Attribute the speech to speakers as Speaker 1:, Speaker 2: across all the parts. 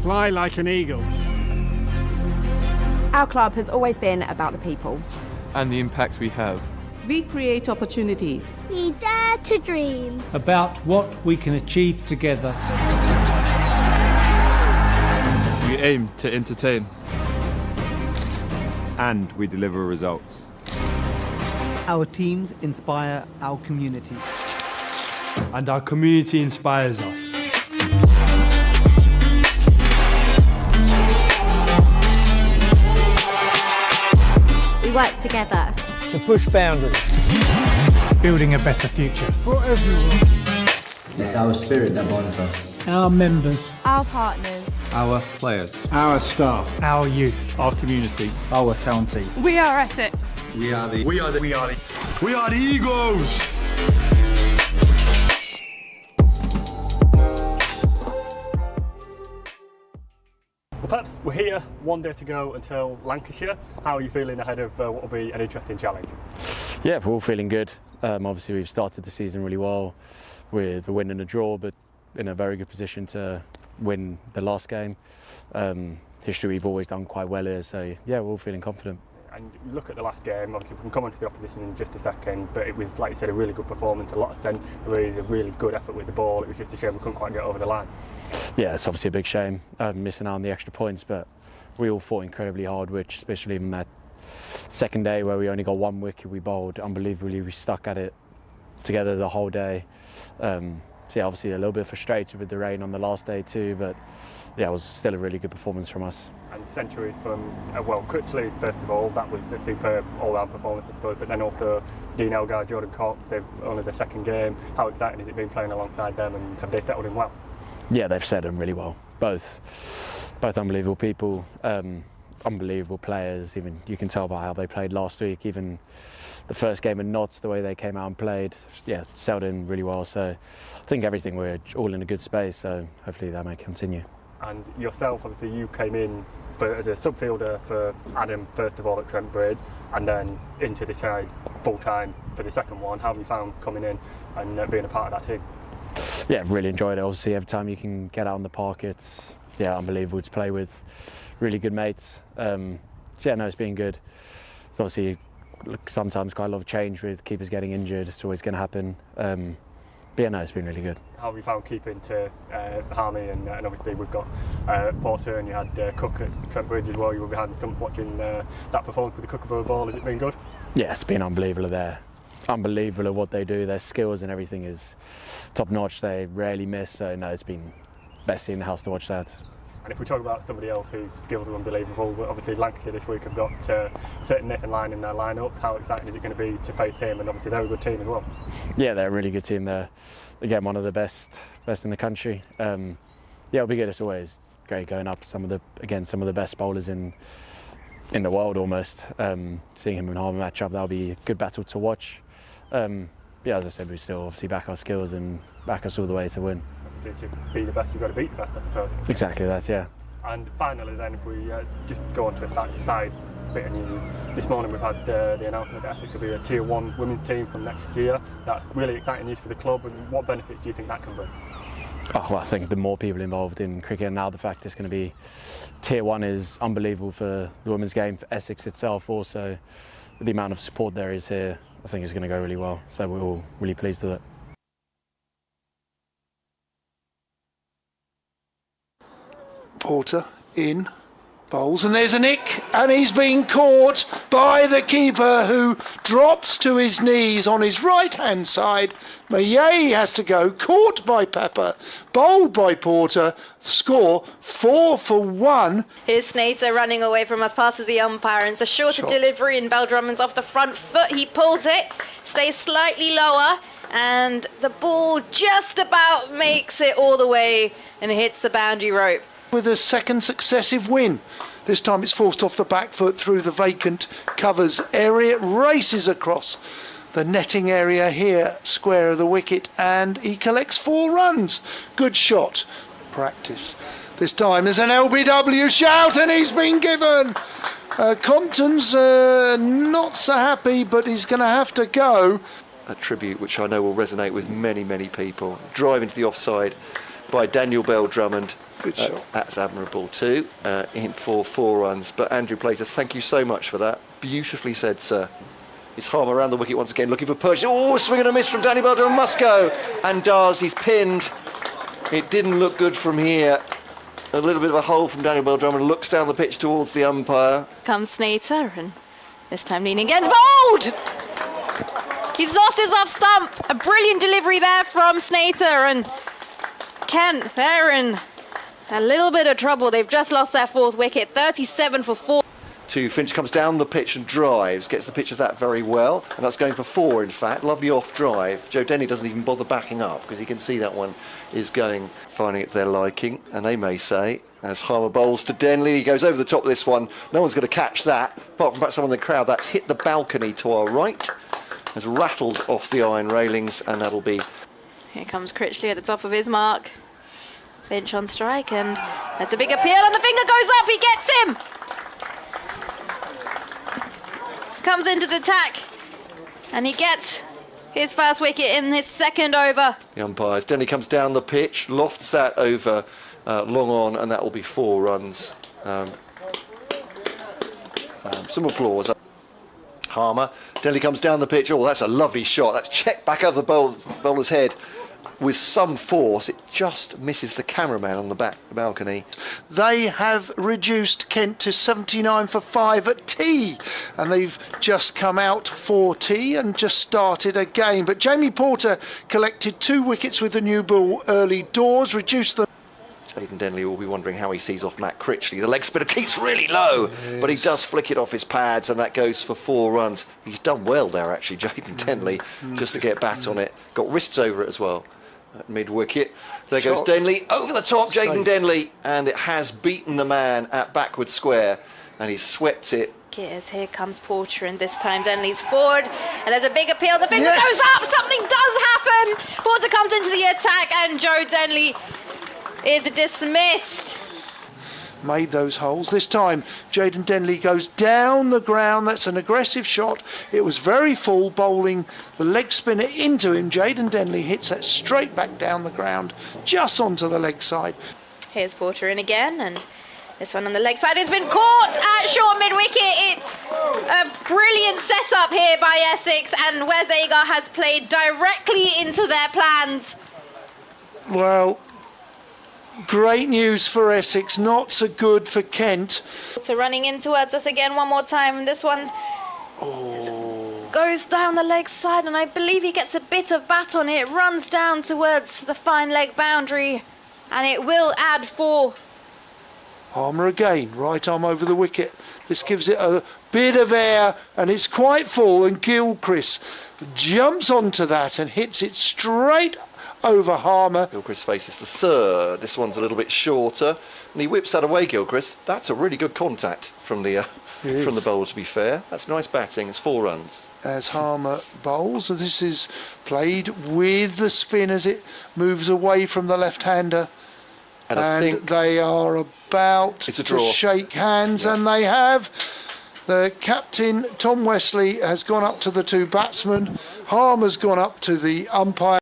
Speaker 1: Fly like an eagle.
Speaker 2: Our club has always been about the people.
Speaker 3: And the impact we have.
Speaker 4: We create opportunities.
Speaker 5: We dare to dream.
Speaker 6: About what we can achieve together.
Speaker 3: We aim to entertain.
Speaker 7: And we deliver results.
Speaker 8: Our teams inspire our community.
Speaker 9: And our community inspires us.
Speaker 5: We work together.
Speaker 6: To push boundaries.
Speaker 10: Building a better future.
Speaker 1: For everyone.
Speaker 11: It's our spirit that bonds us.
Speaker 6: Our members.
Speaker 2: Our partners.
Speaker 7: Our players.
Speaker 1: Our staff.
Speaker 10: Our youth.
Speaker 9: Our community.
Speaker 10: Our county.
Speaker 2: We are Essex.
Speaker 7: We are the
Speaker 9: Eagles!
Speaker 12: Well, perhaps we're here, one day to go until Lancashire. How are you feeling ahead of what will be an interesting challenge?
Speaker 13: Yeah, we're all feeling good. Obviously, we've started the season really well with a win and a draw, but in a very good position to win the last game. History, we've always done quite well here, so yeah, we're all feeling confident.
Speaker 12: And you look at the last game, obviously we can come on to the opposition in just a second, but it was, like you said, a really good performance, a lot of strength, a really good effort with the ball. It was just a shame we couldn't quite get over the line.
Speaker 13: Yeah, it's obviously a big shame, missing out on the extra points, but we all fought incredibly hard, which especially in that second day where we only got one wicket, we bowled unbelievably, we stuck at it together the whole day. So yeah, obviously a little bit frustrated with the rain on the last day too, but yeah, it was still a really good performance from us.
Speaker 12: And centuries from, well, Critchley, first of all, that was a superb all-round performance, I suppose, but then also Dean Elgar, Jordan Cox, they've only their second game. How exciting has it been playing alongside them, and have they settled in well?
Speaker 13: Yeah, they've settled in really well. Both unbelievable people, unbelievable players. Even you can tell by how they played last week, even the first game at Notts, the way they came out and played, yeah, settled in really well. So I think everything, we're all in a good space, so hopefully that may continue.
Speaker 12: And yourself, obviously you came in as a sub-fielder for Adam, first of all at Trent Bridge, and then into the side full-time for the second one. How have you found coming in and being a part of that team?
Speaker 13: Yeah, really enjoyed it. Obviously every time you can get out on the park, it's unbelievable to play with really good mates. So yeah, no, it's been good. It's obviously sometimes quite a lot of change with keepers getting injured. It's always going to happen. But yeah, no, it's been really good.
Speaker 12: How have you found keeping to Harmy, and obviously we've got Porter, and you had Cook at Trent Bridge as well. You were behind the stumps watching that performance with the Kookaburra ball. Has it been good?
Speaker 13: Yeah, it's been unbelievable there. Unbelievable at what they do. Their skills and everything is top notch. They rarely miss. So no, it's been best in the house to watch that.
Speaker 12: And if we talk about somebody else whose skills are unbelievable, obviously Lancashire this week have got certain Nathan Lyon in their lineup. How exciting is it going to be to face him? And obviously they're a good team as well.
Speaker 13: Yeah, they're a really good team. They're again one of the best in the country. Yeah, it'll be good. It's always great going up some of the best bowlers in the world almost. Seeing him and Harmer match up, that'll be a good battle to watch. Yeah, as I said, we still obviously back our skills and back us all the way to win.
Speaker 12: To be the best, you've got to beat the best, I suppose.
Speaker 13: Exactly that, yeah.
Speaker 12: And finally then, if we just go on to a side bit of news. This morning we've had the announcement that Essex will be a Tier 1 women's team from next year. That's really exciting news for the club, and what benefits do you think that can bring?
Speaker 13: Oh, well, I think the more people involved in cricket, and now the fact it's going to be Tier 1 is unbelievable for the women's game, for Essex itself also. The amount of support there is here, I think it's going to go really well. So we're all really pleased with it.
Speaker 14: Porter in, bowls, and there's a nick, and he's been caught by the keeper, who drops to his knees on his right hand side. Maye has to go, caught by Pepper, bowled by Porter. Score 4 for 1.
Speaker 15: Here's Snater running away from us, passes the umpire, and it's a shorter delivery, and Bell Drummond's off the front foot. He pulls it, stays slightly lower, and the ball just about makes it all the way and hits the boundary rope.
Speaker 14: With a second successive win. This time it's forced off the back foot through the vacant covers area. It races across the netting area here, square of the wicket, and he collects 4 runs. Good shot. Practice. This time there's an LBW shout, and he's been given. Compton's not so happy, but he's going to have to go.
Speaker 16: A tribute which I know will resonate with many, many people. Driving to the offside, by Daniel Bell-Drummond.
Speaker 14: Good shot.
Speaker 16: That's admirable too, in for 4 runs. But Andrew Plater, thank you so much for that. Beautifully said, sir. It's Harmer around the wicket once again, looking for Perch. Oh, swing and a miss from Danny Bell-Drummond, must go. And does, he's pinned. It didn't look good from here. A little bit of a hole from Daniel Bell-Drummond, looks down the pitch towards the umpire.
Speaker 15: Comes Snater, and this time leaning against bowled! He's lost his off stump. A brilliant delivery there from Snater, and Kent, they're in a little bit of trouble. They've just lost their 4th wicket, 37 for 4.
Speaker 16: Finch comes down the pitch and drives, gets the pitch of that very well, and that's going for 4 in fact. Lovely off drive. Joe Denny doesn't even bother backing up because he can see that one is going, finding it to their liking, and they may say, as Harmer bowls to Denley, he goes over the top of this one. No one's going to catch that, apart from perhaps someone in the crowd. That's hit the balcony to our right, has rattled off the iron railings, and that'll be...
Speaker 15: Here comes Critchley at the top of his mark. Finch on strike, and that's a big appeal, and the finger goes up, he gets him! Comes into the attack, and he gets his first wicket in his 2nd over.
Speaker 16: The umpires. Denley comes down the pitch, lofts that over long on, and that will be 4 runs. Some applause. Harmer. Denley comes down the pitch. Oh, that's a lovely shot. That's checked back over the bowler's head with some force. It just misses the cameraman on the back balcony.
Speaker 14: They have reduced Kent to 79 for 5 at tea, and they've just come out for tea and just started a game. But Jamie Porter collected 2 wickets with the new ball early doors, reduced the...
Speaker 16: Jayden Denley will be wondering how he sees off Matt Critchley. The leg spinner keeps really low, but he does flick it off his pads, and that goes for 4 runs. He's done well there, actually, Jayden Denley, just to get bat on it. Got wrists over it as well. At mid-wicket. There goes Denley, over the top, Jayden Denley, and it has beaten the man at backward square, and he's swept it.
Speaker 15: As here comes Porter, and this time Denley's forward, and there's a big appeal, the finger goes up, something does happen! Porter comes into the attack, and Joe Denley is dismissed.
Speaker 14: Made those holes. This time Jayden Denley goes down the ground. That's an aggressive shot. It was very full, bowling the leg spinner into him. Jayden Denley hits that straight back down the ground, just onto the leg side.
Speaker 15: Here's Porter in again, and this one on the leg side has been caught at short mid-wicket. It's a brilliant setup here by Essex, and Wes Agar has played directly into their plans.
Speaker 14: Well, great news for Essex, not so good for Kent.
Speaker 15: So running in towards us again one more time, and this one goes down the leg side, and I believe he gets a bit of bat on it. It runs down towards the fine leg boundary, and it will add 4.
Speaker 14: Harmer again, right arm over the wicket. This gives it a bit of air, and it's quite full, and Gilchrist jumps onto that and hits it straight over Harmer.
Speaker 16: Gilchrist faces the 3rd. This one's a little bit shorter, and he whips that away, Gilchrist. That's a really good contact from the bowler, to be fair. That's nice batting. It's 4 runs.
Speaker 14: As Harmer bowls, and this is played with the spin as it moves away from the left-hander. And I think they are about to shake hands, and they have. The captain, Tom Wesley, has gone up to the 2 batsmen. Harmer's gone up to the umpire.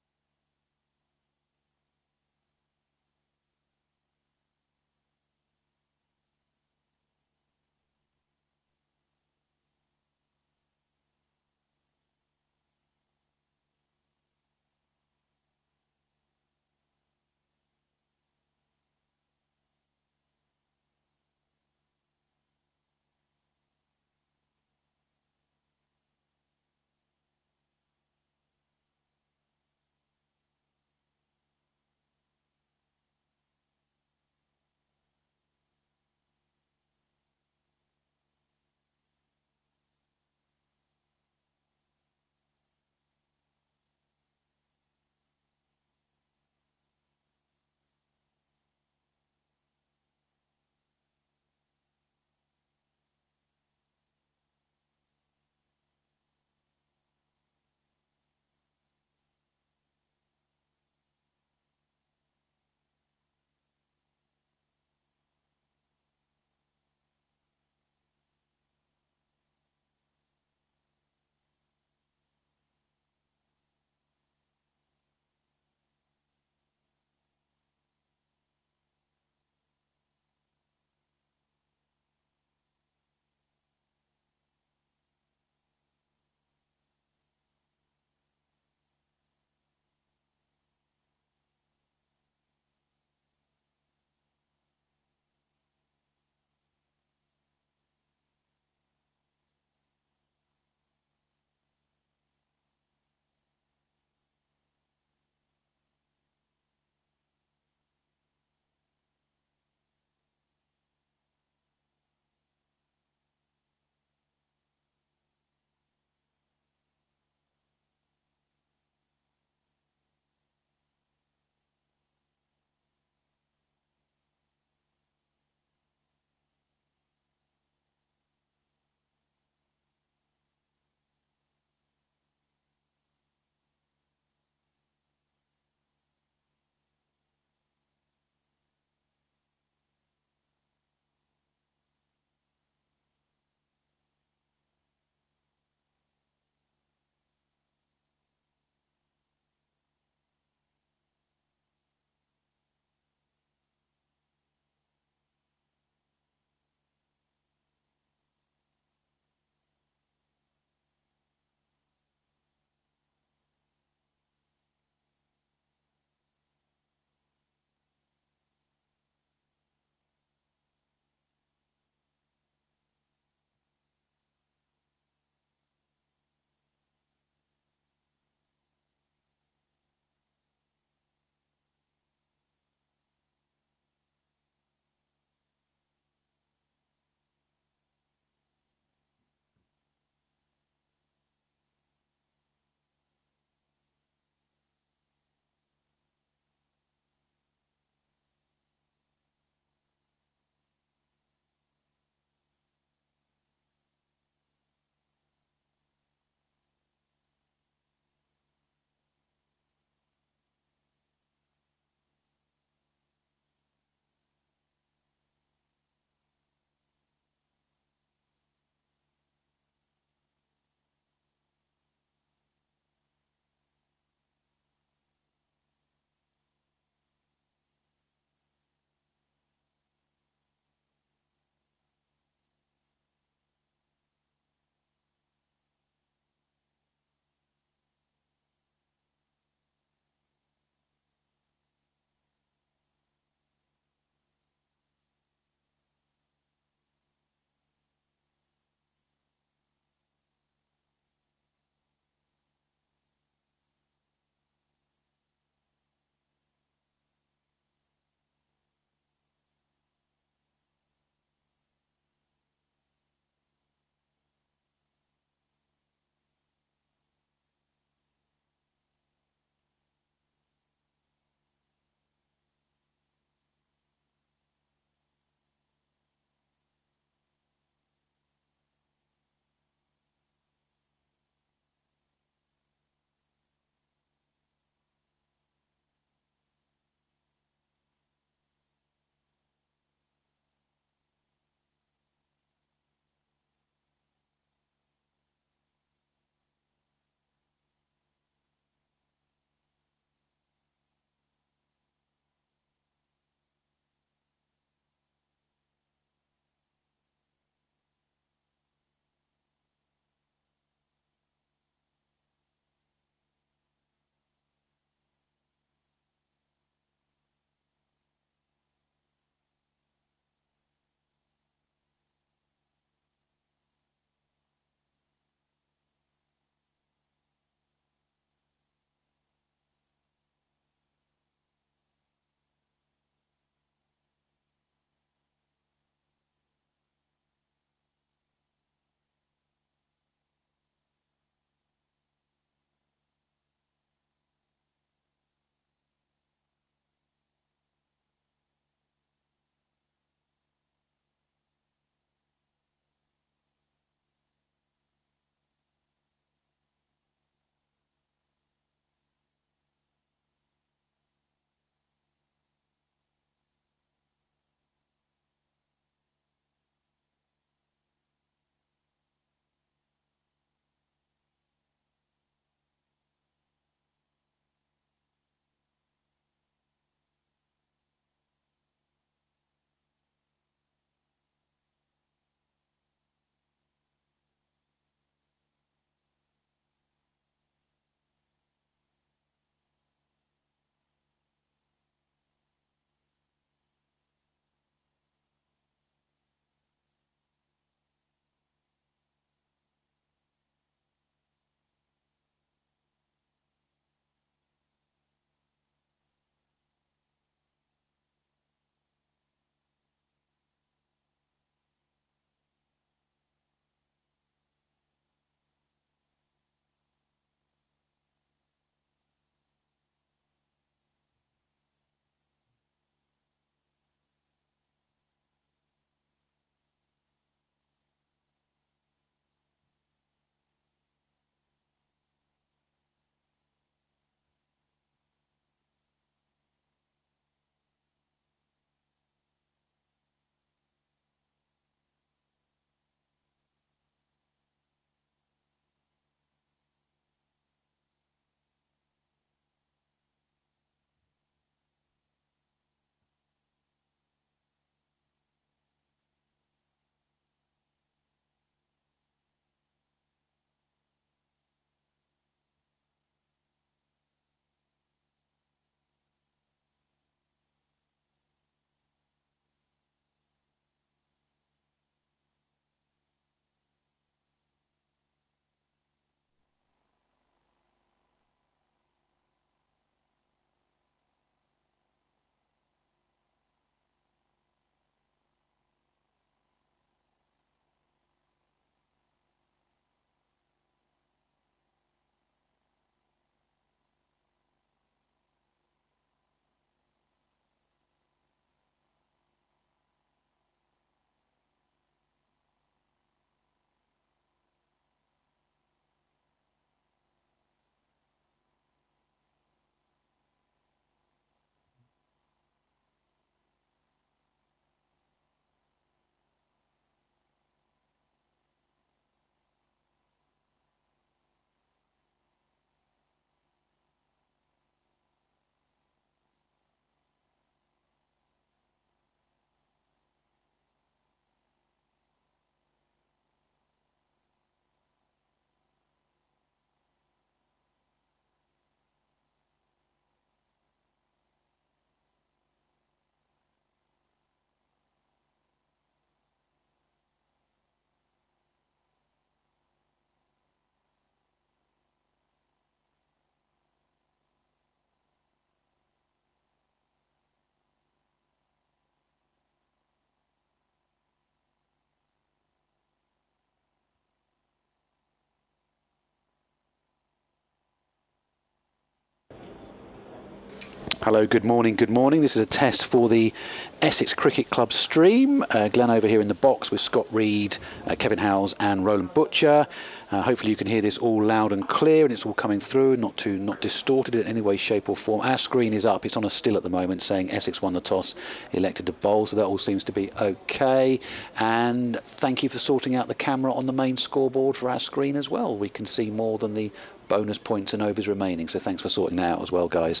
Speaker 17: Hello, good morning, good morning. This is a test for the Essex Cricket Club stream. Glenn over here in the box with Scott Reed, Kevin Howes and Roland Butcher. Hopefully you can hear this all loud and clear and it's all coming through, not distorted in any way, shape or form. Our screen is up, it's on a still at the moment saying Essex won the toss, elected to bowl, so that all seems to be okay. And thank you for sorting out the camera on the main scoreboard for our screen as well. We can see more than the bonus points and overs remaining, so thanks for sorting that out as well, guys,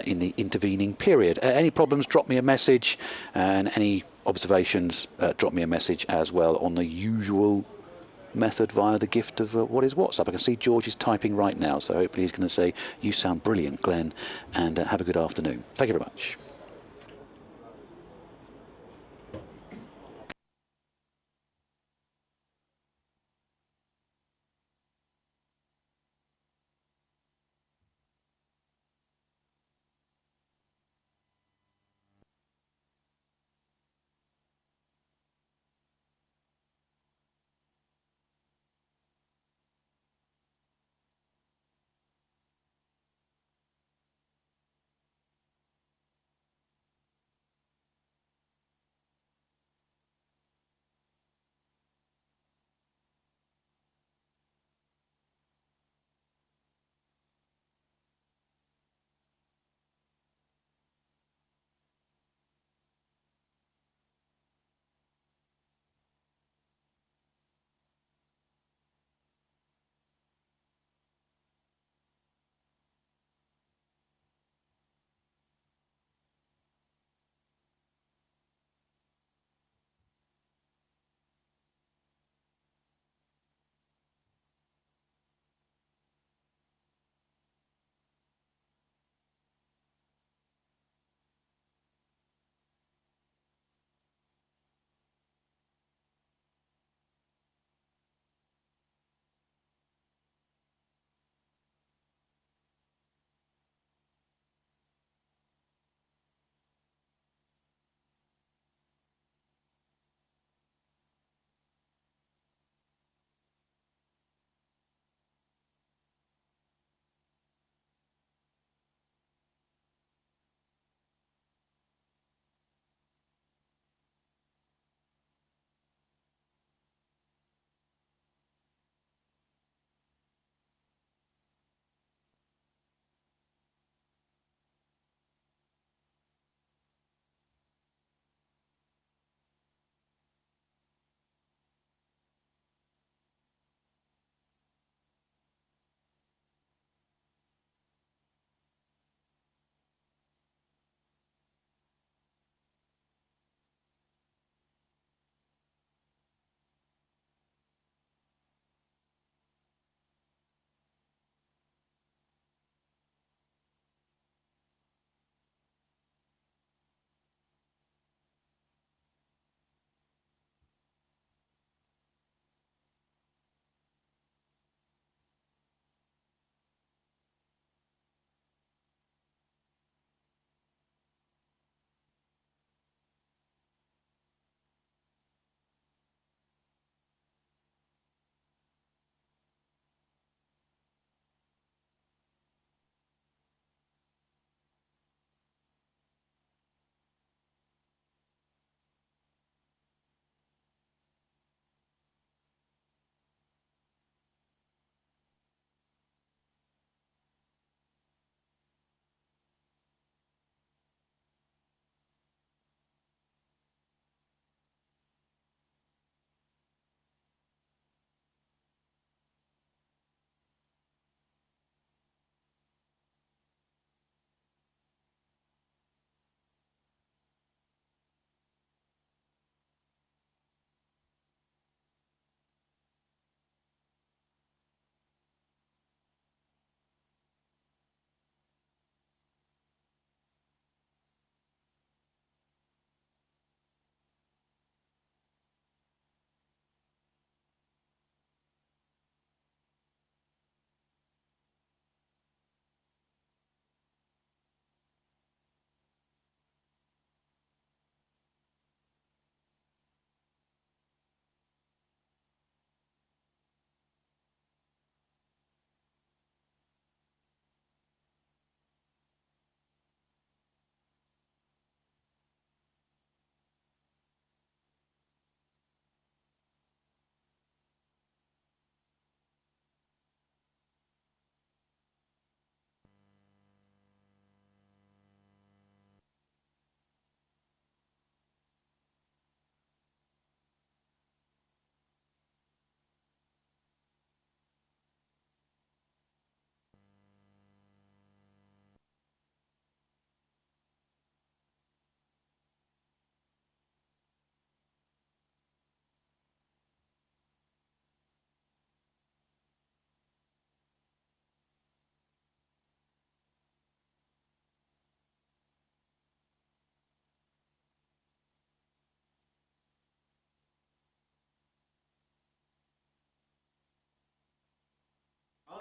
Speaker 17: in the intervening period. Any problems, drop me a message, and any observations, drop me a message as well on the usual method via the gift of what is WhatsApp. I can see George is typing right now, so hopefully he's going to say you sound brilliant, Glenn, and have a good afternoon. Thank you very much.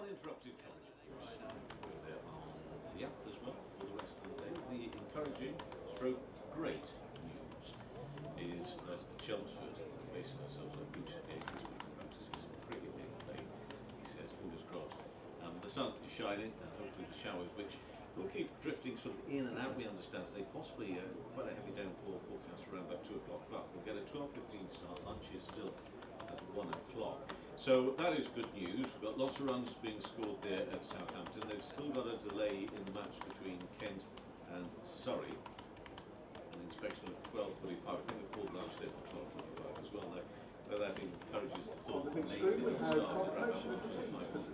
Speaker 18: uninterrupted coverage there on the app as well for the rest of the day. The encouraging stroke great news is that Chelmsford are facing themselves a huge game this week in practice some cricket being played. He says, fingers crossed. The sun is shining and hopefully the showers, which will keep drifting sort of in and out, we understand today. Possibly quite a heavy downpour forecast around about 2 o'clock, but we'll get a 12:15 start. Lunch is still at 1 o'clock. So that is good news. We've got lots of runs being scored there at Southampton. They've still got a delay in the match between Kent and Surrey. An inspection at 12:45. I think they've called lunch there for 12:45 as well. That encourages the thought that maybe they'll start around about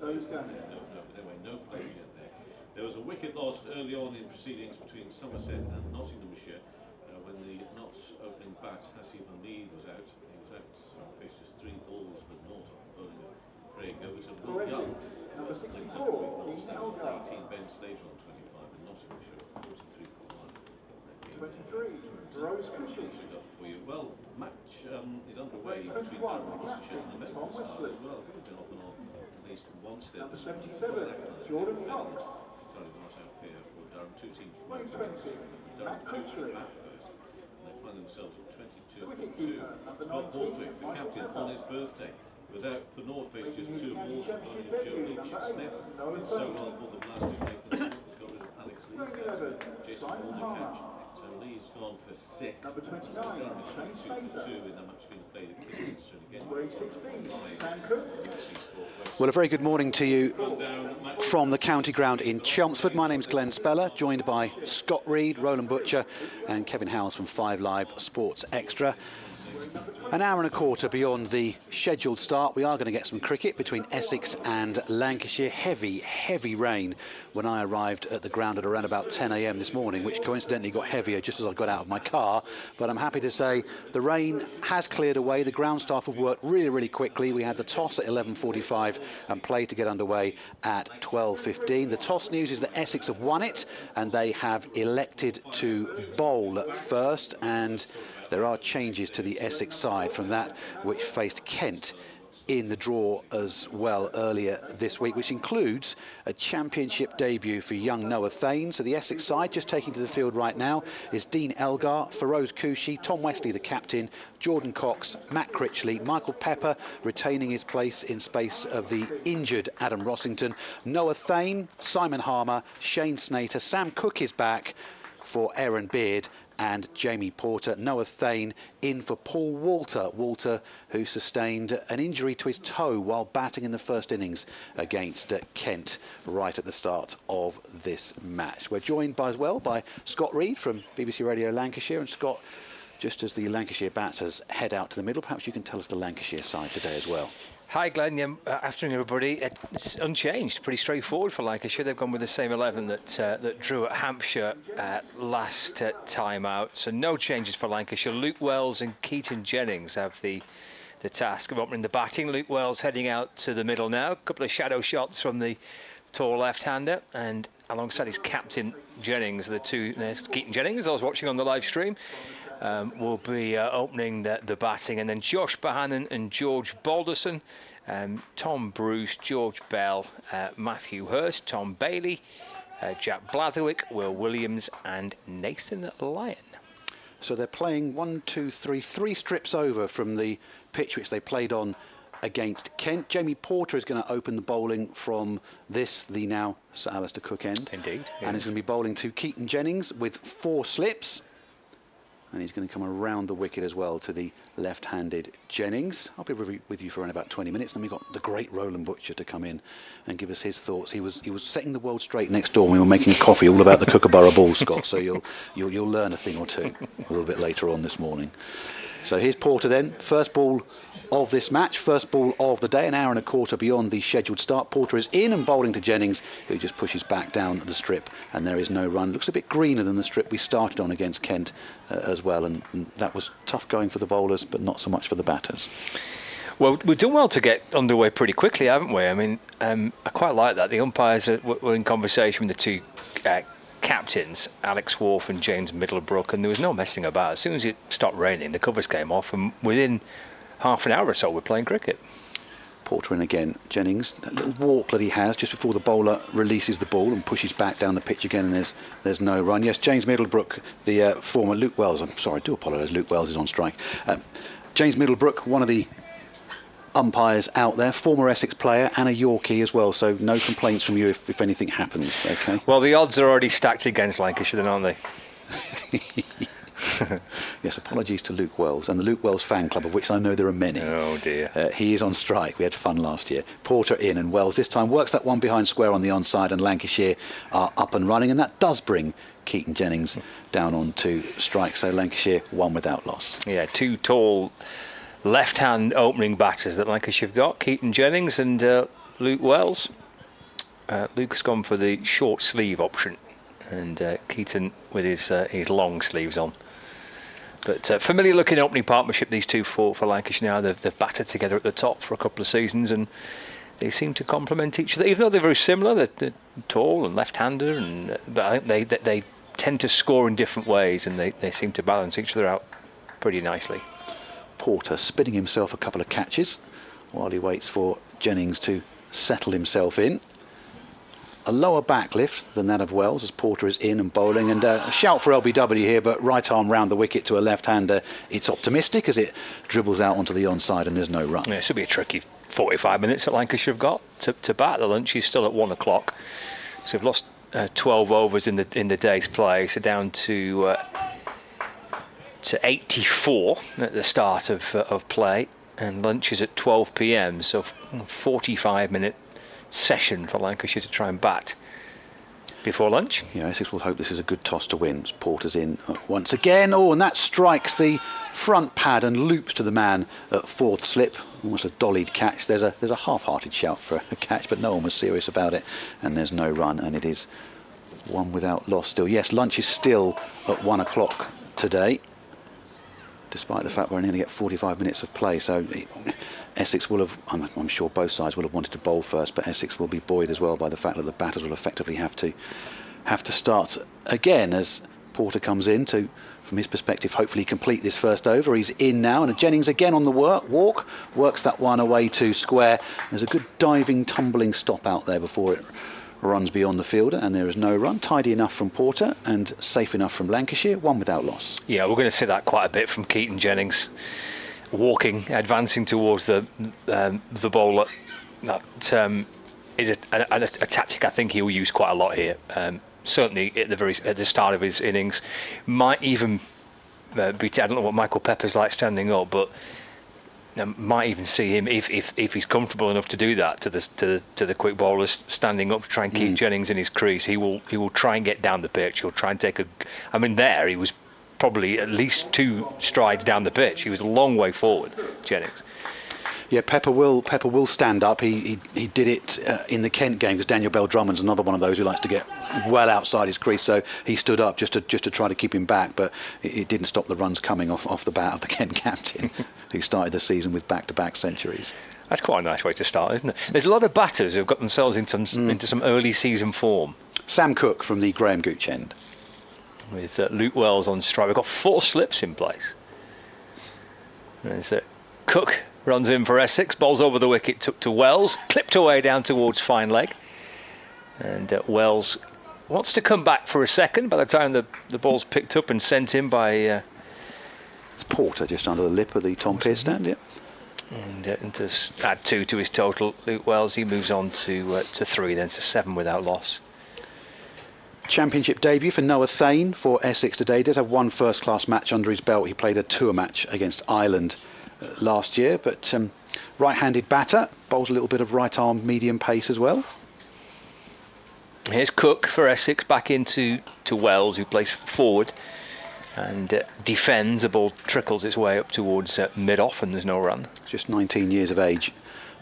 Speaker 18: 1:25. But anyway, no place yet there. There was a wicket lost early on in proceedings between Somerset and Nottinghamshire when the Notts opening bat, Hasib Hamid, was out. He was out, faced just 3 balls for naught off the bowling of Craig. It was a Will Young. Number 64, 18 Ben Slater on 25 and Nottinghamshire 43 for 1.
Speaker 19: 23, Rose Cushion.
Speaker 18: Well, match is underway between Durham and Gloucestershire and the Medford side as well. They've been off and on at least once there.
Speaker 19: Number 77, Jordan Cox.
Speaker 18: Sorry, not out here for Durham. 2 teams from Durham choose back first. And they find themselves at 22 for 2. Scott Borthwick, the captain, on his birthday, was out for North Face just 2 balls for Joe Leach. Smith did so well for them last week. Nathan Smith has got rid of Alex Lee. Jason Walder catch. Lee's gone for 6.
Speaker 19: Number 29,
Speaker 18: Shane Slater. 2 in the match being played at Kingston again.
Speaker 19: Grade 16, Sam Cook.
Speaker 17: Well, a very good morning to you from the county ground in Chelmsford. My name's Glenn Speller, joined by Scott Reed, Roland Butcher and Kevin Howes from 5 Live Sports Extra. An hour and a quarter beyond the scheduled start, we are going to get some cricket between Essex and Lancashire. Heavy rain when I arrived at the ground at around about 10 a.m. this morning, which coincidentally got heavier just as I got out of my car. But I'm happy to say the rain has cleared away. The ground staff have worked really quickly. We had the toss at 11:45 and play to get underway at 12:15. The toss news is that Essex have won it and they have elected to bowl first, and there are changes to the Essex side from that which faced Kent in the draw as well earlier this week, which includes a championship debut for young Noah Thane. So the Essex side just taking to the field right now is Dean Elgar, Feroz Kushi, Tom Wesley the captain, Jordan Cox, Matt Critchley, Michael Pepper retaining his place in space of the injured Adam Rossington, Noah Thane, Simon Harmer, Shane Snater, Sam Cook is back for Aaron Beard, and Jamie Porter. Noah Thane in for Paul Walter. Walter, who sustained an injury to his toe while batting in the first innings against Kent right at the start of this match. We're joined as well by Scott Reed from BBC Radio Lancashire. And Scott, just as the Lancashire batters head out to the middle, perhaps you can tell us the Lancashire side today as well.
Speaker 20: Hi Glenn, afternoon everybody. It's unchanged, pretty straightforward for Lancashire. They've gone with the same 11 that drew at Hampshire last time out, so no changes for Lancashire. Luke Wells and Keaton Jennings have the task of opening the batting. Luke Wells heading out to the middle now, a couple of shadow shots from the tall left-hander, and alongside his captain Jennings, the two, there's Keaton Jennings, I was watching on the live stream, will be opening the batting, and then Josh Bohannon and George Balderson, Tom Bruce, George Bell, Matthew Hurst, Tom Bailey, Jack Blatherwick, Will Williams and Nathan Lyon.
Speaker 17: So they're playing 3 strips over from the pitch which they played on against Kent. Jamie Porter is going to open the bowling from the now Sir Alistair Cook end.
Speaker 20: Indeed.
Speaker 17: And he's going to be bowling to Keaton Jennings with 4 slips. And he's going to come around the wicket as well to the left-handed Jennings. I'll be with you for around about 20 minutes. Then we've got the great Roland Butcher to come in and give us his thoughts. He was setting the world straight next door when we were making coffee all about the Kookaburra ball, Scott. So you'll learn a thing or two a little bit later on this morning. So here's Porter then, first ball of this match, first ball of the day, an hour and a quarter beyond the scheduled start. Porter is in and bowling to Jennings, who just pushes back down the strip, and there is no run. Looks a bit greener than the strip we started on against Kent as well, and that was tough going for the bowlers, but not so much for the batters.
Speaker 20: Well, we've done well to get underway pretty quickly, haven't we? I mean, I quite like that. The umpires were in conversation with the two captains, Alex Wharf and James Middlebrook, and there was no messing about. As soon as it stopped raining, the covers came off, and within half an hour or so we're playing cricket.
Speaker 17: Porter in again. Jennings, that little walk that he has just before the bowler releases the ball and pushes back down the pitch again, and there's no run. Yes, James Middlebrook, the former Luke Wells, I'm sorry, I do apologise, Luke Wells is on strike. James Middlebrook, one of the umpires out there, former Essex player and a Yorkie as well, so no complaints from you if anything happens, okay?
Speaker 20: Well, the odds are already stacked against Lancashire then, aren't they?
Speaker 17: Yes, apologies to Luke Wells and the Luke Wells fan club, of which I know there are many.
Speaker 20: Oh dear.
Speaker 17: He is on strike. We had fun last year. Porter in, and Wells this time works that one behind square on the onside, and Lancashire are up and running, and that does bring Keaton Jennings down onto strike, so Lancashire won without loss.
Speaker 20: Yeah, two tall left-hand opening batters that Lancashire have got, Keaton Jennings and Luke Wells. Luke's gone for the short sleeve option, and Keaton with his long sleeves on. But familiar looking opening partnership, these two for Lancashire now. They've batted together at the top for a couple of seasons, and they seem to complement each other, even though they're very similar. They're tall and left-hander, but I think they tend to score in different ways, and they seem to balance each other out pretty nicely.
Speaker 17: Porter spinning himself a couple of catches while he waits for Jennings to settle himself in. A lower backlift than that of Wells as Porter is in and bowling, and a shout for LBW here, but right arm round the wicket to a left-hander. It's optimistic as it dribbles out onto the onside, and there's no run.
Speaker 20: Yeah, this will be a tricky 45 minutes that Lancashire have got to bat. The lunch is still at 1 o'clock, so we've lost 12 overs in the day's play, so down to 84 at the start of play, and lunch is at 12 p.m. so 45-minute session for Lancashire to try and bat before lunch.
Speaker 17: Yeah, Essex will hope this is a good toss to win. Porter's in once again. Oh, and that strikes the front pad and loops to the man at fourth slip. Almost a dollied catch. There's a half-hearted shout for a catch, but no one was serious about it, and there's no run, and it is one without loss still. Yes, lunch is still at 1 o'clock today, despite the fact we're only going to get 45 minutes of play. So Essex will have, I'm sure both sides will have wanted to bowl first, but Essex will be buoyed as well by the fact that the batters will effectively have to start again as Porter comes in to, from his perspective, hopefully complete this first over. He's in now, and Jennings again on the walk, works that one away to square. There's a good diving, tumbling stop out there before it runs beyond the fielder, and there is no run. Tidy enough from Porter and safe enough from Lancashire, one without loss.
Speaker 20: Yeah, we're going to see that quite a bit from Keaton Jennings, walking, advancing towards the bowler. That is a tactic I think he will use quite a lot here. Certainly at the start of his innings, might even be. I don't know what Michael Pepper's like standing up, but might even see him if he's comfortable enough to do that to the quick bowlers standing up to try and keep Jennings in his crease. He will try and get down the pitch. He'll try and take a. I mean, there he was probably at least 2 strides down the pitch. He was a long way forward, Jennings.
Speaker 17: Yeah, Pepper will stand up. He did it in the Kent game, because Daniel Bell-Drummond's another one of those who likes to get well outside his crease. So he stood up just to try to keep him back, but it didn't stop the runs coming off the bat of the Kent captain, who started the season with back-to-back centuries. That's
Speaker 20: quite a nice way to start, isn't it? There's a lot of batters who've got themselves into some early season form.
Speaker 17: Sam Cook from the Graham Gooch end,
Speaker 20: with Luke Wells on strike. We've got 4 slips in place. There's Cook runs in for Essex, bowls over the wicket to Wells, clipped away down towards fine leg, and Wells wants to come back for a second. By the time the ball's picked up and sent in by
Speaker 17: it's Porter just under the lip of the Tom Pearce stand, yeah.
Speaker 20: And to add 2 to his total, Luke Wells, he moves on to 3, then to 7 without loss.
Speaker 17: Championship debut for Noah Thane for Essex today. He does have 1 first-class match under his belt. He played a tour match against Ireland last year, but right-handed batter, bowls a little bit of right-arm medium pace as well.
Speaker 20: Here's Cook for Essex, back into Wells, who plays forward and defends. The ball trickles its way up towards mid-off, and there's no run.
Speaker 17: Just 19 years of age.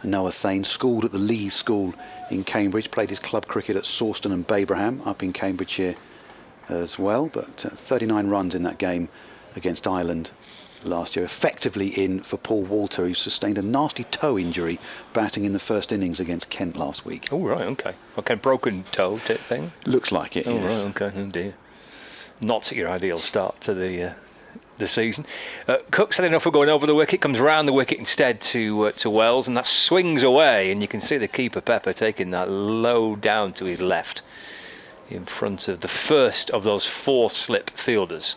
Speaker 17: Noah Thane, schooled at the Lees School in Cambridge, played his club cricket at Sawston and Babraham up in Cambridgeshire as well, but 39 runs in that game against Ireland last year, effectively in for Paul Walter, who sustained a nasty toe injury batting in the first innings against Kent last week.
Speaker 20: Oh right, okay, broken toe type thing.
Speaker 17: Looks like it.
Speaker 20: Oh
Speaker 17: yes.
Speaker 20: right, okay, oh dear. Not your ideal start to the the season. Cook's had enough of going over the wicket, comes round the wicket instead to Wells, and that swings away, and you can see the keeper Pepper taking that low down to his left in front of the first of those 4 slip fielders.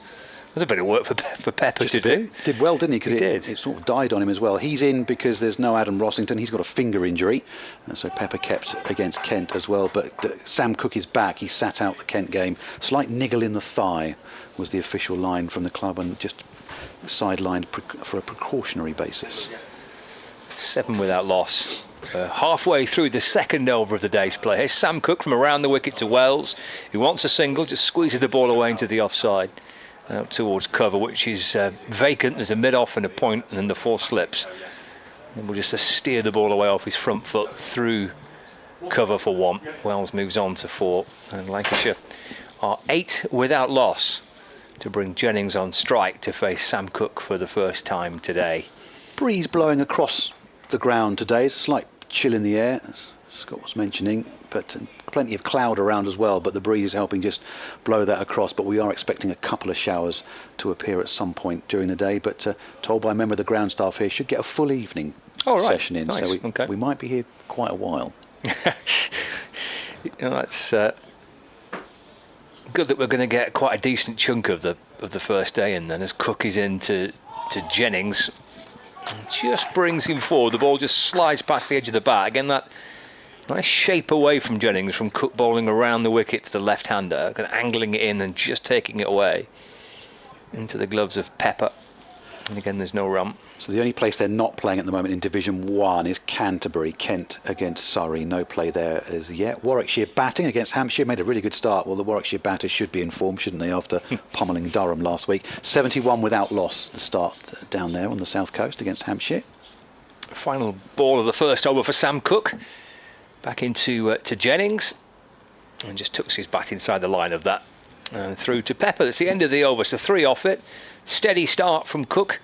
Speaker 20: There's a bit of work for Pepper to do.
Speaker 17: Did well, didn't he? Because it sort of died on him as well. He's in because there's no Adam Rossington. He's got a finger injury. So Pepper kept against Kent as well. But Sam Cook is back. He sat out the Kent game. Slight niggle in the thigh was the official line from the club, and just sidelined for a precautionary basis.
Speaker 20: 7 without loss. Halfway through the second over of the day's play. Here's Sam Cook from around the wicket to Wells, who wants a single, just squeezes the ball away into the offside. Out towards cover, which is vacant. There's a mid-off and a point, and then the 4 slips. And we'll just steer the ball away off his front foot through cover for 1. Wells moves on to 4, and Lancashire are 8 without loss to bring Jennings on strike to face Sam Cook for the first time today.
Speaker 17: Breeze blowing across the ground today. There's a slight chill in the air, as Scott was mentioning, but plenty of cloud around as well, but the breeze is helping just blow that across. But we are expecting a couple of showers to appear at some point during the day, but told by a member of the ground staff here, should get a full evening session in.
Speaker 20: Nice.
Speaker 17: So we might be here quite a while.
Speaker 20: That's good that we're going to get quite a decent chunk of the first day, and then as Cook is in to Jennings, just brings him forward. The ball just slides past the edge of the bat. Again, that nice shape away from Jennings, from Cook bowling around the wicket to the left-hander, kind of angling it in and just taking it away into the gloves of Pepper. And again, there's no run.
Speaker 17: So the only place they're not playing at the moment in Division 1 is Canterbury. Kent against Surrey, no play there as yet. Warwickshire batting against Hampshire, made a really good start. Well, the Warwickshire batters should be informed, shouldn't they, after pummelling Durham last week. 71 without loss to start down there on the south coast against Hampshire.
Speaker 20: Final ball of the first over for Sam Cook. Back into to Jennings, and just tucks his bat inside the line of that, and through to Pepper. That's the end of the over, so 3 off it. Steady start from Cook.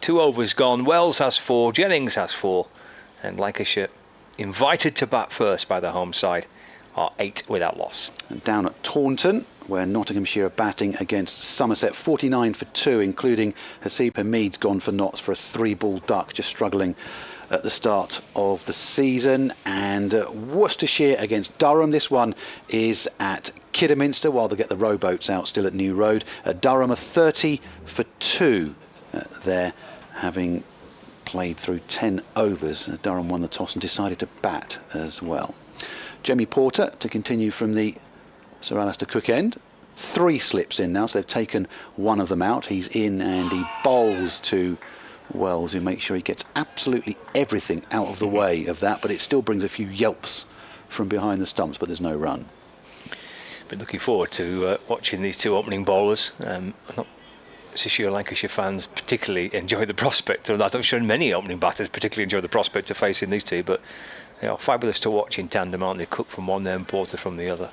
Speaker 20: 2 overs gone. Wells has 4, Jennings has 4, and Lancashire, invited to bat first by the home side, are 8 without loss.
Speaker 17: And down at Taunton, where Nottinghamshire are batting against Somerset, 49 for 2, including Hasib Hamid's gone for knots for a 3-ball duck, just struggling at the start of the season. And Worcestershire against Durham. This one is at Kidderminster, while they get the rowboats out still at New Road. Durham are 30 for 2 there, having played through 10 overs. Durham won the toss and decided to bat as well. Jamie Porter to continue from the Sir Alistair Cook end. 3 slips in now, so they've taken 1 of them out. He's in and he bowls to Wells, who makes sure he gets absolutely everything out of the way of that, but it still brings a few yelps from behind the stumps, but there's no run.
Speaker 20: Been looking forward to watching these 2 opening bowlers. I'm not so sure Lancashire fans particularly enjoy the prospect, and I'm sure many opening batters particularly enjoy the prospect of facing these 2, but they are fabulous to watch in tandem, aren't they? Cook from one end, Porter from the other.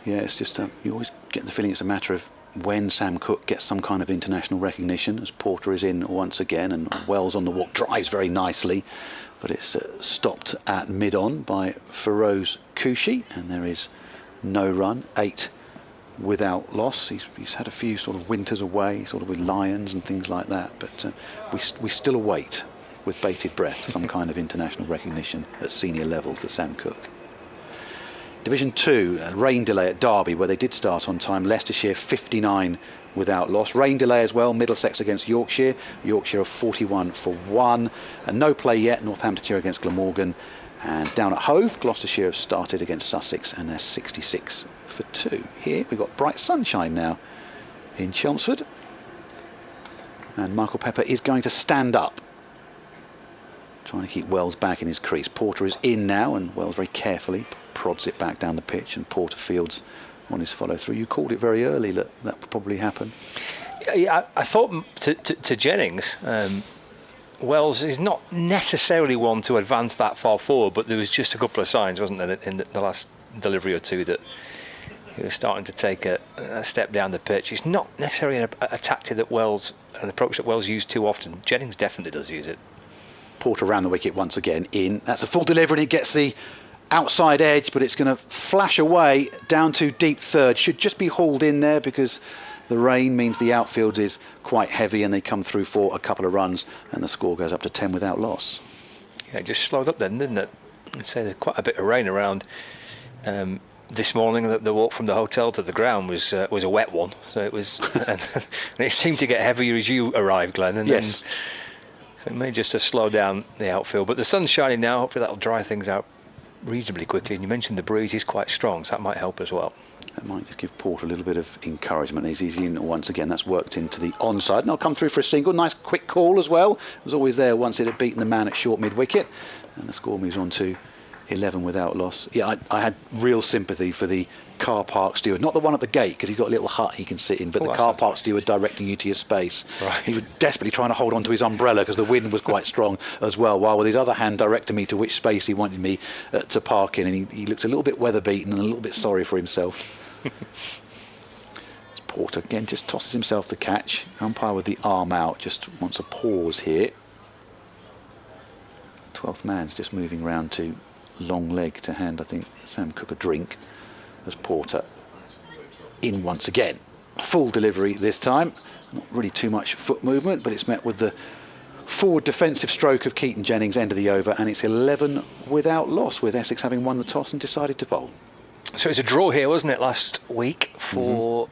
Speaker 17: Yeah, it's just you always get the feeling it's a matter of when Sam Cook gets some kind of international recognition, as Porter is in once again, and Wells on the walk drives very nicely, but it's stopped at mid-on by Feroz Kushi, and there is no run. 8 without loss. He's had a few sort of winters away, sort of with Lions and things like that, but we still await with bated breath some kind of international recognition at senior level for Sam Cook. Division 2, a rain delay at Derby, where they did start on time. Leicestershire 59 without loss. Rain delay as well. Middlesex against Yorkshire. Yorkshire are 41 for 1. And no play yet. Northamptonshire against Glamorgan. And down at Hove, Gloucestershire have started against Sussex, and they're 66 for 2. Here we've got bright sunshine now in Chelmsford. And Michael Pepper is going to stand up, trying to keep Wells back in his crease. Porter is in now, and Wells very carefully prods it back down the pitch, and Porter fields on his follow through. You called it very early that would probably happen.
Speaker 20: Yeah, I thought to Jennings, Wells is not necessarily one to advance that far forward, but there was just a couple of signs, wasn't there, in the last delivery or 2, that he was starting to take a step down the pitch. It's not necessarily a tactic that an approach that Wells used too often. Jennings definitely does use it.
Speaker 17: Porter around the wicket once again in. That's a full delivery, and it gets the outside edge, but it's going to flash away down to deep third. Should just be hauled in there because The rain means the outfield is quite heavy and they come through for a couple of runs and the score goes up to 10 without loss.
Speaker 20: Yeah, it just slowed up then, didn't it? I'd say there's quite a bit of rain around. This morning, the walk from the hotel to the ground was a wet one, so it was, and it seemed to get heavier as you arrived, Glenn. And
Speaker 17: yes.
Speaker 20: Then, so it may just have slowed down the outfield, but the sun's shining now. Hopefully that'll dry things out reasonably quickly. And you mentioned the breeze is quite strong, so that might help as well.
Speaker 17: That might just give Port a little bit of encouragement. He's in once again. That's worked into the onside, and they'll come through for a single. Nice quick call as well. It was always there once it had beaten the man at short mid wicket, and the score moves on to 11 without loss. Yeah, I had real sympathy for the car park steward, not the one at the gate because he's got a little hut he can sit in, but the car park steward directing you to your space.
Speaker 20: Right.
Speaker 17: He was desperately trying to hold on to his umbrella because the wind was quite strong as well, while with his other hand directing me to which space he wanted me to park in, and he looked a little bit weather beaten and a little bit sorry for himself. Porter again just tosses himself the catch. Umpire with the arm out just wants a pause here. 12th man's just moving round to long leg to hand, I think, Sam Cook a drink as Porter in once again. Full delivery this time. Not really too much foot movement, but it's met with the forward defensive stroke of Keaton Jennings, end of the over, and it's 11 without loss, with Essex having won the toss and decided to bowl.
Speaker 20: So it was a draw here, wasn't it, last week for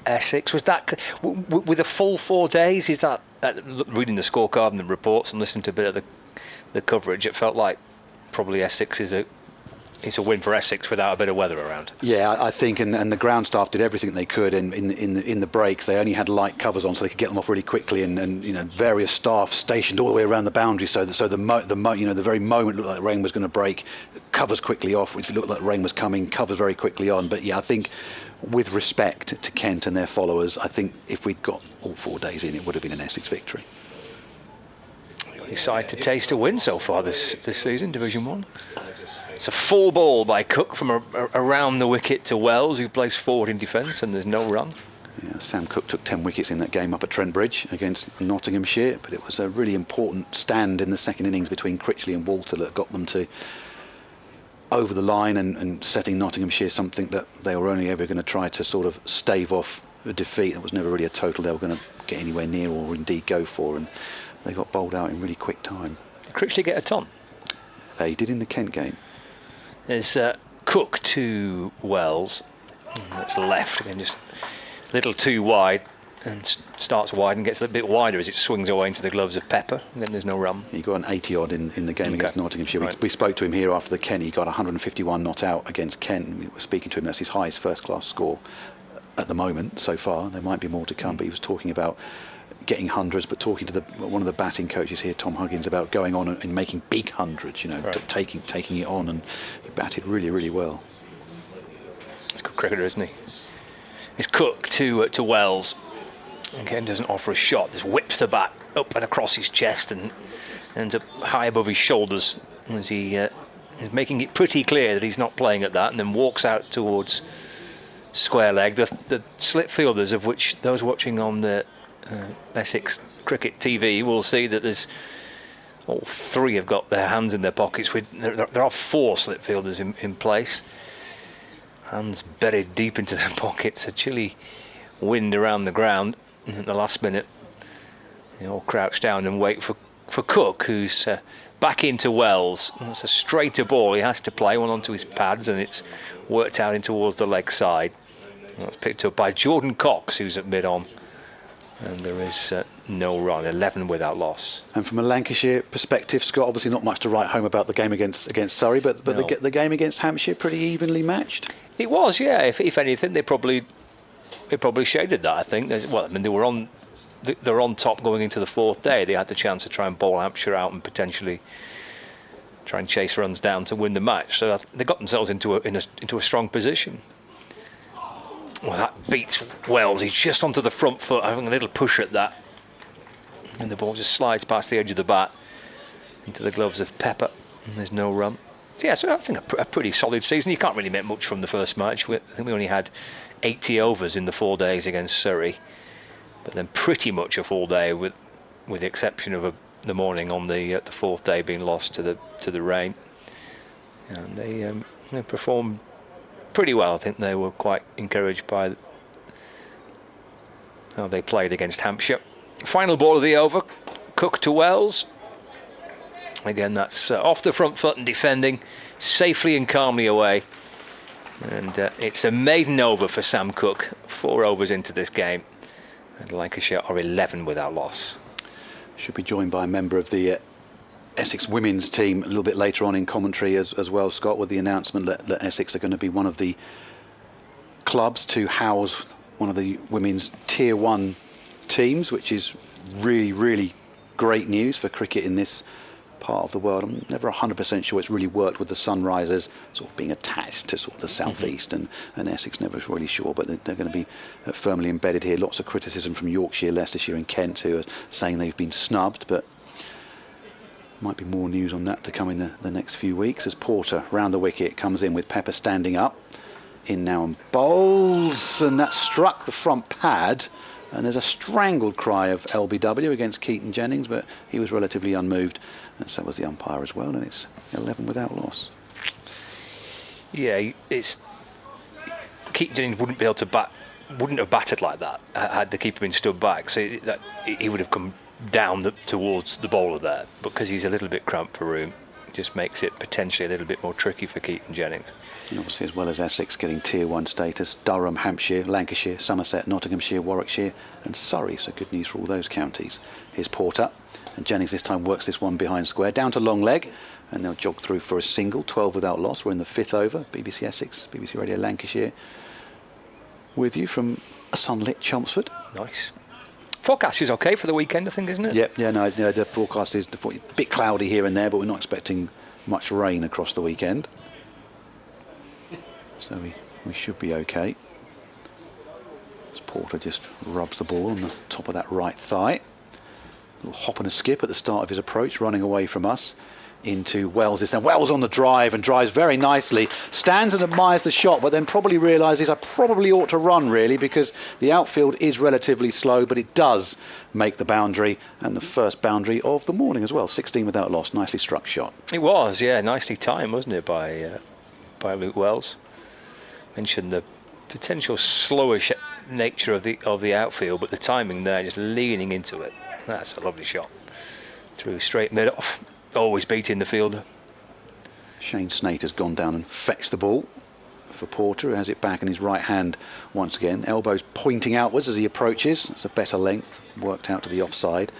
Speaker 20: Essex? Was that with a full 4 days? Is that reading the scorecard and the reports and listening to a bit of the coverage? It felt like probably Essex is a win for Essex without a bit of weather around.
Speaker 17: Yeah, I think, and the ground staff did everything they could in the breaks. They only had light covers on, so they could get them off really quickly, and you know, various staff stationed all the way around the boundary, so the very moment it looked like rain was going to break, covers quickly off. If it looked like rain was coming, covers very quickly on. But yeah, I think with respect to Kent and their followers, I think if we'd got all 4 days in, it would have been an Essex victory.
Speaker 20: Side to taste a win so far this season, Division 1. It's a full ball by Cook from around the wicket to Wells, who plays forward in defence, and there's no run.
Speaker 17: Yeah, Sam Cook took 10 wickets in that game up at Trent Bridge against Nottinghamshire, but it was a really important stand in the second innings between Critchley and Walter that got them to over the line and setting Nottinghamshire something that they were only ever going to try to sort of stave off a defeat. That was never really a total they were going to get anywhere near or indeed go for, and they got bowled out in really quick time.
Speaker 20: Did Critchley get a ton?
Speaker 17: He did in the Kent game.
Speaker 20: There's Cook to Wells. That's left again, just a little too wide, and starts wide and gets a little bit wider as it swings away into the gloves of Pepper. And then there's no run.
Speaker 17: He got an 80 odd in the game against Nottinghamshire.
Speaker 20: Right.
Speaker 17: We spoke to him here after the Kent. He got 151 not out against Kent. We were speaking to him. That's his highest first class score at the moment so far. There might be more to come, but he was talking about getting hundreds, but talking to one of the batting coaches here, Tom Huggins, about going on and making big hundreds, you know, taking it on, and he batted really, really well.
Speaker 20: He's a good cricketer, isn't he? It's Cook to Wells. Again, doesn't offer a shot, just whips the bat up and across his chest and ends up high above his shoulders as he is making it pretty clear that he's not playing at that, and then walks out towards square leg. The slip fielders, of which those watching on the Essex Cricket TV will see that there's all three have got their hands in their pockets. There are 4 slip fielders in place, hands buried deep into their pockets. A chilly wind around the ground, and at the last minute they all crouch down and wait for Cook, who's back into Wells. It's a straighter ball he has to play, one onto his pads, and it's worked out in towards the leg side. That's picked up by Jordan Cox, who's at mid-on. And there is no run, 11 without loss.
Speaker 17: And from a Lancashire perspective, Scott, obviously not much to write home about the game against Surrey, but no. the game against Hampshire pretty evenly matched.
Speaker 20: It was, yeah. If anything, they probably shaded that. I think. Well, I mean, they're on top going into the 4th day. They had the chance to try and bowl Hampshire out and potentially try and chase runs down to win the match. So they got themselves into a strong position. Well, that beats Wells. He's just onto the front foot, having a little push at that, and the ball just slides past the edge of the bat into the gloves of Pepper, and there's no run. So, yeah, so I think a pretty solid season. You can't really make much from the first match. I think we only had 80 overs in the 4 days against Surrey, but then pretty much a full day, with the exception of the morning on the 4th day being lost to the rain. And they performed pretty well. I think they were quite encouraged by how they played against Hampshire. Final ball of the over, Cook to Wells. Again, that's off the front foot and defending safely and calmly away. And it's a maiden over for Sam Cook. 4 overs into this game. And Lancashire are 11 without loss.
Speaker 17: Should be joined by a member of the Essex women's team a little bit later on in commentary as well, Scott, with the announcement that Essex are going to be one of the clubs to house one of the women's Tier 1 teams, which is really, really great news for cricket in this part of the world. I'm never 100% sure it's really worked with the Sunrisers sort of being attached to sort of the southeast, and Essex never really sure, but they're going to be firmly embedded here. Lots of criticism from Yorkshire, Leicestershire and Kent, who are saying they've been snubbed, but might be more news on that to come in the next few weeks as Porter round the wicket comes in with Pepper standing up. In now and bowls, and that struck the front pad, and there's a strangled cry of LBW against Keaton Jennings, but he was relatively unmoved, and so was the umpire as well, and it's 11 without loss.
Speaker 20: Yeah, it's Keaton Jennings wouldn't be able to wouldn't have batted like that had the keeper been stood back, so he would have come down towards the bowler there, but because he's a little bit cramped for room, it just makes it potentially a little bit more tricky for Keaton Jennings.
Speaker 17: And obviously, as well as Essex getting Tier 1 status, Durham, Hampshire, Lancashire, Somerset, Nottinghamshire, Warwickshire and Surrey, so good news for all those counties. Here's Porter, and Jennings this time works this one behind square, down to long leg, and they'll jog through for a single, 12 without loss. We're in the 5th over. BBC Essex, BBC Radio Lancashire, with you from a sunlit Chelmsford.
Speaker 20: Nice. Forecast is okay for the weekend, I think, isn't it?
Speaker 17: Yep, the forecast is a bit cloudy here and there, but we're not expecting much rain across the weekend. So we should be okay. As Porter just rubs the ball on the top of that right thigh. A little hop and a skip at the start of his approach, running away from us into Wells this time. Wells on the drive and drives very nicely. Stands and admires the shot, but then probably realises I probably ought to run, really, because the outfield is relatively slow, but it does make the boundary, and the first boundary of the morning as well. 16 without loss. Nicely struck shot.
Speaker 20: It was, yeah, nicely timed, wasn't it, by Luke Wells. Mentioned the potential slower nature of the outfield, but the timing there, just leaning into it. That's a lovely shot. Through straight mid off, always beating the fielder.
Speaker 17: Shane Snate has gone down and fetched the ball for Porter, who has it back in his right hand once again. Elbows pointing outwards as he approaches. It's a better length, worked out to the offside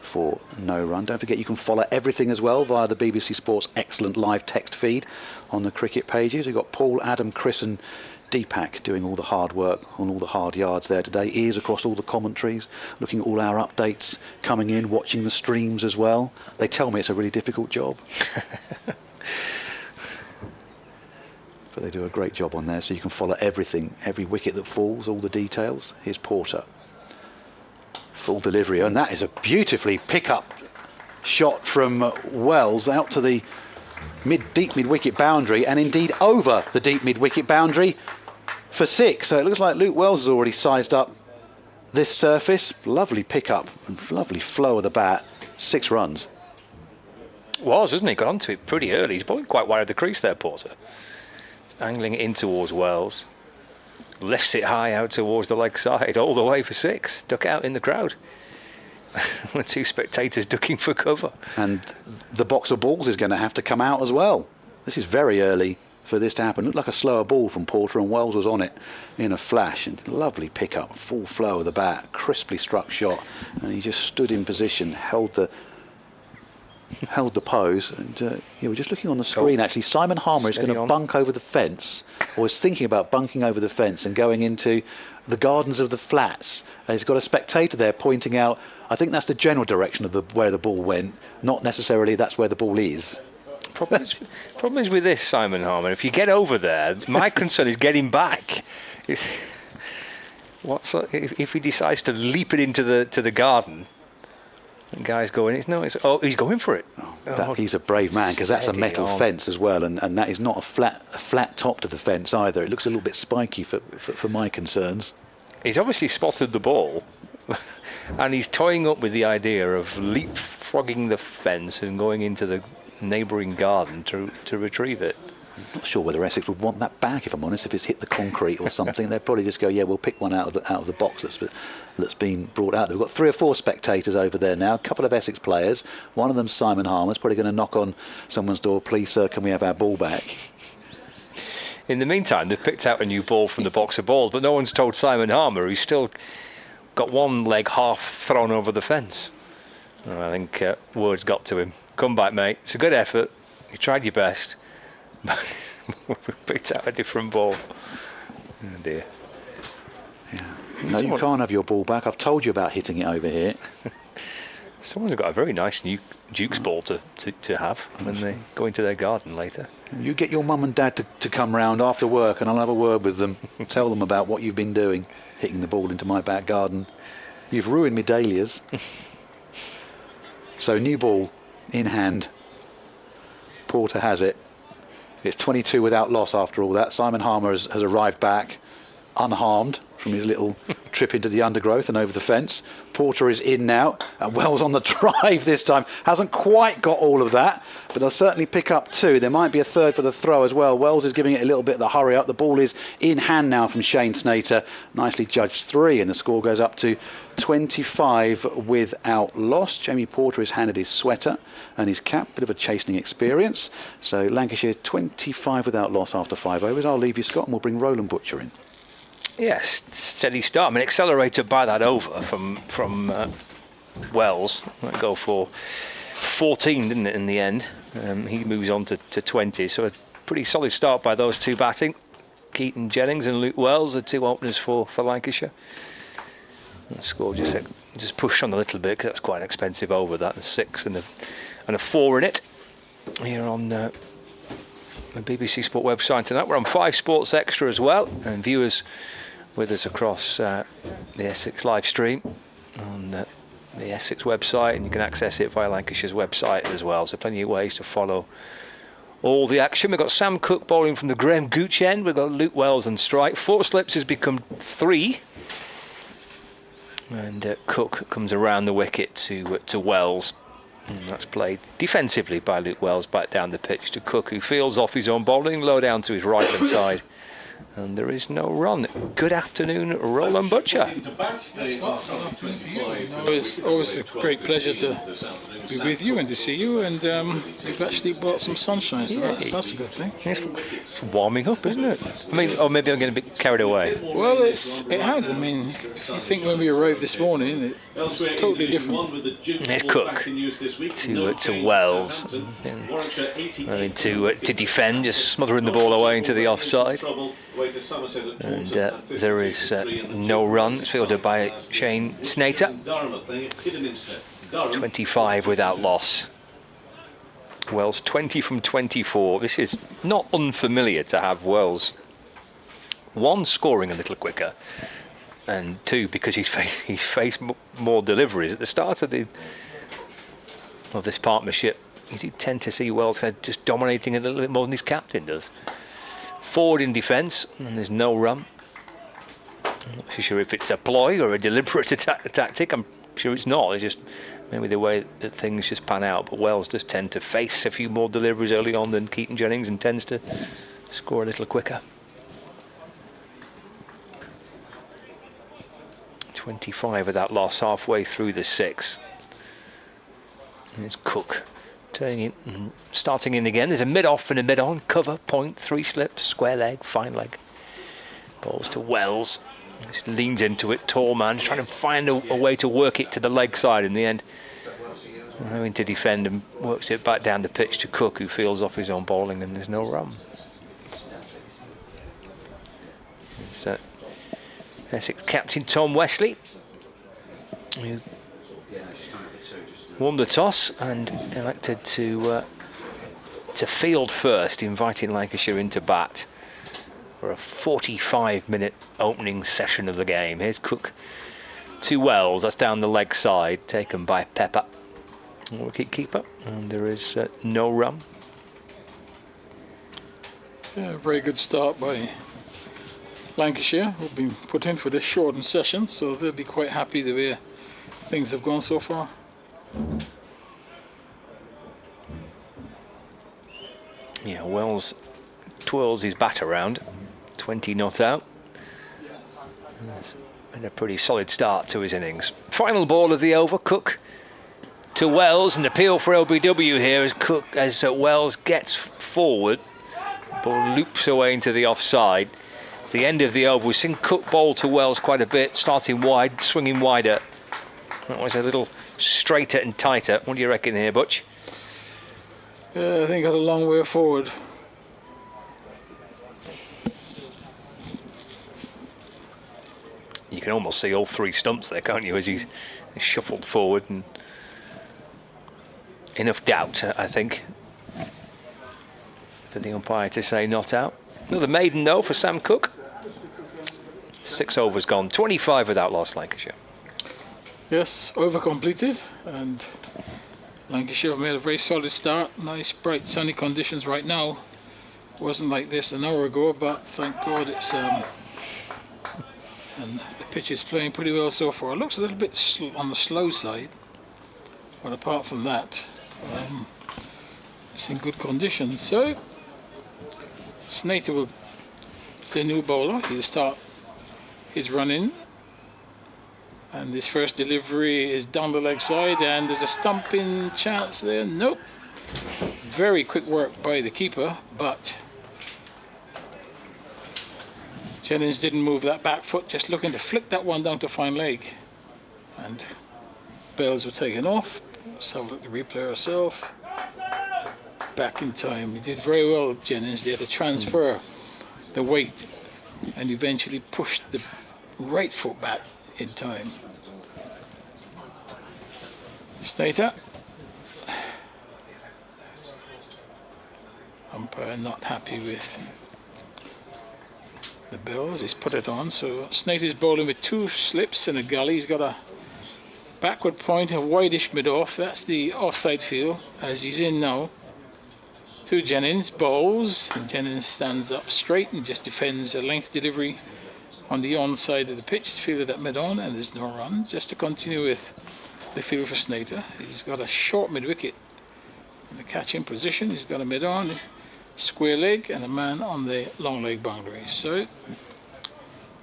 Speaker 17: for no run. Don't forget you can follow everything as well via the BBC Sports excellent live text feed on the cricket pages. We've got Paul, Adam, Chris and Deepak doing all the hard work on all the hard yards there today. Ears across all the commentaries, looking at all our updates coming in, watching the streams as well. They tell me it's a really difficult job. But they do a great job on there, so you can follow everything, every wicket that falls, all the details. Here's Porter. Full delivery, and that is a beautifully pick-up shot from Wells out to the deep mid-wicket boundary, and indeed over the deep mid-wicket boundary for 6. So it looks like Luke Wells has already sized up this surface. Lovely pick-up and lovely flow of the bat. 6 runs.
Speaker 20: Was, wasn't he? Got onto it pretty early. He's probably quite wide of the crease there, Porter. Angling it in towards Wells. Lifts it high out towards the leg side, all the way for 6. Duck out in the crowd. The 2 spectators ducking for cover.
Speaker 17: And the box of balls is going to have to come out as well. This is very early for this to happen. Looked like a slower ball from Porter, and Wells was on it in a flash. And lovely pick-up, full flow of the bat, crisply struck shot. And he just stood in position, held the pose, and we're just looking on the screen. Actually, Simon Harmer is going to bunk over the fence, or is thinking about bunking over the fence and going into the gardens of the flats. He's got a spectator there pointing out, I think that's the general direction of where the ball went, not necessarily that's where the ball is.
Speaker 20: Problem is with this, Simon Harmer, if you get over there, my concern is getting back. If he decides to leap it into the garden, the guy's going, he's going for it.
Speaker 17: He's a brave man, because that's a metal fence as well, and that is not a flat top to the fence either. It looks a little bit spiky for my concerns.
Speaker 20: He's obviously spotted the ball, and he's toying up with the idea of leapfrogging the fence and going into the neighbouring garden to retrieve it.
Speaker 17: I'm not sure whether Essex would want that back, if I'm honest. If it's hit the concrete or something, they'd probably just go, yeah, we'll pick one out of the box that's been brought out. We've got 3 or 4 spectators over there now, a couple of Essex players. One of them, Simon Harmer's probably going to knock on someone's door. Please, sir, can we have our ball back?
Speaker 20: In the meantime, they've picked out a new ball from the box of balls, but no one's told Simon Harmer, who's still got one leg half thrown over the fence. I think word's got to him. Come back, mate. It's a good effort. You tried your best. We picked out a different ball. Oh dear.
Speaker 17: Yeah. No, you can't have your ball back. I've told you about hitting it over here.
Speaker 20: Someone's got a very nice new Duke's ball to have when they go into their garden later.
Speaker 17: You get your mum and dad to come round after work and I'll have a word with them. Tell them about what you've been doing, hitting the ball into my back garden. You've ruined me dahlias. So new ball in hand. Porter has it. It's 22 without loss after all that. Simon Harmer has arrived back unharmed from his little trip into the undergrowth and over the fence. Porter is in now, and Wells on the drive this time. Hasn't quite got all of that, but they'll certainly pick up 2. There might be a third for the throw as well. Wells is giving it a little bit of the hurry up. The ball is in hand now from Shane Snater. Nicely judged 3, and the score goes up to 25 without loss. Jamie Porter has handed his sweater and his cap. Bit of a chastening experience. So Lancashire 25 without loss after 5 overs. I'll leave you, Scott, and we'll bring Roland Butcher in.
Speaker 20: Yes, steady start. I mean, accelerated by that over from Wells. That go for 14, didn't it, in the end? He moves on to 20. So a pretty solid start by those 2 batting. Keaton Jennings and Luke Wells, the 2 openers for Lancashire. The score just pushed on a little bit because that's quite an expensive over, that, and 6 and a 4 in it. Here on the BBC Sport website tonight. We're on 5 Sports Extra as well, and viewers with us across the Essex live stream on the Essex website, and you can access it via Lancashire's website as well. So plenty of ways to follow all the action. We've got Sam Cook bowling from the Graham Gooch end. We've got Luke Wells on strike. 4 slips has become 3. And Cook comes around the wicket to Wells. And that's played defensively by Luke Wells back down the pitch to Cook, who fields off his own bowling low down to his right hand side. And there is no run. Good afternoon, Roland Butcher.
Speaker 21: It's always a great pleasure to be with you and to see you, and you've actually brought some sunshine, so that's a good thing.
Speaker 20: It's warming up, isn't it? I mean, or maybe I'm getting a bit carried away.
Speaker 21: Well, it has. I mean, I think when we arrived this morning, it's totally different.
Speaker 20: There's Cook to Wells. And to defend, just smothering the ball away into the offside. And there is no run. It's fielded by Shane Snater. 25 without loss. Wells 20 from 24. This is not unfamiliar to have Wells, 1, scoring a little quicker, and 2, because he's faced more deliveries at the start of this partnership. You do tend to see Wells kind of just dominating a little bit more than his captain does. Forward in defence, and there's no run. I'm not sure if it's a ploy or a deliberate tactic. I'm sure it's not. It's just maybe the way that things just pan out. But Wells does tend to face a few more deliveries early on than Keaton Jennings, and tends to score a little quicker. 25 without loss, halfway through the 6. And it's Cook turning in and starting in again. There's a mid-off and a mid-on, cover, point, 3 slips, square leg, fine leg. Balls to Wells. Just leans into it, tall man, just trying to find a way to work it to the leg side. In the end, having to defend, and works it back down the pitch to Cook, who fields off his own bowling, and there's no run. It's Essex captain Tom Wesley, who won the toss and elected to field first, inviting Lancashire into bat for a 45-minute opening session of the game. Here's Cook to Wells. That's down the leg side, taken by Pepper, wicket keeper, and there is no run.
Speaker 21: Yeah, very good start by Lancashire, who've been put in for this shortened session, so they'll be quite happy the way things have gone so far.
Speaker 20: Yeah, Wells twirls his bat around. 20 not out. And a pretty solid start to his innings. Final ball of the over, Cook to Wells, and appeal for LBW here as Wells gets forward. Ball loops away into the offside. It's the end of the over. We've seen Cook bowl to Wells quite a bit, starting wide, swinging wider. That was a little straighter and tighter. What do you reckon here, Butch?
Speaker 21: I think got a long way forward.
Speaker 20: You can almost see all three stumps there, can't you, as he's shuffled forward, and enough doubt, I think, for the umpire to say not out. Another maiden no for Sam Cook. 6 overs gone, 25 without loss, Lancashire.
Speaker 21: Yes, over completed, and Lancashire have made a very solid start. Nice bright sunny conditions right now. Wasn't like this an hour ago, but thank God it's and the pitch is playing pretty well so far. It looks a little bit on the slow side, but apart from that, it's in good condition. So Snater will, the new bowler, he'll start his run in, and his first delivery is down the leg side, and there's a stumping chance there. Nope. Very quick work by the keeper, but Jennings didn't move that back foot, just looking to flick that one down to fine leg, and bails were taken off. Let's have a look at the replay ourselves. Back in time. He did very well, Jennings, there to transfer the weight and eventually pushed the right foot back in time. Snater. Umpire not happy with the bills. He's put it on, so Snater's bowling with 2 slips and a gully. He's got a backward point, a wideish mid-off. That's the offside field as he's in now. To Jennings, bowls, and Jennings stands up straight and just defends a length delivery on the on side of the pitch. It's fielded at mid-on, and there's no run. Just to continue with the field for Snater. He's got a short mid-wicket in the catch-in position. He's got a mid-on, square leg, and a man on the long leg boundary. So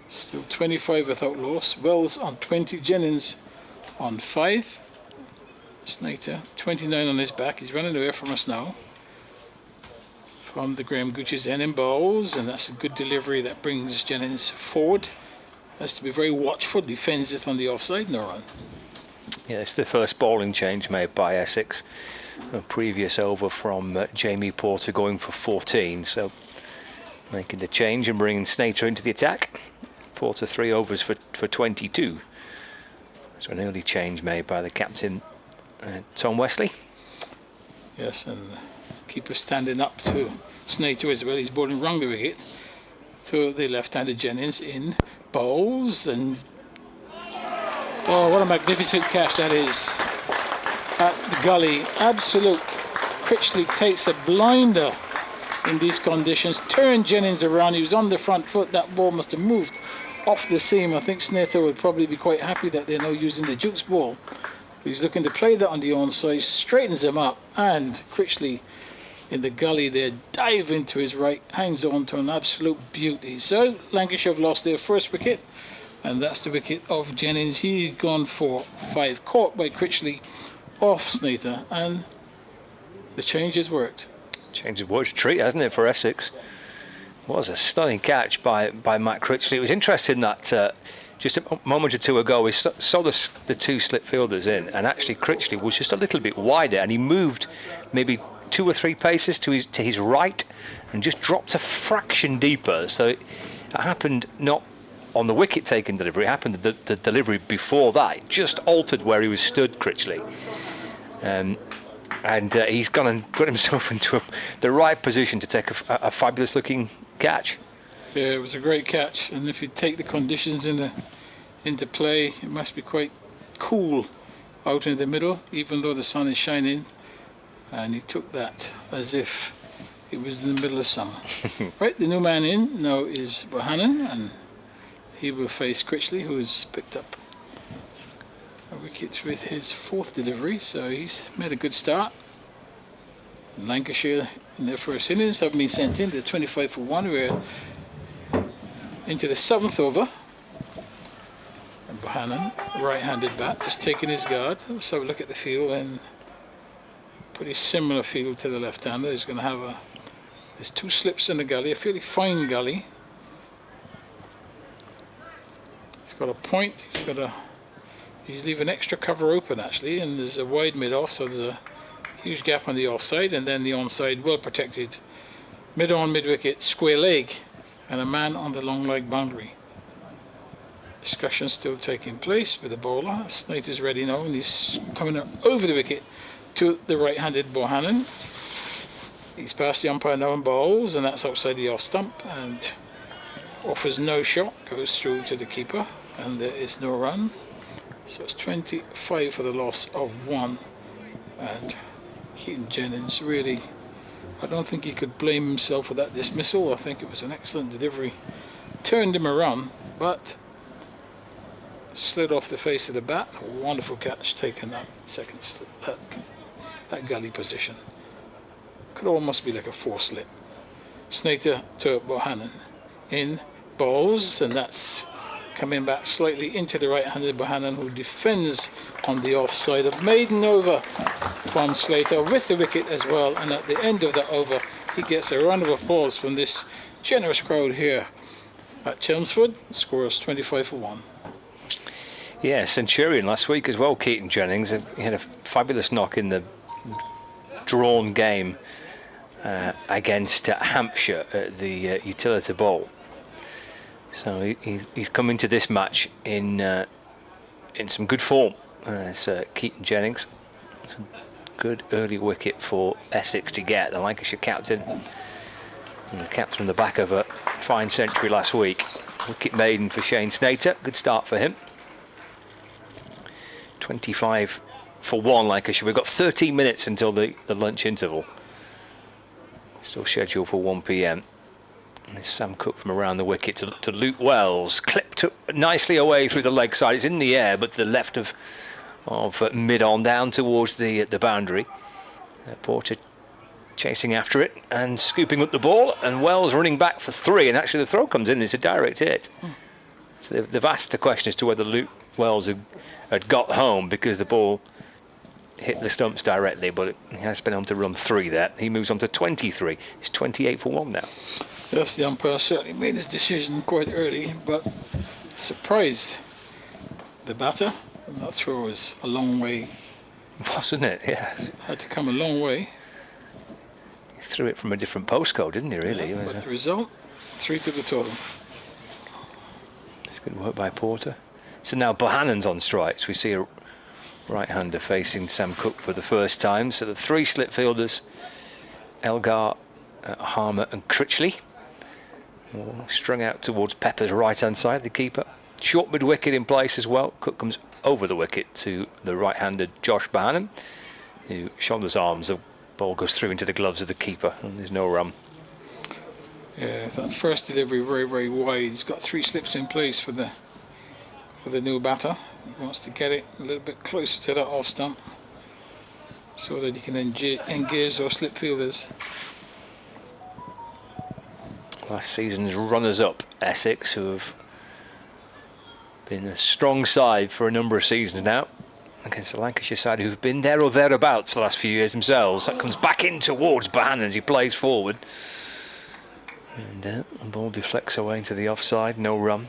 Speaker 21: still 25 without loss. Wells on 20, Jennings on 5. Snater 29 on his back. He's running away from us now. From the Graham Gooch's end in bowls, and that's a good delivery that brings Jennings forward. Has to be very watchful. Defends it on the offside. No run.
Speaker 20: Yeah, it's the first bowling change made by Essex. A previous over from Jamie Porter going for 14, so making the change and bringing Snater into the attack. Porter 3 overs for 22. So an early change made by the captain, Tom Wesley.
Speaker 21: Yes, and keeper standing up to Snater as well. He's bowling wrong the wicket to the left-handed Jennings in bowls, and oh, what a magnificent catch that is at the gully. Absolute. Critchley takes a blinder in these conditions, turned Jennings around. He was on the front foot. That ball must have moved off the seam. I think Snater would probably be quite happy that they're now using the Duke's ball. He's looking to play that on the onside, straightens him up, and Critchley in the gully there, dive into his right, hangs on to an absolute beauty. So Lancashire have lost their first wicket, and that's the wicket of Jennings. He's gone for 5, caught by Critchley off Snater, and the change has worked.
Speaker 20: Change of worked a treat, hasn't it, for Essex? It was a stunning catch by Matt Critchley. It was interesting that just a moment or two ago we saw the 2 slip fielders in, and actually Critchley was just a little bit wider, and he moved maybe 2 or 3 paces to his right and just dropped a fraction deeper. So it happened not on the wicket taking delivery, it happened the delivery before that. It just altered where he was stood, Critchley. And he's gone and put himself into the right position to take a fabulous looking catch.
Speaker 21: Yeah, it was a great catch, and if you take the conditions into play, it must be quite cool out in the middle, even though the sun is shining, and he took that as if it was in the middle of summer. Right, the new man in now is Bohannon, and he will face Critchley, who has picked up a wicket with his 4th delivery, so he's made a good start. Lancashire in their first innings have been sent in. They're 25 for 1. We're into the 7th over. And Bohannon, right-handed bat, just taking his guard. Let's have a look at the field, and pretty similar field to the left-hander. He's going to have there's 2 slips in the gully, a fairly fine gully. He's got a point. He's leaving extra cover open actually, and there's a wide mid-off, so there's a huge gap on the offside, and then the onside well protected mid-on, mid-wicket, square leg, and a man on the long leg boundary. Discussion still taking place with the bowler. Snaith is ready now, and he's coming over the wicket to the right-handed Bohannon. He's past the umpire now and bowls, and that's outside the off stump, and offers no shot, goes through to the keeper, and there is no run. So it's 25 for the loss of 1, and Keaton Jennings really, I don't think he could blame himself for that dismissal. I think it was an excellent delivery, turned him around, but slid off the face of the bat. A wonderful catch, taking that that gully position. Could almost be like a 4-slip. Snaith to Bohannon, in bowls, and that's coming back slightly into the right-handed Bohannon, who defends on the offside. A maiden over from Slater with the wicket as well, and at the end of the over he gets a round of applause from this generous crowd here at Chelmsford. Scores 25 for 1.
Speaker 20: Yeah, Centurion last week as well, Keaton Jennings. He had a fabulous knock in the drawn game against Hampshire at the Utility Bowl. So he's come into this match in some good form. It's Keaton Jennings. It's a good early wicket for Essex to get. The Lancashire captain, and the captain on the back of a fine century last week. Wicket maiden for Shane Snater. Good start for him. 25 for 1 Lancashire. We've got 13 minutes until the lunch interval. Still scheduled for 1 p.m. And there's Sam Cook from around the wicket to Luke Wells, clipped nicely away through the leg side. It's in the air, but to the left of mid-on, down towards the boundary. Porter chasing after it and scooping up the ball, and Wells running back for 3, and actually the throw comes in. It's a direct hit. So they've asked the question as to whether Luke Wells had got home, because the ball hit the stumps directly, but he has been on to run 3 there. He moves on to 23. It's 28 for 1 now.
Speaker 21: Yes, the umpire certainly made his decision quite early, but surprised the batter. And that throw was a long way.
Speaker 20: Wasn't it? Yeah.
Speaker 21: Had to come a long way.
Speaker 20: He threw it from a different postcode, didn't he, really?
Speaker 21: Yeah, but the result, 3 to the total.
Speaker 20: It's good work by Porter. So now Bohannon's on strikes. We see a right-hander facing Sam Cook for the first time. So the 3 slip fielders, Elgar, Harmer and Critchley, strung out towards Pepper's right-hand side, the keeper. Short mid-wicket in place as well. Cook comes over the wicket to the right-handed Josh Bohannon, who shoulders arms. The ball goes through into the gloves of the keeper, and there's no run.
Speaker 21: Yeah, that first delivery very, very wide. He's got 3 slips in place for the new batter. He wants to get it a little bit closer to that off stump so that he can engage those slip fielders.
Speaker 20: Last season's runners-up, Essex, who have been a strong side for a number of seasons now, against the Lancashire side who've been there or thereabouts for the last few years themselves. That comes back in towards Bohannon as he plays forward, and the ball deflects away into the offside. No run.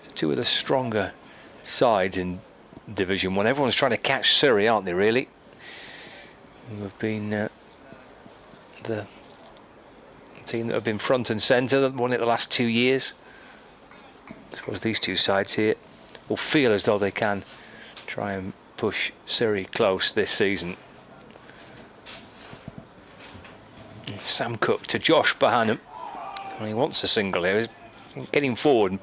Speaker 20: So 2 of the stronger sides in Division 1. Everyone's trying to catch Surrey, aren't they, really? Who have been the team that have been front and centre, won it the last 2 years. I suppose these 2 sides here will feel as though they can try and push Surrey close this season. And Sam Cook to Josh Bohannon. Well, he wants a single here. He's getting forward and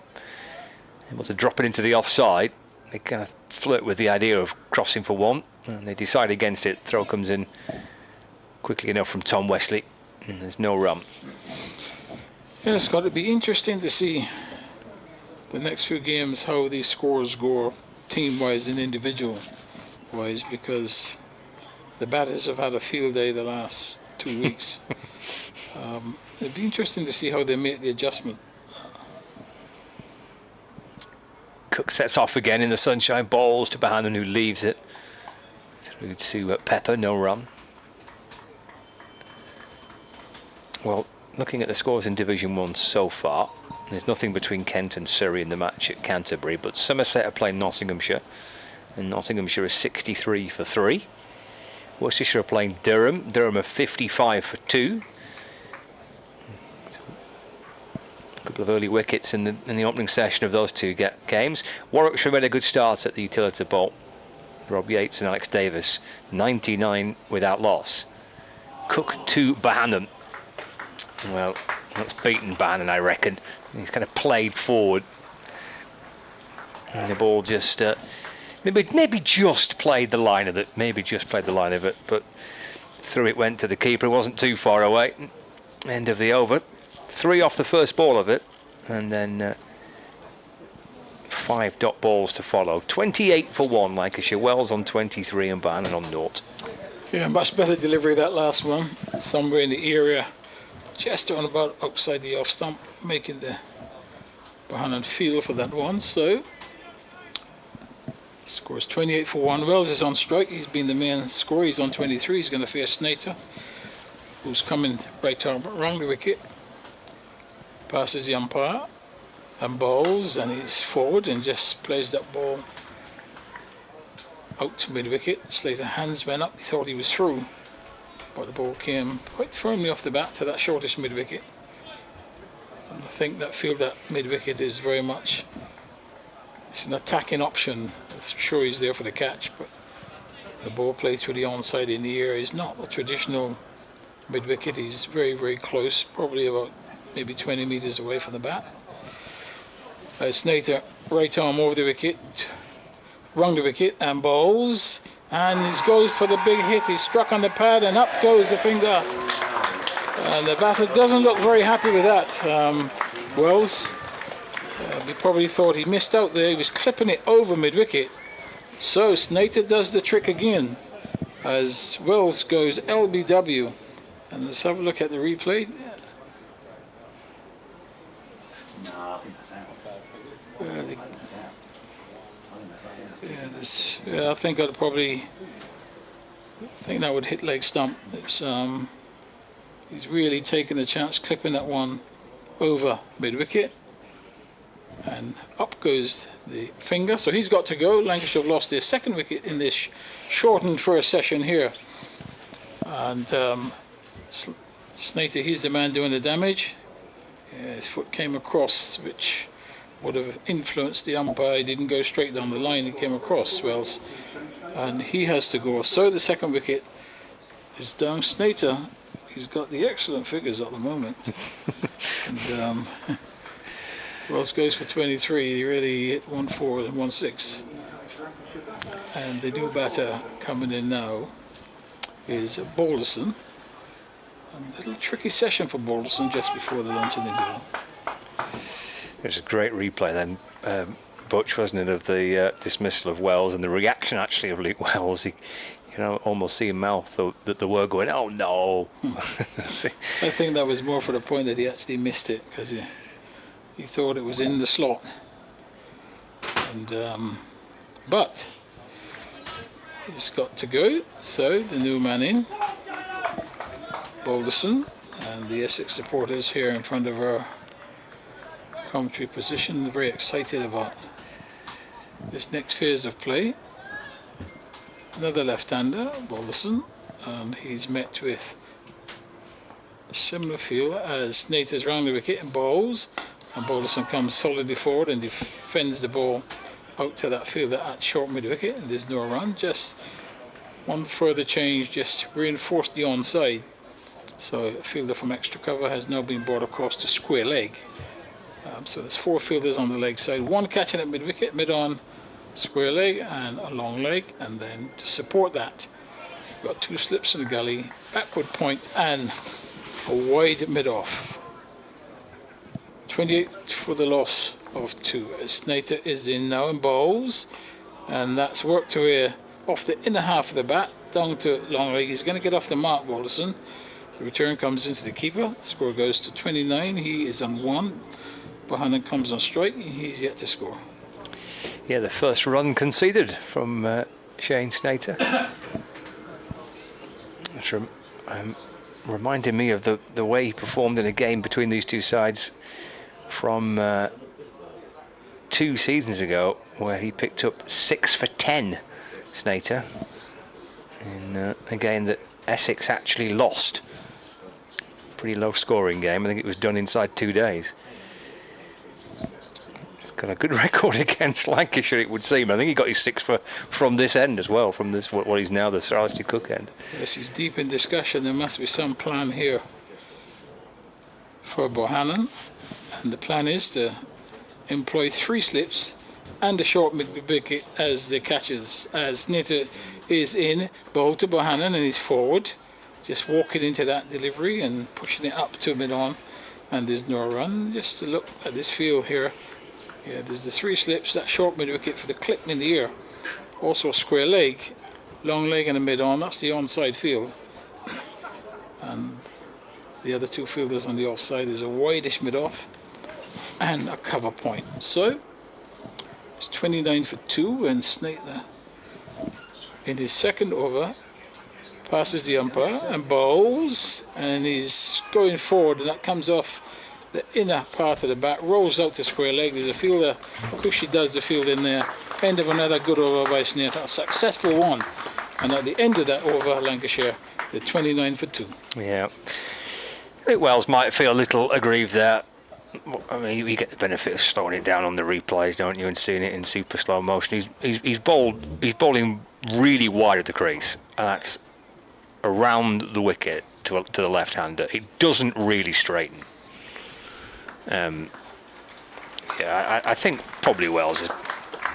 Speaker 20: able to drop it into the offside. They kind of flirt with the idea of crossing for 1, and they decide against it. Throw comes in quickly enough from Tom Wesley, and there's no run.
Speaker 21: Yeah, it's got to be interesting to see the next few games how these scores go team-wise and individual-wise, because the batters have had a field day the last 2 weeks. It'd be interesting to see how they make the adjustment.
Speaker 20: Cook sets off again in the sunshine, balls to Bohannon, who leaves it through to Pepper, no run. Well, looking at the scores in Division 1 so far, there's nothing between Kent and Surrey in the match at Canterbury, but Somerset are playing Nottinghamshire, and Nottinghamshire is 63 for 3. Worcestershire are playing Durham. Durham are 55 for 2. A couple of early wickets in the opening session of those two games. Warwickshire made a good start at the Utility Bowl. Rob Yates and Alex Davis, 99 without loss. Cook to Bohannon. Well, that's beaten Bohannon, I reckon. He's kind of played forward, and the ball just maybe just played the line of it. Maybe just played the line of it, but through it went to the keeper. It wasn't too far away. End of the over. 3 off the first ball of it, and then 5 dot balls to follow. 28 for 1, Lancashire. Wells on 23 and Bohannon on 0.
Speaker 21: Yeah, much better delivery that last one. Somewhere in the area, just on about outside the off stump, making the Bohannon feel for that one. So scores 28 for 1. Wells is on strike. He's been the main scorer. He's on 23. He's going to face Snater, who's coming right arm around the wicket. Passes the umpire and bowls, and he's forward and just plays that ball out to mid-wicket. Slater hands went up. He thought he was through, but the ball came quite firmly off the bat to that shortish mid-wicket. And I think that field at mid-wicket is very much, it's an attacking option. I'm sure he's there for the catch, but the ball played through the onside in the air is not a traditional mid-wicket. He's very, very close, probably about maybe 20 metres away from the bat. Snater, right arm over the wicket, wrung the wicket and bowls, and he goes for the big hit. He struck on the pad and up goes the finger. And the batter doesn't look very happy with that. Wells, he probably thought he missed out there. He was clipping it over mid-wicket. So Snater does the trick again as Wells goes LBW. And let's have a look at the replay.
Speaker 10: No, I think that's out.
Speaker 21: I think I'd probably that would hit leg stump. It's he's really taking the chance, clipping that one over mid-wicket, and up goes the finger. So he's got to go. Lancashire have lost their second wicket in this shortened first session here, and Snater, he's the man doing the damage. His foot came across, which would have influenced the umpire. He didn't go straight down the line, he came across Wells, and he has to go. So the second wicket is down. Snater, he's got the excellent figures at the moment. And Wells goes for 23. He really hit 1-4 and 1-6. And the new batter coming in now is Balderson. A little tricky session for Balderson just before the lunch interval.
Speaker 20: It was a great replay then, Butch, wasn't it, of the dismissal of Wells and the reaction actually of Luke Wells. He, almost see him mouth that the word going, oh no.
Speaker 21: I think that was more for the point that he actually missed it because he thought it was in the slot. And but he's got to go. So the new man in, Balderson, and the Essex supporters here in front of our commentary position, very excited about this next phase of play. Another left-hander, Balderson, and he's met with a similar feel as Snater's round the wicket and bowls, and Balderson comes solidly forward and defends the ball out to that fielder at short mid-wicket, and there's no run. Just one further change, just reinforced the onside. So a fielder from extra cover has now been brought across to square leg. So there's 4 fielders on the leg side, 1 catching at mid-wicket, mid-on, square leg and a long leg, and then to support that you've got 2 slips in the gully, backward point and a wide mid-off. 28 for the loss of 2. Snater is in now and bowls, and that's worked away off the inner half of the bat down to long leg. He's going to get off the mark, Balderson, The return comes into the keeper. The score goes to 29. He is on 1. Bohannon comes on strike. He's yet to score.
Speaker 20: Yeah, the first run conceded from Shane Snater. It's reminding me of the way he performed in a game between these two sides from 2 seasons ago, where he picked up 6 for 10, Snater, in a game that Essex actually lost. Pretty low scoring game. I think it was done inside 2 days. He's got a good record against Lancashire, it would seem. I think he got his 6 from this end as well, from this what is now the Sir Alistair Cook end.
Speaker 21: Yes, he's deep in discussion. There must be some plan here for Bohannon, and the plan is to employ 3 slips and a short mid-wicket as the catches. As Snater is in, ball to Bohannon and he's forward, just walking into that delivery and pushing it up to mid-on, and there's no run. Just to look at this field here, yeah, there's the 3 slips, that short mid-wicket for the clip in the air, also a square leg, long leg and a mid-on. That's the onside field, and the other 2 fielders on the offside is a wideish mid-off and a cover point. So it's 29 for 2, and Snater in his second over passes the umpire and bowls, and he's going forward, and that comes off the inner part of the bat, rolls out to square leg. There's a fielder, Cushy does the field in there. End of another good over by Snater, a successful one, and at the end of that over, Lancashire, the 29 for 2.
Speaker 20: Yeah, I think Wells might feel a little aggrieved there. I mean, you get the benefit of slowing it down on the replays, don't you, and seeing it in super slow motion. He's bowling really wide at the crease, and that's around the wicket to the left-hander. It doesn't really straighten. Yeah, I think probably Wells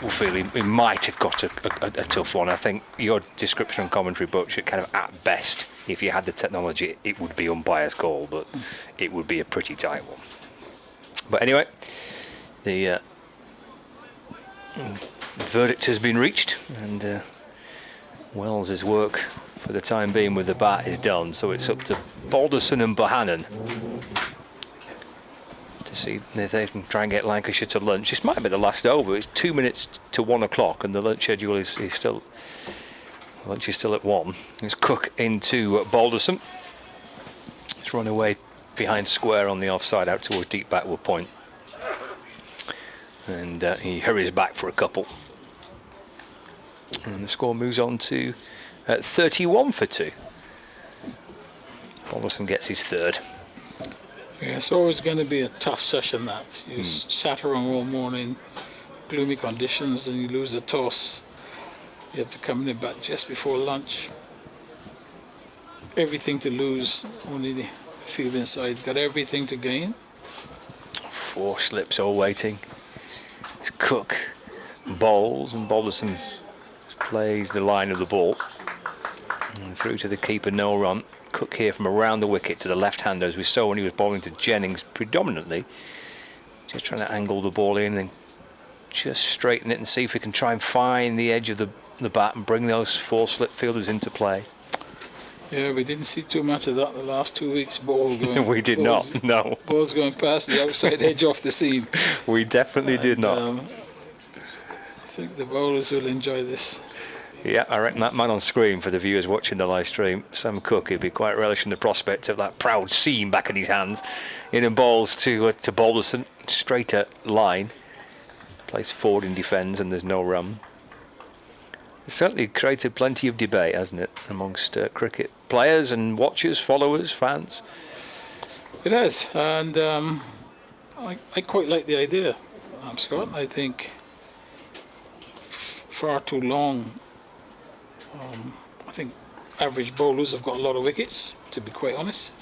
Speaker 20: will feel he might have got a tough one. I think your description on commentary, Butch, kind of at best, if you had the technology, it would be umpire's call, but it would be a pretty tight one. But anyway, the verdict has been reached, and Wells's work for the time being with the bat is done. So it's up to Balderson and Bohannon to see if they can try and get Lancashire to lunch. This might be the last over. It's 2 minutes to 1 o'clock, and the lunch schedule is still. Lunch is still at 1. It's Cook into Balderson. It's run away behind square on the offside out towards deep backward point, and he hurries back for a couple, and the score moves on to 31 for 2. Balderson gets his 3rd.
Speaker 21: Yeah, it's always going to be a tough session, that. You sat around all morning, gloomy conditions, and you lose the toss. You have to come in back just before lunch. Everything to lose, only the field inside got everything to gain.
Speaker 20: 4 slips all waiting. It's Cook bowls, and Balderson plays the line of the ball. And through to the keeper, no run. Cook here from around the wicket to the left-hander, as we saw when he was bowling to Jennings predominantly. Just trying to angle the ball in and just straighten it and see if we can try and find the edge of the bat and bring those 4 slip fielders into play.
Speaker 21: Yeah, we didn't see too much of that the last 2 weeks. Ball going.
Speaker 20: We did not, no.
Speaker 21: Ball's going past the outside edge off the seam.
Speaker 20: We definitely did not.
Speaker 21: I think the bowlers will enjoy this.
Speaker 20: Yeah, I reckon that man on screen, for the viewers watching the live stream, Sam Cook, he'd be quite relishing the prospect of that proud seam back in his hands. In and balls to Balderson, straighter line. Plays forward in defence, and there's no run. It's certainly created plenty of debate, hasn't it, amongst cricket players and watchers, followers, fans.
Speaker 21: It has, and I quite like the idea, Scott. I think far too long. I think average bowlers have got a lot of wickets, to be quite honest.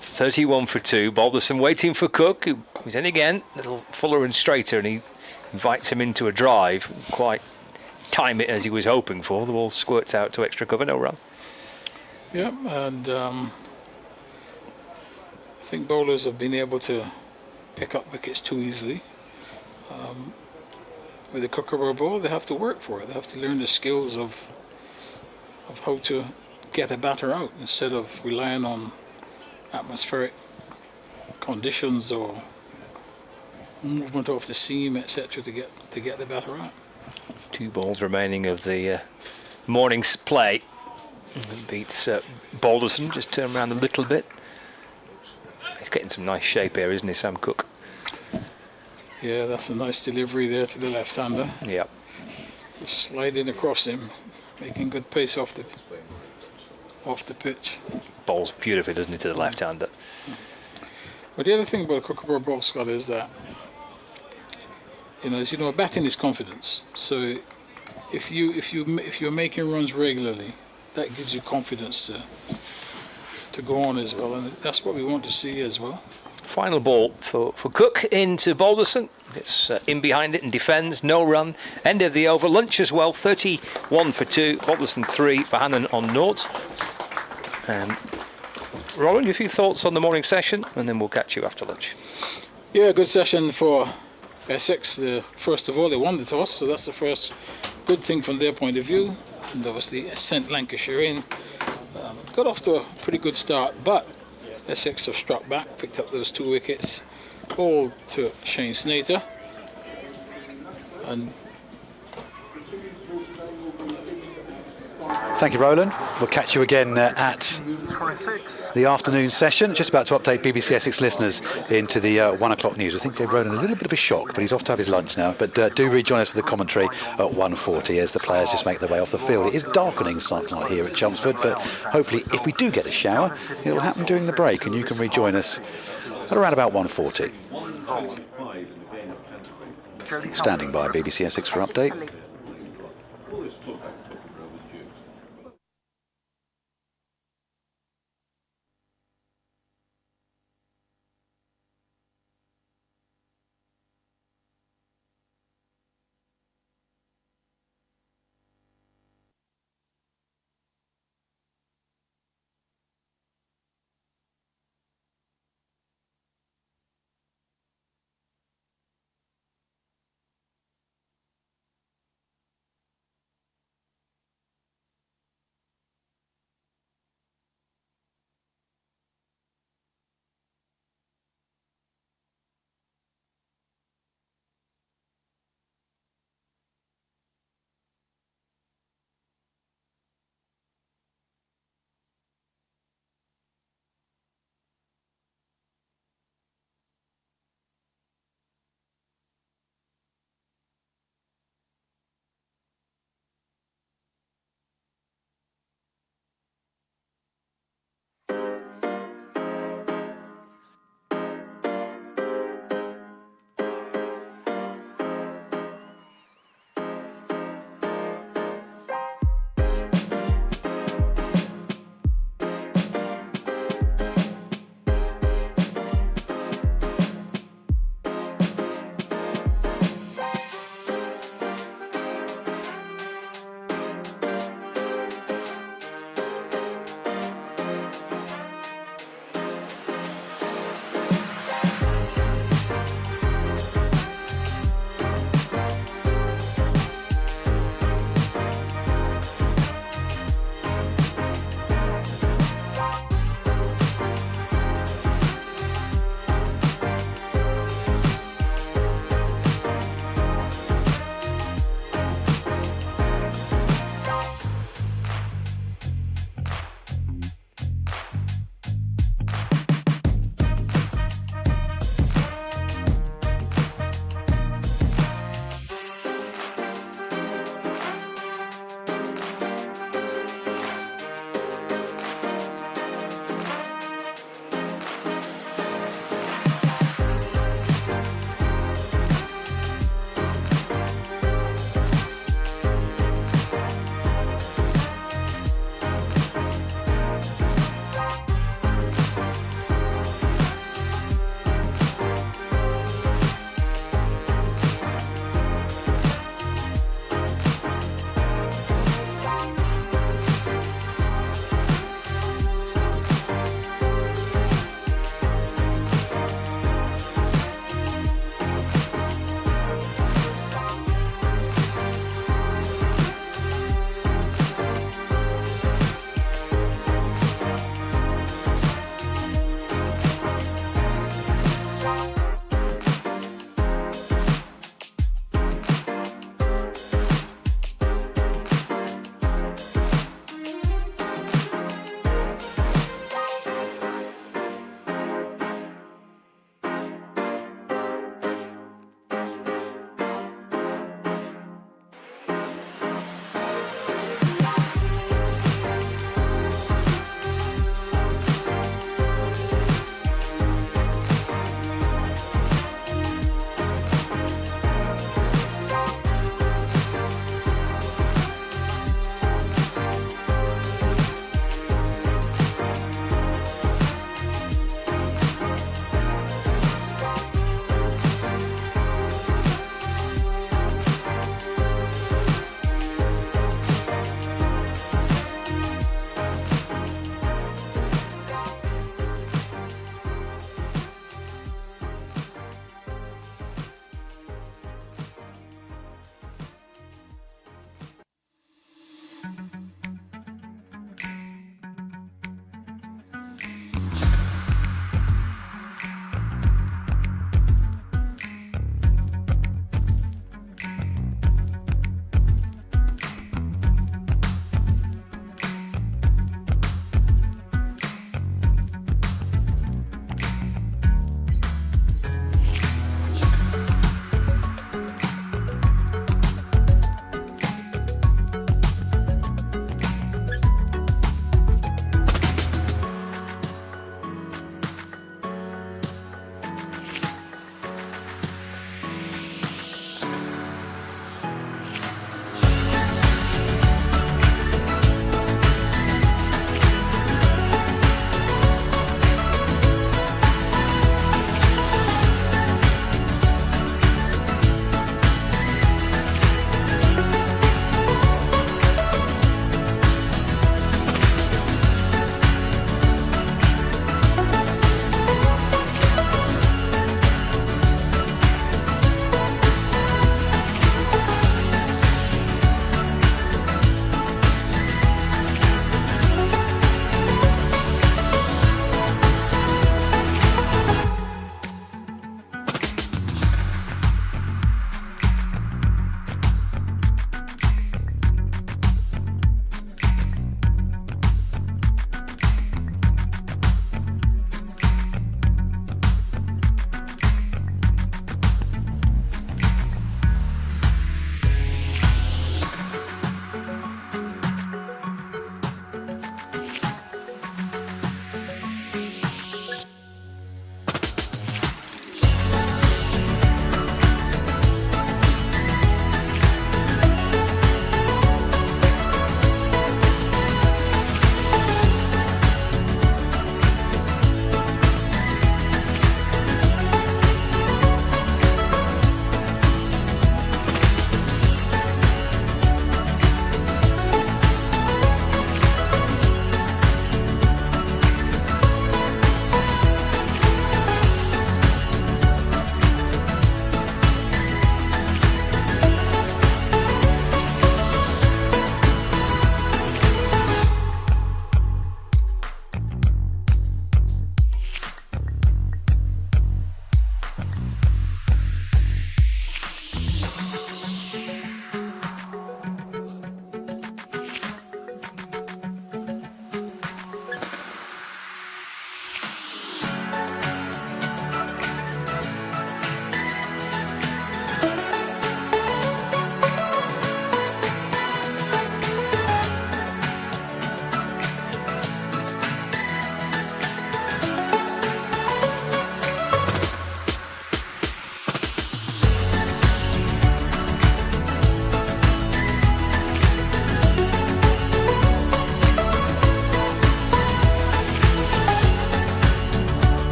Speaker 20: 31 for 2. Balderson waiting for Cook, who's in again, little fuller and straighter, and he invites him into a drive. Quite time it as he was hoping for. The ball squirts out to extra cover, no run.
Speaker 21: Yeah, and I think bowlers have been able to pick up wickets too easily. With the Kookaburra ball, they have to work for it. They have to learn the skills of how to get a batter out instead of relying on atmospheric conditions or movement off the seam, etc., to get the batter out.
Speaker 20: 2 balls remaining of the morning's play. Beats Balderson, just turn around a little bit. He's getting some nice shape here, isn't he, Sam Cook?
Speaker 21: Yeah, that's a nice delivery there to the left-hander.
Speaker 20: Yep.
Speaker 21: Just sliding across him, making good pace off the pitch.
Speaker 20: Bowls beautifully, doesn't he, to the left-hander?
Speaker 21: But the other thing about a Kookaburra ball, Scott, is that, as you know, batting is confidence. So if you're making runs regularly, that gives you confidence to go on as well, and that's what we want to see as well.
Speaker 20: Final ball for Cook into Balderson. Gets in behind it and defends. No run. End of the over. Lunch as well. 31 for 2. Balderson 3. Bohannon on naught. Roland, a few thoughts on the morning session, and then we'll catch you after lunch.
Speaker 21: Yeah, good session for Essex. First of all, they won the toss, so that's the first good thing from their point of view. And obviously, sent Lancashire in. Got off to a pretty good start, but Essex have struck back, picked up those 2 wickets, all to Shane Snater. And
Speaker 17: Thank you, Roland. We'll catch you again at the afternoon session. Just about to update BBC Essex listeners into the 1 o'clock news. I think gave Roland a little bit of a shock, but he's off to have his lunch now. But do rejoin us for the commentary at 1:40 as the players just make their way off the field. It is darkening tonight here at Chelmsford, but hopefully if we do get a shower, it'll happen during the break and you can rejoin us at around about 1:40. Standing by BBC Essex for update.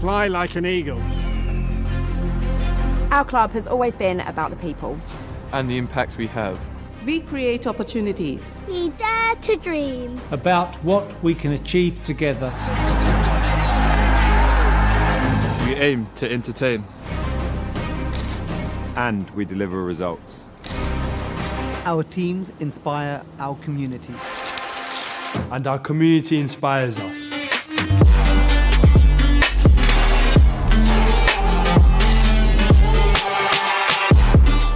Speaker 1: Fly like an eagle.
Speaker 2: Our club has always been about the people.
Speaker 3: And the impact we have.
Speaker 4: We create opportunities.
Speaker 5: We dare to dream.
Speaker 6: About what we can achieve together.
Speaker 3: We aim to entertain.
Speaker 7: And we deliver results.
Speaker 8: Our teams inspire our community.
Speaker 9: And our community inspires us.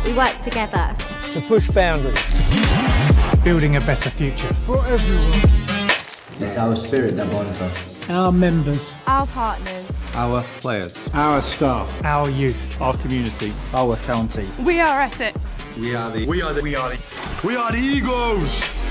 Speaker 5: We work together.
Speaker 6: To push boundaries. Building a better future.
Speaker 1: For everyone.
Speaker 11: It's our spirit that bonds us.
Speaker 6: Our members.
Speaker 2: Our partners.
Speaker 7: Our players.
Speaker 1: Our staff.
Speaker 6: Our youth.
Speaker 3: Our community.
Speaker 7: Our county.
Speaker 2: We are Essex.
Speaker 7: We are the
Speaker 9: Eagles!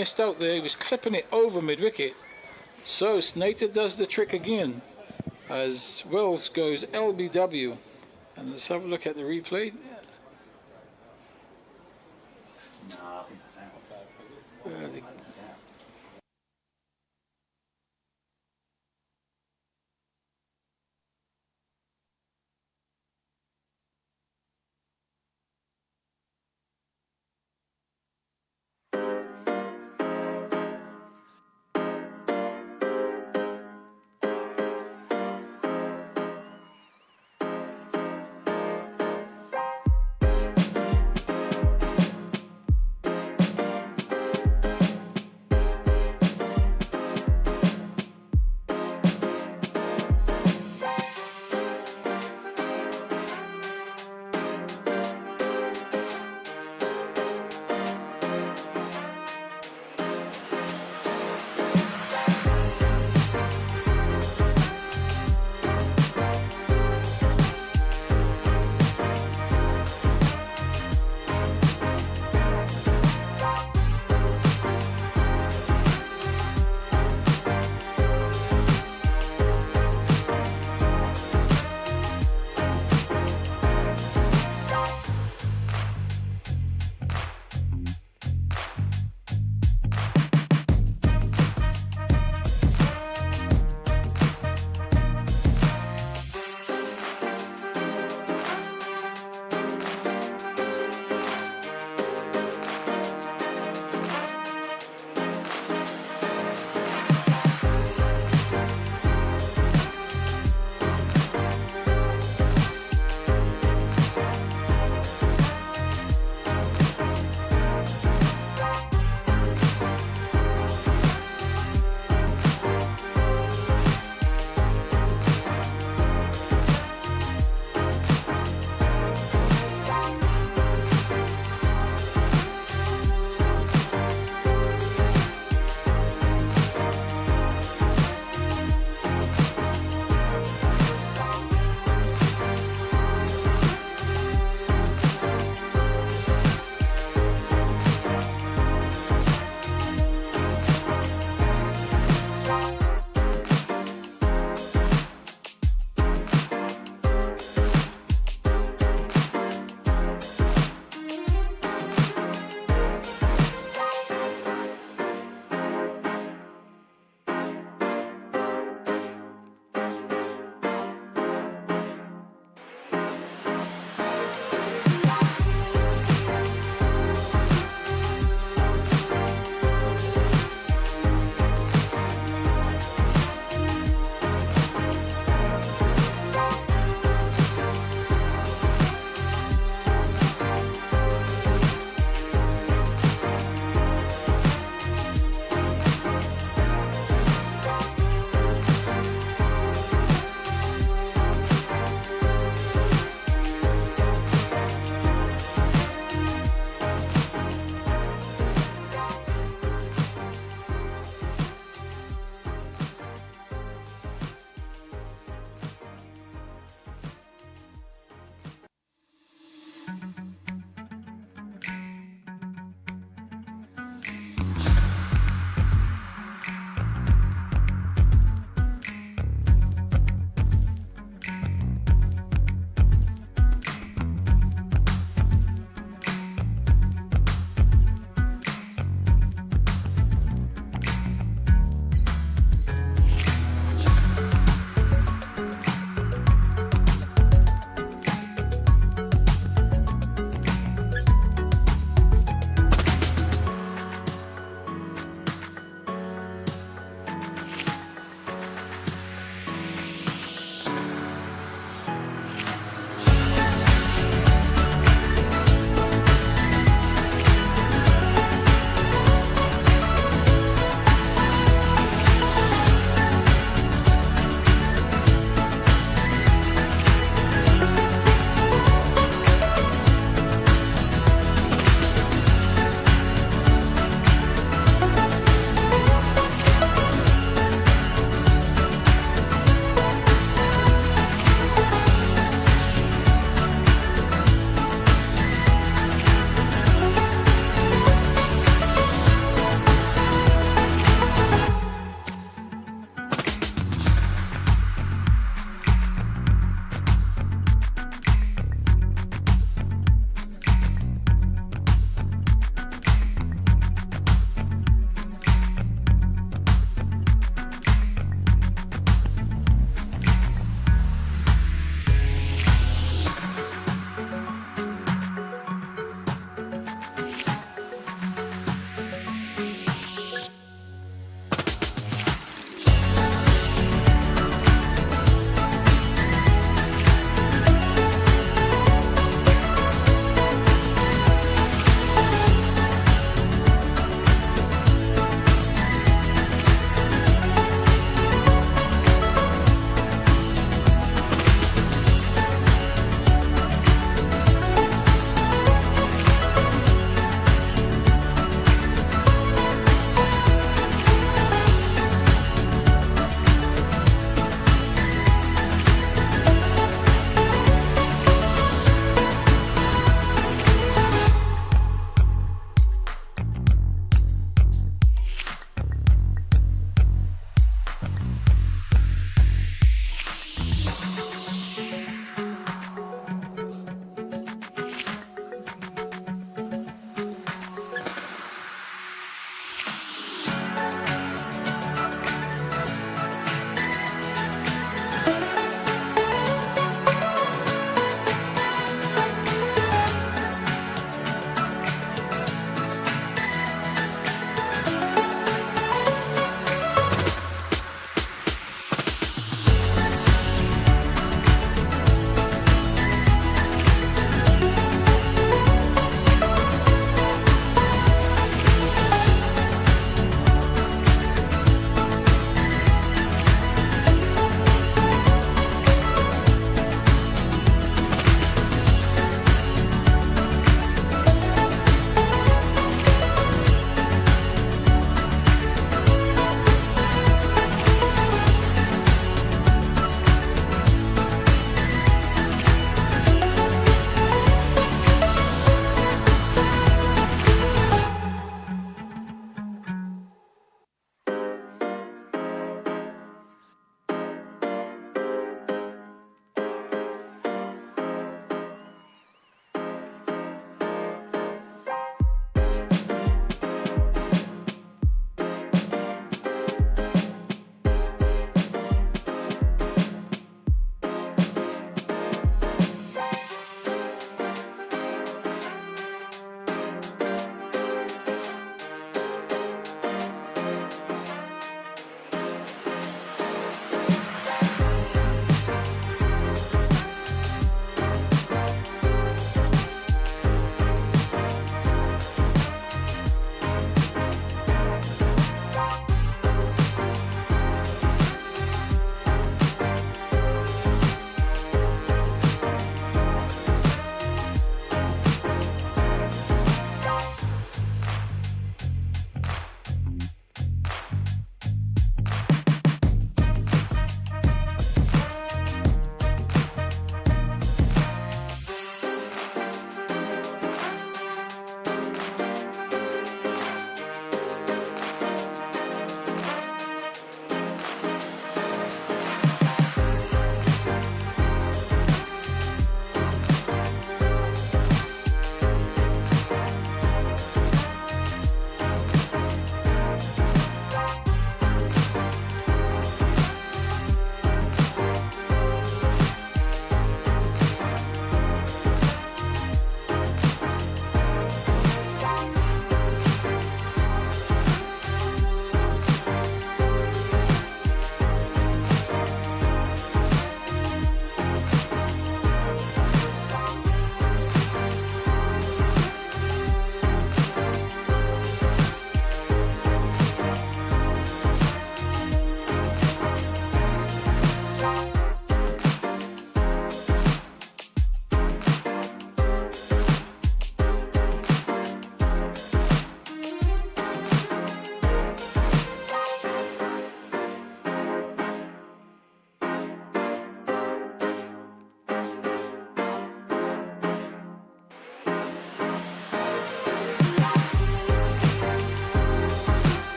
Speaker 21: Missed out there, he was clipping it over mid-wicket. So Snater does the trick again as Wells goes LBW. And let's have a look at the replay.
Speaker 10: No, I think that's out.
Speaker 21: Early.
Speaker 10: That's out.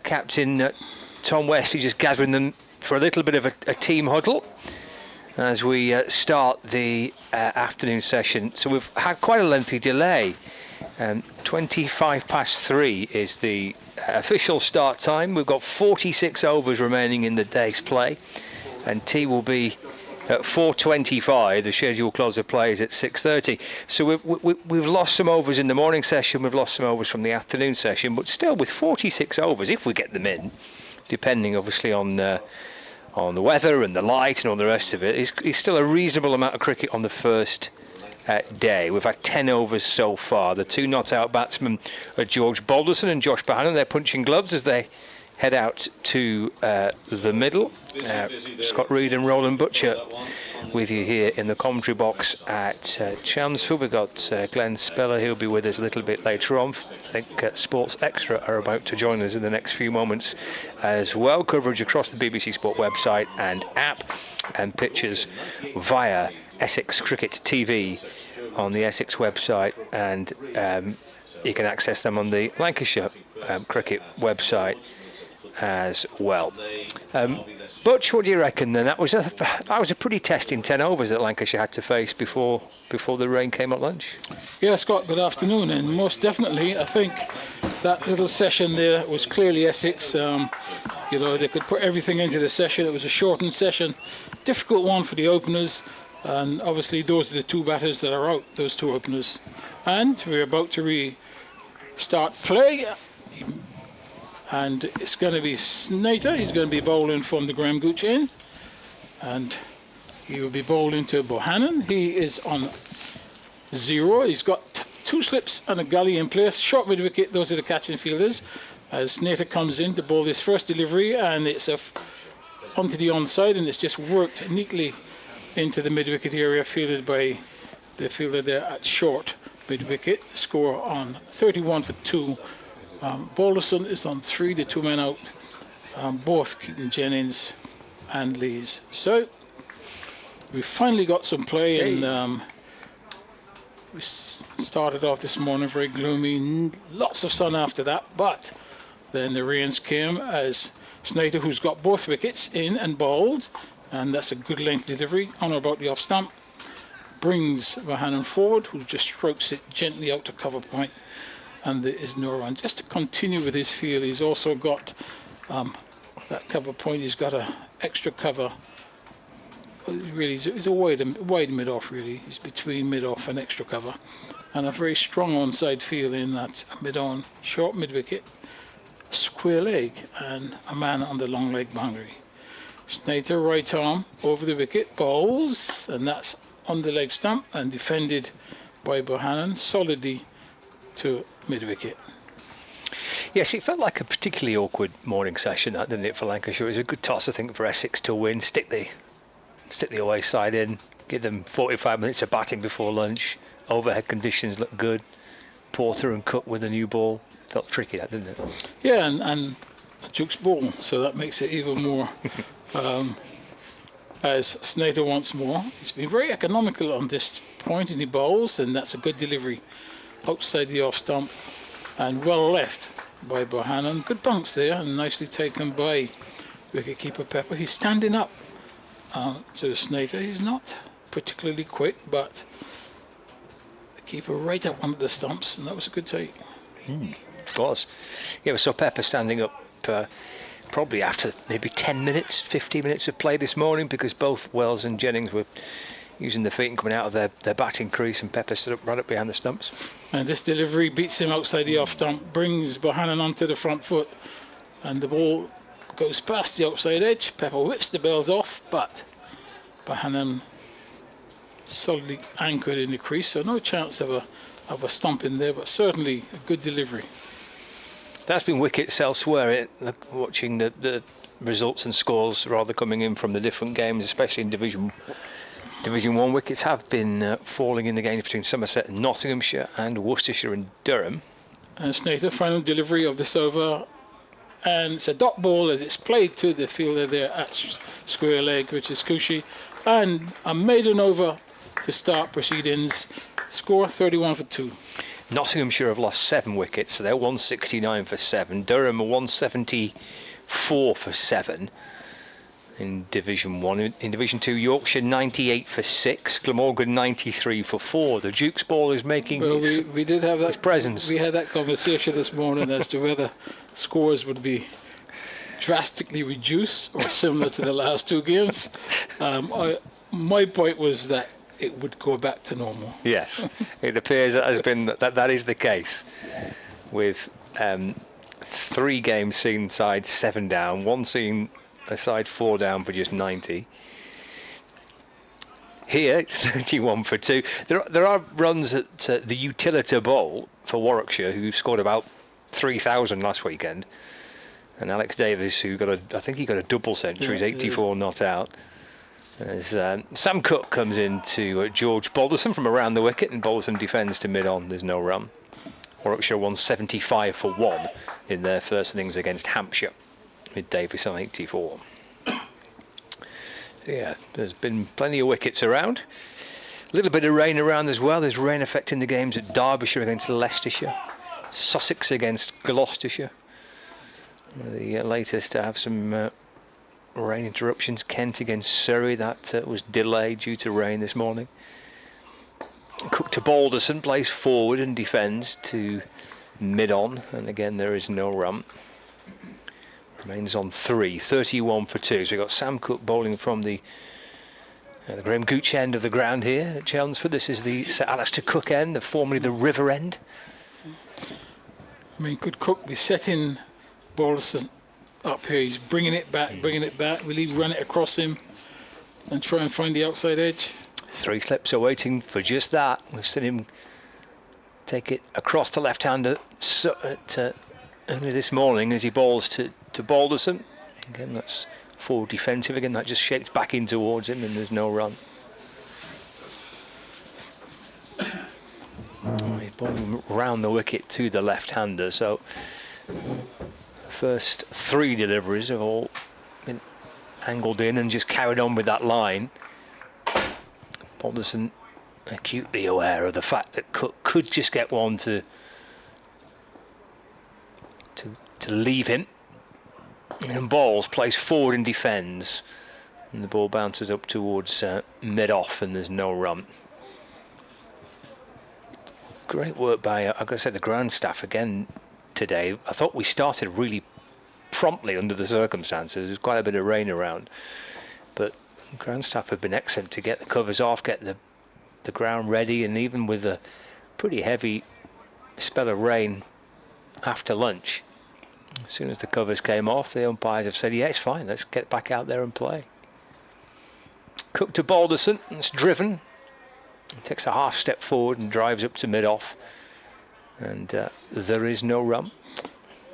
Speaker 20: Captain Tom Wesley just gathering them for a little bit of a team huddle as we start the afternoon session. So we've had quite a lengthy delay. 3:25 is the official start time. We've got 46 overs remaining in the day's play, and tea will be at 4:25. The scheduled close of play is at 6:30. So we've lost some overs in the morning session. We've lost some overs from the afternoon session, but still with 46 overs, if we get them in, depending obviously on the weather and the light and all the rest of it, is still a reasonable amount of cricket on the first day. We've had 10 overs so far. The two not-out batsmen are George Balderson and Josh Bohannon. They're punching gloves as they head out to the middle. Scott Reed and Roland Butcher with you here in the commentary box at Chelmsford. We've got Glenn Speller, he'll be with us a little bit later on. I think Sports Extra are about to join us in the next few moments as well. Coverage across the BBC Sport website and app, and pictures via Essex Cricket TV on the Essex website, and you can access them on the Lancashire Cricket website as well. Butch, what do you reckon then? That was a pretty testing 10 overs that Lancashire had to face before the rain came at lunch.
Speaker 21: Yeah, Scott, good afternoon. And most definitely, I think that little session there was clearly Essex. They could put everything into the session. It was a shortened session, difficult one for the openers. And obviously those are the two batters that are out, those two openers. And we're about to restart play. And it's going to be Snater. He's going to be bowling from the Graham Gooch in. And he will be bowling to Bohannon. He is on 0. He's got 2 slips and a gully in place. Short mid wicket, those are the catching fielders. As Snater comes in to bowl this first delivery, and it's onto the onside, and it's just worked neatly into the mid-wicket area, fielded by the fielder there at short mid-wicket. Score on 31 for 2. Balderson is on 3, the 2 men out, both Keaton Jennings and Lees. So we finally got some play, and we started off this morning very gloomy, lots of sun after that, but then the rains came as Snater, who's got both wickets in and bowled, and that's a good length delivery on or about the off stump, brings Bohannon forward, who just strokes it gently out to cover point, and there is no run. Just to continue with his field, he's also got that cover point. He's got an extra cover. Really, he's a wide mid-off, really. He's between mid-off and extra cover, and a very strong onside field in that mid-on, short mid-wicket, square leg, and a man on the long leg boundary. Snater, right arm over the wicket, bowls, and that's on the leg stump and defended by Bohannon solidly to mid-wicket.
Speaker 20: Yes, it felt like a particularly awkward morning session, that, didn't it, for Lancashire? It was a good toss, I think, for Essex to win, stick the away side in, give them 45 minutes of batting before lunch. Overhead conditions looked good. Porter and Cook with a new ball. Felt tricky, that, didn't it?
Speaker 21: Yeah, and a Duke's ball, so that makes it even more. As Snater once more, he's been very economical on this point, and he bowls, and that's a good delivery outside the off stump and well left by Bohannon. Good bounce there, and nicely taken by wicketkeeper Pepper. He's standing up to Snater. He's not particularly quick, but the keeper right up under the stumps, and that was a good take.
Speaker 20: Of course. Yeah, we saw Pepper standing up probably after maybe 10 minutes, 15 minutes of play this morning, because both Wells and Jennings were using their feet and coming out of their batting crease, and Pepper stood up right up behind the stumps.
Speaker 21: And this delivery beats him outside the off stump, brings Bohannon onto the front foot, and the ball goes past the outside edge. Pepper whips the bells off, but Bohannon solidly anchored in the crease, so no chance of a stump in there, but certainly a good delivery.
Speaker 20: That's been wickets elsewhere. Watching the results and scores rather coming in from the different games, especially in Division 1, wickets have been falling in the games between Somerset and Nottinghamshire and Worcestershire and Durham.
Speaker 21: And Snater, final delivery of this over, and it's a dot ball as it's played to the fielder there at square leg, which is Cushy, and a maiden over to start proceedings. Score 31 for 2.
Speaker 20: Nottinghamshire have lost 7 wickets, so they're 169 for 7. Durham are 174 for 7 in Division 1. In Division 2, Yorkshire 98 for 6, Glamorgan 93 for 4. The Duke's ball is making
Speaker 21: we did have that
Speaker 20: presence.
Speaker 21: We had that conversation this morning as to whether scores would be drastically reduced or similar to the last 2 games. My point was that it would go back to normal.
Speaker 20: Yes, it appears that is the case, with 3 games seen side 7 down, 1 seen a side 4 down for just 90. Here it's 31 for 2. There are runs at the Utilita Bowl for Warwickshire, who scored about 3,000 last weekend, and Alex Davis, who I think he got a double century, he's 84 not out. As Sam Cook comes into George Balderson from around the wicket, and Balderson defends to mid-on. There's no run. Warwickshire won 75 for 1 in their first innings against Hampshire, with Davis on 84. Yeah, there's been plenty of wickets around. A little bit of rain around as well. There's rain affecting the games at Derbyshire against Leicestershire, Sussex against Gloucestershire. The latest to have some rain interruptions. Kent against Surrey, that was delayed due to rain this morning. Cook to Balderson, plays forward and defends to mid-on, and again there is no run. Remains on 3, 31 for 2. So we've got Sam Cook bowling from the Graham Gooch end of the ground here at Chelmsford. This is the Sir Alistair Cook end, formerly the River end.
Speaker 21: I mean, could Cook be setting Balderson up here? He's bringing it back. Will he run it across him and try and find the outside edge?
Speaker 20: 3 slips are waiting for just that. We've seen him take it across the left-hander early this morning as he bowls to Balderson. Again, that's forward defensive. Again, that just shapes back in towards him, and there's no run. He's bowling round the wicket to the left-hander, so first 3 deliveries have all been angled in and just carried on with that line. Balderson acutely aware of the fact that Cook could just get one to leave him, and bowls, plays forward and defends, and the ball bounces up towards mid-off, and there's no run. Great work by, I've got to say, the ground staff again today. I thought we started really promptly under the circumstances. There's quite a bit of rain around, but the ground staff have been excellent to get the covers off, get the ground ready, and even with a pretty heavy spell of rain after lunch, as soon as the covers came off, the umpires have said, yeah, it's fine, let's get back out there and play. Cook to Balderson, it's driven. He takes a half step forward and drives up to mid-off, and there is no run.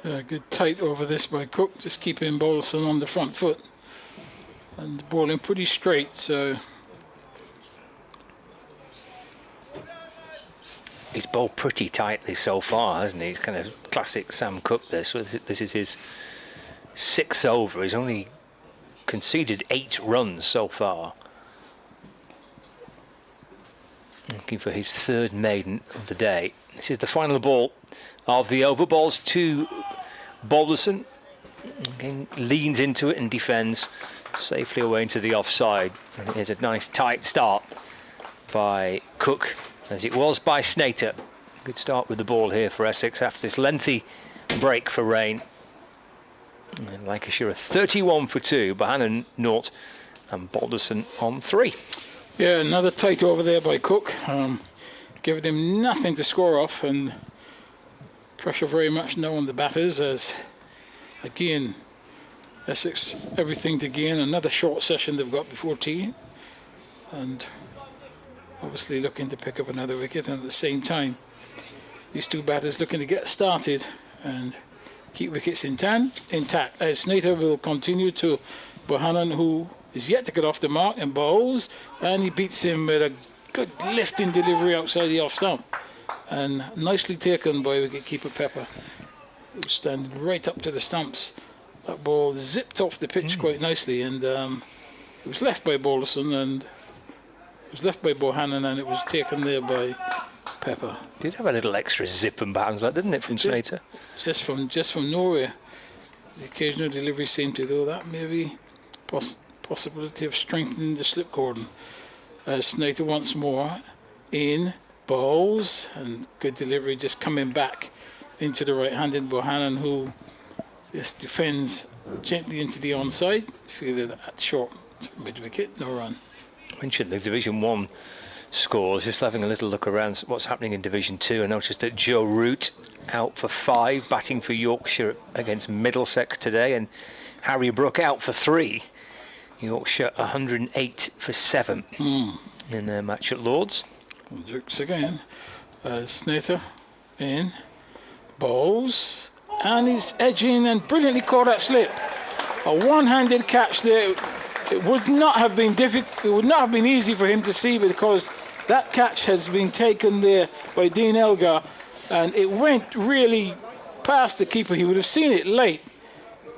Speaker 21: Good tight over this by Cook, just keeping Balderson on the front foot and bowling pretty straight, so
Speaker 20: he's bowled pretty tightly so far, hasn't he? It's kind of classic Sam Cook this. This is his 6th over. He's only conceded 8 runs so far. Looking for his 3rd maiden of the day. This is the final ball of the over. Balls to Balderson. Again, leans into it and defends safely away into the offside. And here's a nice tight start by Cook, as it was by Snater. Good start with the ball here for Essex after this lengthy break for rain. And Lancashire are 31 for 2, Bohannon 0, and Balderson on 3.
Speaker 21: Yeah, another tight over there by Cook, giving him nothing to score off, and pressure very much now on the batters, as again Essex everything to gain. Another short session they've got before tea, and obviously looking to pick up another wicket, and at the same time these 2 batters looking to get started and keep wickets intact. Snater will continue to Bohannon, who is yet to get off the mark and bowls, and he beats him with a good lifting delivery outside the off stump, and nicely taken by wicket-keeper Pepper, who was standing right up to the stumps. That ball zipped off the pitch quite nicely, and it was left by Balderson, and it was left by Bohannon, and it was taken there by pepper.
Speaker 20: Did have a little extra zip and bounce, that didn't it, from Snater?
Speaker 21: Just from nowhere. The occasional delivery seemed to do that. Maybe possibility of strengthening the slip cordon. Snater once more in, bowls, and good delivery, just coming back into the right-handed Bohannon, who just defends gently into the onside. Fielded at short mid-wicket, no run.
Speaker 20: Mentioned the Division 1 scores, just having a little look around what's happening in Division 2. I noticed that Joe Root out for 5, batting for Yorkshire against Middlesex today, and Harry Brook out for 3. Yorkshire 108 for 7 in their match at Lords.
Speaker 21: Jukes again. Snater in, bowls, and he's edging and brilliantly caught that slip. A one-handed catch there. It would not have been difficult. It would not have been easy for him to see, because that catch has been taken there by Dean Elgar, and it went really past the keeper. He would have seen it late,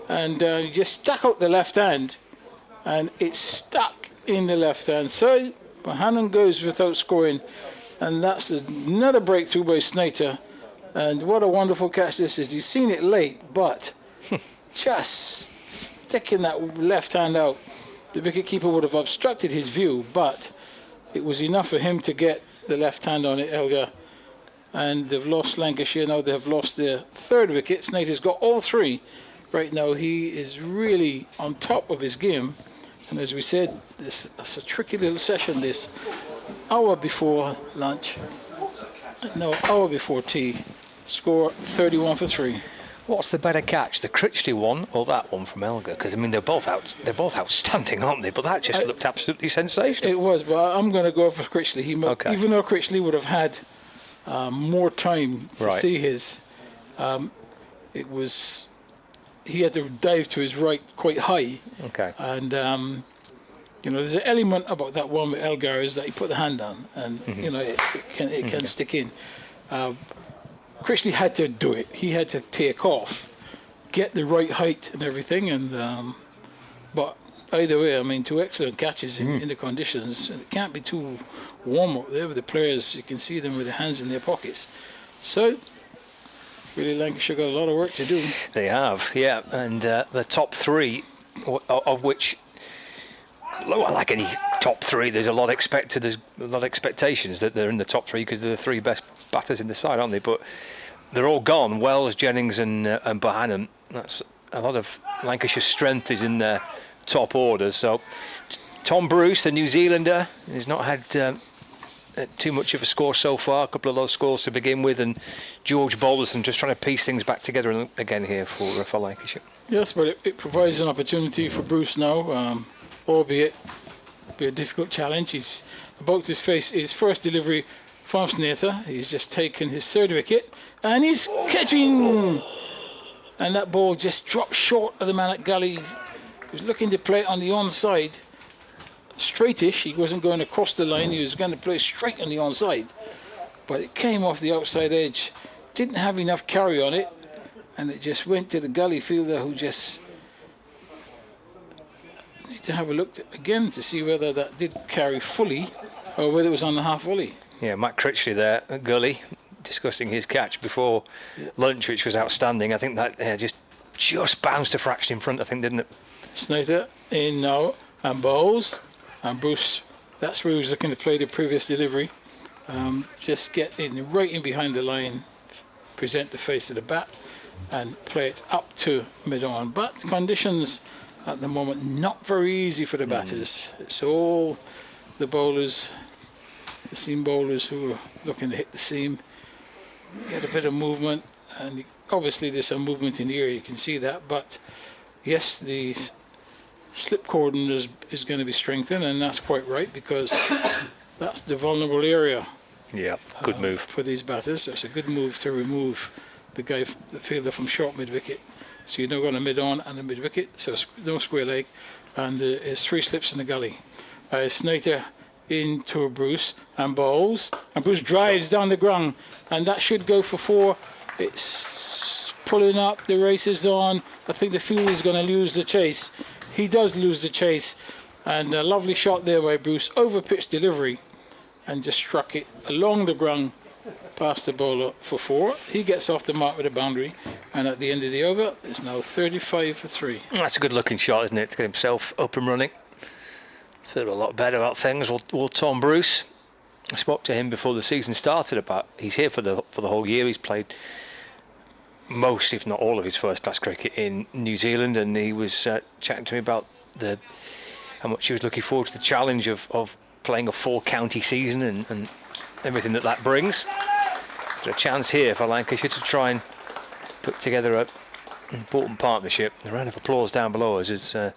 Speaker 21: and he just stuck out the left hand, and it's stuck in the left hand. So Bohannon goes without scoring, and that's another breakthrough by Snater. And what a wonderful catch this is. He's seen it late, but just sticking that left hand out. The wicketkeeper would have obstructed his view, but it was enough for him to get the left hand on it, Elgar. And they've lost Lancashire. Now they have lost their 3rd wicket. Snater's got all 3 right now. He is really on top of his game. And as we said, it's a tricky little session, this hour before lunch. No, hour before tea. Score 31 for 3.
Speaker 20: What's the better catch, the Critchley one or that one from Elgar? Because I mean, they're both outstanding, aren't they? But that just looked absolutely sensational.
Speaker 21: It was, but I'm going to go for Critchley. Even though Critchley would have had more time to see his, he had to dive to his right quite high.
Speaker 20: Okay.
Speaker 21: And there's an element about that one with Elgar is that he put the hand on, and it can stick in. Critchley had to do it. He had to take off, get the right height and everything. And but either way, I mean, 2 excellent catches in the conditions. And it can't be too warm up there with the players. You can see them with their hands in their pockets. So really, Lancashire got a lot of work to do.
Speaker 20: They have, yeah. And the top 3, of which, like any top 3, there's a lot expected. There's a lot of expectations that they're in the top 3 because they're the 3 best batters in the side, aren't they? But they're all gone. Wells, Jennings, and Bohannon. That's a lot of Lancashire's strength is in their top orders. So Tom Bruce, the New Zealander, has not had too much of a score so far. A couple of low scores to begin with, and George Balderson just trying to piece things back together again here for Lancashire.
Speaker 21: Yes, but it provides an opportunity for Bruce now, albeit be a difficult challenge. He's about to face his first delivery from Snater. He's just taken his 3rd wicket, and he's catching, and that ball just dropped short of the man at gully. He was looking to play on the onside, straightish. He wasn't going across the line. He was going to play straight on the onside, but it came off the outside edge. Didn't have enough carry on it, and it just went to the gully fielder, who just need to have a look again to see whether that did carry fully or whether it was on the half volley.
Speaker 20: Yeah, Matt Critchley there at gully, discussing his catch before lunch, which was outstanding. I think that just bounced a fraction in front, I think, didn't it?
Speaker 21: Snater in now, and bowls, and Bruce, that's where he was looking to play the previous delivery. Just get in right in behind the line, present the face of the bat, and play it up to mid-on. But conditions at the moment not very easy for the batters. It's all the bowlers, the seam bowlers, who are looking to hit the seam, get a bit of movement, and obviously there's some movement in the area, you can see that. But yes, the slip cordon is going to be strengthened, and that's quite right, because that's the vulnerable area.
Speaker 20: Yeah, good move
Speaker 21: for these batters. So it's a good move to remove the fielder from short mid wicket. So you're now got a mid on and a mid wicket, so no square leg, and it's 3 slips in the gully. Snater into Bruce and bowls, and Bruce drives down the ground, and that should go for 4. It's pulling up, the race is on. I think the field is going to lose the chase. He does lose the chase, and a lovely shot there by Bruce, over pitch delivery, and just struck it along the ground past the bowler for 4. He gets off the mark with a boundary, and at the end of the over, it's now 35 for 3.
Speaker 20: That's a good looking shot, isn't it, to get himself up and running. Feel a lot better about things. Well, Tom Bruce, I spoke to him before the season started about he's here for the whole year. He's played most, if not all, of his first class cricket in New Zealand, and he was chatting to me about how much he was looking forward to the challenge of playing a 4-county season and everything that brings. There's a chance here for Lancashire to try and put together an important partnership. A round of applause down below us as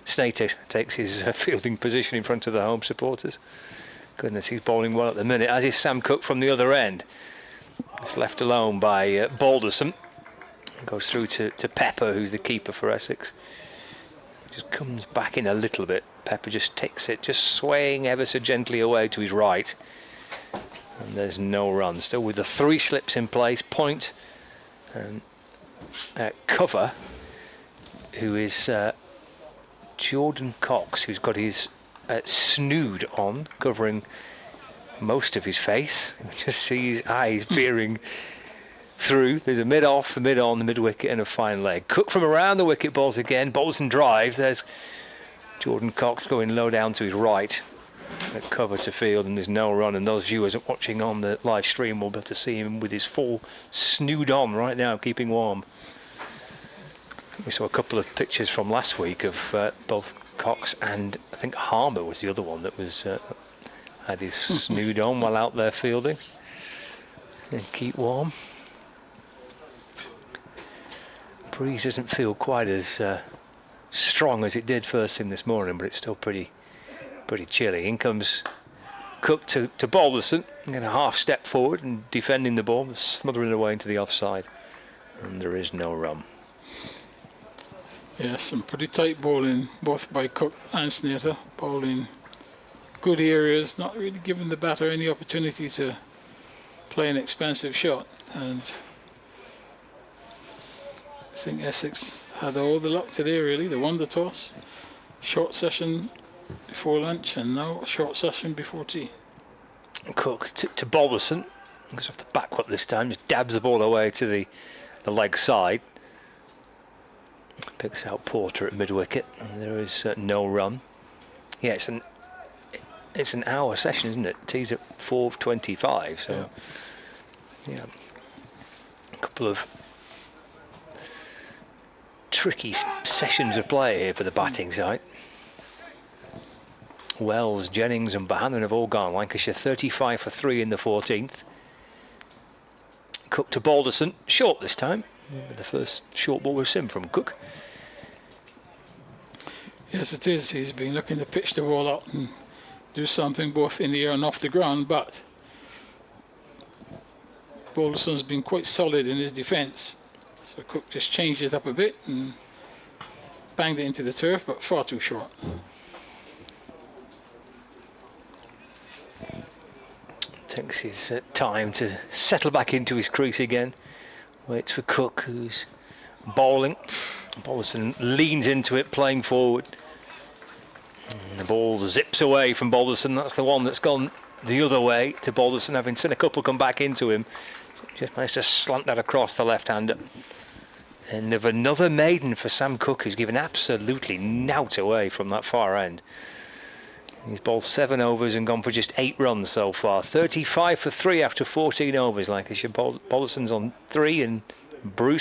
Speaker 20: Snater takes his fielding position in front of the home supporters. Goodness, he's bowling well at the minute, as is Sam Cook from the other end. It's left alone by Balderson. Goes through to Pepper, who's the keeper for Essex. Just comes back in a little bit. Pepper just takes it, just swaying ever so gently away to his right. And there's no run. Still with the 3 slips in place. Point and cover, who is Jordan Cox, who's got his snood on, covering most of his face. You just see his eyes peering through. There's a mid-off, a mid-on, the mid-wicket and a fine leg. Cook from around the wicket balls again. Balderson drives. There's Jordan Cox going low down to his right at cover to field, and there's no run, and those viewers watching on the live stream will be able to see him with his full snood on right now, keeping warm. We saw a couple of pictures from last week of both Cox and I think Harmer was the other one that was had his snood on while out there fielding. And keep warm. Breeze doesn't feel quite as strong as it did first thing this morning, but it's still pretty chilly. In comes Cook to Balderson, going a half step forward and defending the ball, smothering away into the offside, and there is no run.
Speaker 21: Yeah, some pretty tight bowling, both by Cook and Snater. Bowling good areas, not really giving the batter any opportunity to play an expensive shot. And I think Essex had all the luck today, really. They won the toss, short session before lunch, and now a short session before tea.
Speaker 20: Cook to Balderson, goes off the back foot this time, just dabs the ball away to the leg side. Picks out Porter at mid-wicket, and there is no run. Yeah, it's an hour session, isn't it? Tea's at 4:25, so yeah, a couple of tricky sessions of play here for the batting side. Wells, Jennings and Bohannon have all gone. Lancashire 35 for 3 in the 14th. Cook to Balderson, short this time. The first short ball we've seen from Cook.
Speaker 21: Yes, it is. He's been looking to pitch the ball out and do something both in the air and off the ground, but Balderson's been quite solid in his defence. So Cook just changed it up a bit and banged it into the turf, but far too short.
Speaker 20: Takes his time to settle back into his crease again. Waits for Cook, who's bowling. Balderson leans into it, playing forward. And the ball zips away from Balderson. That's the one that's gone the other way to Balderson, having seen a couple come back into him. Just managed to slant that across the left-hander. And of another maiden for Sam Cook, who's given absolutely nout away from that far end. He's bowled 7 overs and gone for just 8 runs so far. 35 for 3 after 14 overs. Lancashire. Balderson's on 3, and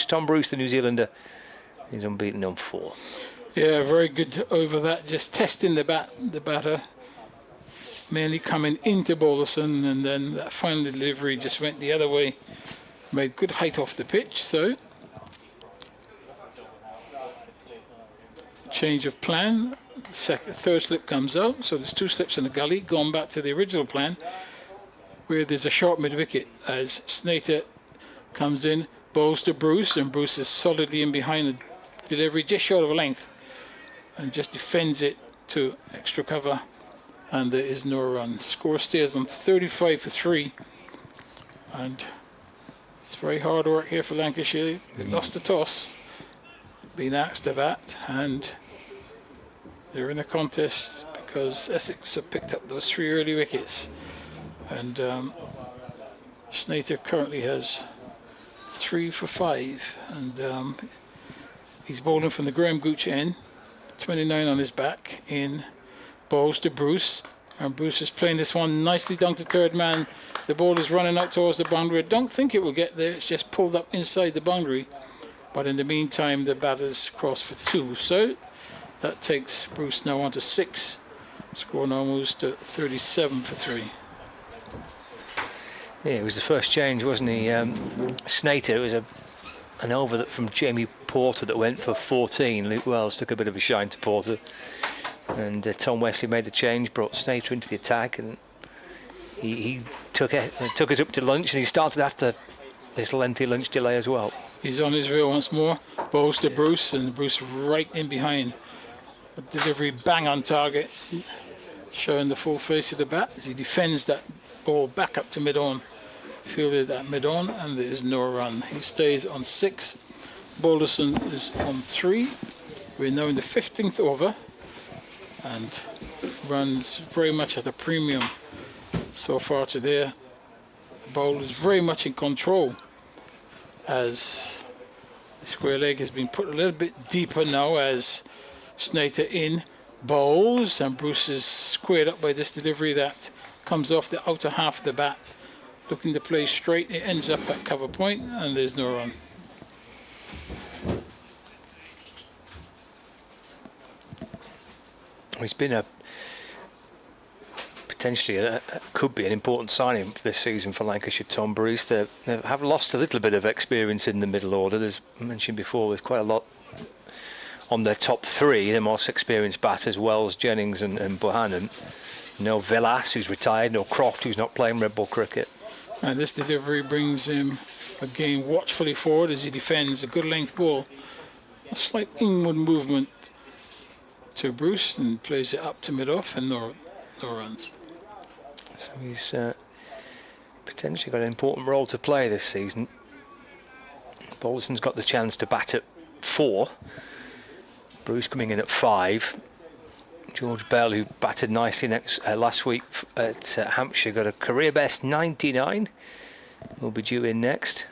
Speaker 20: Tom Bruce, the New Zealander, is unbeaten on 4.
Speaker 21: Yeah, very good over that. Just testing the batter, mainly coming into Balderson, and then that final delivery just went the other way. Made good height off the pitch, so change of plan. Third slip comes out, so there's 2 slips in the gully, going back to the original plan where there's a short mid-wicket as Snater comes in, bowls to Bruce, and Bruce is solidly in behind the delivery, just short of a length, and just defends it to extra cover, and there is no run. Score stays on 35 for 3, and it's very hard work here for Lancashire. They lost the toss, been asked to bat, and they're in a contest because Essex have picked up those 3 early wickets, and Snater currently has 3 for 5, and he's bowling from the Graham Gooch end, 29 on his back, in balls to Bruce, and Bruce is playing this one nicely down to third man. The ball is running out towards the boundary. I don't think it will get there, it's just pulled up inside the boundary, but in the meantime the batter's crossed for 2, so that takes Bruce now on to 6. Score now moves to 37 for 3.
Speaker 20: Yeah, it was the first change, wasn't he? Snater, it was an over from Jamie Porter that went for 14. Luke Wells took a bit of a shine to Porter, and Tom Wesley made the change, brought Snater into the attack, and he took us up to lunch, and he started after this lengthy lunch delay as well.
Speaker 21: He's on his reel once more, bowls to Bruce, and Bruce right in behind. A delivery bang on target, showing the full face of the bat as he defends that ball back up to mid-on. Fielded at mid-on, and there is no run. He stays on 6. Balderson is on 3. We're now in the 15th over, and runs very much at a premium so far today. The ball is very much in control as the square leg has been put a little bit deeper now as Snater in bowls, and Bruce is squared up by this delivery that comes off the outer half of the bat, looking to play straight. It ends up at cover point, and there's no run.
Speaker 20: It's been potentially could be an important signing for this season for Lancashire. Tom Bruce, they have lost a little bit of experience in the middle order. As I mentioned before, there's quite a lot on their top 3, the most experienced batters, Wells, Jennings and Bohannon. No Villas, who's retired, no Croft, who's not playing red ball cricket.
Speaker 21: And this delivery brings him again watchfully forward as he defends a good length ball. A slight inward movement to Bruce, and plays it up to mid-off, and no runs.
Speaker 20: So he's potentially got an important role to play this season. Balderson's got the chance to bat at 4. Bruce coming in at 5. George Bell, who batted nicely last week at Hampshire, got a career best 99. Will be due in next.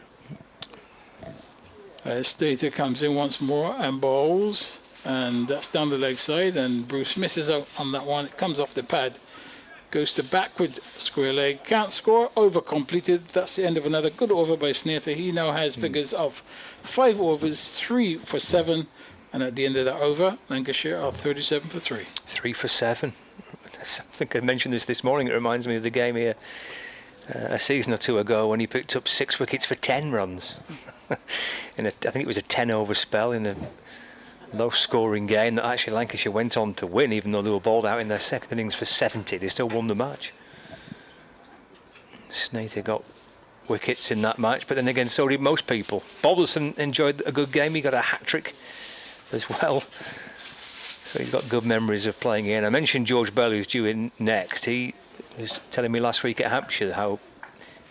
Speaker 21: Stater comes in once more and bowls, and that's down the leg side, and Bruce misses out on that one. It comes off the pad, goes to backward square leg, can't score, over completed. That's the end of another good over by Snater. He now has figures of 5 overs, 3 for 7. And at the end of that over, Lancashire are 37 for 3.
Speaker 20: 3 for 7. I think I mentioned this morning. It reminds me of the game here a season or 2 ago when he picked up 6 wickets for 10 runs. I think it was a 10-over spell in a low-scoring game that actually Lancashire went on to win, even though they were bowled out in their second innings for 70. They still won the match. Snater got wickets in that match, but then again, so did most people. Balderson enjoyed a good game. He got a hat-trick as well, so he's got good memories of playing here. And I mentioned George Bell, who's due in next. He was telling me last week at Hampshire how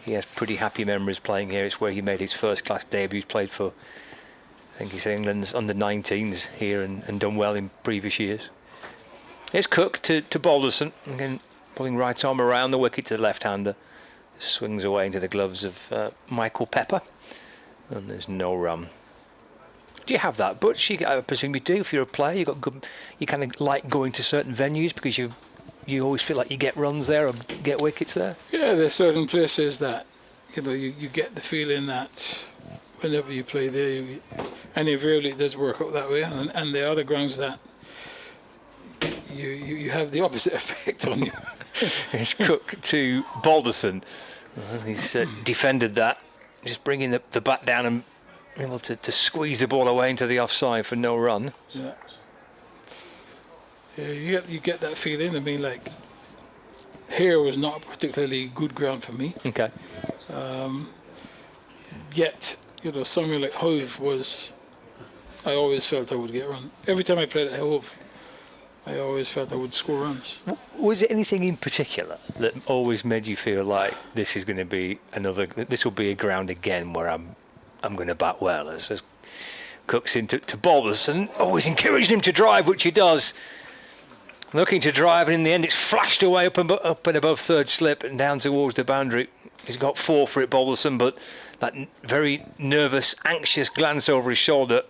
Speaker 20: he has pretty happy memories playing here. It's where he made his first class debut. He's played for, I think he said, England's under-19s here, and done well in previous years. Here's Cook to Balderson, again pulling right arm around the wicket to the left-hander. Swings away into the gloves of Michael Pepper, and there's no run. Do you have that, Butch? I presume you do. If you're a player, you kind of like going to certain venues because you always feel like you get runs there or get wickets there.
Speaker 21: Yeah, there's certain places that you get the feeling that whenever you play there, and it really does work out that way. And there are other grounds that you have the opposite effect on you.
Speaker 20: It's Cook to Balderson. He's defended that, just bringing the bat down and able to squeeze the ball away into the offside for no run.
Speaker 21: Yeah. Yeah, you get that feeling. I mean, like, here was not a particularly good ground for me.
Speaker 20: Okay.
Speaker 22: Yet, somewhere like Hove was, I always felt I would get run. Every time I played at Hove, I always felt I would score runs.
Speaker 20: Was it anything in particular that always made you feel like this is going to be this will be a ground again where I'm going to bat well? As Cook's into Balderson, always encouraging him to drive, which he does. Looking to drive, and in the end it's flashed away up and above third slip and down towards the boundary. He's got 4 for it, Balderson, but that very nervous, anxious glance over his shoulder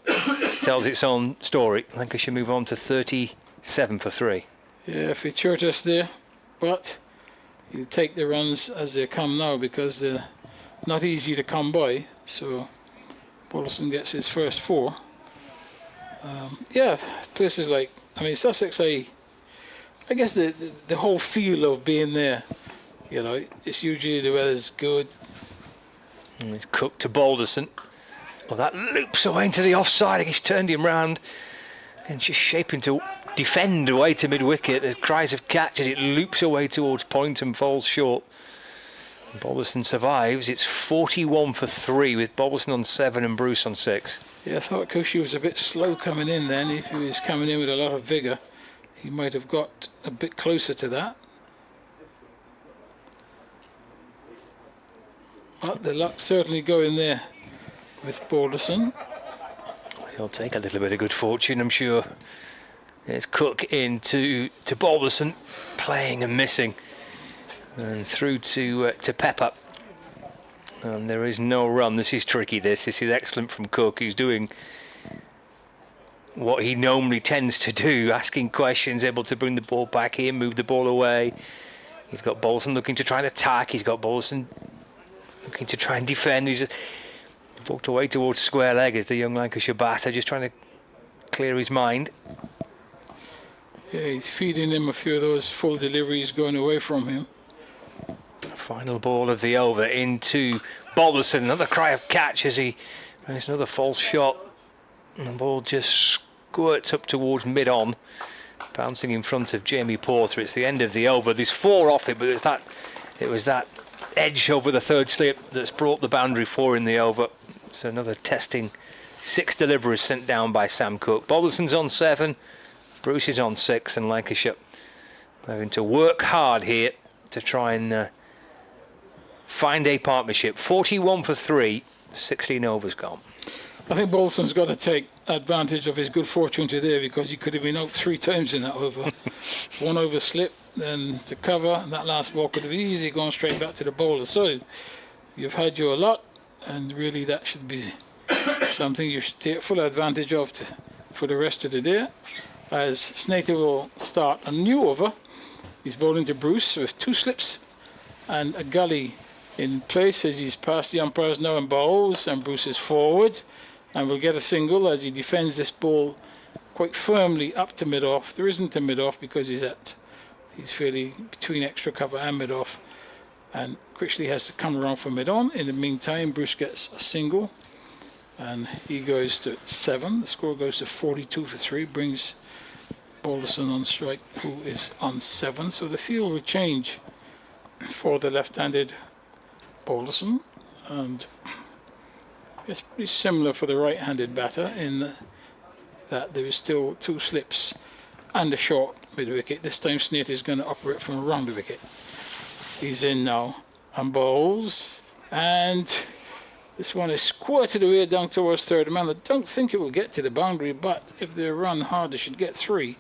Speaker 20: tells its own story. Lancashire move on to 37 for 3.
Speaker 21: Yeah, fortuitous there, but you take the runs as they come now because they're not easy to come by. So Balderson gets his first 4. Yeah, places like, I mean, Sussex, I guess the whole feel of being there, you know, it's usually the weather's good.
Speaker 20: And it's Cook to Balderson. Well, that loops away into the offside. He's turned him round and just shaping to defend away to mid-wicket. There's cries of catch as it loops away towards point and falls short. And Balderson survives. It's 41 for 3 with Balderson on 7 and Bruce on 6.
Speaker 21: Yeah, I thought Cushy was a bit slow coming in then. If he was coming in with a lot of vigour, he might have got a bit closer to that. But the luck certainly going there with Balderson.
Speaker 20: He'll take a little bit of good fortune, I'm sure. There's Cook into Balderson, playing and missing, and through to Pepper. And there is no run. This is tricky. This is excellent from Cook, who's doing what he normally tends to do, asking questions, able to bring the ball back in, move the ball away. He's got Balderson looking to try and attack. He's got Balderson looking to try and defend. He's walked away towards square leg as the young Lancashire batter, just trying to clear his mind.
Speaker 21: Yeah, he's feeding him a few of those full deliveries going away from him.
Speaker 20: Final ball of the over into Balderson. Another cry of catch as there's another false shot. And the ball just squirts up towards mid-on, bouncing in front of Jamie Porter. It's the end of the over. There's 4 off it, but it was that edge over the third slip that's brought the boundary 4 in the over. So another testing 6 deliveries sent down by Sam Cook. Balderson's on 7, Bruce is on 6, and Lancashire having to work hard here to try and find a partnership. 41 for 3, 16 overs gone.
Speaker 21: I think Balderson's got to take advantage of his good fortune today because he could have been out 3 times in that over. 1 over slip, then to cover, and that last ball could have easily gone straight back to the bowler. So you've had your lot, and really that should be something you should take full advantage of for the rest of the day. As Snater will start a new over. He's bowling to Bruce with 2 slips and a gully in place as he's past the umpires now and bowls, and Bruce is forward and will get a single as he defends this ball quite firmly up to mid-off. There isn't a mid-off because he's fairly between extra cover and mid-off, and Critchley has to come around for mid-on. In the meantime, Bruce gets a single and he goes to 7. The score goes to 42 for 3, brings Balderson on strike, who is on 7. So the field will change for the left-handed Balderson, and it's pretty similar for the right-handed batter in that there is still 2 slips and a short mid-wicket. This time Snater is going to operate from around the wicket. He's in now and bowls, and this one is squirted away down towards third man. I don't think it will get to the boundary, but if they run hard they should get 3.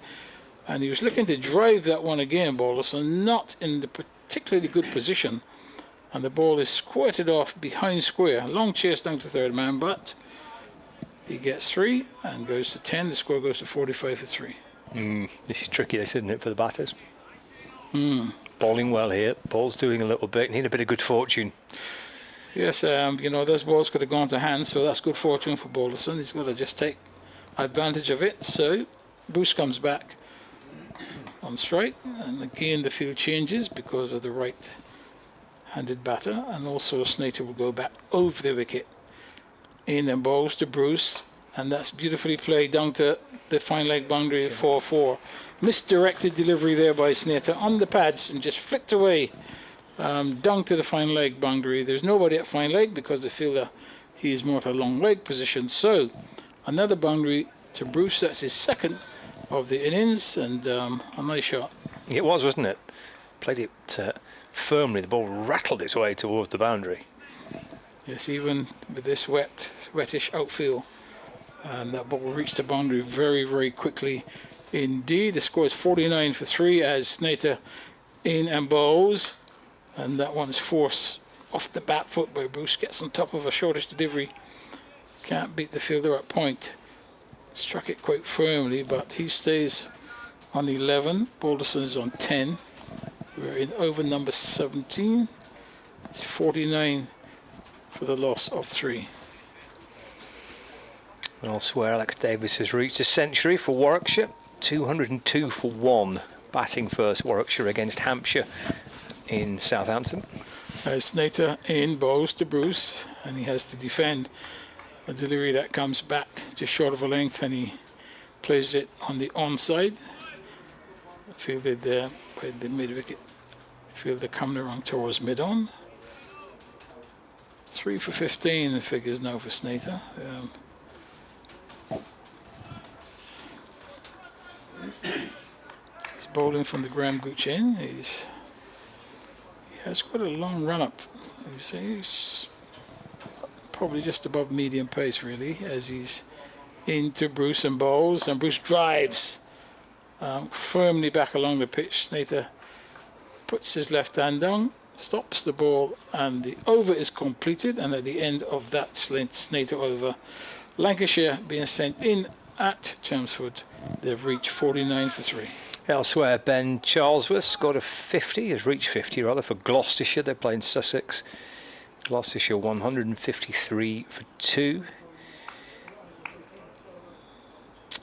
Speaker 21: And he was looking to drive that one again, Balderson, not in the particularly good position, and the ball is squirted off behind square. Long chase down to third man, but he gets 3 and goes to 10. The score goes to 45 for 3.
Speaker 20: This is tricky, this, isn't it, for the batters? Bowling well here. Ball's doing a little bit. Need a bit of good fortune.
Speaker 21: Yes, you know, those balls could have gone to hand, so that's good fortune for Balderson. He's got to just take advantage of it. So Bruce comes back on strike, and again the field changes because of the right-handed batter, and also Snater will go back over the wicket in and bowls to Bruce, and that's beautifully played down to the fine leg boundary at 4-4. Misdirected delivery there by Snater on the pads and just flicked away down to the fine leg boundary. There's nobody at fine leg because the fielder, he is more to a long leg position. So another boundary to Bruce. That's his 2nd of the innings, and a nice shot.
Speaker 20: It was, wasn't it? Played it firmly. The ball rattled its way towards the boundary.
Speaker 21: Yes, even with this wettish outfield, and that ball reached the boundary very, very quickly indeed. The score is 49 for 3 as Snater in and bowls, and that one's forced off the back foot by Bruce, gets on top of a shortish delivery. Can't beat the fielder at point. Struck it quite firmly, but he stays on 11. Balderson is on 10. We're in over number 17. It's 49 for the loss of 3.
Speaker 20: Elsewhere, Alex Davis has reached a century for Warwickshire. 202 for 1. Batting first, Warwickshire against Hampshire in Southampton.
Speaker 21: Snater in, bowls to Bruce, and he has to defend a delivery that comes back just short of a length, and he plays it on the onside. Fielded there by the mid-wicket fielder coming around towards mid-on. 3 for 15 the figures now for Snater. He's bowling from the Graham Gooch in. He has quite a long run up. He's probably just above medium pace really, as he's into Bruce and bowls, and Bruce drives firmly back along the pitch. Snater puts his left hand down, stops the ball, and the over is completed. And at the end of that Snater over, Lancashire being sent in at Chelmsford, they've reached 49 for 3.
Speaker 20: Elsewhere, Ben Charlesworth scored a 50, has reached 50 rather, for Gloucestershire. They're playing Sussex. Gloucestershire 153 for 2.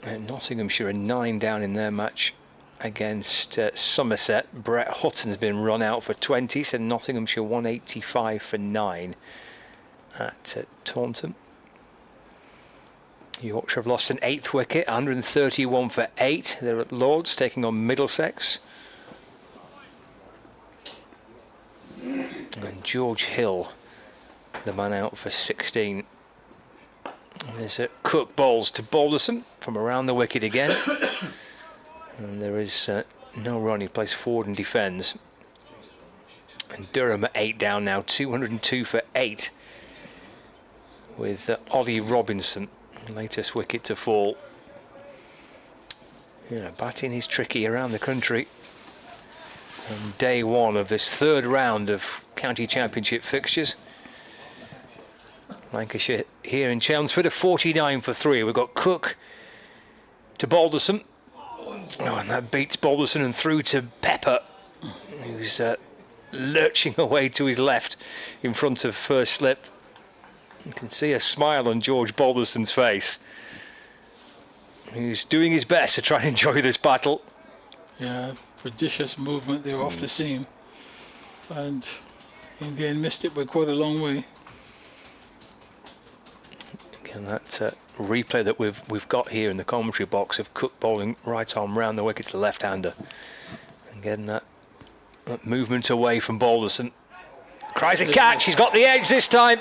Speaker 20: And Nottinghamshire are 9 down in their match against Somerset. Brett Hutton's been run out for 20, so Nottinghamshire 185 for 9 at Taunton. Yorkshire have lost an 8th wicket, 131 for 8. They're at Lord's taking on Middlesex. And George Hill, the man out for 16. And there's a Cook bowls to Balderson from around the wicket again. And there is no run, he plays forward and defends. And Durham at 8 down now, 202 for 8. With Ollie Robinson, latest wicket to fall. Batting is tricky around the country. On day 1 of this 3rd round of county championship fixtures. Lancashire here in Chelmsford are 49 for 3. We've got Cook to Balderson. And that beats Balderson and through to Pepper, who's lurching away to his left in front of first slip. You can see a smile on George Balderson's face. He's doing his best to try and enjoy this battle.
Speaker 21: Yeah, prodigious movement there off the seam. And in the end missed it by quite a long way.
Speaker 20: Again, that replay that we've got here in the commentary box of Cook bowling right arm round the wicket to the left-hander. And getting that movement away from Balderson. Cries a catch, he's got the edge this time.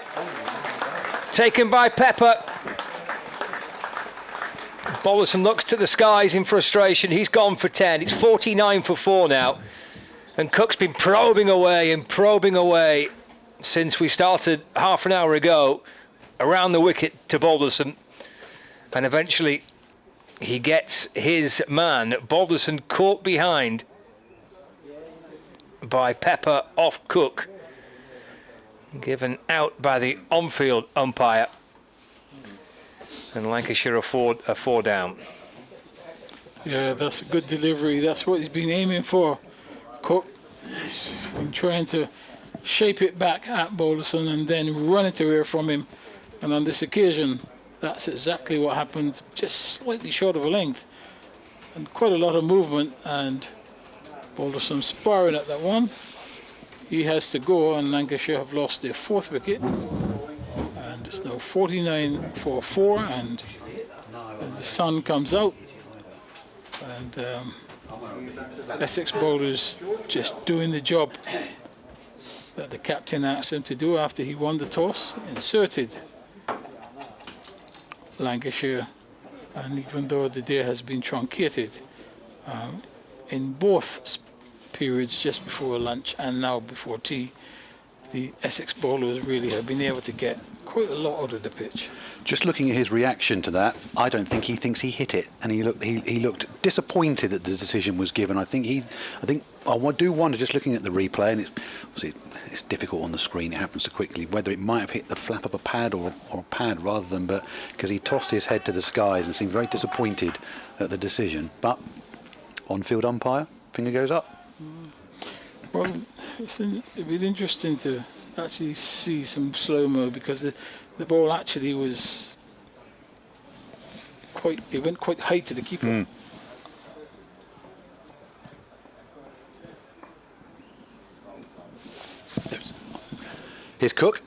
Speaker 20: Taken by Pepper. Balderson looks to the skies in frustration. He's gone for 10. It's 49 for 4 now. And Cook's been probing away since we started half an hour ago around the wicket to Balderson. And eventually he gets his man. Balderson caught behind by Pepper off Cook. Given out by the on-field umpire. And Lancashire are 4 down.
Speaker 21: Yeah, that's a good delivery. That's what he's been aiming for. Cook has been trying to shape it back at Balderson and then run it away from him. And on this occasion, that's exactly what happened. Just slightly short of a length. And quite a lot of movement. And Balderson sparring at that one. He has to go, and Lancashire have lost their 4th wicket. And it's now 49 for 4. And as the sun comes out, and Essex bowlers just doing the job that the captain asked him to do after he won the toss, inserted Lancashire. And even though the day has been truncated, in both periods just before lunch and now before tea, the Essex bowlers really have been able to get quite a lot out of the pitch.
Speaker 17: Just looking at his reaction to that, I don't think he thinks he hit it, and he looked disappointed that the decision was given. I do wonder, just looking at the replay, and it's difficult on the screen, it happens so quickly, whether it might have hit the flap of a pad or a pad rather than, but because he tossed his head to the skies and seemed very disappointed at the decision. But on-field umpire, finger goes up.
Speaker 21: Well, it'd be interesting to actually see some slow-mo, because the ball actually was it went quite high to the keeper.
Speaker 17: Here's Cook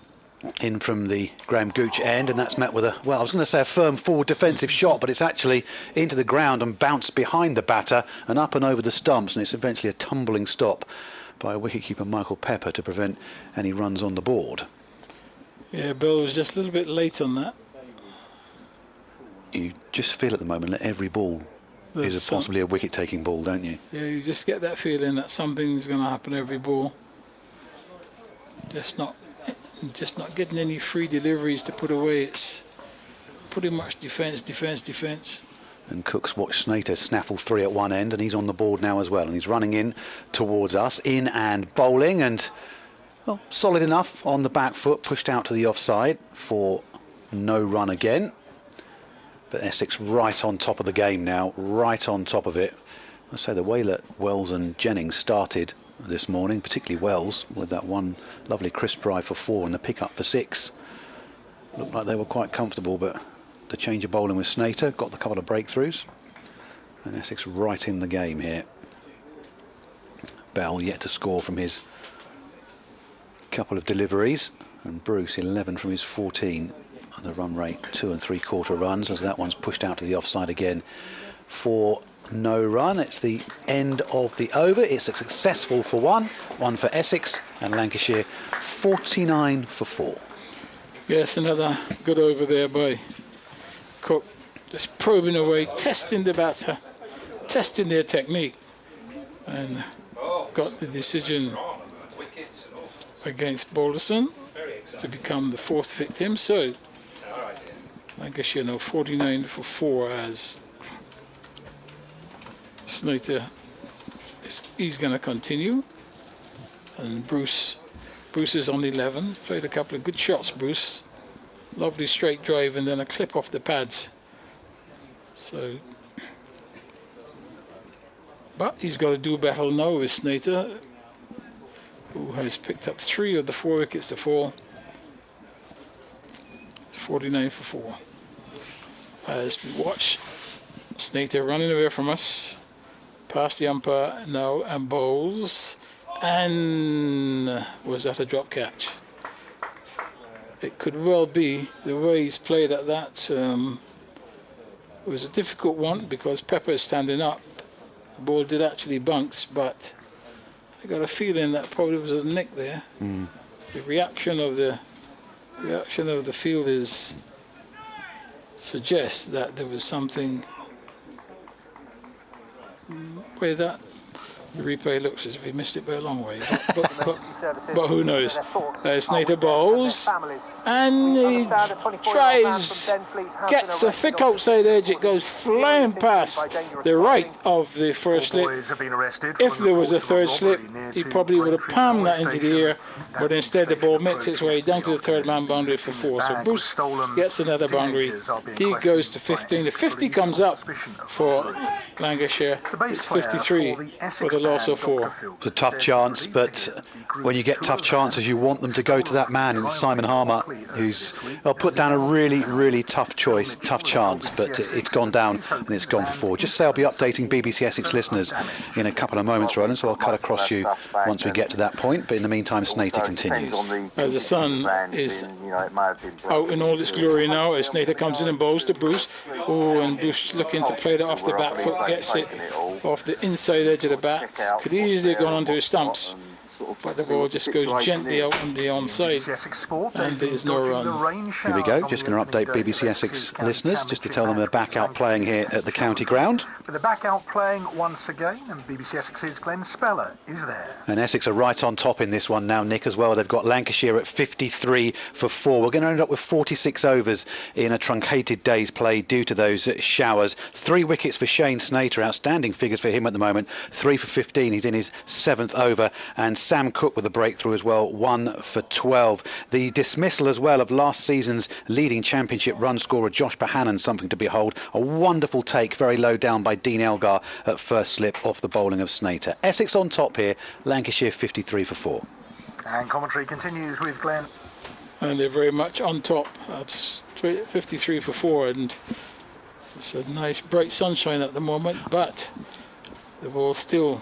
Speaker 17: in from the Graham Gooch end, and that's met with I was going to say a firm forward defensive shot, but it's actually into the ground and bounced behind the batter and up and over the stumps, and it's eventually a tumbling stop by wicketkeeper Michael Pepper to prevent any runs on the board.
Speaker 21: Yeah, Bill was just a little bit late on that.
Speaker 17: You just feel at the moment that every ball is possibly a wicket-taking ball, don't you?
Speaker 21: Yeah, you just get that feeling that something's going to happen every ball. Just not getting any free deliveries to put away. It's pretty much defence.
Speaker 17: And Cook's watched Snater snaffle 3 at one end, and he's on the board now as well, and he's running in towards us, in and bowling, and solid enough on the back foot, pushed out to the offside for no run again. But Essex right on top of the game now, right on top of it. I say the way that Wells and Jennings started this morning, particularly Wells, with that one lovely crisp drive for 4 and the pick up for 6. Looked like they were quite comfortable, but the change of bowling with Snater got the couple of breakthroughs, and Essex right in the game here. Bell yet to score from his couple of deliveries, and Bruce 11 from his 14 on the run rate, 2 3/4 runs, as that one's pushed out to the offside again for no run. It's the end of the over. It's a successful for one for Essex and Lancashire, 49 for 4.
Speaker 21: Yes, another good over there by Cook, just probing away, testing the batter, testing their technique, and got the decision against Balderson to become the 4th victim. So Lancashire now 49 for 4 as Snater he's going to continue, and Bruce is on 11. Played a couple of good shots, Bruce. Lovely straight drive and then a clip off the pads. So, but he's got to do battle now with Snater, who has picked up 3 of the 4 wickets to fall. It's 49 for 4. As we watch Snater running away from us, past the umpire now and bowls, and was that a drop catch? It could well be. The way he's played at that, it was a difficult one because Pepper is standing up. The ball did actually bounce, but I got a feeling that probably was a nick there. The reaction of the fielders suggests that there was something where that the replay looks as if he missed it by a long way, but who knows? Snater bowls, and he tries, gets a thick outside edge. It goes flying past the right of the first slip. If there was a third slip, he probably would have palmed that into the air, but instead the ball makes its way down to the 3rd man boundary for 4. So Bruce gets another boundary. He goes to 15. The 50 comes up for Lancashire. It's 53 for the loss of 4.
Speaker 17: It's a tough chance, but when you get tough chances, you want them to go to that man, and it's Simon Harmer, who's put down a really tough chance, but it's gone down and it's gone for 4. Just say I'll be updating BBC Essex listeners in a couple of moments, Roland, so I'll cut across you once we get to that point, but in the meantime Snater continues.
Speaker 21: As the sun is out in all its glory now, as Snater comes in and bowls to Bruce. And Bruce looking to play that off the back foot, gets it off the inside edge of the bat. Could easily have gone onto his stumps, but the ball just goes gently out on the onside, and there is no run.
Speaker 17: Here we go, just going to update BBC Essex listeners, just to tell them they're back out playing here at the county ground.
Speaker 19: With the back out playing once again, and BBC Essex's Glenn Speller is there.
Speaker 17: And Essex are right on top in this one now, Nick, as well. They've got Lancashire at 53 for 4. We're going to end up with 46 overs in a truncated day's play due to those showers. 3 wickets for Shane Snater, outstanding figures for him at the moment. 3 for 15, he's in his 7th over. And Sam Cook with a breakthrough as well, 1 for 12. The dismissal as well of last season's leading championship run scorer Josh Pahanen, something to behold. A wonderful take, very low down by Dean Elgar at first slip off the bowling of Snater. Essex on top here, Lancashire 53 for 4.
Speaker 19: And commentary continues with Glenn.
Speaker 21: And they're very much on top at 53 for 4, and it's a nice bright sunshine at the moment, but the ball's still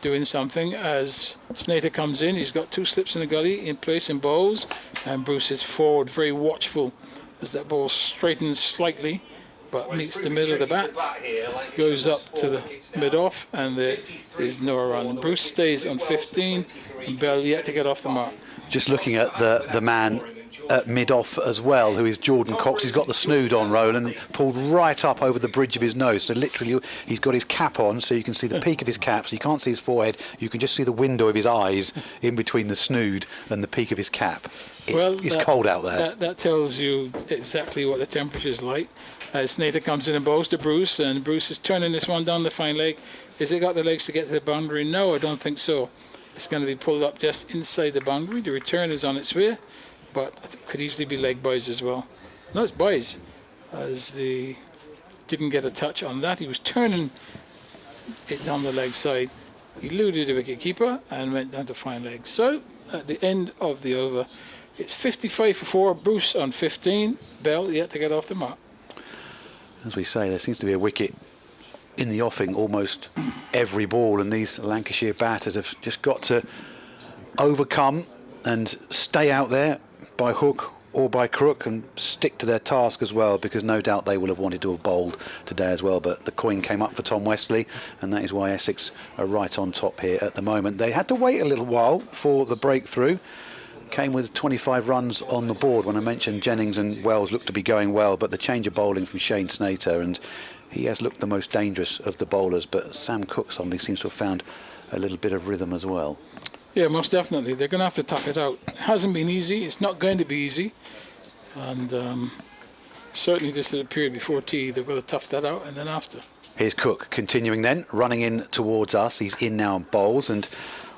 Speaker 21: doing something as Snater comes in. He's got 2 slips in the gully in place and bowls, and Bruce is forward, very watchful as that ball straightens slightly but meets the middle of the bat, goes up to the mid-off, and there is no run. Bruce stays on 15, and Bell yet to get off the mark.
Speaker 17: Just looking at the man at mid-off as well, who is Jordan Cox. He's got the snood on, Roland, pulled right up over the bridge of his nose. So literally he's got his cap on, so you can see the peak of his cap, so you can't see his forehead. You can just see the window of his eyes in between the snood and the peak of his cap. It's cold out there.
Speaker 21: That tells you exactly what the temperature is like. Snater comes in and bowls to Bruce, and Bruce is turning this one down the fine leg. Has it got the legs to get to the boundary? No, I don't think so. It's going to be pulled up just inside the boundary. The return is on its way, but it could easily be leg buys as well. No, it's buys, as the didn't get a touch on that. He was turning it down the leg side. He eluded the wicket keeper and went down to fine leg. So at the end of the over, it's 55 for 4. Bruce on 15. Bell yet to get off the mark.
Speaker 17: As we say, there seems to be a wicket in the offing almost every ball, and these Lancashire batters have just got to overcome and stay out there by hook or by crook and stick to their task as well, because no doubt they will have wanted to have bowled today as well, but the coin came up for Tom Westley, and that is why Essex are right on top here at the moment. They had to wait a little while for the breakthrough. Came with 25 runs on the board when I mentioned Jennings and Wells looked to be going well, but the change of bowling from Shane Snater, and he has looked the most dangerous of the bowlers, but Sam Cook suddenly seems to have found a little bit of rhythm as well.
Speaker 21: Yeah, most definitely. They're going to have to tough it out. It hasn't been easy. It's not going to be easy. And certainly just at the period before tea, they've got to tough that out, and then after.
Speaker 17: Here's Cook continuing then, running in towards us. He's in now and bowls, and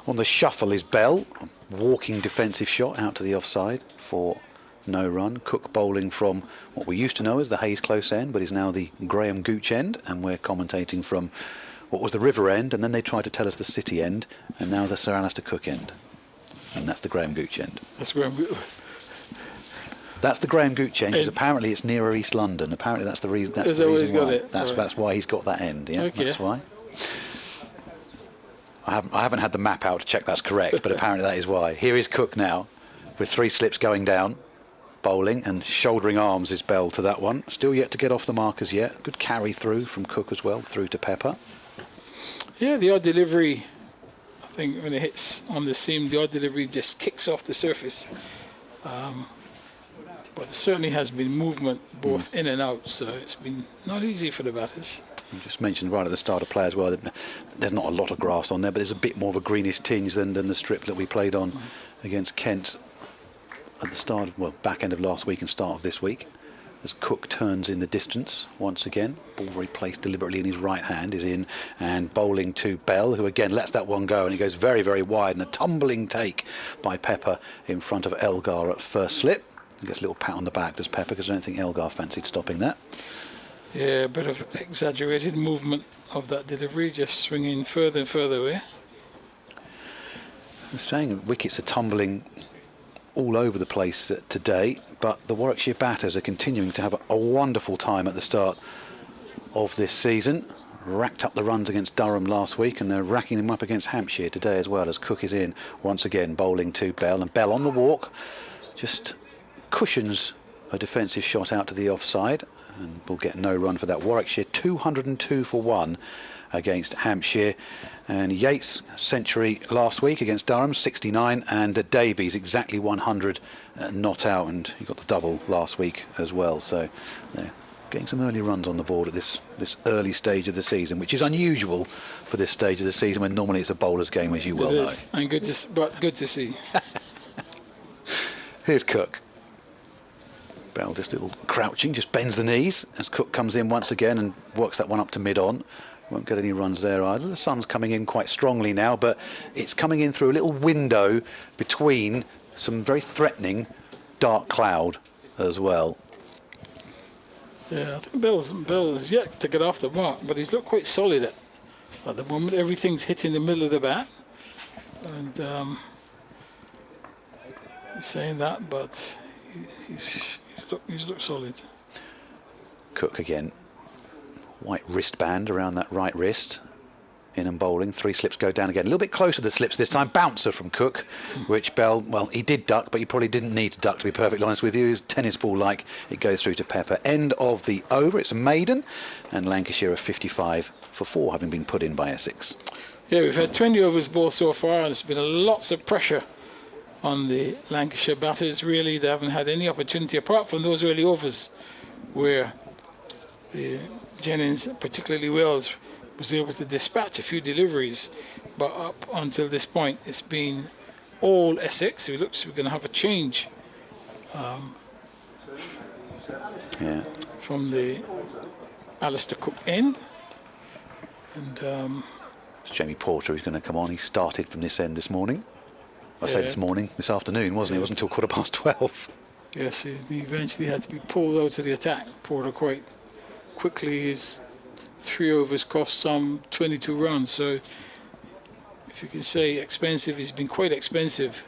Speaker 17: on the shuffle is Bell. Walking defensive shot out to the offside for no run. Cook bowling from what we used to know as the Hayes close end, but is now the Graham Gooch end, and we're commentating from what was the River end, and then they tried to tell us the City end, and now the Sir Alistair Cook end, and that's the Graham Gooch end.
Speaker 21: That's Graham Gooch.
Speaker 17: That's the Graham Gooch end, because apparently it's nearer East London. Apparently that's the reason. That's the reason why. That's why he's got that end. Yeah,
Speaker 21: okay.
Speaker 17: That's why. I haven't had the map out to check that's correct, but apparently that is why. Here is Cook now, with 3 slips going down, bowling, and shouldering arms is Bell to that one. Still yet to get off the mark as yet. Good carry through from Cook as well, through to Pepper.
Speaker 21: Yeah, the odd delivery, I think when it hits on the seam, the odd delivery just kicks off the surface. But there certainly has been movement both in and out, so it's been not easy for the batters.
Speaker 17: You just mentioned right at the start of play as well that there's not a lot of grass on there, but there's a bit more of a greenish tinge than the strip that we played on against Kent at the start of, well, back end of last week and start of this week. As Cook turns in the distance once again, ball very placed deliberately in his right hand is in, and bowling to Bell, who again lets that one go, and he goes very, very wide, and a tumbling take by Pepper in front of Elgar at first slip. He gets a little pat on the back, does Pepper, because I don't think Elgar fancied stopping that.
Speaker 21: Yeah, a bit of exaggerated movement of that delivery, just swinging further and further away.
Speaker 17: I was saying wickets are tumbling all over the place today, but the Warwickshire batters are continuing to have a wonderful time at the start of this season. Racked up the runs against Durham last week, and they're racking them up against Hampshire today as well, as Cook is in once again, bowling to Bell, and Bell on the walk just cushions a defensive shot out to the offside, and will get no run for that. Warwickshire 202 for 1 against Hampshire, and Yates century last week against Durham 69, and Davies exactly 100 not out, and he got the double last week as well, so they're getting some early runs on the board at this early stage of the season, which is unusual for this stage of the season when normally it's a bowler's game, as you well know.
Speaker 21: And good to see.
Speaker 17: Here's Cook. Bell just a little crouching, just bends the knees as Cook comes in once again and works that one up to mid-on. Won't get any runs there either. The sun's coming in quite strongly now, but it's coming in through a little window between some very threatening dark cloud as well.
Speaker 21: Yeah, I think Bell's yet to get off the mark, but he's looked quite solid at the moment. Everything's hitting the middle of the bat, and he's saying that, but he's looked solid.
Speaker 17: Cook again. White wristband around that right wrist. In and bowling. 3 slips go down again. A little bit closer to the slips this time. Bouncer from Cook, which Bell, well, he did duck, but he probably didn't need to duck, to be perfectly honest with you. It's tennis ball like. It goes through to Pepper. End of the over. It's a maiden, and Lancashire are 55 for 4, having been put in by Essex.
Speaker 21: Yeah, we've had 20 overs ball so far, and there's been lots of pressure on the Lancashire batters. Really, they haven't had any opportunity apart from those early overs where the Jennings, particularly Wells, was able to dispatch a few deliveries, but up until this point it's been all Essex. It looks we're going to have a change from the Alistair Cook end, and
Speaker 17: Jamie Porter is going to come on. He started from this end this morning. I say this morning, this afternoon, wasn't it? It wasn't until 12:15.
Speaker 21: Yes, he eventually had to be pulled out of the attack. Porter quite quickly. His 3 overs cost some 22 runs, so if you can say expensive, he's been quite expensive,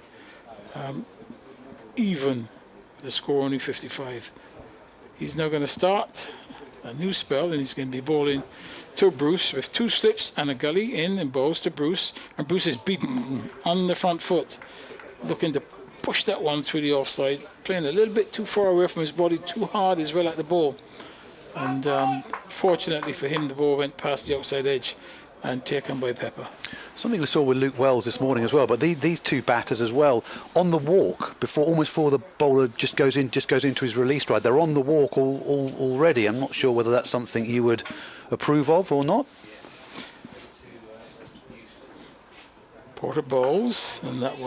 Speaker 21: even with the score only 55. He's now going to start a new spell, and he's going to be bowling to Bruce with 2 slips and a gully in, and bowls to Bruce, and Bruce is beaten on the front foot, looking to push that one through the offside, playing a little bit too far away from his body, too hard as well at the ball. And fortunately for him, the ball went past the outside edge and taken by Pepper.
Speaker 17: Something we saw with Luke Wells this morning as well, but these 2 batters as well on the walk almost before the bowler just goes into his release stride. They're on the walk already. I'm not sure whether that's something you would approve of or not.
Speaker 21: Porter bowls, and that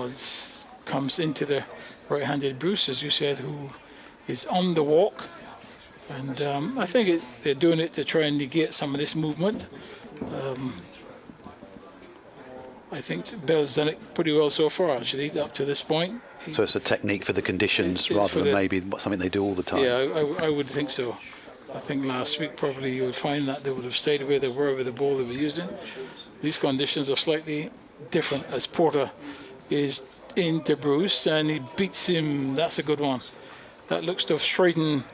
Speaker 21: comes into the right-handed Bruce, as you said, who is on the walk. And I think they're doing it to try and negate some of this movement. I think Bell's done it pretty well so far, actually, up to this point.
Speaker 17: So it's a technique for the conditions rather than maybe something they do all the time.
Speaker 21: Yeah, I would think so. I think last week probably you would find that they would have stayed where they were with the ball they were using. These conditions are slightly different as Porter is into Bruce and he beats him. That's a good one. That looks to have straightened,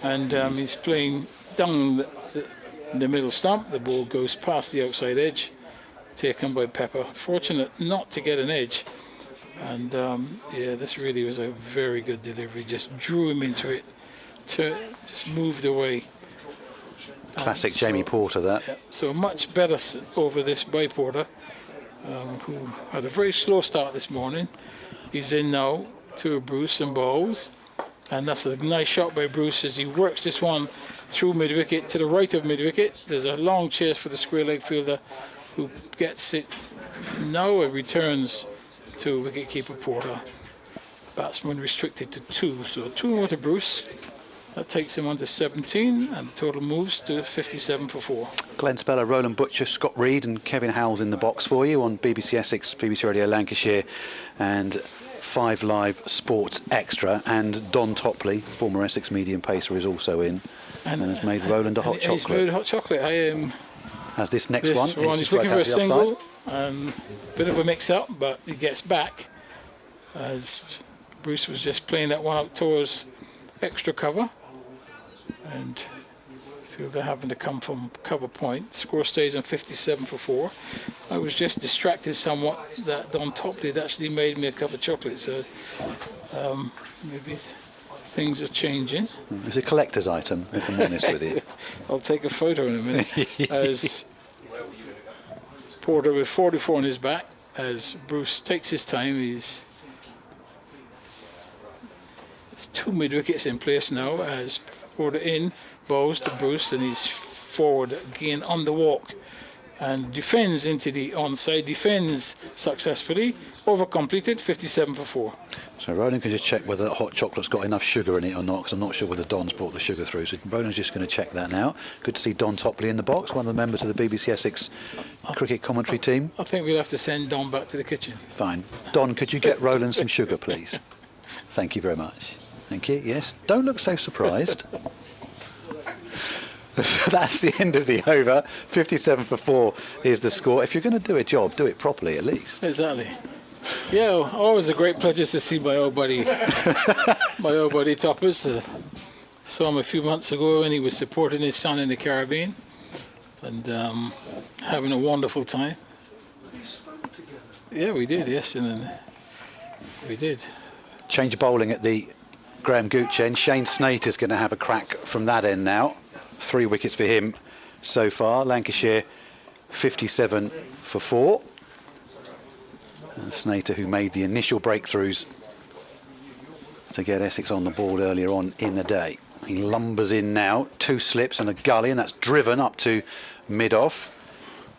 Speaker 21: and he's playing down the middle stump. The ball goes past the outside edge, taken by Pepper. Fortunate not to get an edge. And yeah, this really was a very good delivery. Just drew him into it, just moved away.
Speaker 17: Classic Jamie Porter, that.
Speaker 21: Yeah, so much better over this by Porter, who had a very slow start this morning. He's in now to Bruce and bowls. And that's a nice shot by Bruce as he works this one through mid-wicket to the right of mid-wicket. There's a long chase for the square leg fielder who gets it. Now it returns to wicket-keeper Porter. Batsman restricted to 2. So 2 more to Bruce. That takes him on to 17, and the total moves to 57 for 4.
Speaker 17: Glenn Speller, Roland Butcher, Scott Reed and Kevin Howells in the box for you on BBC Essex, BBC Radio Lancashire and 5 Live Sports Extra. And Don Topley, former Essex medium pacer, is also in and has made Roland a hot chocolate.
Speaker 21: He's made hot chocolate.
Speaker 17: As this next one
Speaker 21: he's looking for a single. Bit of a mix-up, but he gets back as Bruce was just playing that one out towards extra cover, and fielder having to come from cover point. Score stays on 57 for 4. I was just distracted somewhat that Don Topley had actually made me a cup of chocolate, so maybe things are changing.
Speaker 17: It's a collector's item, if I'm honest with you.
Speaker 21: I'll take a photo in a minute. As Porter with 44 on his back, as Bruce takes his time. There's 2 mid-wickets in place now as order in, bows to Bruce, and he's forward again on the walk and defends into the onside, defends successfully, over completed, 57 for 4.
Speaker 17: So Roland can just check whether that hot chocolate's got enough sugar in it or not, because I'm not sure whether Don's brought the sugar through. So Roland's just going to check that now. Good to see Don Topley in the box, one of the members of the BBC Essex cricket commentary team.
Speaker 21: I think we'll have to send Don back to the kitchen.
Speaker 17: Fine. Don, could you get Roland some sugar, please? Thank you very much. Thank you. Yes. Don't look so surprised. That's the end of the over. 57 for 4 is the score. If you're going to do a job, do it properly at least.
Speaker 21: Exactly. Yeah, always a great pleasure to see my old buddy, Toppers. Saw him a few months ago when he was supporting his son in the Caribbean, and having a wonderful time. Yeah, we did. Yes, and then we did.
Speaker 17: Change of bowling at the Graham Gooch end. Shane Snater is going to have a crack from that end now. 3 wickets for him so far. Lancashire 57 for 4. And Snater, who made the initial breakthroughs to get Essex on the board earlier on in the day. He lumbers in now, 2 slips and a gully, and that's driven up to mid-off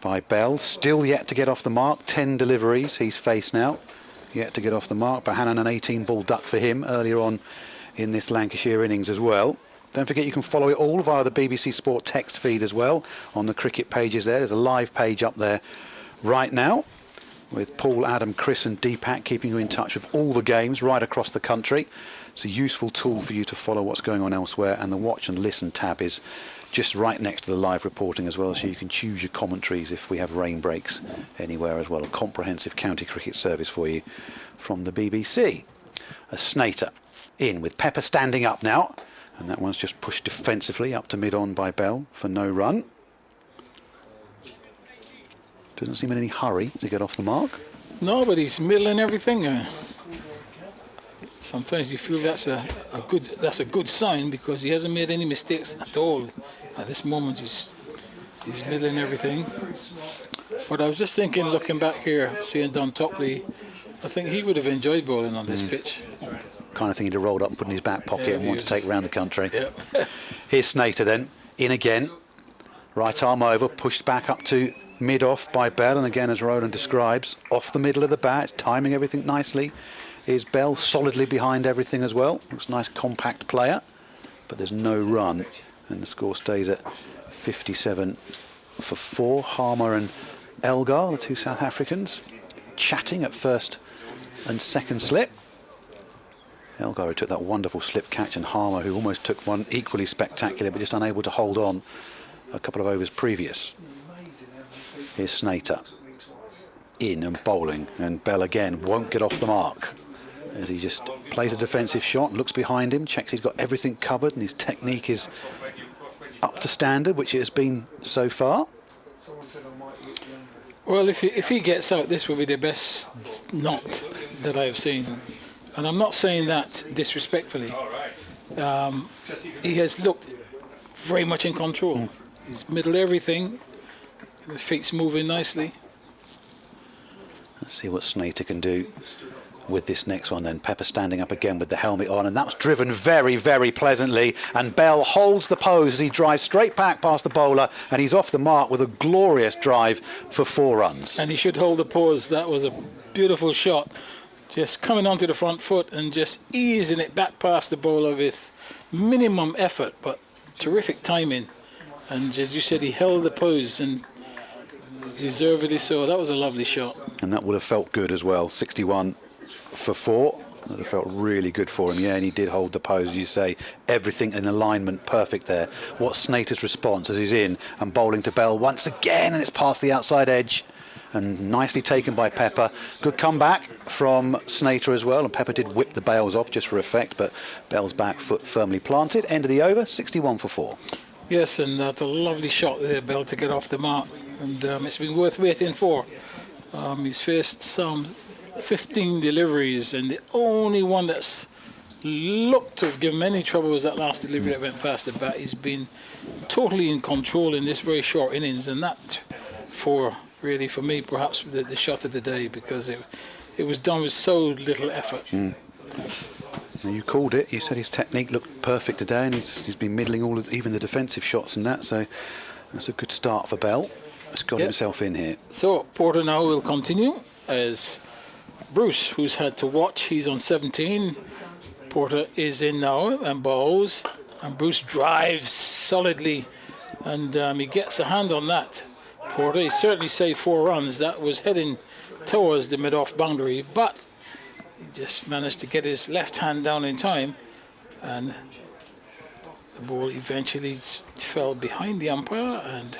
Speaker 17: by Bell. Still yet to get off the mark. 10 deliveries he's faced now, yet to get off the mark. Bohannon, an 18-ball duck for him earlier on in this Lancashire innings as well. Don't forget you can follow it all via the BBC Sport text feed as well on the cricket pages there. There's a live page up there right now with Paul, Adam, Chris and Deepak keeping you in touch with all the games right across the country. It's a useful tool for you to follow what's going on elsewhere, and the watch and listen tab is just right next to the live reporting as well, so you can choose your commentaries if we have rain breaks anywhere as well. A comprehensive county cricket service for you from the BBC. A Snater in with Pepper standing up now, and that one's just pushed defensively up to mid-on by Bell for no run. Doesn't seem in any hurry to get off the mark.
Speaker 21: No, but he's middling everything. Sometimes you feel that's a good sign, because he hasn't made any mistakes at all. At this moment, he's middling everything. But I was just thinking, looking back here, seeing Don Topley, I think he would have enjoyed bowling on this pitch.
Speaker 17: Kind of thing he'd have rolled up and put in his back pocket and want to take around the country.
Speaker 21: Yep.
Speaker 17: Here's Snater then, in again. Right arm over, pushed back up to mid-off by Bell, and again, as Roland describes, off the middle of the bat, timing everything nicely. Is Bell solidly behind everything as well. Looks a nice compact player, but there's no run, and the score stays at 57 for 4. Harmer and Elgar, the 2 South Africans, chatting at first and second slip. Elgar, who took that wonderful slip catch, and Harmer, who almost took one equally spectacular but just unable to hold on a couple of overs previous. Here's Snater in and bowling, and Bell again won't get off the mark as he just plays a defensive shot, looks behind him, checks he's got everything covered, and his technique is up to standard, which it has been so far.
Speaker 21: Well, if he gets out, this will be the best knock that I've seen, and I'm not saying that disrespectfully. He has looked very much in control. He's middled everything. The feet's moving nicely.
Speaker 17: Let's see what Snater can do with this next one then. Pepper standing up again with the helmet on, and that was driven very, very pleasantly, and Bell holds the pose as he drives straight back past the bowler, and he's off the mark with a glorious drive for 4 runs.
Speaker 21: And he should hold the pose. That was a beautiful shot, just coming onto the front foot and just easing it back past the bowler with minimum effort, but terrific timing. And as you said, he held the pose, and deservedly so. That was a lovely shot.
Speaker 17: And that would have felt good as well. 61 for 4. That would have felt really good for him. Yeah, and he did hold the pose, as you say. Everything in alignment, perfect there. What's Snater's response as he's in and bowling to Bell once again, and it's past the outside edge. And nicely taken by Pepper. Good comeback from Snater as well, and Pepper did whip the bails off just for effect, but Bell's back foot firmly planted. End of the over, 61 for 4.
Speaker 21: Yes, and that's a lovely shot there, Bell, to get off the mark. And it's been worth waiting for. He's faced some 15 deliveries, and the only one that's looked to have given him any trouble was that last delivery that went past the bat. He's been totally in control in this very short innings, and that for me, perhaps the shot of the day, because it was done with so little effort.
Speaker 17: You called it. You said his technique looked perfect today, and he's been middling even the defensive shots and that. So that's a good start for Bell. He's got himself in here.
Speaker 21: So Porter now will continue as Bruce, who's had to watch. He's on 17. Porter is in now and bowls, and Bruce drives solidly, and he gets a hand on that. Porter, he certainly saved 4 runs. That was heading towards the mid-off boundary, but he just managed to get his left hand down in time, and the ball eventually fell behind the umpire, and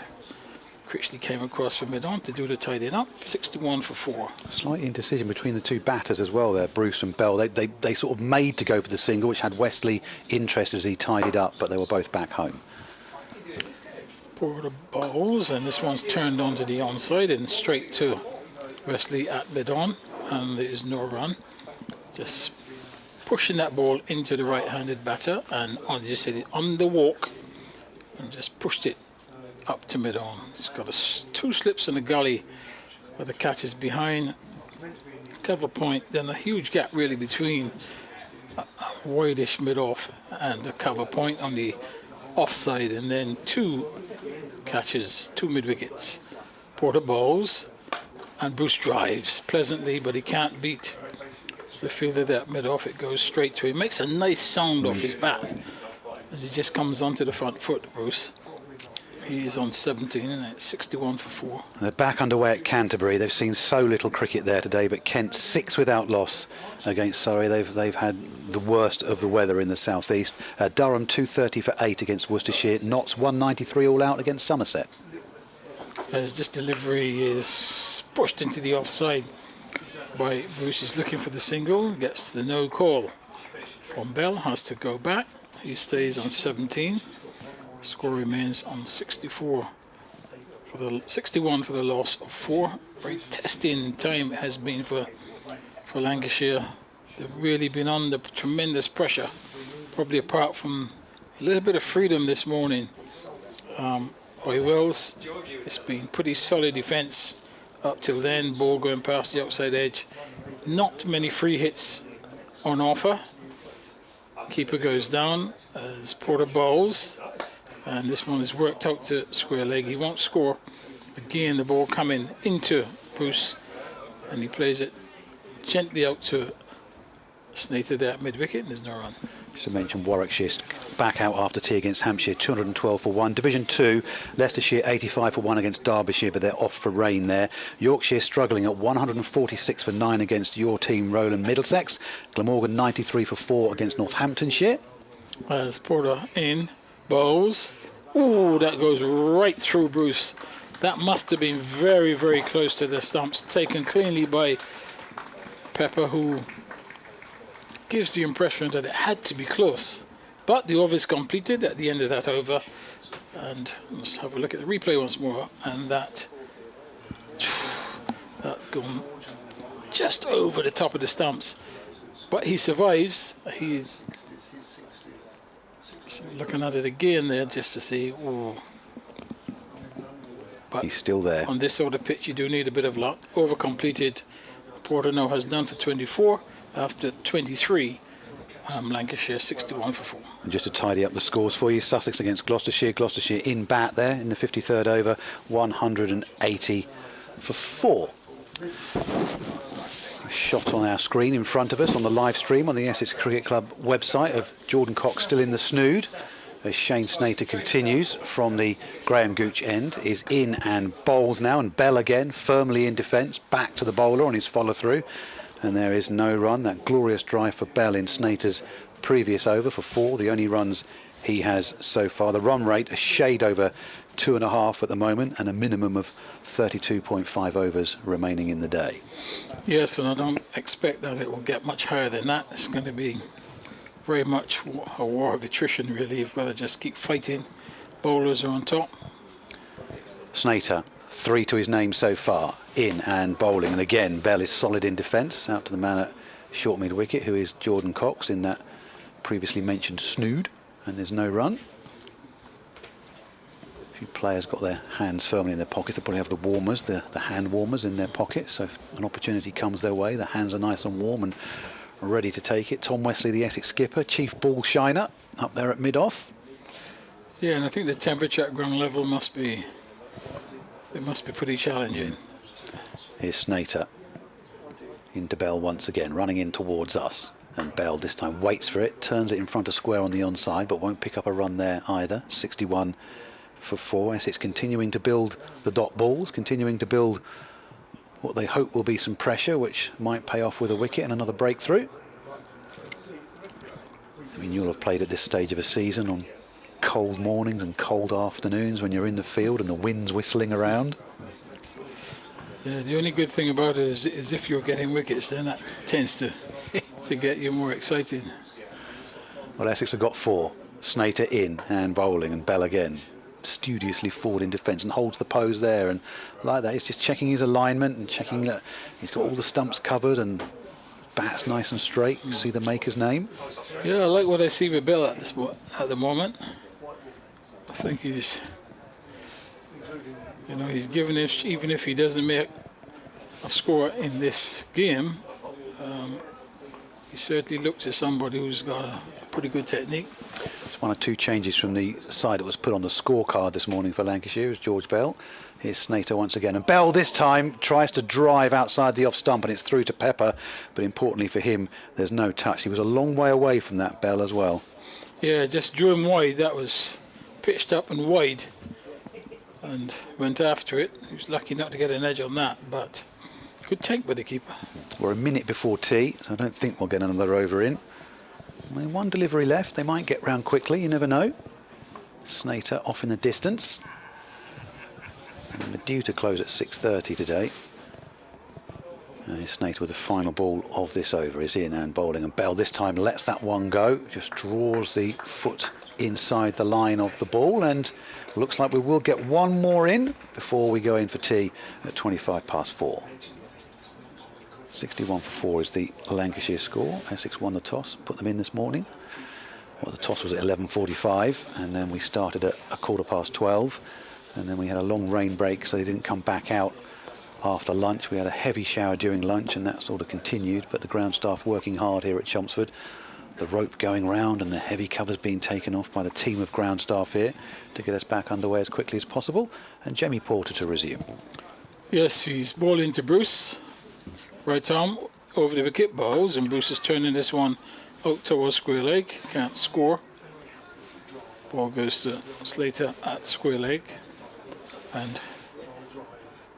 Speaker 21: Critchley came across from mid-on to do the tidying up. 61 for 4.
Speaker 17: Slight indecision between the two batters as well there, Bruce and Bell. They sort of made to go for the single, which had Wesley interest as he tidied up, but they were both back home.
Speaker 21: Porter bowls, and this one's turned onto the onside and straight to Wesley at mid-on, and there is no run. Just pushing that ball into the right-handed batter, and on the walk, and just pushed it up to mid-on. It's got 2 slips in the gully where the catch is behind cover point, then a huge gap really between a wideish mid-off and the cover point on the offside, and then 2 catches, 2 mid-wickets. Porter bowls, and Bruce drives pleasantly, but he can't beat the fielder that mid-off. It goes straight to him. Makes a nice sound off his bat as he just comes onto the front foot, Bruce. He is on 17, and it's 61 for 4.
Speaker 17: They're back underway at Canterbury. They've seen so little cricket there today, but Kent 6 without loss against Surrey. They've had the worst of the weather in the southeast. Durham 230 for 8 against Worcestershire. Notts 193 all out against Somerset.
Speaker 21: As this delivery is pushed into the offside by Bruce, is looking for the single, gets the no call from Bell, has to go back. He stays on 17. Score remains on 61 for the loss of 4. Very testing time it has been for Lancashire. They've really been under tremendous pressure, probably apart from a little bit of freedom this morning by Wells. It's been pretty solid defence up till then. Ball going past the outside edge. Not many free hits on offer. Keeper goes down as Porter bowls. And this one is worked out to square leg. He won't score. Again, the ball coming into Bruce, and he plays it gently out to Snater there at mid-wicket, and there's no run.
Speaker 17: Just to mention, Warwickshire back out after tea against Hampshire, 212 for 1. Division 2, Leicestershire 85 for 1 against Derbyshire, but they're off for rain there. Yorkshire struggling at 146 for 9 against your team, Roland Middlesex. Glamorgan 93 for 4 against Northamptonshire.
Speaker 21: As Porter in. Bowls. Ooh, that goes right through Bruce. That must have been very, very close to the stumps. Taken cleanly by Pepper, who gives the impression that it had to be close. But the over is completed at the end of that over. And let's have a look at the replay once more. And that gone just over the top of the stumps. But he survives. He's looking at it again there just to see. Ooh. But
Speaker 17: he's still there.
Speaker 21: On this sort of pitch, you do need a bit of luck. Over completed. Porter now has done for 24 after 23. Lancashire 61 for 4.
Speaker 17: And just to tidy up the scores for you, Sussex against Gloucestershire. Gloucestershire in bat there in the 53rd over, 180 for 4. A shot on our screen in front of us on the live stream on the Essex Cricket Club website of Jordan Cox still in the snood. As Shane Snater continues from the Graham Gooch end, is in and bowls now, and Bell again firmly in defence, back to the bowler on his follow through, and there is no run. That glorious drive for Bell in Snater's previous over for 4, the only runs he has so far. The run rate a shade over 2.5 at the moment, and a minimum of 32.5 overs remaining in the day.
Speaker 21: Yes, and I don't expect that it will get much higher than that. It's going to be very much a war of attrition, really. You've got to just keep fighting. Bowlers are on top.
Speaker 17: Snater, 3 to his name so far, in and bowling, and again Bell is solid in defence, out to the man at short mid wicket, who is Jordan Cox in that previously mentioned snood, and there's no run. A few players got their hands firmly in their pockets. They probably have the warmers, the hand warmers in their pockets, so if an opportunity comes their way, the hands are nice and warm and ready to take it. Tom Wesley, the Essex skipper, chief ball shiner, up there at mid-off.
Speaker 21: Yeah, and I think the temperature at ground level must be pretty challenging.
Speaker 17: Here's Snater into Bell once again, running in towards us. And Bell this time waits for it, turns it in front of square on the onside, but won't pick up a run there either. 61 for 4. Essex continuing to build the dot balls, continuing to build what they hope will be some pressure, which might pay off with a wicket and another breakthrough. I mean, you'll have played at this stage of a season on cold mornings and cold afternoons when you're in the field and the wind's whistling around.
Speaker 21: Yeah, the only good thing about it is if you're getting wickets, then that tends to get you more excited.
Speaker 17: Well, Essex have got 4. Snater in and bowling, and Bell again studiously forward in defence and holds the pose there, and like that he's just checking his alignment and checking that he's got all the stumps covered and bats nice and straight. You see the maker's name.
Speaker 21: Yeah, I like what I see with Bell at the moment. I think he's given it, even if he doesn't make a score in this game, he certainly looks as somebody who's got a pretty good technique.
Speaker 17: It's one or two changes from the side that was put on the scorecard this morning for Lancashire. Is George Bell. Here's Snater once again, and Bell this time tries to drive outside the off stump, and it's through to Pepper, but importantly for him there's no touch. He was a long way away from that, Bell, as well.
Speaker 21: Yeah, just drew him wide. That was pitched up and wide and went after it. He was lucky not to get an edge on that, but good take by the keeper.
Speaker 17: We're a minute before tea, so I don't think we'll get another over in. Only one delivery left. They might get round quickly, you never know. Snater off in the distance. And we're due to close at 6:30 today. Snater with the final ball of this over is in and bowling, and Bell this time lets that one go, just draws the foot inside the line of the ball, and looks like we will get one more in before we go in for tea at 4:25. 61 for 4 is the Lancashire score. Essex won the toss, put them in this morning. Well, the toss was at 11:45, and then we started at 12:15, and then we had a long rain break, so they didn't come back out after lunch. We had a heavy shower during lunch, and that sort of continued, but the ground staff working hard here at Chelmsford. The rope going round and the heavy covers being taken off by the team of ground staff here to get us back underway as quickly as possible, and Jamie Porter to resume.
Speaker 21: Yes, he's bowling to Bruce. Right arm over the wicket, bowls, and Bruce is turning this one out towards square leg. Can't score. Ball goes to Slater at square leg, and if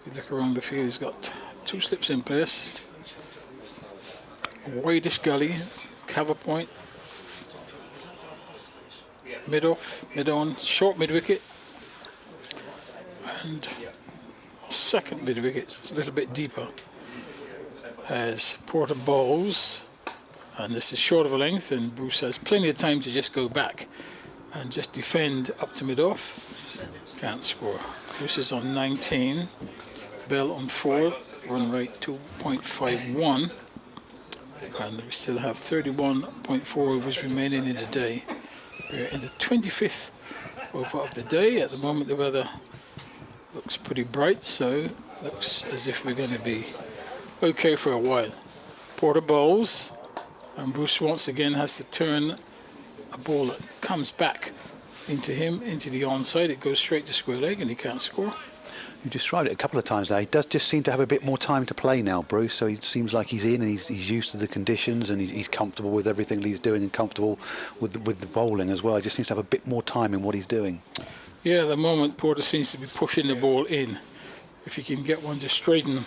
Speaker 21: you look around the field, he's got 2 slips in place. Wideish gully, cover point, mid off, mid on, short mid wicket, and second mid wicket, it's a little bit deeper. As Porter bowls, and this is short of a length, and Bruce has plenty of time to just go back and just defend up to mid off. Can't score. Bruce is on 19, Bell on 4, run rate 2.51, and we still have 31.4 overs remaining in the day. We're in the 25th over of the day. At the moment the weather looks pretty bright, so looks as if we're going to be okay for a while. Porter bowls, and Bruce once again has to turn a ball that comes back into him, into the onside. It goes straight to square leg, and he can't score.
Speaker 17: You described it a couple of times now. He does just seem to have a bit more time to play now, Bruce, so it seems like he's in and he's used to the conditions, and he's comfortable with everything that he's doing, and comfortable with the bowling as well. He just seems to have a bit more time in what he's doing.
Speaker 21: Yeah, at the moment Porter seems to be pushing the ball in. If he can get one to straighten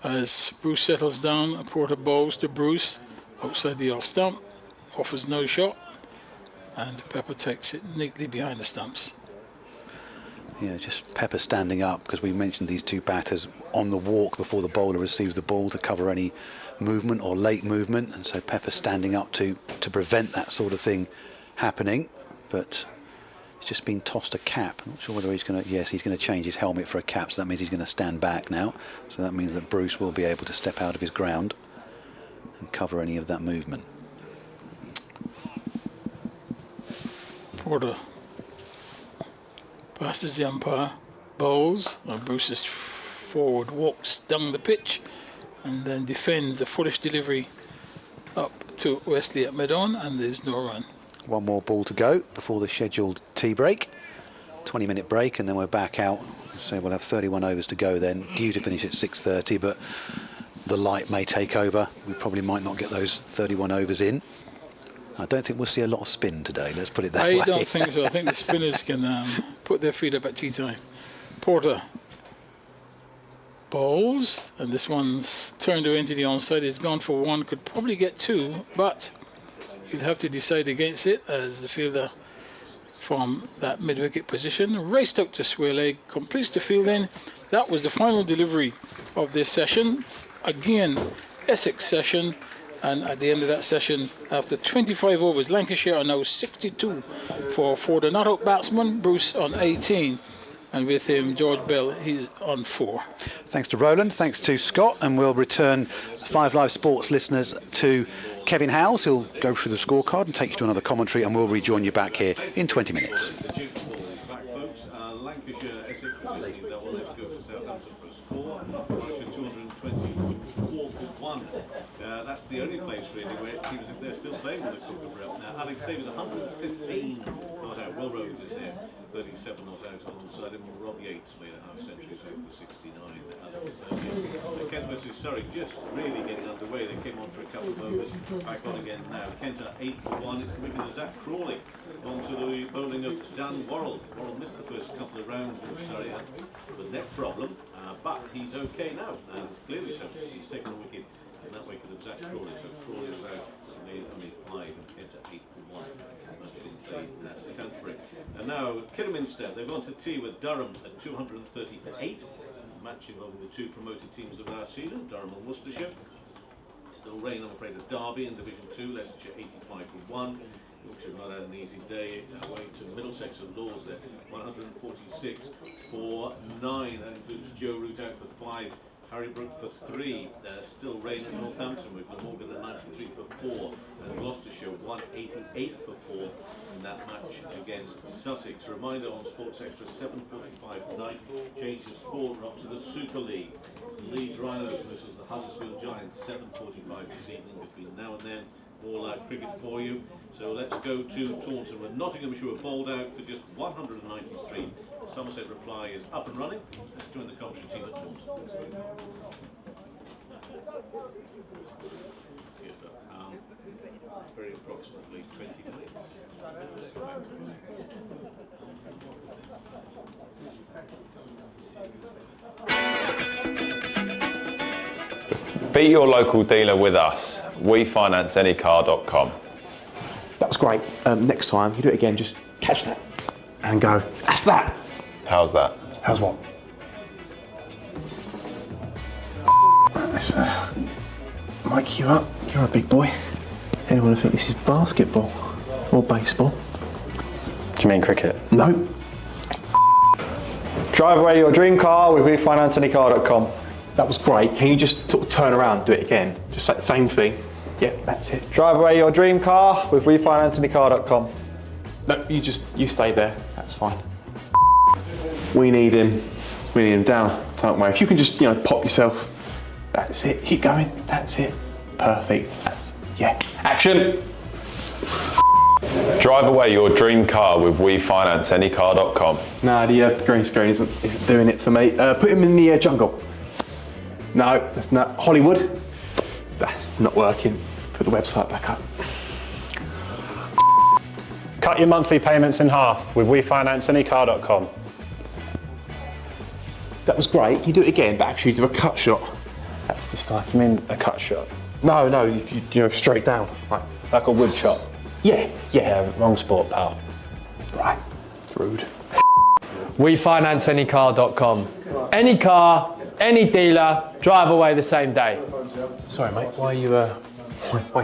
Speaker 21: as Bruce settles down, Porter bowls to Bruce outside the off stump, offers no shot, and Pepper takes it neatly behind the stumps.
Speaker 17: Yeah, just Pepper standing up, because we mentioned these two batters on the walk before the bowler receives the ball to cover any movement or late movement, and so Pepper standing up to prevent that sort of thing happening. But he's just been tossed a cap. I'm not sure whether he's going to... Yes, he's going to change his helmet for a cap, so that means he's going to stand back now. So that means that Bruce will be able to step out of his ground and cover any of that movement.
Speaker 21: Porter passes the umpire, bowls, and Bruce's forward walks down the pitch and then defends a foolish delivery up to Wesley at mid-on, and there's no run.
Speaker 17: One more ball to go before the scheduled tea break. 20-minute break, and then we're back out. So we'll have 31 overs to go then, due to finish at 6:30, but the light may take over. We probably might not get those 31 overs in. I don't think we'll see a lot of spin today, let's put it that way.
Speaker 21: I don't think so. I think the spinners can put their feet up at tea time. Porter bowls, and this one's turned away into the onside. It's gone for one, could probably get two, but you'll have to decide against it as the fielder from that mid-wicket position raced out to square leg, completes the fielding. That was the final delivery of this session. Again, Essex session, and at the end of that session, after 25 overs, Lancashire are now 62 for the not-out batsman, Bruce on 18, and with him, George Bell, he's on 4.
Speaker 17: Thanks to Roland, thanks to Scott, and we'll return 5 Live Sports listeners to Kevin Howes. He'll go through the scorecard and take you to another commentary, and we'll rejoin you back here in 20 minutes.
Speaker 18: Lancashire, Essex, let's go to Southampton for a score. 224 that's the only place really where it seems as if they're still playing with the Cooker rep. Now, Alex Davis 115 not out. Will Rhodes is here, 37 not out alongside him. Rob Yates made a half century for 69. Kent versus Surrey just really getting underway. They came on for a couple of overs, back on again now. Kent are 8 for 1. It's the wicket of Zach Crawley onto the bowling of Dan Worrell. Worrell missed the first couple of rounds with Surrey with a neck problem, but he's okay now, and clearly so. He's taken a wicket in that wicket of Zach Crawley, so Crawley was out, made only 5 and Kent are 8 for 1. The country. And now Kidderminster, they've gone to tea with Durham at 238, match involving the 2 promoted teams of last season, Durham and Worcestershire. Still rain, I'm afraid, at Derby in Division 2, Leicestershire 85 for 1. Yorkshire not had an easy day away to Middlesex and Lords there, 146 for 9. That includes Joe Root out for 5. Harry Brook for 3. Still rain at Northampton with Glamorgan at 93 for 4, and Gloucestershire 188 for 4 in that match against Sussex. A reminder on Sports Extra 7:45 tonight, change of sport, we're up to the Super League. Leeds Rhinos versus the Huddersfield Giants, 7:45 this evening. Between now and then, all cricket for you. So let's go to Taunton, where Nottinghamshire were bowled out for just 193. Somerset Reply is up and running. Let's join the commentary team at Taunton. Very approximately 20 minutes.
Speaker 12: Be your local dealer with us. WeFinanceAnyCar.com.
Speaker 23: That was great. Next time, you do it again, just catch that and go, that's that.
Speaker 12: How's that?
Speaker 23: How's what? Let's mic you up. You're a big boy. Anyone would think this is basketball or baseball?
Speaker 12: Do you mean cricket?
Speaker 23: No.
Speaker 12: Drive away your dream car with WeFinanceAnyCar.com.
Speaker 23: That was great. Can you just sort of turn around and do it again? Just say the same thing. Yeah, that's it.
Speaker 12: Drive away your dream car with WeFinanceAnyCar.com.
Speaker 23: No, you stay there. That's fine. We need him. We need him down. Don't worry. If you can just, pop yourself. That's it. Keep going. That's it. Perfect. Yeah. Action.
Speaker 12: Drive away your dream car with WeFinanceAnyCar.com.
Speaker 23: No, the green screen isn't doing it for me. Put him in the jungle. No, that's not. Hollywood. That's not working. Put the website back up.
Speaker 12: Cut your monthly payments in half with WeFinanceAnyCar.com.
Speaker 23: That was great. Can you do it again, but actually do a cut shot?
Speaker 12: That's just like, you mean a cut shot?
Speaker 23: No, you straight down.
Speaker 12: Like a wood chop?
Speaker 23: Yeah.
Speaker 12: Wrong sport, pal.
Speaker 23: Right. It's rude.
Speaker 24: WeFinanceAnyCar.com. Any car, any dealer, drive away the same day.
Speaker 23: Sorry, mate. Why are you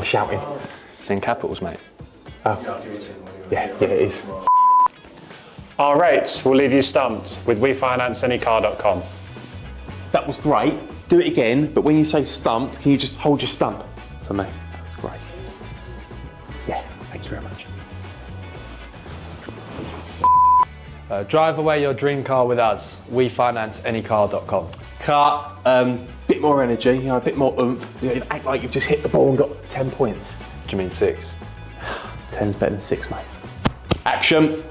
Speaker 23: shouting?
Speaker 12: It's in capitals, mate.
Speaker 23: Oh. Yeah, it is.
Speaker 12: Our rates will leave you stumped with WeFinanceAnyCar.com.
Speaker 23: That was great. Do it again, but when you say stumped, can you just hold your stump for me? That's great. Yeah, thank you very much.
Speaker 24: Drive away your dream car with us. WeFinanceAnyCar.com.
Speaker 23: Cut. Bit bit more energy, you know, a bit more oomph. You know, act like you've just hit the ball and got 10 points.
Speaker 7: Do you mean 6?
Speaker 23: 10's better than 6, mate. Action.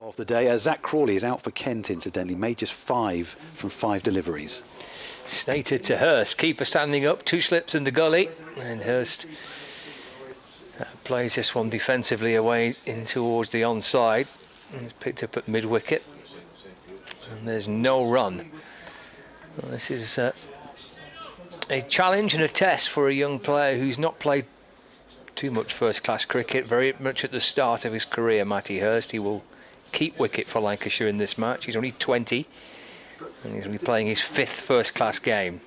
Speaker 17: Of the day, Zach Crawley is out for Kent, incidentally, made just 5 from 5 deliveries.
Speaker 20: Snater to Hurst, keeper standing up, 2 slips in the gully, and Hurst plays this one defensively away in towards the onside. It's picked up at mid-wicket, and there's no run. Well, this is a challenge and a test for a young player who's not played too much first-class cricket, very much at the start of his career, Matty Hurst. He will keep wicket for Lancashire in this match. He's only 20 and he's only playing his 5th first-class game.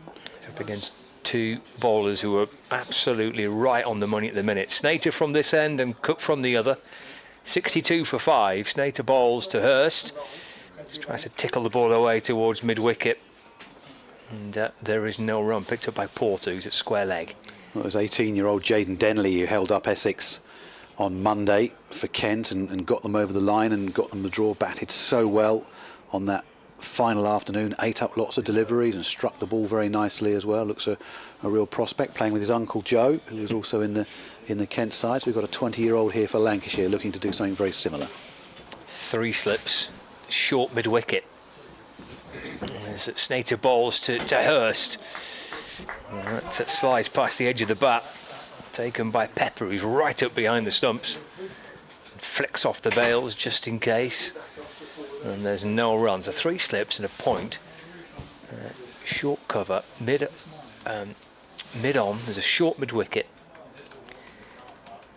Speaker 20: He's up against 2 bowlers who are absolutely right on the money at the minute. Snater from this end and Cook from the other. 62 for 5. Snater bowls to Hurst. He tries to tickle the ball away towards mid-wicket. And there is no run. Picked up by Porter, who's at square leg.
Speaker 17: Well, it was 18-year-old Jaden Denley who held up Essex on Monday for Kent and got them over the line and got them the draw. Batted so well on that final afternoon, 8 up lots of deliveries and struck the ball very nicely as well. Looks a real prospect, playing with his uncle Joe, who was also in the Kent side. So we've got a 20-year-old here for Lancashire looking to do something very similar.
Speaker 20: 3 slips, short mid-wicket. As Snater bowls to Hurst. That slides past the edge of the bat. Taken by Pepper, who's right up behind the stumps. Flicks off the bails just in case. And there's no runs. So 3 slips and a point. Short cover, mid-on. There's a short mid-wicket.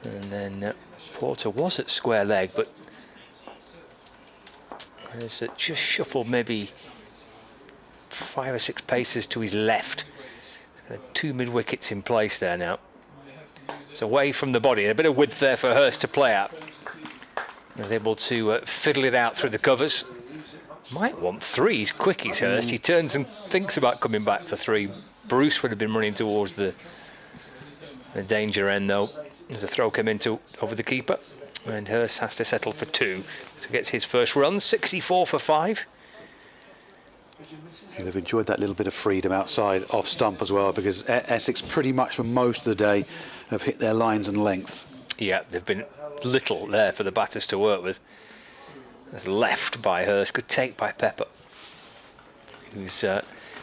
Speaker 20: And then Porter was at square leg, but there's just shuffled maybe 5 or 6 paces to his left. 2 mid-wickets in place there now. It's away from the body, a bit of width there for Hurst to play at. He's able to fiddle it out through the covers. Might want 3, he's quick, he's Hurst. He turns and thinks about coming back for 3. Bruce would have been running towards the danger end though. As a throw came over the keeper, and Hurst has to settle for 2. So gets his first run, 64 for 5.
Speaker 17: They've enjoyed that little bit of freedom outside off stump as well, because Essex pretty much for most of the day have hit their lines and lengths.
Speaker 20: Yeah, they've been little there for the batters to work with. That's left by Hurst, good take by Pepper, who's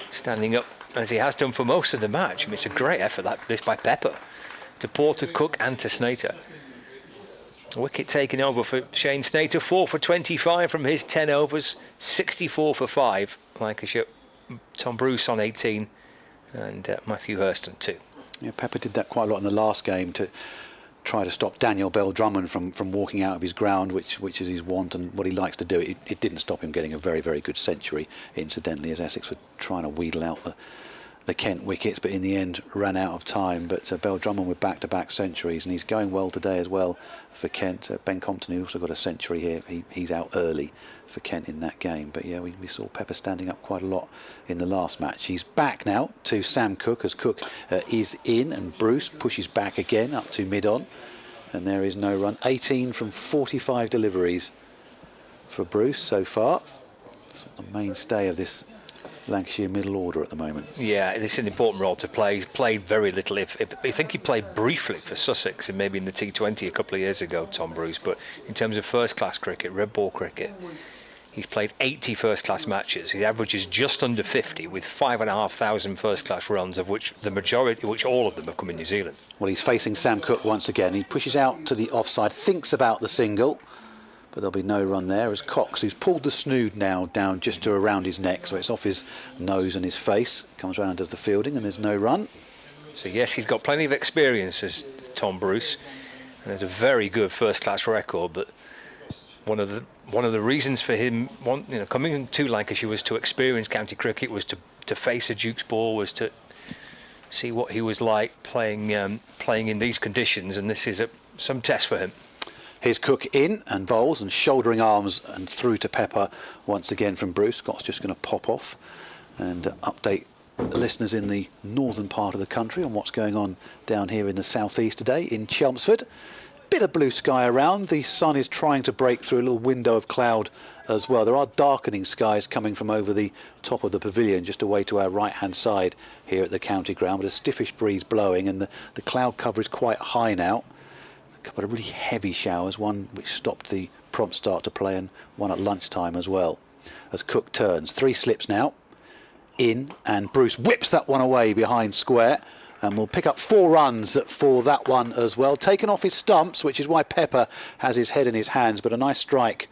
Speaker 20: standing up as he has done for most of the match. I mean, it's a great effort this by Pepper to Porter, Cook and to Snater. Wicket taken over for Shane Snater, 4 for 25 from his 10 overs, 64 for 5. Lancashire, Tom Bruce on 18 and Matthew Hurst on 2.
Speaker 17: Yeah, Pepper did that quite a lot in the last game to try to stop Daniel Bell-Drummond from walking out of his ground, which is his want and what he likes to do. It didn't stop him getting a very, very good century, incidentally, as Essex were trying to wheedle out the Kent wickets, but in the end ran out of time. But Bell-Drummond with back-to-back centuries, and he's going well today as well for Kent. Ben Compton, who also got a century here, he's out early for Kent in that game. But yeah, we saw Pepper standing up quite a lot in the last match. He's back now to Sam Cook, as Cook is in, and Bruce pushes back again up to mid-on, and there is no run. 18 from 45 deliveries for Bruce so far. It's the mainstay of this Lancashire middle order at the moment.
Speaker 20: Yeah, this is an important role to play. He's played very little. I think he played briefly for Sussex and maybe in the T20 a couple of years ago, Tom Bruce, but in terms of first-class cricket, red ball cricket, he's played 80 first-class matches. He averages just under 50 with 5,500 first-class runs, of which all of them have come in New Zealand.
Speaker 17: Well, he's facing Sam Cook once again. He pushes out to the offside, thinks about the single, but there'll be no run there as Cox, who's pulled the snood now down just to around his neck, so it's off his nose and his face, comes around and does the fielding, and there's no run.
Speaker 20: So yes, he's got plenty of experience as Tom Bruce, and there's a very good first-class record, but one of the reasons for him coming to Lancashire was to experience county cricket, was to face a Duke's ball, was to see what he was like playing in these conditions, and this is some test for him.
Speaker 17: Here's Cook in and bowls and shouldering arms and through to Pepper once again from Bruce. Scott's just going to pop off and update the listeners in the northern part of the country on what's going on down here in the southeast today in Chelmsford. Bit of blue sky around. The sun is trying to break through a little window of cloud as well. There are darkening skies coming from over the top of the pavilion just away to our right hand side here at the county ground, but a stiffish breeze blowing, and the cloud cover is quite high now. couple of really heavy showers, one which stopped the prompt start to play and one at lunchtime as well. As Cook turns, 3 slips now, in, and Bruce whips that one away behind square, and will pick up 4 runs for that one as well. Taken off his stumps, which is why Pepper has his head in his hands, but a nice strike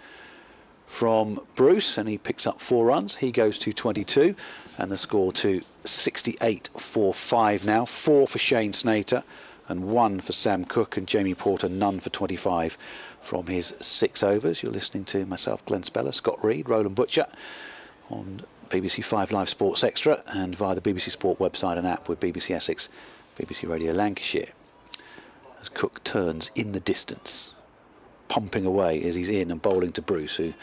Speaker 17: from Bruce, and he picks up 4 runs. He goes to 22, and the score to 68 for 5 now. 4 for Shane Snater, and 1 for Sam Cook, and Jamie Porter none for 25 from his 6 overs. You're listening to myself, Glenn Speller, Scott Reed, Roland Butcher on BBC 5 Live Sports Extra and via the BBC Sport website and app with BBC Essex, BBC Radio Lancashire. As Cook turns in the distance, pumping away as he's in and bowling to Bruce, who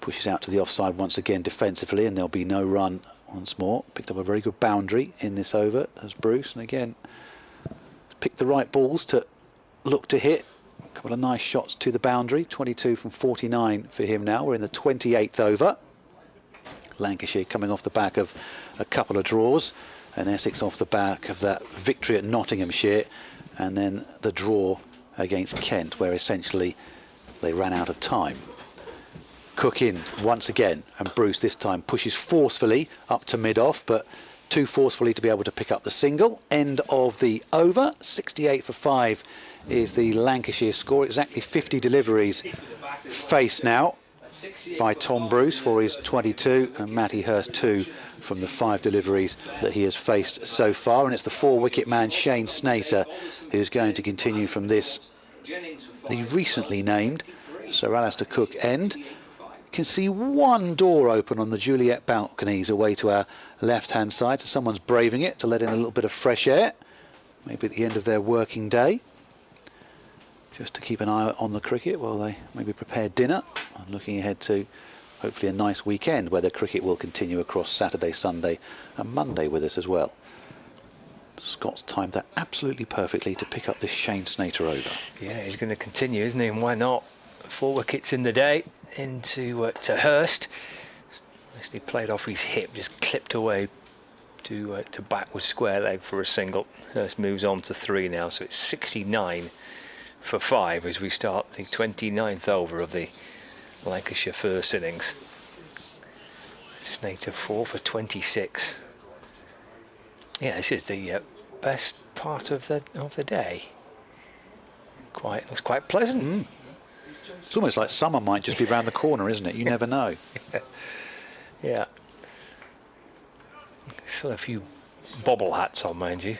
Speaker 17: pushes out to the offside once again defensively, and there'll be no run once more. Picked up a very good boundary in this over as Bruce, and again picked the right balls to look to hit. A couple of nice shots to the boundary. 22 from 49 for him now. We're in the 28th over. Lancashire coming off the back of a couple of draws, and Essex off the back of that victory at Nottinghamshire, and then the draw against Kent, where essentially they ran out of time. Cook in once again, and Bruce this time pushes forcefully up to mid-off, but too forcefully to be able to pick up the single. End of the over. 68 for 5 is the Lancashire score. Exactly 50 deliveries faced now by Tom Bruce for his 22, and Matty Hurst 2 from the 5 deliveries that he has faced so far. And it's the 4-wicket man Shane Snater who's going to continue from this, the recently named Sir Alistair Cook end. You can see one door open on the Juliet balconies away to our left-hand side, so someone's braving it to let in a little bit of fresh air, maybe at the end of their working day, just to keep an eye on the cricket while they maybe prepare dinner, and looking ahead to hopefully a nice weekend where the cricket will continue across Saturday, Sunday and Monday with us as well. Scott's timed that absolutely perfectly to pick up this Shane Snater over.
Speaker 20: Yeah, he's going to continue, isn't he? And why not? 4 wickets in the day into to Hurst. Nicely played off his hip, just clipped away to back with square leg for a single. Hurst moves on to 3 now, so it's 69 for 5 as we start the 29th over of the Lancashire first innings. Snater 4 for 26. Yeah, this is the best part of the day. Looks quite pleasant.
Speaker 17: It's almost like summer might just be round the corner, isn't it? You never know.
Speaker 20: Yeah. Still a few bobble hats on, mind you.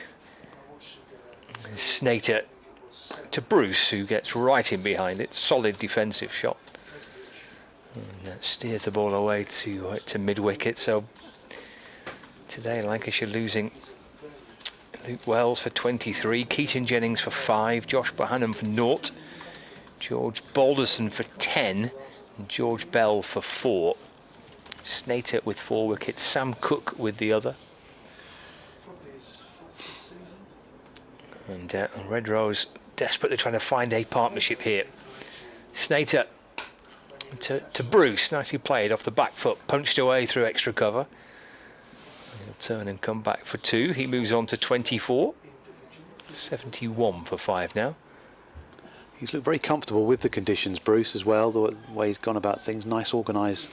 Speaker 20: Snater to Bruce, who gets right in behind it. Solid defensive shot. And that steers the ball away to mid-wicket. So today Lancashire losing Luke Wells for 23, Keaton Jennings for 5, Josh Bohannon for 0, George Balderson for 10, and George Bell for 4. Snater with 4 wickets, Sam Cook with the other. And Red Rose desperately trying to find a partnership here. Snater to Bruce, nicely played off the back foot, punched away through extra cover. He'll turn and come back for 2. He moves on to 24. 71 for 5 now.
Speaker 17: He's looked very comfortable with the conditions, Bruce, as well, the way he's gone about things. Nice organised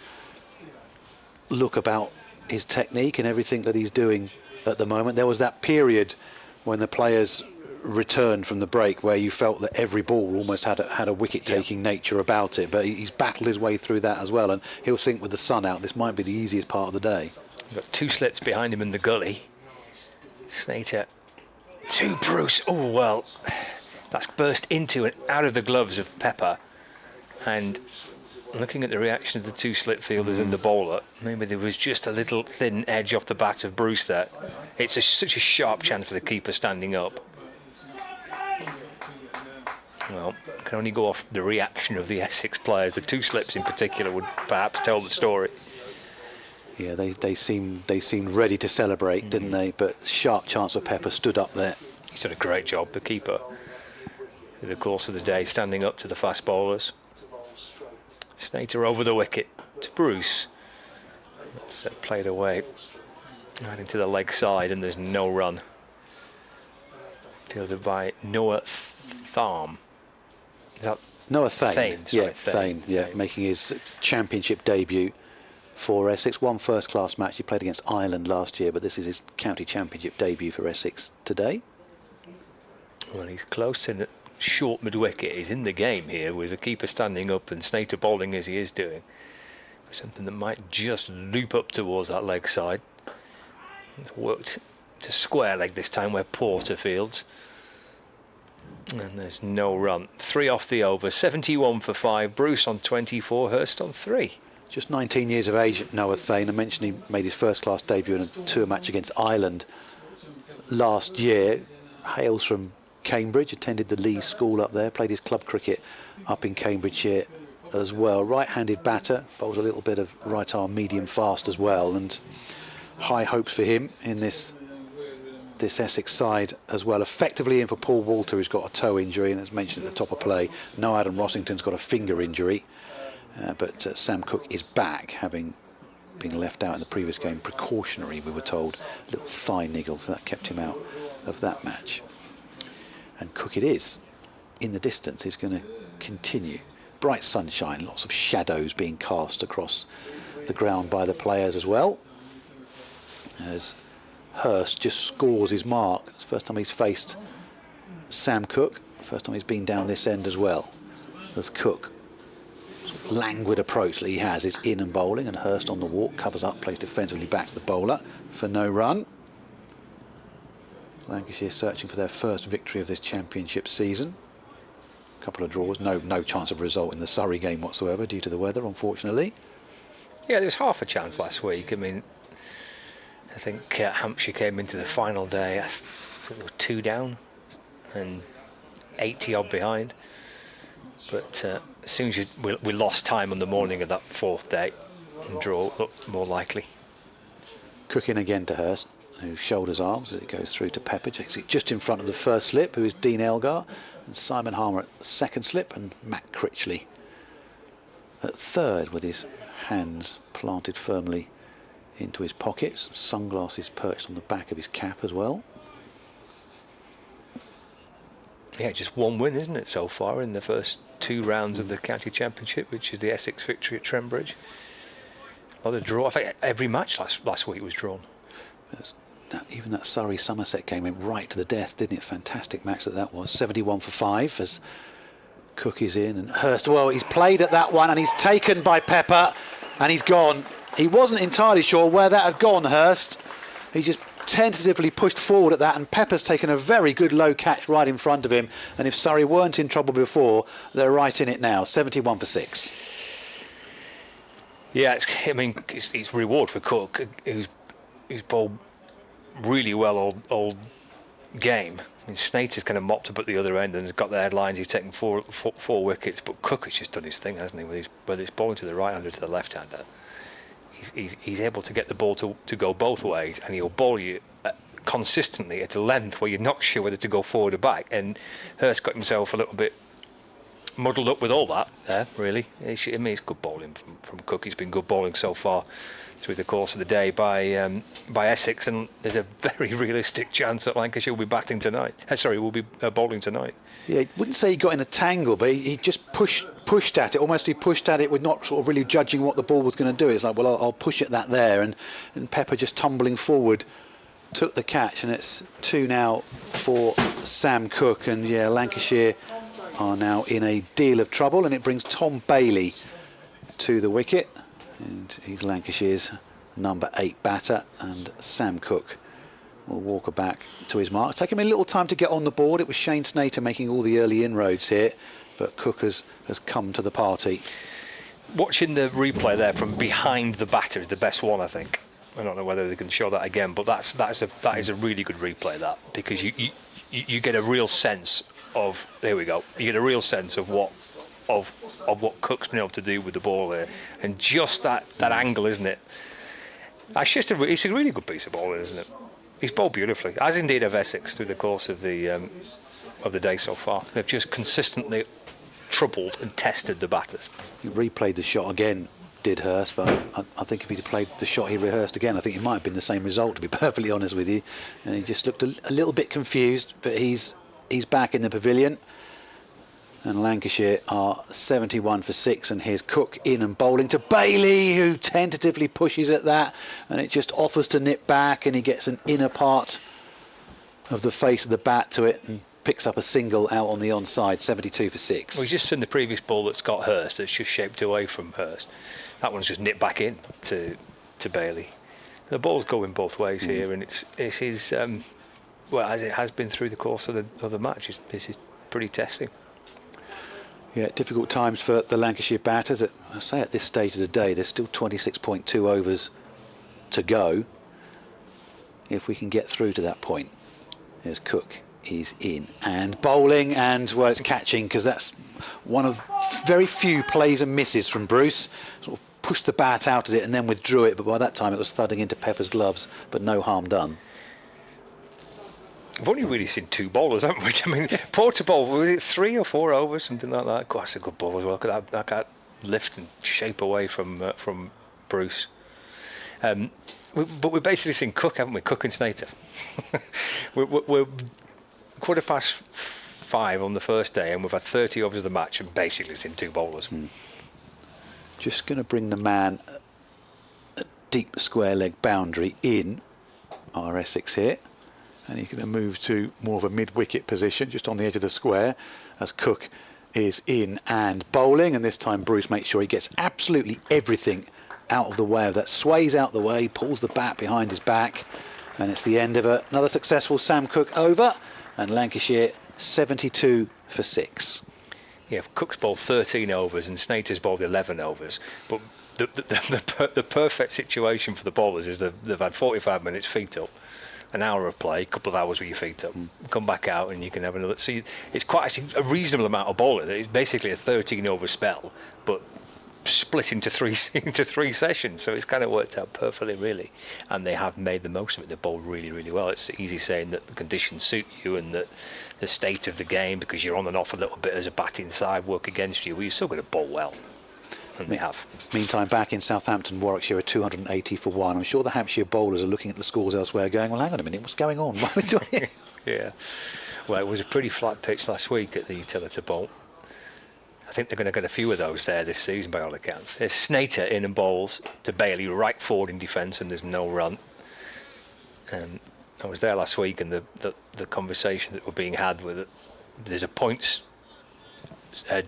Speaker 17: look about his technique and everything that he's doing at the moment. There was that period when the players returned from the break where you felt that every ball almost had a wicket-taking nature about it, but he's battled his way through that as well, and he'll think with the sun out this might be the easiest part of the day.
Speaker 20: Got 2 slits behind him in the gully. Snater to Bruce. Oh, well, that's burst into and out of the gloves of Pepper, and looking at the reaction of the 2 slit fielders and the bowler, maybe there was just a little thin edge off the bat of Bruce there. It's such a sharp chance for the keeper standing up. Well, I can only go off the reaction of the Essex players. The 2 slips in particular would perhaps tell the story.
Speaker 17: Yeah, they seemed ready to celebrate, didn't they? But sharp chance for Pepper stood up there.
Speaker 20: He's done a great job, the keeper, in the course of the day, standing up to the fast bowlers. Snater over the wicket to Bruce. That's played away right into the leg side, and there's no run. Fielded by Noah Tharm. Is that
Speaker 17: Noah Thane?
Speaker 20: Thane,
Speaker 17: Thane, making his championship debut for Essex. One first-class match. He played against Ireland last year, but this is his county championship debut for Essex today.
Speaker 20: Well, he's close in short mid-wicket. He's in the game here with the keeper standing up and Snater bowling as he is doing. Something that might just loop up towards that leg side. It's worked to square leg this time where Porter fields. And there's no run. 3 off the over, 71 for 5. Bruce on 24, Hurst on 3.
Speaker 17: Just 19 years of age, Noah Thane. I mentioned he made his first-class debut in a tour match against Ireland last year. Hails from Cambridge, attended the Lee School up there, played his club cricket up in Cambridgeshire as well. Right-handed batter, bowls a little bit of right-arm medium fast as well, and high hopes for him in this Essex side as well. Effectively in for Paul Walter, who's got a toe injury, and as mentioned at the top of play, no Adam Rossington's got a finger injury, but Sam Cook is back, having been left out in the previous game, precautionary, we were told, a little thigh niggle, so that kept him out of that match. And Cook it is, in the distance. He's going to continue. Bright sunshine, lots of shadows being cast across the ground by the players as well, as Hurst just scores his mark. It's the first time he's faced Sam Cook, first time he's been down this end as well. As Cook, sort of languid approach that he has is in and bowling, and Hurst on the walk, covers up, plays defensively back to the bowler for no run. Lancashire searching for their first victory of this championship season. A couple of draws, no chance of a result in the Surrey game whatsoever due to the weather, unfortunately.
Speaker 20: Yeah, there was half a chance last week. I mean, I think Hampshire came into the final day, I think they were 2 down and 80 odd behind. But as soon as we lost time on the morning of that 4th day, and draw looked more likely.
Speaker 17: Cooking again to Hurst, who shoulders arms as it goes through to Pepper, just in front of the first slip, who is Dean Elgar, and Simon Harmer at second slip, and Matt Critchley at third, with his hands planted firmly into his pockets, sunglasses perched on the back of his cap as well.
Speaker 20: Yeah, just one win, isn't it, so far in the first 2 rounds of the county championship, which is the Essex victory at Trembridge. A lot of draw. I think every match last week was drawn.
Speaker 17: Even that Surrey Somerset game went right to the death, didn't it? Fantastic match that was. 71 for 5 as Cook is in, and Hurst, well, he's played at that one and he's taken by Pepper and he's gone. He wasn't entirely sure where that had gone, Hurst. He just tentatively pushed forward at that, and Pepper's taken a very good low catch right in front of him, and if Surrey weren't in trouble before, they're right in it now. 71 for 6.
Speaker 20: Yeah, it's reward for Cook, who's bowled really well all game. I mean, Snater's kind of mopped up at the other end and has got the headlines. He's taken four wickets, but Cook has just done his thing, hasn't he? Whether it's bowling to the right hander or to the left hander, he's able to get the ball to go both ways, and he'll bowl you consistently at a length where you're not sure whether to go forward or back. And Hurst got himself a little bit muddled up with all that there, really. It's good bowling from Cook. He's been good bowling so far through the course of the day by Essex, and there's a very realistic chance that Lancashire will be batting tonight. Will be bowling tonight.
Speaker 17: Yeah, I wouldn't say he got in a tangle, but he just pushed at it. Almost he pushed at it with not sort of really judging what the ball was going to do. It's like, well, I'll push at that there, and Pepper just tumbling forward took the catch, and it's 2 now for Sam Cook. And yeah, Lancashire are now in a deal of trouble, and it brings Tom Bailey to the wicket, and he's Lancashire's number 8 batter, and Sam Cook will walk back to his mark. Taking him a little time to get on the board. It was Shane Snater making all the early inroads here, but Cook has come to the party.
Speaker 20: Watching the replay there from behind the batter is the best one, I think. I don't know whether they can show that again, but that is a really good replay, that, because you get a real sense of, there we go, you get a real sense of what Cook's been able to do with the ball here, and just that angle, isn't it? It's a really good piece of bowling, isn't it? He's bowled beautifully, as indeed have Essex through the course of the day so far. They've just consistently troubled and tested the batters.
Speaker 17: He replayed the shot again, did Hurst, but I think if he'd played the shot he rehearsed again, I think it might have been the same result, to be perfectly honest with you. And he just looked a little bit confused, but he's back in the pavilion. And Lancashire are 71 for 6, and here's Cook in and bowling to Bailey, who tentatively pushes at that, and it just offers to nip back, and he gets an inner part of the face of the bat to it and picks up a single out on the onside. 72 for 6.
Speaker 20: We've just seen the previous ball that's got Hurst, that's just shaped away from Hurst. That one's just nipped back in to Bailey. The ball's going both ways here, and it's his, well, as it has been through the course of the match, this is pretty testing.
Speaker 17: Yeah, difficult times for the Lancashire batters. I say at this stage of the day, there's still 26.2 overs to go. If we can get through to that point. There's Cook. He's in and bowling, and well, it's catching, because that's one of very few plays and misses from Bruce. Sort of pushed the bat out at it and then withdrew it, but by that time it was thudding into Pepper's gloves, but no harm done.
Speaker 20: We've only really seen 2 bowlers, haven't we? I mean, Porter bowled, was it 3 or 4 overs, something like that? God, that's a good ball as well. Look at that lift and shape away from Bruce. But we've basically seen Cook, haven't we? Cook and Snater. we're 5:15 on the first day, and we've had 30 overs of the match and basically seen 2 bowlers.
Speaker 17: Just going to bring the man a deep square leg boundary in, our Essex here. And he's going to move to more of a mid-wicket position, just on the edge of the square, as Cook is in and bowling. And this time Bruce makes sure he gets absolutely everything out of the way of that. Sways out the way, pulls the bat behind his back, and it's the end of another successful Sam Cook over. And Lancashire 72 for 6.
Speaker 20: Yeah, Cook's bowled 13 overs and Snater's bowled 11 overs. But the perfect situation for the bowlers is they've had 45 minutes feet up, an hour of play, a couple of hours with your feet up, come back out and you can have another. See, it's quite actually a reasonable amount of bowling. It's basically a 13 over spell, but split into three sessions, so it's kind of worked out perfectly, really. And they have made the most of it. They've bowled really, really well. It's easy saying that the conditions suit you and that the state of the game, because you're on and off a little bit as a batting side, work against you. Well, you're still going to bowl well. And they have.
Speaker 17: Meantime, back in Southampton, Warwickshire are 280 for 1. I'm sure the Hampshire bowlers are looking at the scores elsewhere going, well, hang on a minute, what's going on? What are we doing here?
Speaker 20: Yeah. Well, it was a pretty flat pitch last week at the Utility Bowl. I think they're going to get a few of those there this season, by all accounts. There's Snater in and bowls to Bailey right forward in defence, and there's no run. I was there last week, and the conversation that were being had with it, there's a points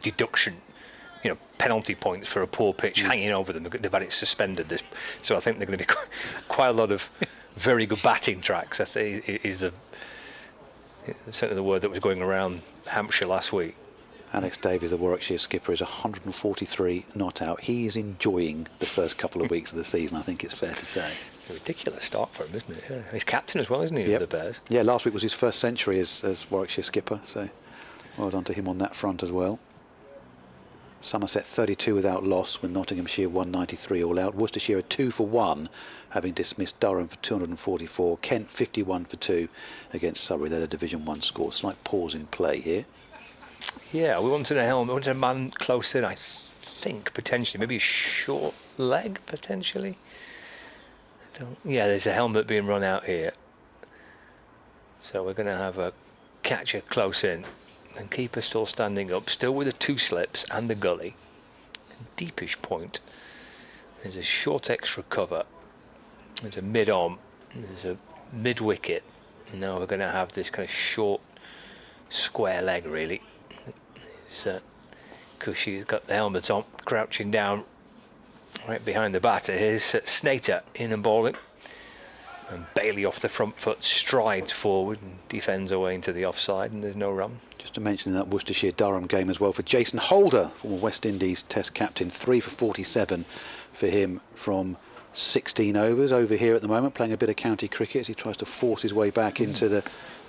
Speaker 20: deduction, penalty points for a poor pitch hanging over them. They've had it suspended. So I think they're going to be quite a lot of very good batting tracks. I think is certainly the word that was going around Hampshire last week.
Speaker 17: Alex Davies, the Warwickshire skipper, is 143 not out. He is enjoying the first couple of weeks of the season, I think it's fair to say.
Speaker 20: It's a ridiculous start for him, isn't it? Yeah. He's captain as well, isn't he, of the Bears?
Speaker 17: Yeah, last week was his first century as Warwickshire skipper, so well done to him on that front as well. Somerset 32 without loss, with Nottinghamshire 193 all out. Worcestershire 2 for 1, having dismissed Durham for 244. Kent 51 for 2 against Surrey. They're a Division 1 score. Slight pause in play here.
Speaker 20: Yeah, we wanted a helmet. We wanted a man close in, I think, potentially. Maybe a short leg, potentially. Yeah, there's a helmet being run out here. So we're going to have a catcher close in. And keeper still standing up, still with the 2 slips and the gully. Deepish point. There's a short extra cover. There's a mid-on. There's a mid-wicket. And now we're going to have this kind of short square leg, really. Cushy's got the helmet on, crouching down right behind the batter. Here's Snater in and bowling. And Bailey off the front foot strides forward and defends away into the offside, and there's no run.
Speaker 17: Just to mention that Worcestershire-Durham game as well for Jason Holder, former West Indies Test captain, 3 for 47 for him from 16 overs. Over here at the moment, playing a bit of county cricket as he tries to force his way back into the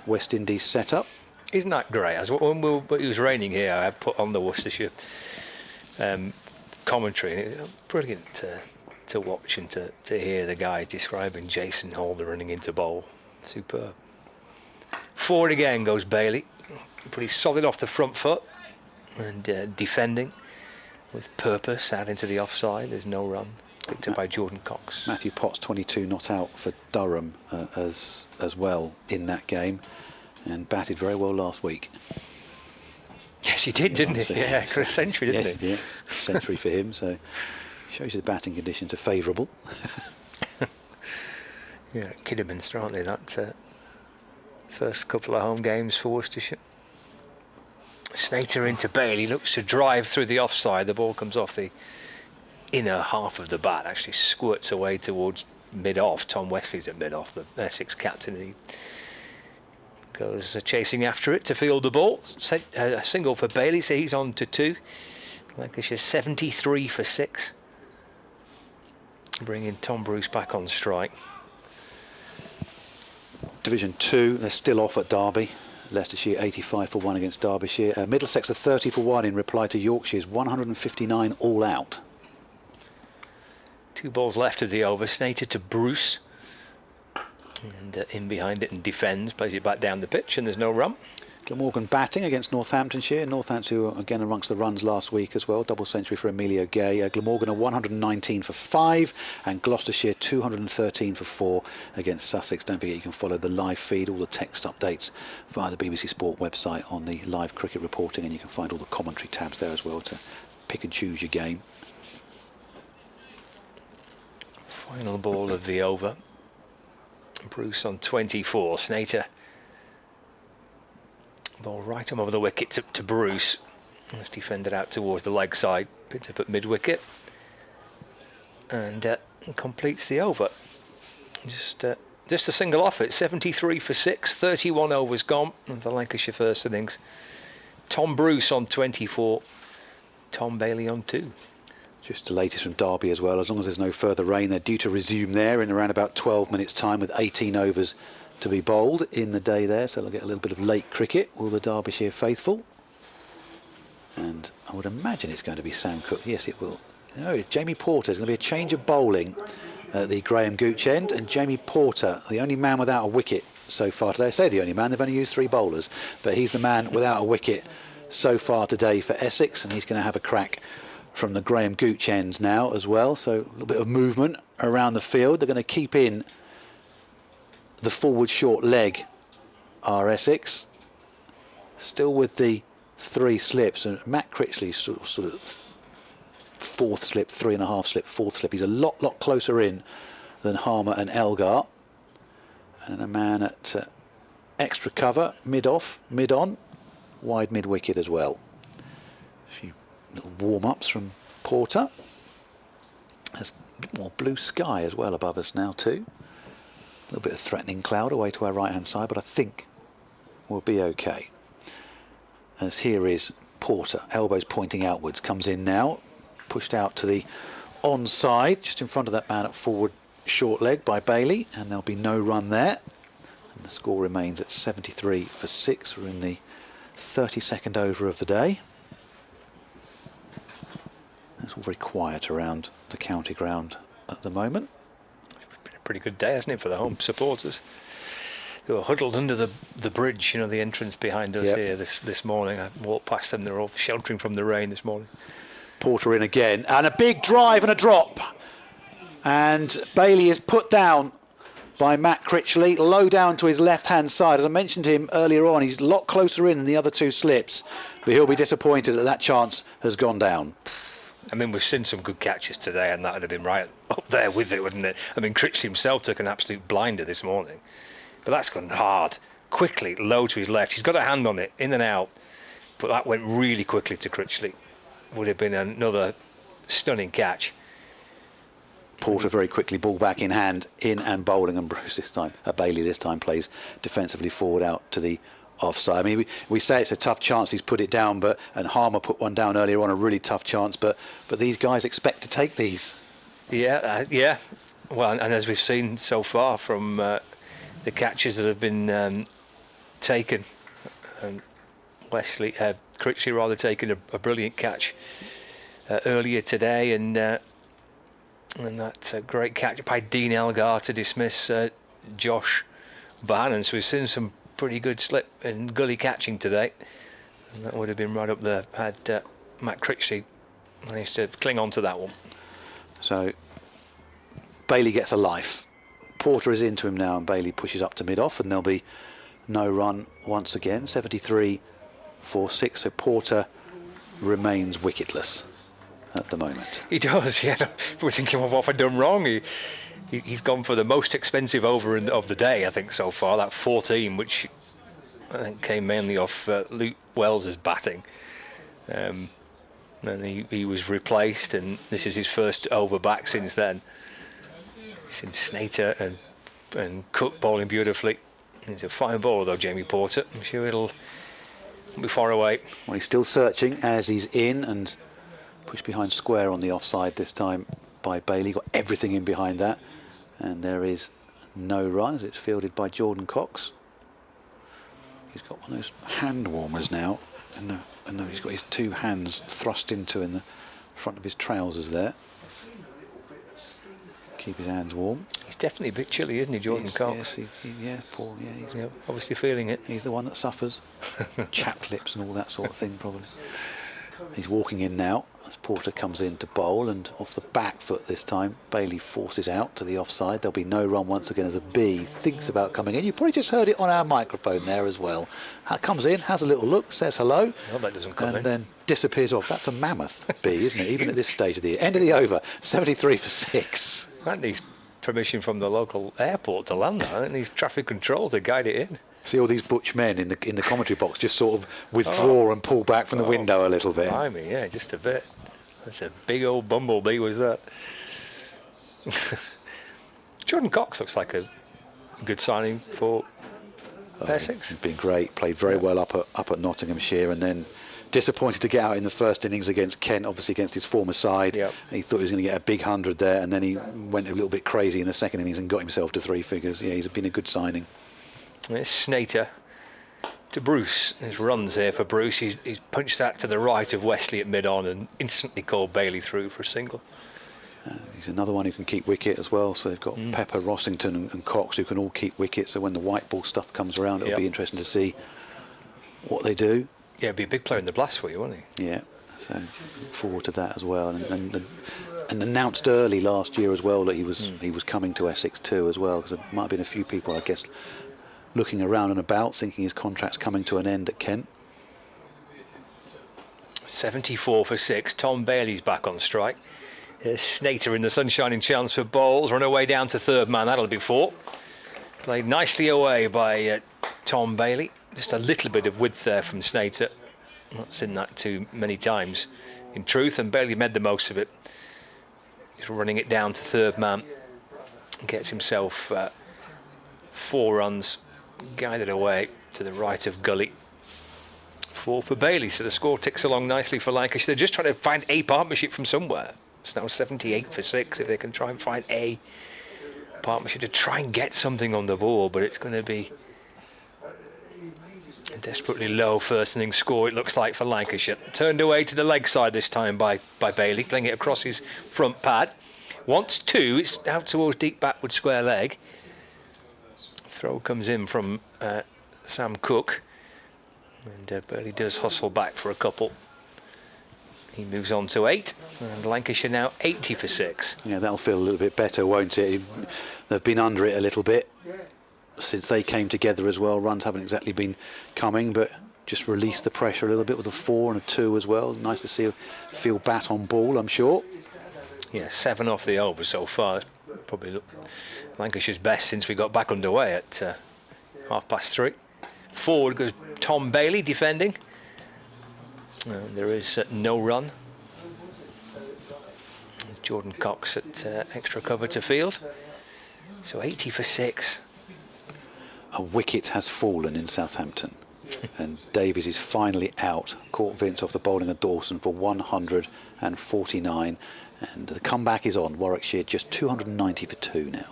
Speaker 17: West Indies setup.
Speaker 20: Isn't that great? When it was raining here, I put on the Worcestershire commentary, and it was brilliant to watch and to hear the guy describing Jason Holder running into bowl. Superb. Forward again goes Bailey, pretty solid off the front foot and defending with purpose out into the offside. There's no run. Picked up by Jordan Cox.
Speaker 17: Matthew Potts 22 not out for Durham as well in that game, and batted very well last week.
Speaker 20: Yes, he did, didn't he? Yeah, for a century, didn't
Speaker 17: yes,
Speaker 20: he?
Speaker 17: Yeah, century for him. So shows you the batting conditions are favourable.
Speaker 20: Yeah, Kidderminster, aren't they? That first couple of home games for Worcestershire. Snater into Bailey, looks to drive through the offside. The ball comes off the inner half of the bat, actually squirts away towards mid-off. Tom Wesley's at mid-off, the Essex captain. He goes chasing after it to field the ball. A single for Bailey, so he's on to 2. Lancashire 73 for 6. Bringing Tom Bruce back on strike.
Speaker 17: Division 2, they're still off at Derby. Leicestershire 85 for 1 against Derbyshire. Middlesex are 30 for 1 in reply to Yorkshire's 159 all out.
Speaker 20: 2 balls left of the over. Snater to Bruce. And in behind it and defends, plays it back down the pitch, and there's no run.
Speaker 17: Glamorgan batting against Northamptonshire. Northampton who were again amongst the runs last week as well. Double century for Emilio Gay. Glamorgan are 119 for 5 and Gloucestershire 213 for 4 against Sussex. Don't forget you can follow the live feed, all the text updates via the BBC Sport website on the live cricket reporting, and you can find all the commentary tabs there as well to pick and choose your game.
Speaker 20: Final ball of the over. Bruce on 24. Snater. Ball right on over the wicket to Bruce. That's defended out towards the leg side. Picked up at mid-wicket. And completes the over. Just a single off it. 73 for 6. 31 overs gone of the Lancashire first innings. Tom Bruce on 24. Tom Bailey on 2.
Speaker 17: Just the latest from Derby as well. As long as there's no further rain, they're due to resume there in around about 12 minutes' time with 18 overs to be bowled in the day there. So they'll get a little bit of late cricket, will the Derbyshire faithful. And I would imagine it's going to be Sam Cook. Yes, it will. No, it's Jamie Porter. There's going to be a change of bowling at the Graham Gooch end. And Jamie Porter, the only man without a wicket so far today. I say the only man, they've only used 3 bowlers. But he's the man without a wicket so far today for Essex. And he's going to have a crack from the Graham Gooch ends now as well. So a little bit of movement around the field. They're going to keep in the forward short leg are Essex. Still with the 3 slips. And Matt Critchley sort of 4th slip, 3.5 slip, 4th slip. He's a lot closer in than Harmer and Elgar. And a man at extra cover, mid-off, mid-on, wide mid-wicket as well. A few little warm-ups from Porter. There's a bit more blue sky as well above us now too. A little bit of threatening cloud away to our right-hand side, but I think we'll be okay. As here is Porter, elbows pointing outwards, comes in now, pushed out to the onside, just in front of that man at forward short leg by Bailey, and there'll be no run there. And the score remains at 73 for 6. We're in the 32nd over of the day. It's all very quiet around the county ground at the moment.
Speaker 20: Been a pretty good day, hasn't it, for the home supporters? They were huddled under the bridge, you know, the entrance behind us here this morning. I walked past them, they're all sheltering from the rain this morning.
Speaker 17: Porter in again, and a big drive and a drop. And Bailey is put down by Matt Critchley, low down to his left-hand side. As I mentioned to him earlier on, he's a lot closer in than the other 2 slips, but he'll be disappointed that chance has gone down.
Speaker 20: I mean, we've seen some good catches today, and that would have been right up there with it, wouldn't it? I mean, Critchley himself took an absolute blinder this morning, but that's gone hard, quickly, low to his left. He's got a hand on it, in and out, but that went really quickly to Critchley. Would have been another stunning catch.
Speaker 17: Porter very quickly, ball back in hand, in and bowling, and Bruce this time, Bailey this time plays defensively forward out to the offside. I mean, we say it's a tough chance, he's put it down, and Harmer put one down earlier on, a really tough chance, but these guys expect to take these.
Speaker 20: Yeah. Well, and as we've seen so far from the catches that have been taken, Critchley rather taken a brilliant catch earlier today, and that great catch by Dean Elgar to dismiss Josh Bannon. So we've seen some pretty good slip and gully catching today, and that would have been right up there had Matt Critchley managed to cling on to that one.
Speaker 17: So Bailey gets a life. Porter is into him now, and Bailey pushes up to mid-off, and there'll be no run once again. 73 4-6. So Porter remains wicketless at the moment.
Speaker 20: He does, yeah. We're thinking, well, what have I done wrong? He's gone for the most expensive over of the day, I think, so far. That 14, which I think came mainly off Luke Wells's batting. And he was replaced, and this is his first over back since then. Since Snater and Cook bowling beautifully. He's a fine bowler though, Jamie Porter. I'm sure it'll be far away.
Speaker 17: Well, he's still searching as he's in and pushed behind square on the offside this time by Bailey. Got everything in behind that, and there is no run as it's fielded by Jordan Cox. He's got one of those hand warmers now, and he's got his two hands thrust into in the front of his trousers there. Keep his hands warm.
Speaker 20: He's definitely a bit chilly, isn't he, Jordan Cox?
Speaker 17: Yes, poor. Yeah, he's
Speaker 20: obviously feeling it.
Speaker 17: He's the one that suffers. Chapped lips and all that sort of thing, probably. He's walking in now as Porter comes in to bowl, and off the back foot this time, Bailey forces out to the offside. There'll be no run once again as a B thinks about coming in. You probably just heard it on our microphone there as well. Comes in, has a little look, says hello,
Speaker 20: well, that doesn't come
Speaker 17: and then disappears off. That's a mammoth B, isn't it? Even at this stage of the year. End of the over, 73 for 6.
Speaker 20: That needs permission from the local airport to land there. It needs traffic control to guide it in.
Speaker 17: See all these butch men in the commentary box just sort of withdraw and pull back from the window a little bit.
Speaker 20: I mean, yeah, just a bit. That's a big old bumblebee, was that? Jordan Cox looks like a good signing for Essex.
Speaker 17: He's been great, played very well up at Nottinghamshire, and then disappointed to get out in the first innings against Kent, obviously against his former side.
Speaker 20: Yep.
Speaker 17: He thought he was going to get a big 100 there, and then he went a little bit crazy in the second innings and got himself to 3 figures. Yeah, he's been a good signing.
Speaker 20: It's Snater to Bruce. There's runs here for Bruce. He's punched that to the right of Wesley at mid-on and instantly called Bailey through for a single.
Speaker 17: He's another one who can keep wicket as well. So they've got Pepper, Rossington and Cox who can all keep wicket. So when the white ball stuff comes around, it'll be interesting to see what they do.
Speaker 20: Yeah, it'd be a big player in the blast for you, wouldn't he?
Speaker 17: Yeah, so look forward to that as well. And announced early last year as well that he was coming to Essex too as well, because there might have been a few people, I guess, looking around and about, thinking his contract's coming to an end at Kent.
Speaker 20: 74 for 6. Tom Bailey's back on strike. Here's Snater in the sunshine chance for bowls. Run away down to third man. That'll be 4. Played nicely away by Tom Bailey. Just a little bit of width there from Snater. Not seen that too many times, in truth, and Bailey made the most of it. He's running it down to third man. Gets himself 4 runs, guided away to the right of Gully. 4 for Bailey, so the score ticks along nicely for Lancashire. They're just trying to find a partnership from somewhere. It's now 78 for 6. If they can try and find a partnership to try and get something on the ball, but it's going to be a desperately low first innings score, it looks like, for Lancashire. Turned away to the leg side this time by Bailey, playing it across his front pad. Wants 2, it's out towards deep backward square leg. Throw comes in from Sam Cook, and Bailey does hustle back for a couple. He moves on to 8, and Lancashire now 80 for 6.
Speaker 17: Yeah, that'll feel a little bit better, won't it? They've been under it a little bit since they came together as well. Runs haven't exactly been coming, but just release the pressure a little bit with a 4 and a 2 as well. Nice to see feel bat on ball, I'm sure.
Speaker 20: Yeah, 7 off the over so far. Probably Lancashire's best since we got back underway at 3:30. Forward goes Tom Bailey defending. There is no run. Jordan Cox at extra cover to field. So 80 for 6.
Speaker 17: A wicket has fallen in Southampton and Davies is finally out. Caught Vince off the bowling of Dawson for 149, and the comeback is on. Warwickshire just 290 for 2 now.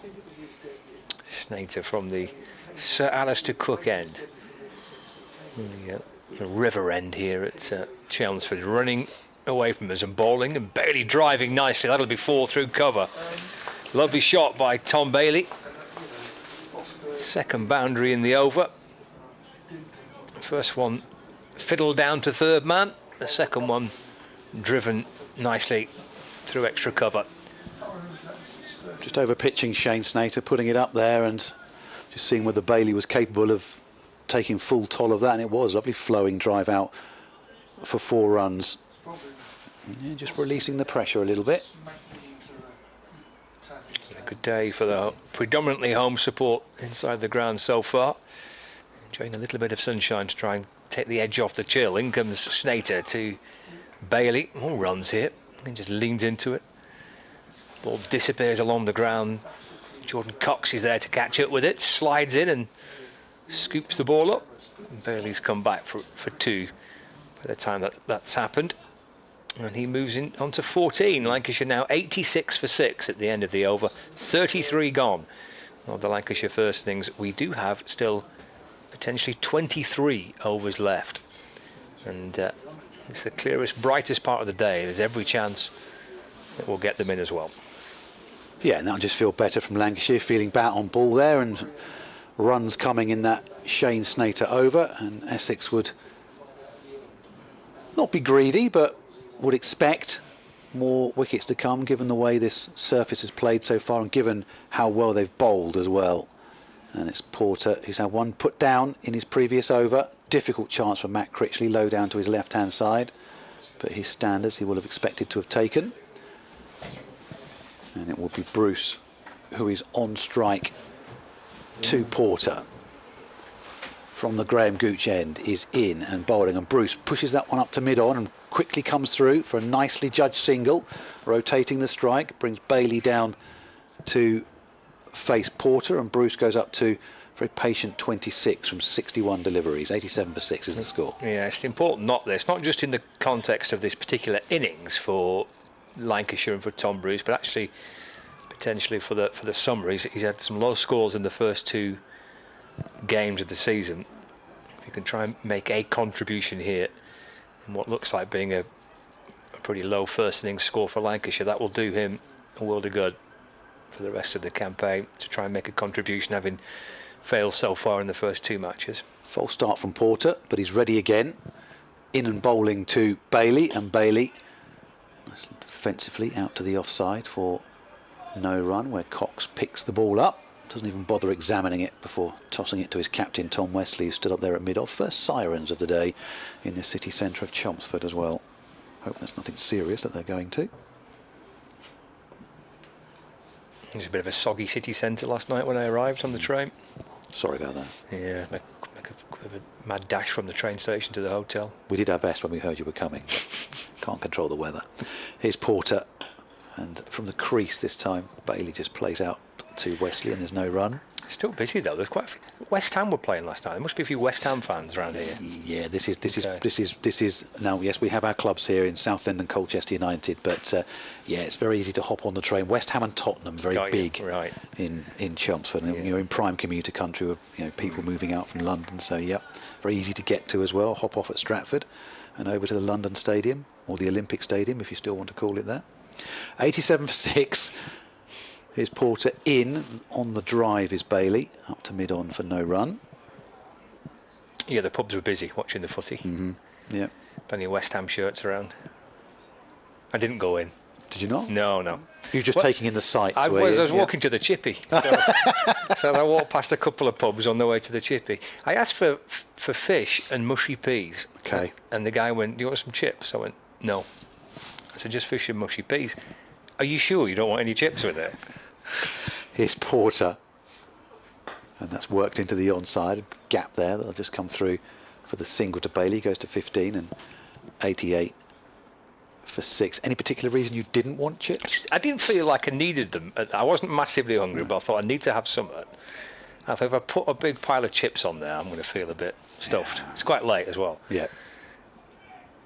Speaker 20: Snater from the Sir Alistair Cook end. The river end here at Chelmsford, running away from us and bowling, and Bailey driving nicely. That'll be 4 through cover. Lovely shot by Tom Bailey. Second boundary in the over. First one fiddled down to third man. The second one driven nicely through extra cover.
Speaker 17: Just over pitching Shane Snater, putting it up there and just seeing whether Bailey was capable of taking full toll of that, and it was lovely flowing drive out for 4 runs. Yeah, just releasing the pressure a little bit.
Speaker 20: A good day for the predominantly home support inside the ground so far. Enjoying a little bit of sunshine to try and take the edge off the chill. In comes Snater to Bailey. Oh, runs here. And just leans into it. Ball disappears along the ground. Jordan Cox is there to catch up with it. Slides in and scoops the ball up. And Bailey's come back for 2 by the time that's happened. And he moves in onto 14. Lancashire now 86 for 6 at the end of the over. 33 gone of the Lancashire first innings. We do have still potentially 23 overs left. And it's the clearest, brightest part of the day. There's every chance that we'll get them in as well.
Speaker 17: Yeah, and that'll just feel better from Lancashire, feeling bat on ball there, and runs coming in that Shane Snater over. And Essex would not be greedy, but would expect more wickets to come, given the way this surface has played so far and given how well they've bowled as well. And it's Porter who's had 1 put down in his previous over. Difficult chance for Matt Critchley, low down to his left-hand side, but his standards he will have expected to have taken. And it will be Bruce who is on strike to Porter. From the Graham Gooch end is in and bowling, and Bruce pushes that one up to mid-on and quickly comes through for a nicely judged single, rotating the strike, brings Bailey down to face Porter, and Bruce goes up to very patient 26 from 61 deliveries. 87 for 6 is the score.
Speaker 20: Yeah, it's important it's not just in the context of this particular innings for Lancashire and for Tom Bruce, but actually potentially for the summer. He's had some low scores in the first 2 games of the season. If you can try and make a contribution here in what looks like being a pretty low first innings score for Lancashire, that will do him a world of good for the rest of the campaign, to try and make a contribution, having failed so far in the first 2 matches.
Speaker 17: False start from Porter, but he's ready again. In and bowling to Bailey, and Bailey defensively out to the offside for no run, where Cox picks the ball up, doesn't even bother examining it before tossing it to his captain Tom Wesley, who stood up there at mid-off. First sirens of the day in the city centre of Chelmsford as well. Hope there's nothing serious that they're going to.
Speaker 20: It was a bit of a soggy city centre last night when I arrived on the train.
Speaker 17: Sorry about that.
Speaker 20: Yeah, make a mad dash from the train station to the hotel.
Speaker 17: We did our best when we heard you were coming. Can't control the weather. Here's Porter, and from the crease this time, Bailey just plays out to Wesley, and there's no run.
Speaker 20: Still busy though. There's quite a few. West Ham were playing last night. There must be a few West Ham fans around here.
Speaker 17: Yeah, this is now. Yes, we have our clubs here in Southend and Colchester United, but yeah, it's very easy to hop on the train. West Ham and Tottenham, very big
Speaker 20: right
Speaker 17: in Chelmsford, and you're in prime commuter country with people moving out from London. So yeah, very easy to get to as well. Hop off at Stratford and over to the London Stadium, or the Olympic Stadium if you still want to call it that. 87 for 6. Here's Porter in. On the drive is Bailey, up to mid-on for no run.
Speaker 20: Yeah, the pubs were busy watching the footy.
Speaker 17: Yeah.
Speaker 20: Plenty of West Ham shirts around. I didn't go in.
Speaker 17: Did you not?
Speaker 20: No.
Speaker 17: You were just taking in the sights.
Speaker 20: I was walking to the Chippy. So I walked past a couple of pubs on the way to the Chippy. I asked for fish and mushy peas.
Speaker 17: Okay.
Speaker 20: And the guy went, "Do you want some chips?" I went, "No." I said, "Just fish and mushy peas." "Are you sure you don't want any chips with it?"
Speaker 17: Here's Porter, and that's worked into the onside gap there. That'll just come through for the single to Bailey. Goes to 15 and 88 for 6. Any particular reason you didn't want chips?
Speaker 20: I didn't feel like I needed them. I wasn't massively hungry, but I thought I need to have some. If I put a big pile of chips on there, I'm going to feel a bit stuffed. Yeah. It's quite late as well.
Speaker 17: Yeah.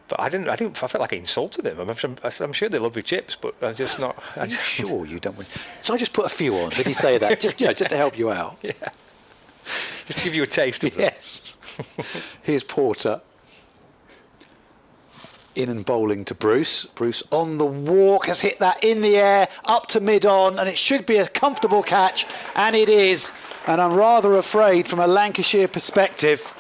Speaker 20: But I felt like I insulted him. I'm sure they love your chips, but I'm just not.
Speaker 17: Are you sure you don't want? So I just put a few on. Did he say that? just to help you out.
Speaker 20: Yeah. Just to give you a taste of them.
Speaker 17: Yes. Here's Porter. In and bowling to Bruce. Bruce on the walk, has hit that in the air, up to mid-on, and it should be a comfortable catch, and it is. And I'm rather afraid from a Lancashire perspective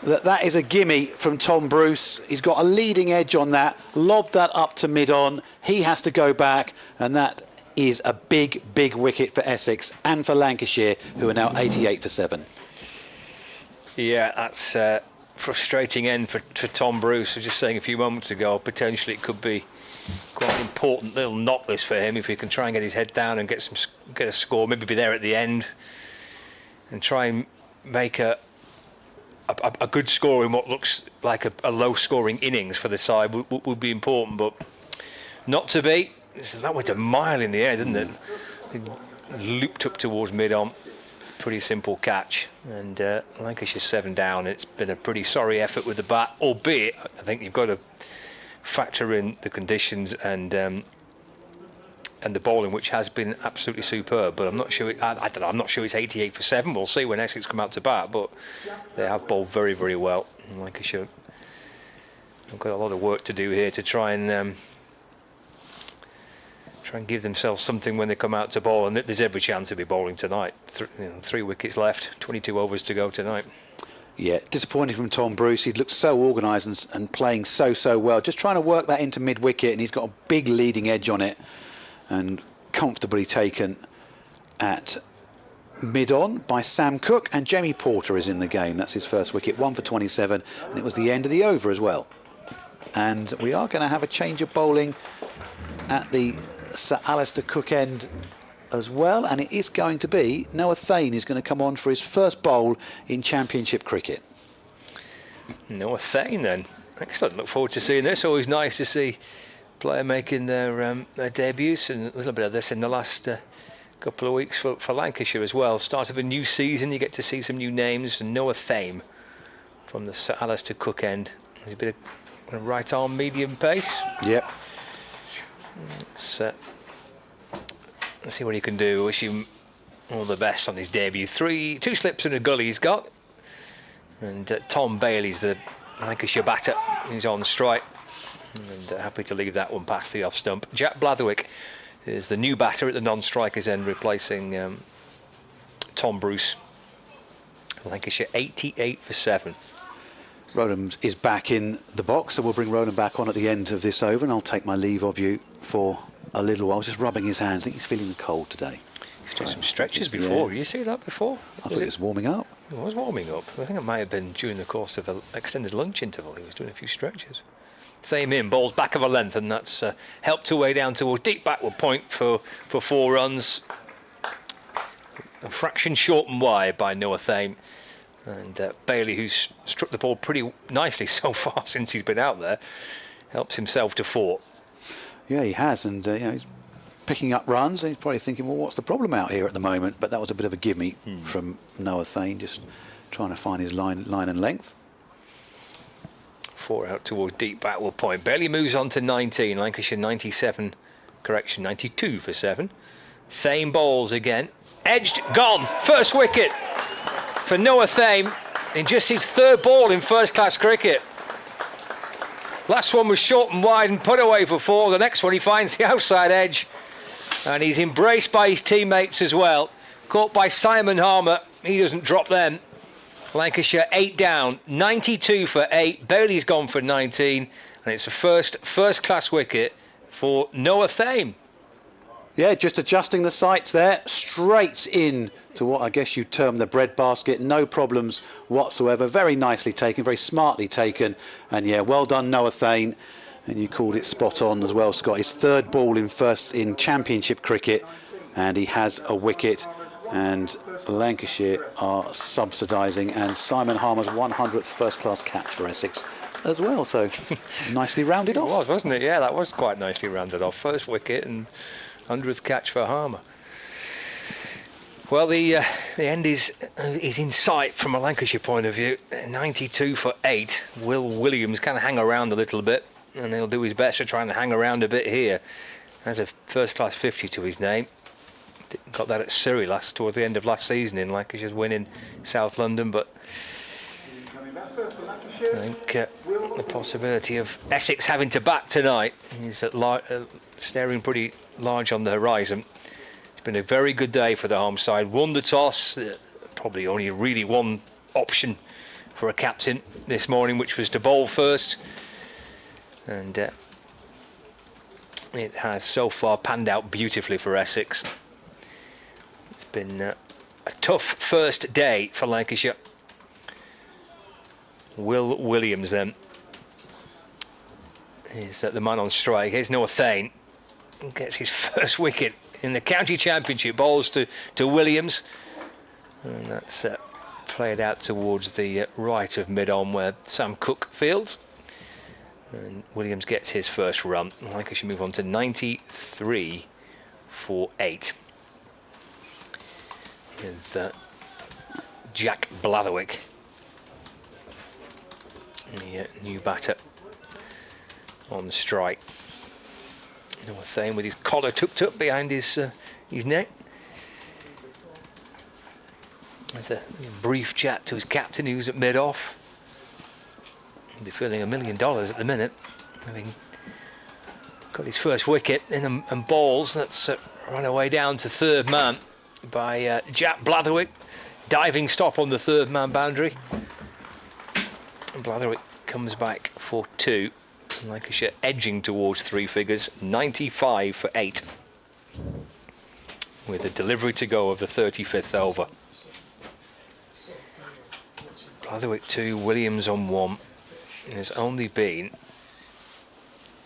Speaker 17: that is a gimme from Tom Bruce. He's got a leading edge on that, lobbed that up to mid-on. He has to go back, and that is a big, big wicket for Essex and for Lancashire, who are now 88 for 7.
Speaker 20: Yeah, that's frustrating end for Tom Bruce. I was just saying a few moments ago, potentially it could be quite an important little knock this for him if he can try and get his head down and get a score, maybe be there at the end and try and make a good score in what looks like a low-scoring innings for the side would be important, but not to be. That went a mile in the air, didn't it? It looped up towards mid-on. Pretty simple catch, and Lancashire 7 down. It's been a pretty sorry effort with the bat, albeit I think you've got to factor in the conditions and the bowling, which has been absolutely superb. But I'm not sure. I don't know. I'm not sure it's 88 for 7. We'll see when Essex come out to bat, but they have bowled very, very well. And Lancashire have got a lot of work to do here to try and give themselves something when they come out to bowl, and there's every chance to be bowling tonight. 3 wickets left, 22 overs to go tonight.
Speaker 17: Yeah, disappointing from Tom Bruce. He looked so organised and playing so well. Just trying to work that into mid-wicket, and he's got a big leading edge on it, and comfortably taken at mid-on by Sam Cook, and Jamie Porter is in the game. That's his first wicket, 1 for 27, and it was the end of the over as well. And we are going to have a change of bowling at the Sir Alistair Cook end as well, and it is going to be Noah Thane who's going to come on for his first bowl in Championship cricket.
Speaker 20: Noah Thane then, excellent. Look forward to seeing this. Always nice to see a player making their debuts, and a little bit of this in the last couple of weeks for Lancashire as well. Start of a new season, you get to see some new names, and Noah Thane from the Sir Alistair Cook end. There's a bit of right arm medium pace.
Speaker 17: Yep.
Speaker 20: Let's see what he can do. Wish him all the best on his debut. 2 slips and a gully he's got. And Tom Bailey's the Lancashire batter. He's on strike. And happy to leave that one past the off stump. Jack Blatherwick is the new batter at the non-strikers end, replacing Tom Bruce. Lancashire 88 for 7.
Speaker 17: Roland is back in the box, so we'll bring Roland back on at the end of this over, and I'll take my leave of you for a little while. Just rubbing his hands. I think he's feeling the cold today.
Speaker 20: He's doing some stretches before.
Speaker 17: Yeah.
Speaker 20: Did you see that before?
Speaker 17: I thought it was warming up.
Speaker 20: It was warming up. I think it might have been during the course of an extended lunch interval. He was doing a few stretches. Thame in, ball's back of a length, and that's helped away down to a deep backward point for 4 runs. A fraction short and wide by Noah Thame. And Bailey, who's struck the ball pretty nicely so far since he's been out there, helps himself to 4.
Speaker 17: Yeah, he has, and he's picking up runs. And he's probably thinking, well, what's the problem out here at the moment? But that was a bit of a gimme from Noah Thane, just trying to find his line and length.
Speaker 20: 4 out towards deep backward point. Bailey moves on to 19. Lancashire 92 for 7. Thame bowls again. Edged, gone. First wicket for Noah Thame in just his 3rd ball in first-class cricket. Last one was short and wide and put away for 4. The next one he finds the outside edge, and he's embraced by his teammates as well. Caught by Simon Harmer. He doesn't drop them. Lancashire 8 down, 92 for 8. Bailey's gone for 19, and it's a first-class wicket for Noah Thame.
Speaker 17: Yeah, just adjusting the sights there, straight in to what I guess you'd term the breadbasket. No problems whatsoever. Very nicely taken, very smartly taken. And yeah, well done, Noah Thane. And you called it spot on as well, Scott. His 3rd ball in Championship cricket, and he has a wicket. And Lancashire are subsidising, and Simon Harmer's 100th first-class catch for Essex as well. So nicely rounded off.
Speaker 20: It was, wasn't it? Yeah, that was quite nicely rounded off. First wicket and 100th catch for Harmer. Well, the end is in sight from a Lancashire point of view. 92 for 8. Will Williams can hang around a little bit, and he'll do his best to try and hang around a bit here. Has a first-class 50 to his name. Got that at Surrey towards the end of last season in Lancashire's win in South London, but I think the possibility of Essex having to bat tonight is staring pretty large on the horizon. It's been a very good day for the home side. Won the toss, probably only really one option for a captain this morning, which was to bowl first, and it has so far panned out beautifully for Essex. It's been a tough first day for Lancashire. Will Williams then is the man on strike. Here's Noah Thane. Gets his first wicket in the county championship. Bowls to Williams. And that's played out towards the right of mid-on where Sam Cook fields. And Williams gets his first run. Lancashire move on to 93 for 8. With Jack Blatherwick, the new batter, on strike. Noah Thane with his collar tucked up behind his neck. There's a brief chat to his captain who's at mid-off. He'll be feeling $1 million at the minute, having got his first wicket in and balls. That's run away down to third man by Jack Blatherwick. Diving stop on the third man boundary. And Blatherwick comes back for 2. Lancashire edging towards 3 figures, 95 for 8. With a delivery to go of the 35th over. Blatherwick 2, Williams on 1. There's only been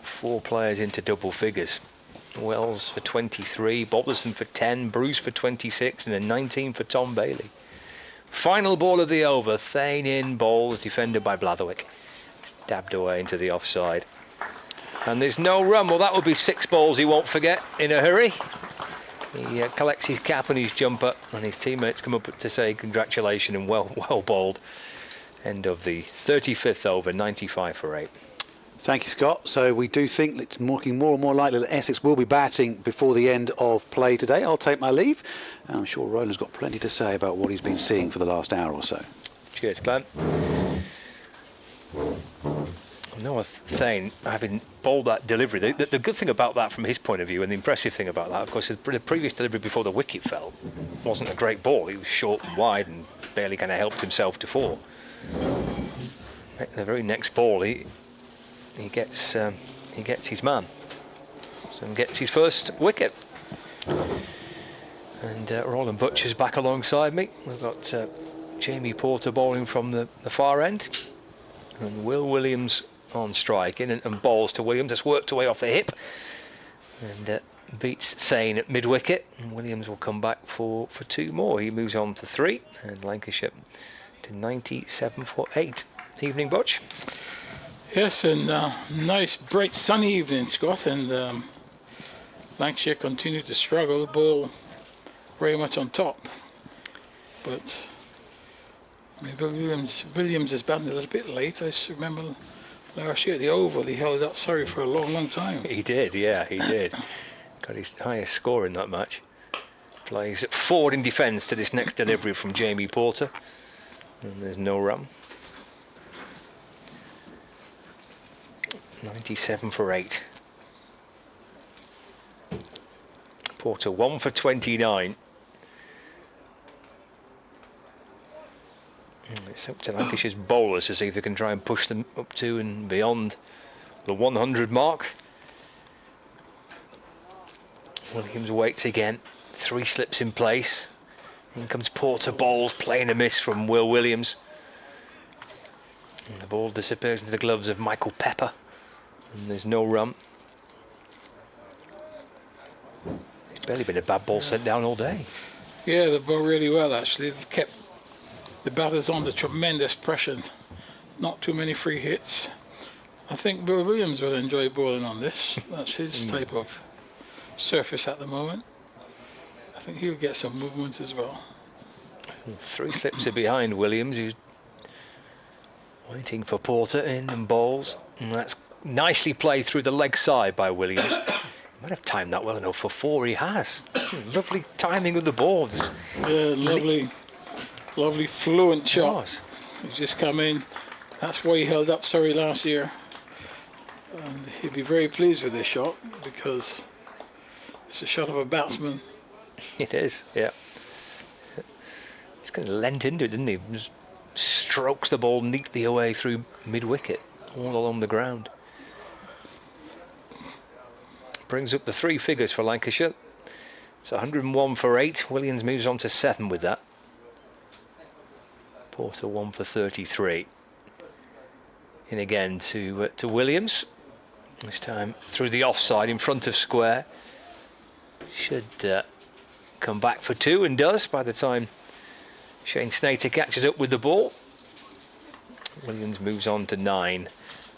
Speaker 20: 4 players into double figures. Wells for 23, Balderson for 10, Bruce for 26, and a 19 for Tom Bailey. Final ball of the over, Thane in, bowls defended by Blatherwick. Dabbed away into the offside. And there's no run. Well, that will be 6 balls he won't forget in a hurry. He collects his cap and his jumper, and his teammates come up to say congratulations and well bowled. End of the 35th over, 95 for 8.
Speaker 17: Thank you, Scott. So we do think it's looking more and more likely that Essex will be batting before the end of play today. I'll take my leave. I'm sure Roland's got plenty to say about what he's been seeing for the last hour or so.
Speaker 20: Cheers, Glenn. Noah Thane, having bowled that delivery, the good thing about that from his point of view, and the impressive thing about that, of course, the previous delivery before the wicket fell wasn't a great ball. He was short and wide and barely kind of helped himself to 4. The very next ball, he gets his man, so he gets his first wicket. And Roland Butcher's back alongside me. We've got Jamie Porter bowling from the far end, and Will Williams on strike in and bowls to Williams. That's worked away off the hip and beats Thane at mid wicket. And Williams will come back for 2 more. He moves on to 3, and Lancashire to 97 for 8. Evening, Butch.
Speaker 21: Yes, and nice bright sunny evening, Scott, and Lancashire continue to struggle. The ball very much on top, but I mean, Williams is batting a little bit late. I remember last year at the Oval he held that Surrey for a long time.
Speaker 20: He did, yeah, he did. Got his highest score in that match. Plays forward in defence to this next delivery from Jamie Porter, and there's no run. 97 for 8. Porter 1 for 29. It's up to Lancashire's bowlers to see if they can try and push them up to and beyond the 100 mark. Williams waits again. 3 slips in place. In comes Porter, bowls, playing a miss from Will Williams. And the ball disappears into the gloves of Michael Pepper. And there's no run. It's barely been a bad ball sent down all day.
Speaker 21: Yeah, they bowled really well actually. They've kept the batters under tremendous pressure. Not too many free hits. I think Will Williams will enjoy bowling on this. That's his type of surface at the moment. I think he'll get some movement as well.
Speaker 20: 3 slips are behind Williams, who's waiting for Porter in and bowls. And that's nicely played through the leg side by Williams. He might have timed that well enough for 4. He has. Lovely timing of the balls.
Speaker 21: Yeah, lovely fluent shot. He's just come in. That's why he held up Surrey last year. And he'd be very pleased with this shot because it's a shot of a batsman.
Speaker 20: It is, yeah. He's kind of leant into it, didn't he? Just strokes the ball neatly away through mid-wicket, all along the ground. Brings up the 3 figures for Lancashire. It's 101 for 8. Williams moves on to 7 with that. Porter 1 for 33. In again to Williams. This time through the offside in front of square. Should come back for 2 and does by the time Shane Snater catches up with the ball. Williams moves on to 9.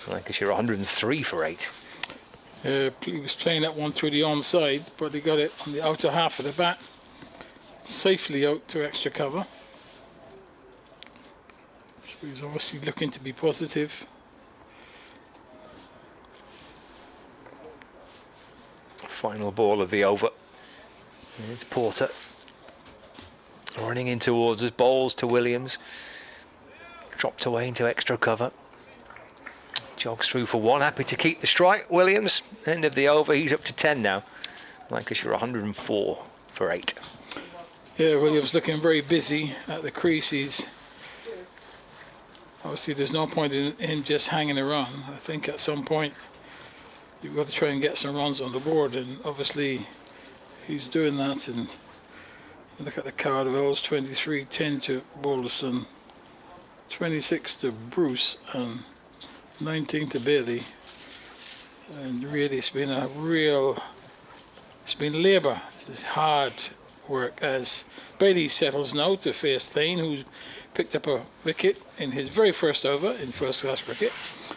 Speaker 20: Lancashire 103 for 8.
Speaker 21: He was playing that one through the onside, but he got it on the outer half of the bat, safely out to extra cover. So he's obviously looking to be positive.
Speaker 20: Final ball of the over. It's Porter running in towards us. Bowls to Williams. Dropped away into extra cover. Jogs through for 1. Happy to keep the strike. Williams, end of the over. He's up to 10 now. Lancashire 104 for 8.
Speaker 21: Yeah, Williams looking very busy at the crease. Obviously there's no point in him just hanging around. I think at some point you've got to try and get some runs on the board, and obviously he's doing that. And look at the Cardwells, 23-10 to Balderson, 26 to Bruce, and 19 to Bailey. And really it's been labour. It's hard work as Bailey settles now to face Thane, who picked up a wicket in his very first over in first class cricket.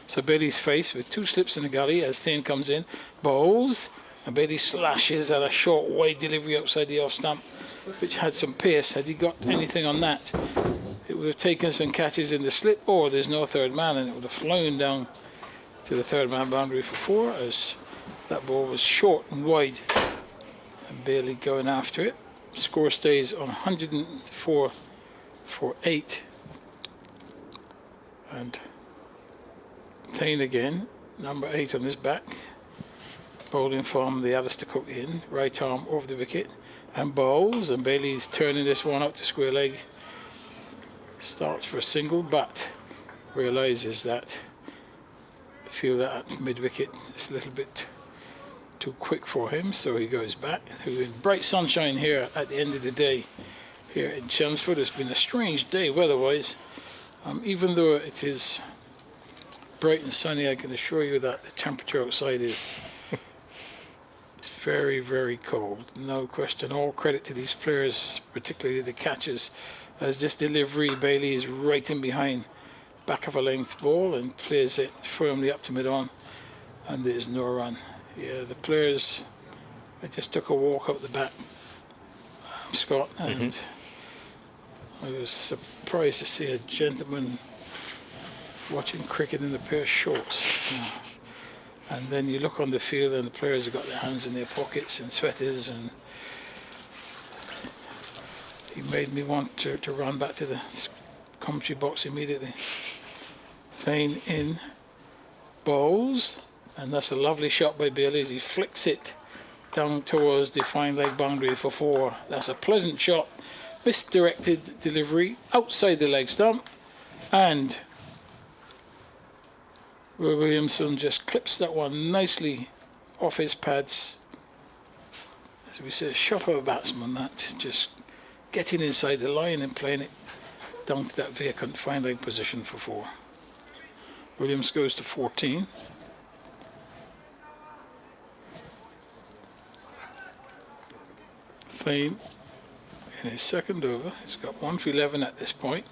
Speaker 21: So Bailey's faced with 2 slips in the gully as Thane comes in, bowls, and Bailey slashes at a short wide delivery outside the off stump, which had some pace. Had he got anything on that, it would have taken some catches in the slip, or there's no third man, and it would have flown down to the third man boundary for 4, as that ball was short and wide, and Bailey going after it. Score stays on 104 for 8, and Thane again, number 8 on his back, bowling from the Alistair Cook in, right arm over the wicket, and bowls, and Bailey's turning this one out to square leg. Starts for a single, but realises that feel that at mid wicket it's a little bit too quick for him, so he goes back. In bright sunshine here at the end of the day here in Chelmsford. It's been a strange day weather-wise. Even though it is bright and sunny, I can assure you that the temperature outside is it's very, very cold. No question. All credit to these players, particularly the catchers, as this delivery, Bailey is right in behind, back of a length ball, and plays it firmly up to mid-on, and there's no run. Yeah, the players, I just took a walk up the bat, Scott, and I was surprised to see a gentleman watching cricket in a pair of shorts. And then you look on the field and the players have got their hands in their pockets and sweaters, and he made me want to run back to the commentary box immediately. Thane in, bowls, and that's a lovely shot by Bailey as he flicks it down towards the fine leg boundary for 4. That's a pleasant shot, misdirected delivery outside the leg stump, and Will Williamson just clips that one nicely off his pads. As we say, a shot of a batsman, that just getting inside the line and playing it down to that vacant fine leg position for 4. Williams goes to 14. Thane in his second over. He's got 1 for 11 at this point.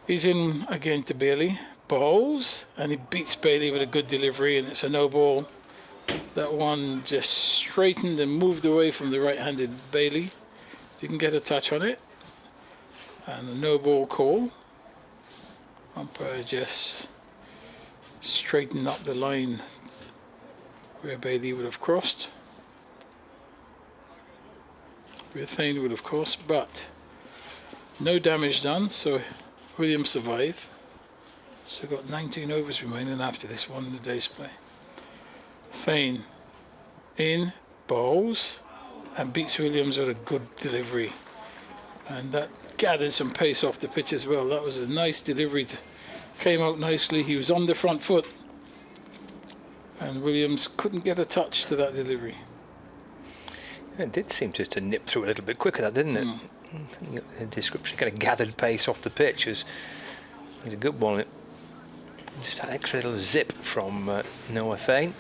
Speaker 21: He's in again to Bailey. Bowls, and he beats Bailey with a good delivery, and it's a no ball. That one just straightened and moved away from the right-handed Bailey. Didn't get a touch on it. And a no ball call. Umpire just straightened up the line where Bailey would have crossed. Where Thane would have crossed, but no damage done, so Williams survived. So got 19 overs remaining after this one in the day's play. Thane in, bowls, and beats Williams with a good delivery. And that gathered some pace off the pitch as well. That was a nice delivery. Came out nicely. He was on the front foot. And Williams couldn't get a touch to that delivery.
Speaker 20: It did seem just to nip through a little bit quicker, didn't it? The description kind of gathered pace off the pitch. It was a good one. Just that extra little zip from Noah Thane.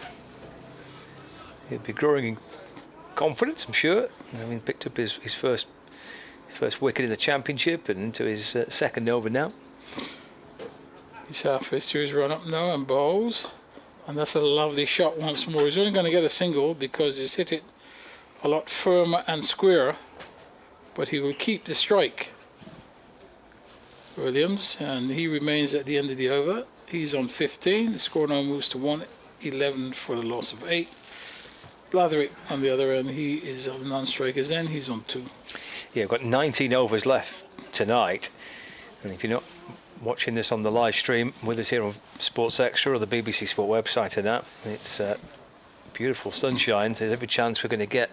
Speaker 20: He'll be growing in confidence, I'm sure. Having picked up his first wicket in the championship and into his second over now.
Speaker 21: He's halfway through his run up now and bowls. And that's a lovely shot once more. He's only going to get a single because he's hit it a lot firmer and squarer. But he will keep the strike. Williams, and he remains at the end of the over. He's on 15. The score now moves to 111 for the loss of 8. Blatherwick on the other end, he is on non-strikers end. He's on 2.
Speaker 20: Yeah, we've got 19 overs left tonight. And if you're not watching this on the live stream with us here on Sports Extra or the BBC Sport website and that, it's beautiful sunshine. There's every chance we're going to get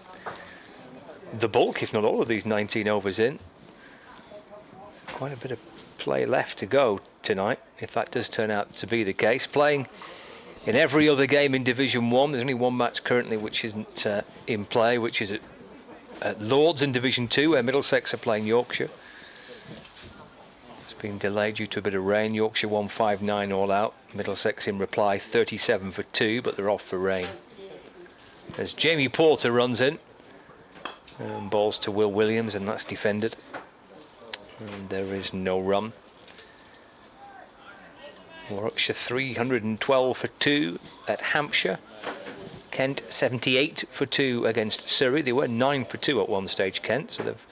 Speaker 20: the bulk, if not all, of these 19 overs in. Quite a bit of play left to go tonight, if that does turn out to be the case. Playing in every other game in Division 1. There's only one match currently which isn't in play, which is at Lords in Division 2, where Middlesex are playing Yorkshire. It's been delayed due to a bit of rain. Yorkshire 159 all out. Middlesex in reply 37 for 2, but they're off for rain. As Jamie Porter runs in, and balls to Will Williams, and that's defended. And there is no run. Warwickshire 312 for 2 at Hampshire. Kent 78 for 2 against Surrey. They were 9 for 2 at one stage, Kent, so they've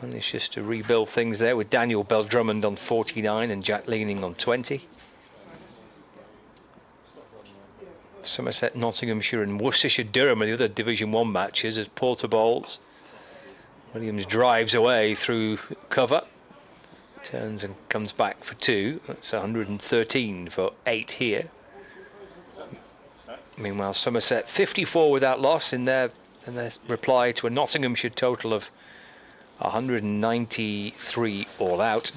Speaker 20: managed just to rebuild things there with Daniel Bell-Drummond on 49 and Jack Leaning on 20. Somerset, Nottinghamshire and Worcestershire Durham are the other Division 1 matches as Porter bowls. Williams drives away through cover, turns and comes back for 2. That's 113 for 8 here. Meanwhile, Somerset 54 without loss in their reply to a Nottinghamshire total of 193 all out.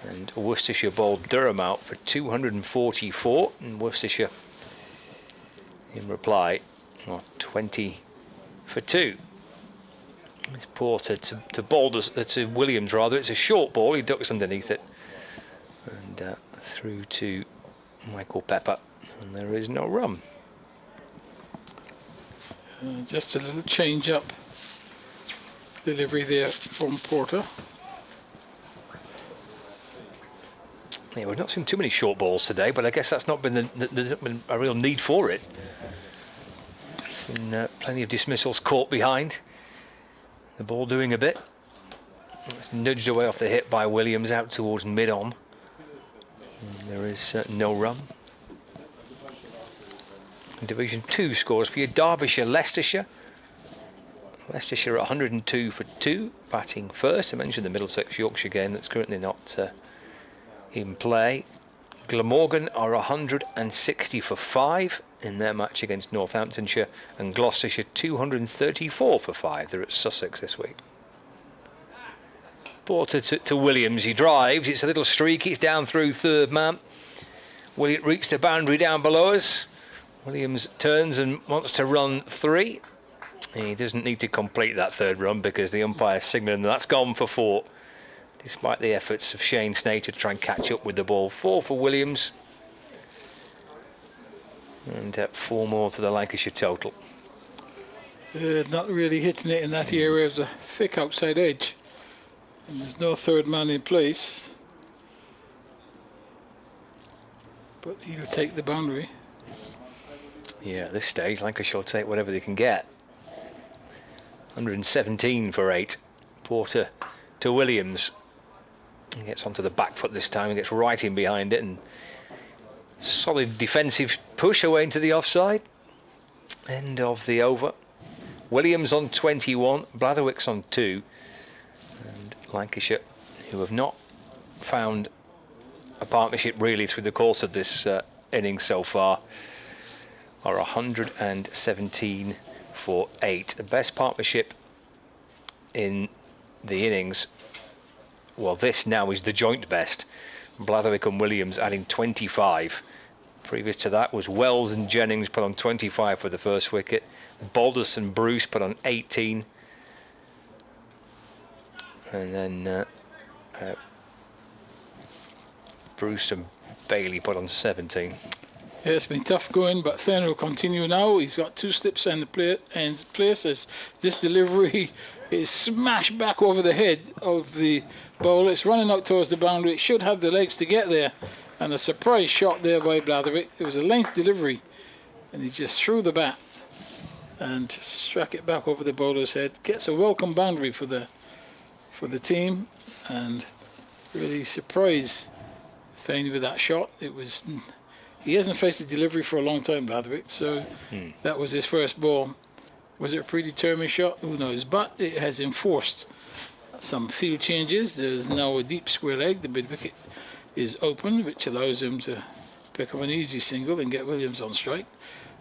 Speaker 20: And Worcestershire bowled Durham out for 244, and Worcestershire in reply 20 for 2. It's Porter to Williams rather. It's a short ball. He ducks underneath it and through to Michael Pepper, and there is no run.
Speaker 21: Just a little change up delivery there from Porter.
Speaker 20: Yeah, we've not seen too many short balls today, but I guess that's not been there's not been a real need for it. Seen plenty of dismissals caught behind. The ball doing a bit. It's nudged away off the hit by Williams out towards mid-on. There is no run. Division 2 scores for you. Derbyshire, Leicestershire. Leicestershire at 102 for 2, batting first. I mentioned the Middlesex Yorkshire game that's currently not in play. Glamorgan are 160 for 5 in their match against Northamptonshire, and Gloucestershire 234 for 5. They're at Sussex this week. Porter to Williams. He drives. It's a little streak. It's down through third man. Will it reach the boundary down below us? Williams turns and wants to run 3. He doesn't need to complete that third run because the umpire signalling that's gone for 4. Despite the efforts of Shane Snater to try and catch up with the ball. 4 for Williams. And 4 more to the Lancashire total.
Speaker 21: Not really hitting it in that area of the thick outside edge. And there's no third man in place. But he'll take the boundary.
Speaker 20: Yeah, at this stage, Lancashire will take whatever they can get. 117 for 8. Porter to Williams. He gets onto the back foot this time and gets right in behind it, and solid defensive push away into the offside. End of the over. Williams on 21, Blatherwick's on 2, and Lancashire, who have not found a partnership really through the course of this innings so far, are 117 for 8. The best partnership in the innings, well, this now is the joint best. Blatherwick and Williams adding 25. Previous to that was Wells and Jennings put on 25 for the first wicket. Baldus and Bruce put on 18. And then Bruce and Bailey put on 17.
Speaker 21: Yeah, it's been tough going, but Thane will continue now. He's got 2 slips in place as this delivery is smashed back over the head of the bowler. It's running out towards the boundary. It should have the legs to get there. And a surprise shot there by Blatherwick. It was a length delivery, and he just threw the bat and struck it back over the bowler's head. Gets a welcome boundary for the team, and really surprised Thane with that shot. He hasn't faced a delivery for a long time, Blatherwick, so that was his first ball. Was it a predetermined shot? Who knows? But it has enforced some field changes. There's now a deep square leg. The mid wicket is open, which allows him to pick up an easy single and get Williams on strike.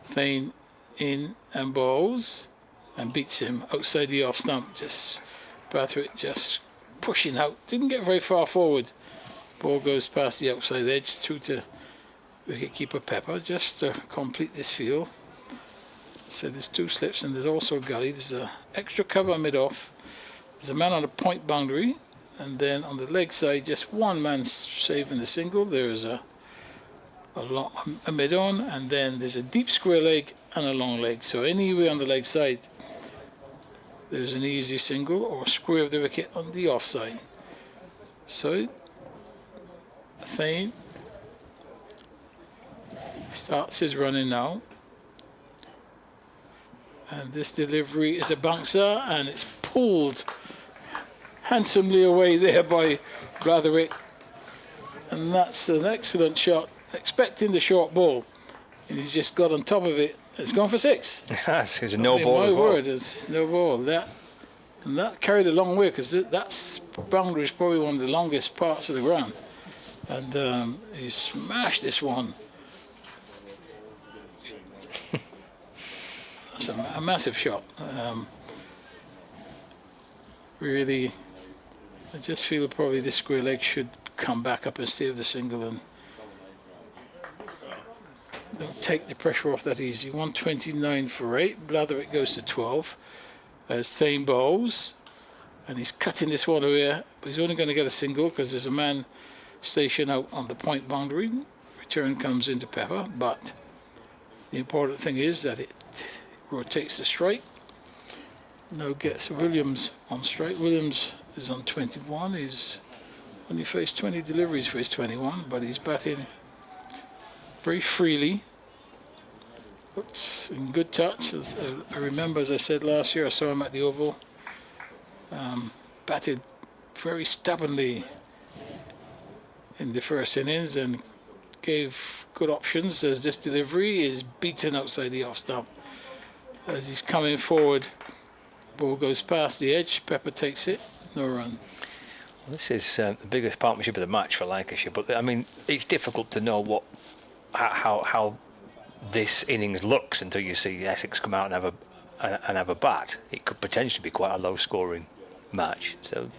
Speaker 21: Thane in and bowls and beats him outside the off stump. Just Blatherwick just pushing out. Didn't get very far forward. Ball goes past the outside edge through to wicketkeeper Pepper just to complete this field. So there's 2 slips and there's also a gully. There's an extra cover mid-off. There's a man on the point boundary, and then on the leg side just one man saving the single. There's a mid-on, and then there's a deep square leg and a long leg. So anywhere on the leg side there's an easy single or square of the wicket on the offside. So Thane starts his running now, and this delivery is a bouncer, and it's pulled handsomely away there by Blatherwick, and that's an excellent shot, expecting the short ball, and he's just got on top of it. It's gone for 6.
Speaker 20: It's a no ball.
Speaker 21: My word, it's no ball. That carried a long way, because that boundary is probably one of the longest parts of the ground, and he smashed this one. That's a massive shot. Really, I just feel probably this square leg should come back up and stay with the single, and don't take the pressure off that easy. 129 for 8. Blatherwick goes to 12 as Thane bowls, and he's cutting this one away, but he's only going to get a single because there's a man stationed out on the point boundary. Return comes into Pepper, but the important thing is that it rotates the strike. Now gets Williams on strike. Williams is on 21. He's only faced 20 deliveries for his 21, but he's batting very freely. Looks in good touch. I remember, as I said last year, I saw him at the Oval. Batted very stubbornly in the first innings and gave good options as this delivery is beaten outside the off stump. As he's coming forward, ball goes past the edge. Pepper takes it, no run.
Speaker 20: Well, this is the biggest partnership of the match for Lancashire, but I mean, it's difficult to know how this innings looks until you see Essex come out and have a bat. It could potentially be quite a low scoring match. So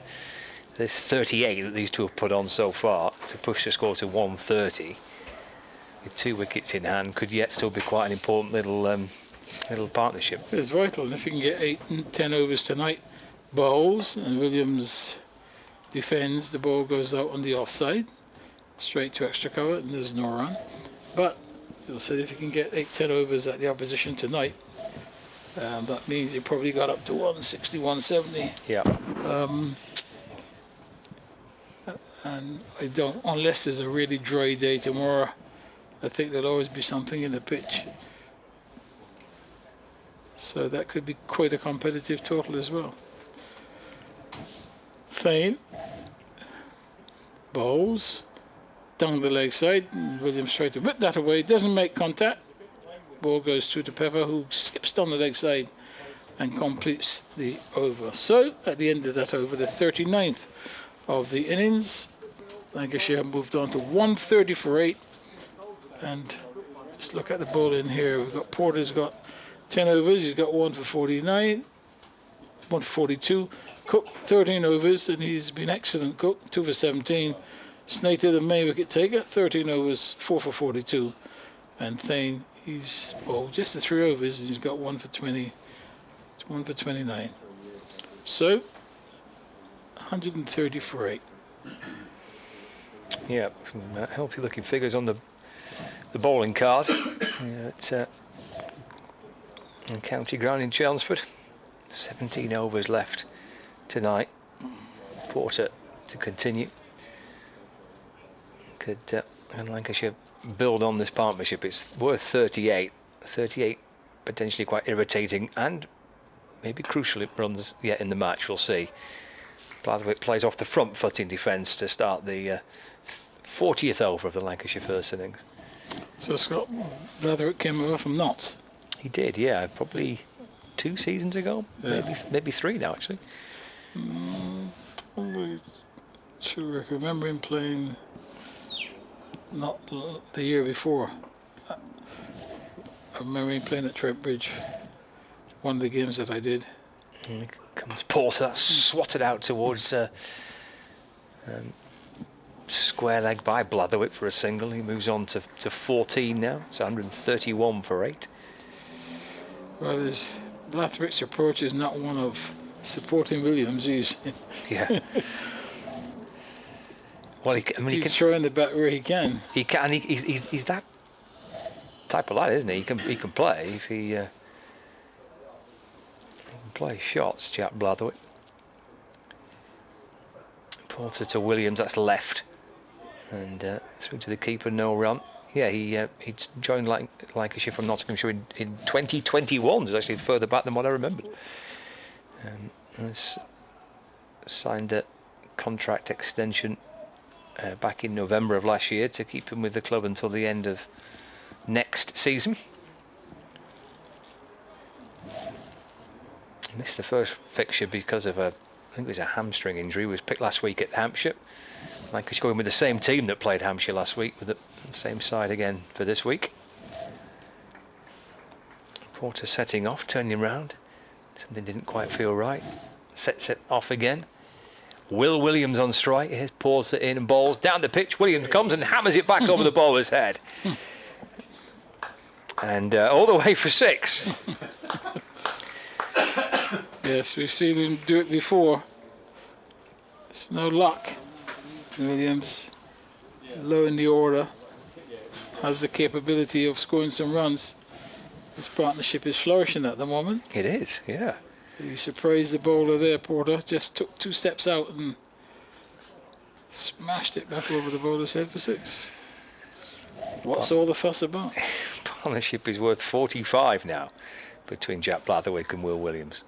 Speaker 20: there's 38 that these two have put on so far to push the score to 130 with 2 wickets in hand could yet still be quite an important little partnership.
Speaker 21: It's vital, and if you can get 8 and 10 overs tonight, bowls and Williams defends, the ball goes out on the offside straight to extra cover and there's no run. But as I said, if you can get 8-10 overs at the opposition tonight, that means you probably got up to 160, 170.
Speaker 20: Yeah.
Speaker 21: And I don't, unless there's a really dry day tomorrow, I think there'll always be something in the pitch. So that could be quite a competitive total as well. Thane bowls down the leg side, and Williams tries to whip that away, doesn't make contact. Ball goes through to Pepper, who skips down the leg side and completes the over. So at the end of that over, the 39th of the innings, Lancashire moved on to 130 for 8. And just look at the ball in here. We've got Porter's got 10 overs, he's got 1 for 49, 1 for 42. Cook 13 overs, and he's been excellent. Cook 2 for 17. Snater, the main wicket taker, 13 overs, 4 for 42. And Thane, he's just the 3 overs, and he's got 1 for 20, 1 for 29. So 130 for 8.
Speaker 20: Yeah, some healthy looking figures on the bowling card at County Ground in Chelmsford. 17 overs left tonight. Porter to continue. Could Lancashire build on this partnership? It's worth 38. 38 potentially quite irritating and maybe crucial it runs yet in the match, we'll see. Blatherwick plays off the front foot in defence to start the 40th over of the Lancashire first innings.
Speaker 21: So Scott Blatherwick came over from Notts?
Speaker 20: He did, yeah, probably 2 seasons ago, maybe 3 now actually.
Speaker 21: Probably sure I remember him playing not the year before. I remember him playing at Trent Bridge, one of the games that I did.
Speaker 20: Here comes Porter, swatted out towards square leg by Blatherwick for a single. He moves on to 14 now. It's 131 for 8.
Speaker 21: Well, Blatherwick's approach is not one of supporting Williams.
Speaker 20: Yeah. Well, he
Speaker 21: he's
Speaker 20: can
Speaker 21: throwing the bat where he can.
Speaker 20: He can. He's that type of lad, isn't he? He can play if he can play shots. Jack Blatherwick. Porter to Williams. That's left, and through to the keeper. No run. Yeah, he joined Lancashire from Nottinghamshire in 2021. It's actually further back than what I remembered. Has signed a contract extension back in November of last year to keep him with the club until the end of next season. Missed the first fixture because of I think it was a hamstring injury. He was picked last week at Hampshire. Lancashire going with the same team that played Hampshire last week, with the same side again for this week. Porter setting off, turning round. Something didn't quite feel right. Sets it off again. Will Williams on strike. Here's Porter in and bowls down the pitch. Williams comes and hammers it back over the bowler's head. And all the way for 6.
Speaker 21: Yes, we've seen him do it before. It's no luck. Williams, low in the order, has the capability of scoring some runs. This partnership is flourishing at the moment.
Speaker 20: It is, yeah.
Speaker 21: He surprised the bowler there, Porter. Just took 2 steps out and smashed it back over the bowler's head for 6. What's all the fuss about?
Speaker 20: Partnership is worth 45 now between Jack Blatherwick and Will Williams.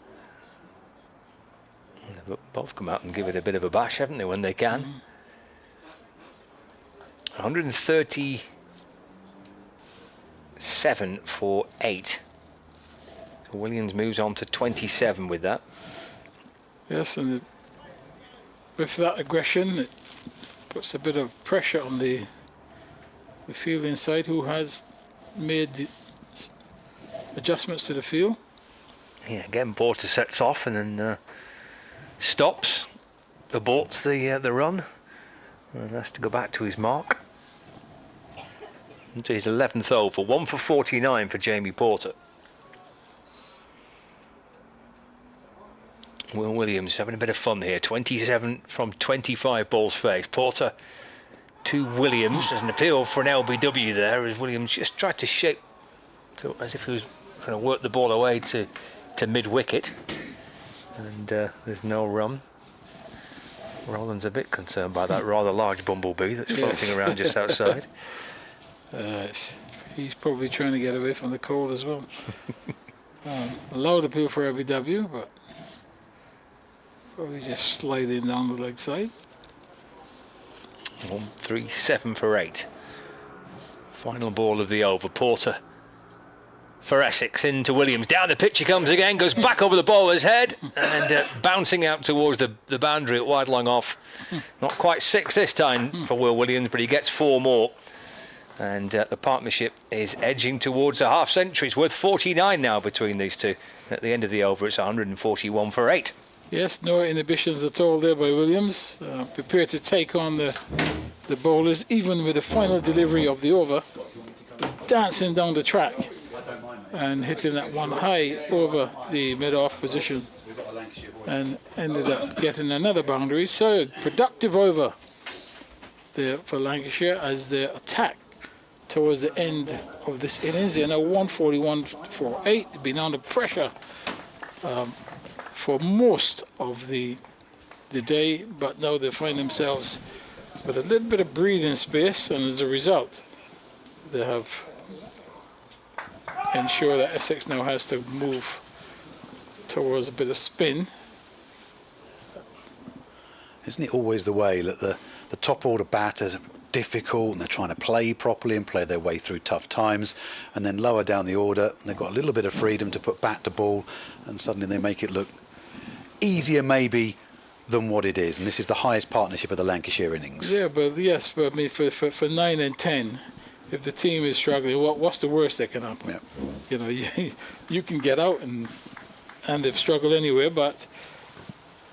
Speaker 20: They've both come out and give it a bit of a bash, haven't they, when they can? 137 for 8. So Williams moves on to 27 with that.
Speaker 21: Yes, and with that aggression, it puts a bit of pressure on the fielding side, who has made the adjustments to the field.
Speaker 20: Yeah, again, Porter sets off and then stops, aborts the run, and has to go back to his mark. Into his 11th over, 1 for 49 for Jamie Porter. Will Williams having a bit of fun here. 27 from 25 balls faced. Porter to Williams. There's an appeal for an LBW there, as Williams just tried to shape as if he was trying to work the ball away to mid-wicket. And there's no run. Roland's a bit concerned by that rather large bumblebee that's floating around just outside.
Speaker 21: He's probably trying to get away from the cold as well. Loud appeal for LBW, but probably just sliding down the leg side.
Speaker 20: 137 for 8. Final ball of the over. Porter for Essex into Williams. Down the pitch he comes again, goes back over the bowler's head and bouncing out towards the boundary at wide long off. Not quite 6 this time for Will Williams, but he gets 4 more. And the partnership is edging towards a half century. It's worth 49 now between these two. At the end of the over, it's 141 for 8.
Speaker 21: Yes, no inhibitions at all there by Williams. Prepared to take on the bowlers, even with the final delivery of the over. Dancing down the track and hitting that one high over the mid-off position, and ended up getting another boundary. So productive over there for Lancashire as they attack towards the end of this innings. They're now 141 for 8, been under pressure for most of the day, but now they find themselves with a little bit of breathing space, and as a result they have ensured that Essex now has to move towards a bit of spin.
Speaker 17: Isn't it always the way that the top order batters are difficult and they're trying to play properly and play their way through tough times, and then lower down the order they've got a little bit of freedom to put bat to ball, and suddenly they make it look easier maybe than what it is, and this is the highest partnership of the Lancashire innings.
Speaker 21: Yeah, but yes, but I mean for 9 and 10, if the team is struggling, what's the worst that can happen?
Speaker 17: Yep.
Speaker 21: You know, you can get out and they've struggled anyway, but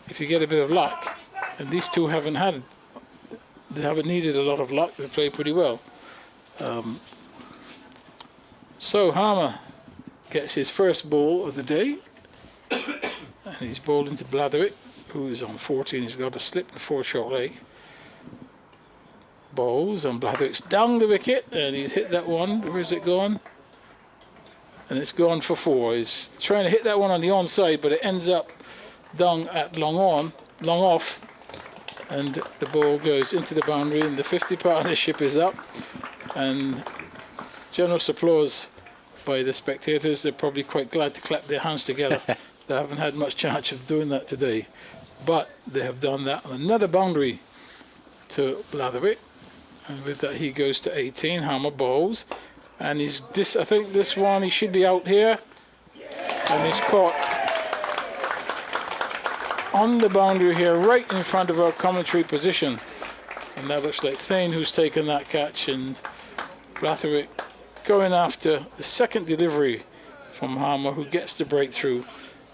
Speaker 21: if you get a bit of luck, and these two haven't needed a lot of luck, they play pretty well. So Harmer gets his first ball of the day, and he's bowled into Blatherwick, who is on 14. He's got a slip and 4 short leg. Bowls, and Blatherwick's down the wicket, and he's hit that one. Where's it gone? And it's gone for 4. He's trying to hit that one on the onside, but it ends up down at long off, and the ball goes into the boundary, and the 50 partnership is up, and generous applause by the spectators. They're probably quite glad to clap their hands together. They haven't had much chance of doing that today, but they have done that on another boundary to Blatherwick, and with that he goes to 18. Harmer bowls, and I think this one he should be out here, and he's caught on the boundary here, right in front of our commentary position, and that looks like Thane who's taken that catch, and Blatherwick going after the second delivery from Harmer, who gets the breakthrough.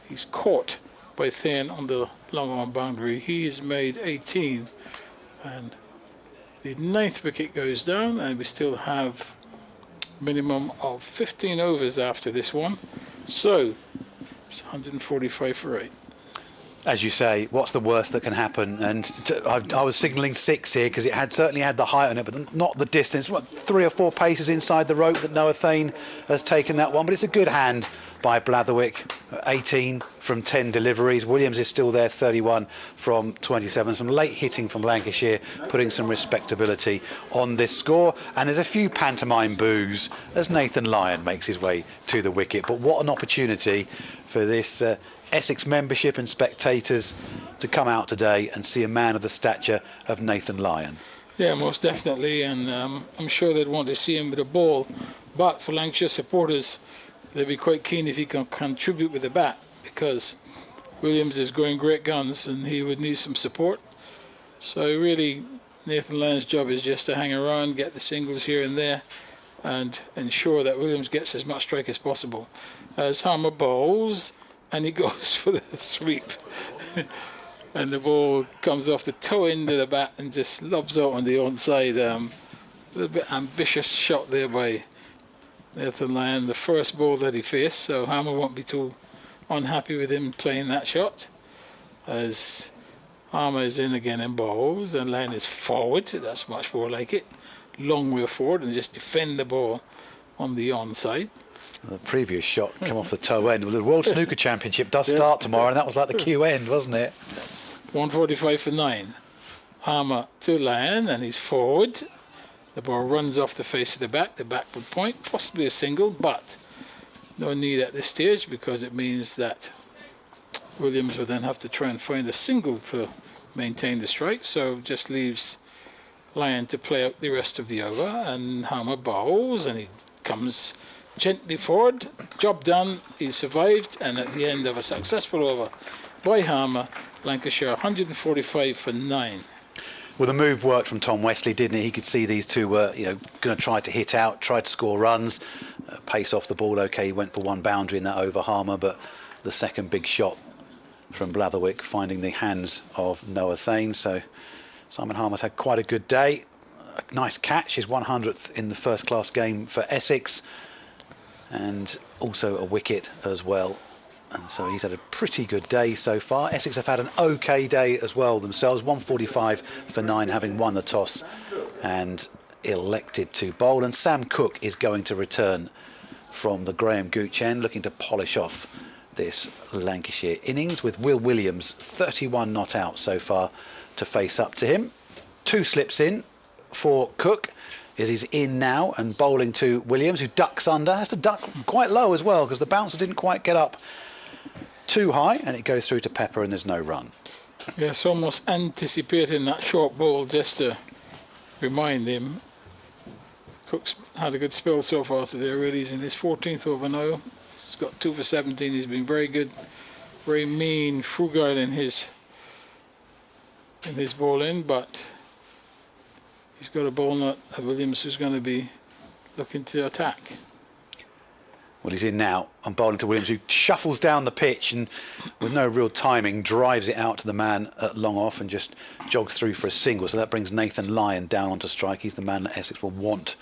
Speaker 21: He's caught by Thane on the long on boundary. He has made 18, and the 9th wicket goes down, and we still have minimum of 15 overs after this one, so it's 145 for 8.
Speaker 17: As you say, what's the worst that can happen? And I was signalling 6 here because it certainly had the height on it, but not the distance. 3 or 4 paces inside the rope that Noah Thane has taken that one, but it's a good hand by Blatherwick. 18 from 10 deliveries. Williams is still there, 31 from 27. Some late hitting from Lancashire, putting some respectability on this score. And there's a few pantomime boos as Nathan Lyon makes his way to the wicket. But what an opportunity for this Essex membership and spectators to come out today and see a man of the stature of Nathan Lyon.
Speaker 21: Yeah, most definitely, and I'm sure they'd want to see him with a ball, but for Lancashire supporters, they'd be quite keen if he can contribute with the bat, because Williams is going great guns and he would need some support. So really Nathan Lyon's job is just to hang around, get the singles here and there, and ensure that Williams gets as much strike as possible. As Harmer bowls, and he goes for the sweep, and the ball comes off the toe end of the bat and just lobs out on the onside. A little bit ambitious shot there by Nathan Lyon, the first ball that he faced, so Harmer won't be too unhappy with him playing that shot. As Harmer is in again and bowls, and Lyon is forward. That's much more like it. Long way forward and just defend the ball on the onside.
Speaker 17: The previous shot come off the toe end. Well, the World Snooker Championship does start tomorrow, and that was like the Q end, wasn't it?
Speaker 21: 145 for 9. Harmer to Lyon, and he's forward. The ball runs off the face of the backward point, possibly a single, but no need at this stage, because it means that Williams will then have to try and find a single to maintain the strike, so just leaves Lyon to play out the rest of the over, and Harmer bowls, and he comes gently forward. Job done, he survived, and at the end of a successful over by Harmer, Lancashire 145 for 9.
Speaker 17: Well, the move worked from Tom Wesley, didn't it? He could see these two were, going to try to hit out, try to score runs, pace off the ball. Okay, he went for one boundary in that over, Harmer, but the second big shot from Blatherwick finding the hands of Noah Thane. So Simon Harmer's had quite a good day. A nice catch, his 100th in the first-class game for Essex, and also a wicket as well. And so he's had a pretty good day so far. Essex have had an okay day as well themselves, 145 for 9, having won the toss and elected to bowl. And Sam Cook is going to return from the Graham Gooch end, looking to polish off this Lancashire innings, with Will Williams 31 not out so far to face up to him. 2 slips in for Cook as he's in now and bowling to Williams, who ducks under, has to duck quite low as well because the bouncer didn't quite get up too high, and it goes through to Pepper and there's no run.
Speaker 21: Yes, almost anticipating that short ball just to remind him. Cook's had a good spell so far today, really. He's in his 14th over now. He's got 2 for 17. He's been very good, very mean, frugal in his bowling, but he's got a ball nut at Williams who's going to be looking to attack.
Speaker 17: Well, he's in now and bowling to Williams, who shuffles down the pitch and with no real timing drives it out to the man at long off and just jogs through for a single. So that brings Nathan Lyon down onto strike. He's the man that Essex will want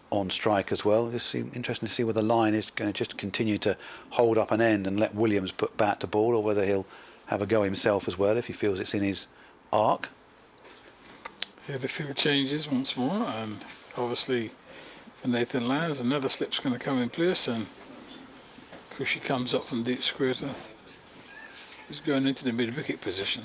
Speaker 17: on strike as well. Just interesting to see whether Lyon is going to just continue to hold up an end and let Williams put bat to ball, or whether he'll have a go himself as well if he feels it's in his arc.
Speaker 21: Yeah, the field changes once more, and obviously for Nathan Lyons another slip's going to come in place, and Cushy comes up from deep square to he's going into the mid-wicket position.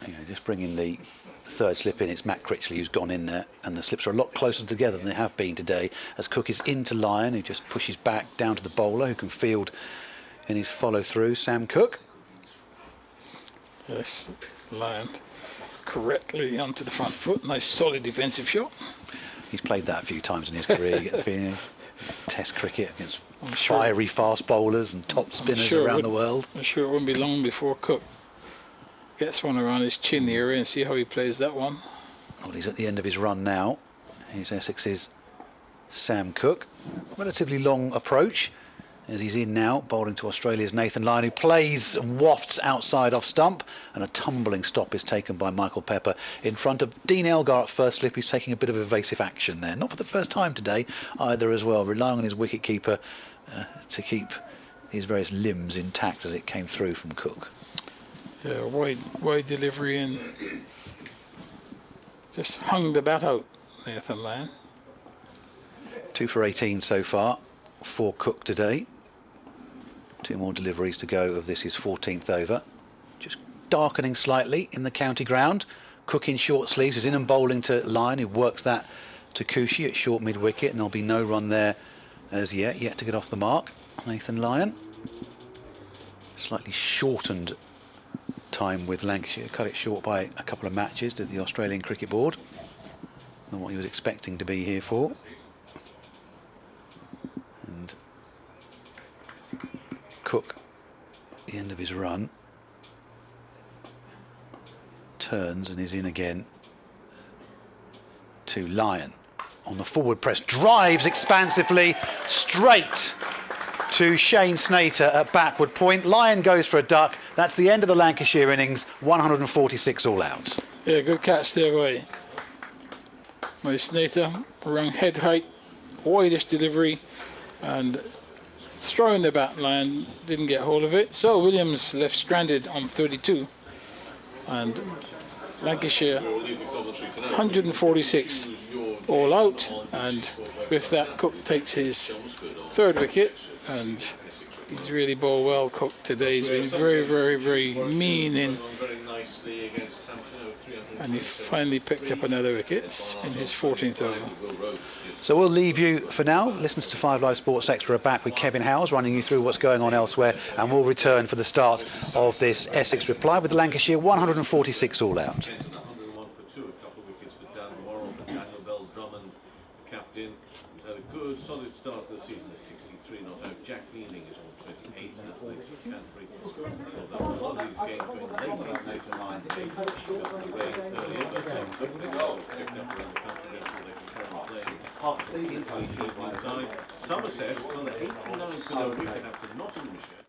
Speaker 17: Yeah, just bringing the third slip in, it's Matt Critchley who's gone in there, and the slips are a lot closer together than they have been today, as Cook is into Lyon, who just pushes back down to the bowler, who can field in his follow-through, Sam Cook.
Speaker 21: Yes, Lyon correctly onto the front foot. Nice solid defensive shot.
Speaker 17: He's played that a few times in his career. You get the feeling, Test cricket against fiery fast bowlers and top spinners around the world.
Speaker 21: I'm sure it won't be long before Cook gets one around his chin area and see how he plays that one.
Speaker 17: Well, he's at the end of his run now. He's Essex's Sam Cook. Relatively long approach as he's in now, bowling to Australia's Nathan Lyon, who plays and wafts outside off stump, and a tumbling stop is taken by Michael Pepper in front of Dean Elgar at first slip, who's taking a bit of evasive action there. Not for the first time today either as well, relying on his wicket-keeper to keep his various limbs intact as it came through from Cook.
Speaker 21: Yeah, wide delivery and just hung the bat out, Nathan Lyon.
Speaker 17: 2 for 18 so far for Cook today. 2 more deliveries to go of this, his 14th over. Just darkening slightly in the county ground. Cook in short sleeves is in and bowling to Lyon, who works that to Cushy at short mid-wicket, and there'll be no run there as yet to get off the mark. Nathan Lyon. Slightly shortened time with Lancashire, cut it short by a couple of matches, did the Australian Cricket Board, than what he was expecting to be here for. And Cook, at the end of his run, turns and is in again to Lyon. On the forward press, drives expansively straight to Shane Snater at backward point. Lyon goes for a duck. That's the end of the Lancashire innings, 146 all out.
Speaker 21: Yeah, good catch there by Snater, around head height, widest delivery, and throwing the bat. Lyon didn't get hold of it, so Williams left stranded on 32, and Lancashire 146 all out, and with that Cook takes his 3rd wicket, and he's really bowled well, Cook, today. He's been very, very, very mean in, and he finally picked up another wicket in his 14th over.
Speaker 17: So we'll leave you for now. Listens to 5 Live Sports Extra are back with Kevin Howes running you through what's going on elsewhere, and we'll return for the start of this Essex reply with Lancashire 146 all out.
Speaker 18: Good solid start to the season, a 63 not out. Jack Mealing is on 28, that's next to Canterbury. A lot of these games going late into line today. Got the rain earlier, but hopefully the goals picked up around the country so they can carry on playing. Half season inside. Somerset on 89 for no wicket after Nottinghamshire.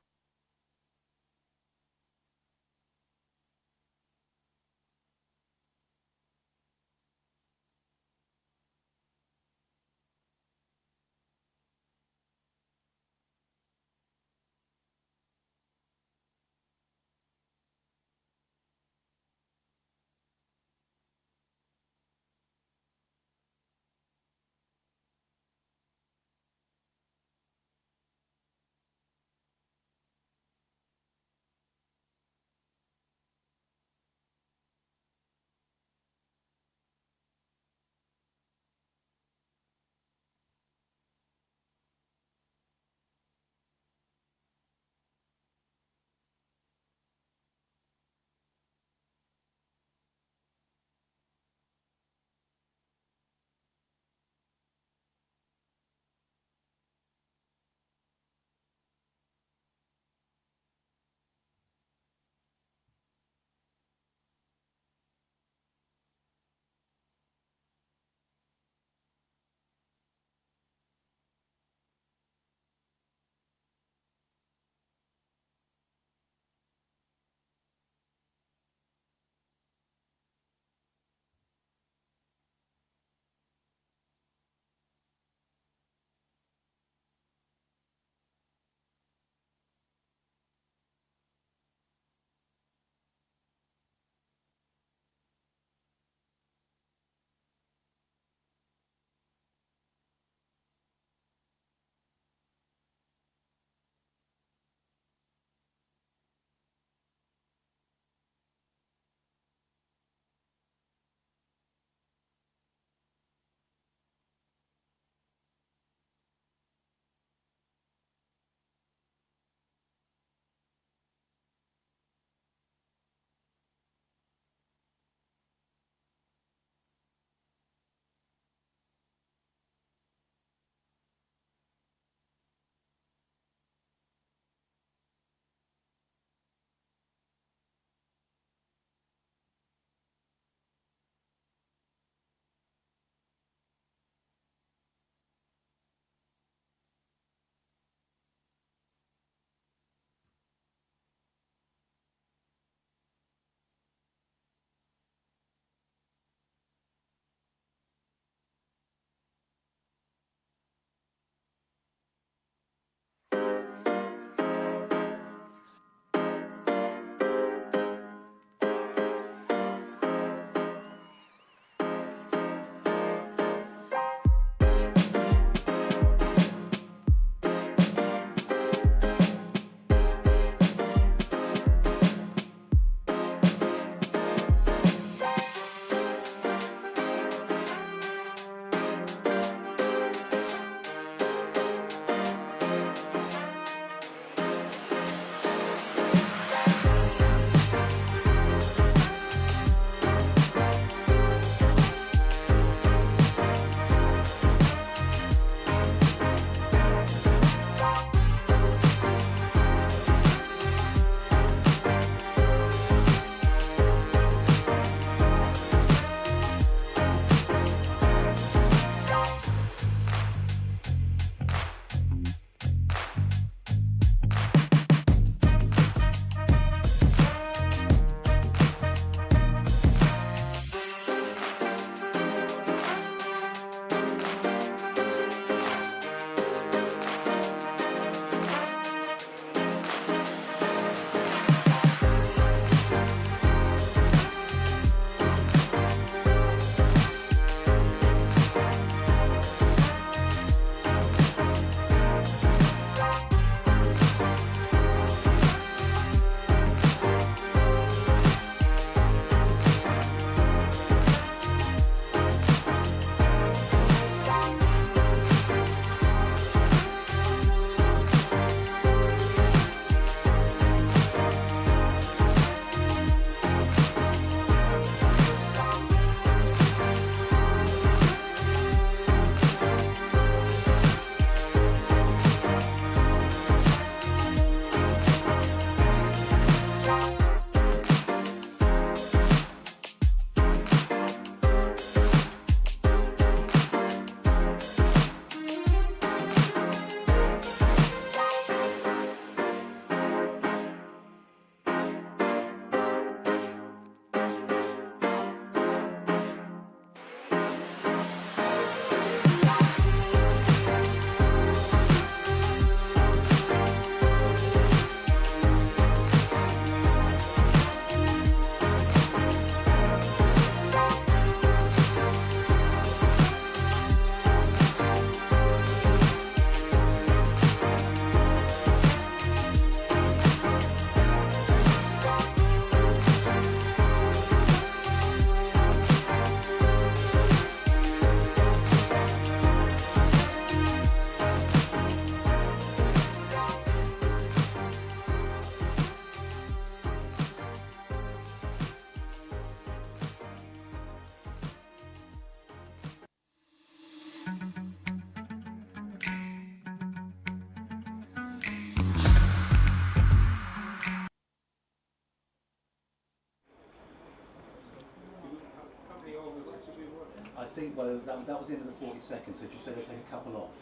Speaker 10: that was the end of the 40 seconds, so just say they take a couple off.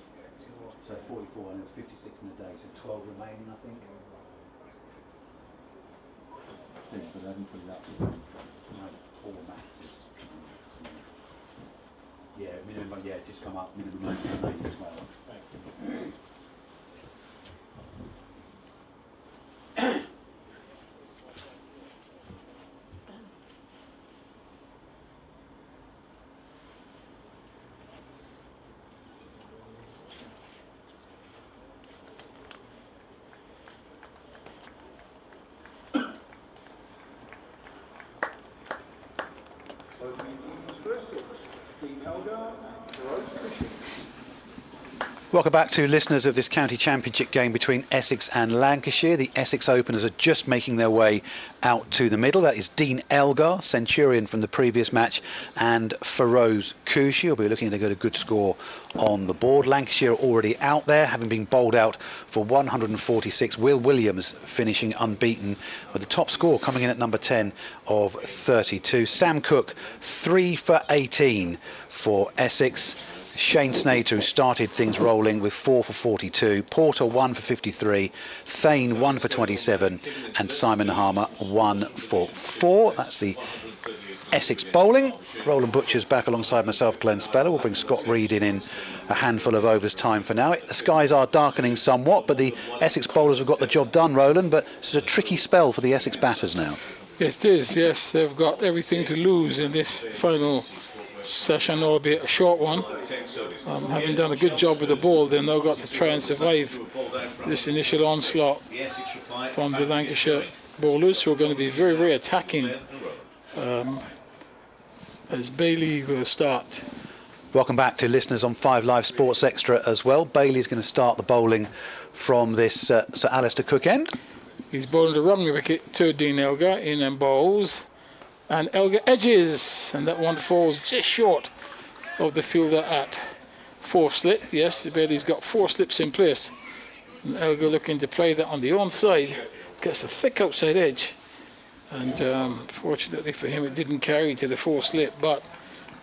Speaker 10: So 44 and 56 in a day, so 12 remaining, I think. But I haven't put it up. All maths. Yeah, minimum, yeah, just come up, minimum remaining 12.
Speaker 17: Welcome back to listeners of this county championship game between Essex and Lancashire. The Essex openers are just making their way out to the middle. That is Dean Elgar, Centurion from the previous match, and Feroz Kushi will be looking to get a good score on the board. Lancashire are already out there, having been bowled out for 146. Will Williams finishing unbeaten with the top score coming in at number 10 of 32. Sam Cook 3 for 18 for Essex. Shane Snater, who started things rolling with 4 for 42, Porter 1 for 53, Thane 1 for 27, and Simon Harmer 1 for 4. That's the Essex bowling. Roland Butcher's back alongside myself, Glenn Speller. We'll bring Scott Reed in a handful of overs time for now. The skies are darkening somewhat, but the Essex bowlers have got the job done, Roland, but it's a tricky spell for the Essex batters now.
Speaker 21: Yes, it is, yes. They've got everything to lose in this final session, albeit a short one. Having done a good job with the ball, they've now got to try and survive this initial onslaught from the Lancashire bowlers, who are going to be very, very attacking, as Bailey will start.
Speaker 17: Welcome back to listeners on 5 Live Sports Extra as well. Bailey's going to start the bowling from this Sir Alistair Cook end.
Speaker 21: He's bowled a wrong wicket to Dean Elgar, in and bowls, and Elgar edges, and that one falls just short of the fielder at 4th slip. Yes, Bailey's got 4 slips in place, and Elgar looking to play that on the onside, gets the thick outside edge, and fortunately for him it didn't carry to the 4th slip, but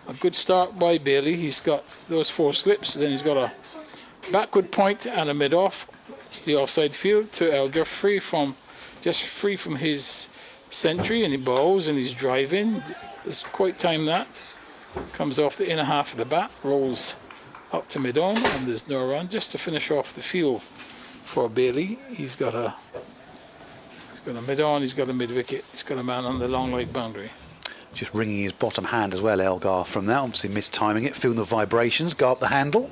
Speaker 21: a good start by Bailey. He's got those 4 slips, then he's got a backward point and a mid-off. It's the offside field to Elgar, free from his century, and he bowls and he's driving. It's quite timed that. Comes off the inner half of the bat, rolls up to mid-on, and there's no run. Just to finish off the field for Bailey, he's got a mid-on, he's got a mid-wicket, he's got a man on the long leg boundary.
Speaker 17: Just ringing his bottom hand as well, Elgar, from that. Obviously mistiming it, feeling the vibrations, go up the handle.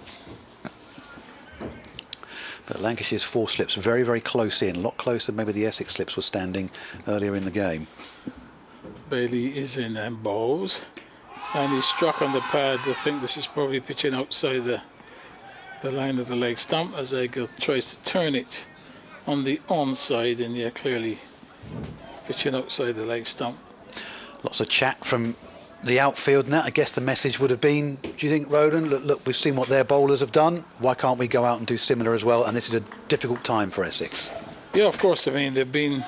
Speaker 17: But Lancashire's 4 slips very, very close in, a lot closer than maybe the Essex slips were standing earlier in the game.
Speaker 21: Bailey is in and bowls, and he's struck on the pads. I think this is probably pitching outside the line of the leg stump, as Elgar tries to turn it on the onside, and yeah, clearly pitching outside the leg stump.
Speaker 17: Lots of chat from the outfield now. I guess the message would have been, do you think, Roland, look, we've seen what their bowlers have done, why can't we go out and do similar as well? And this is a difficult time for Essex.
Speaker 21: Yeah, of course. I mean, they've been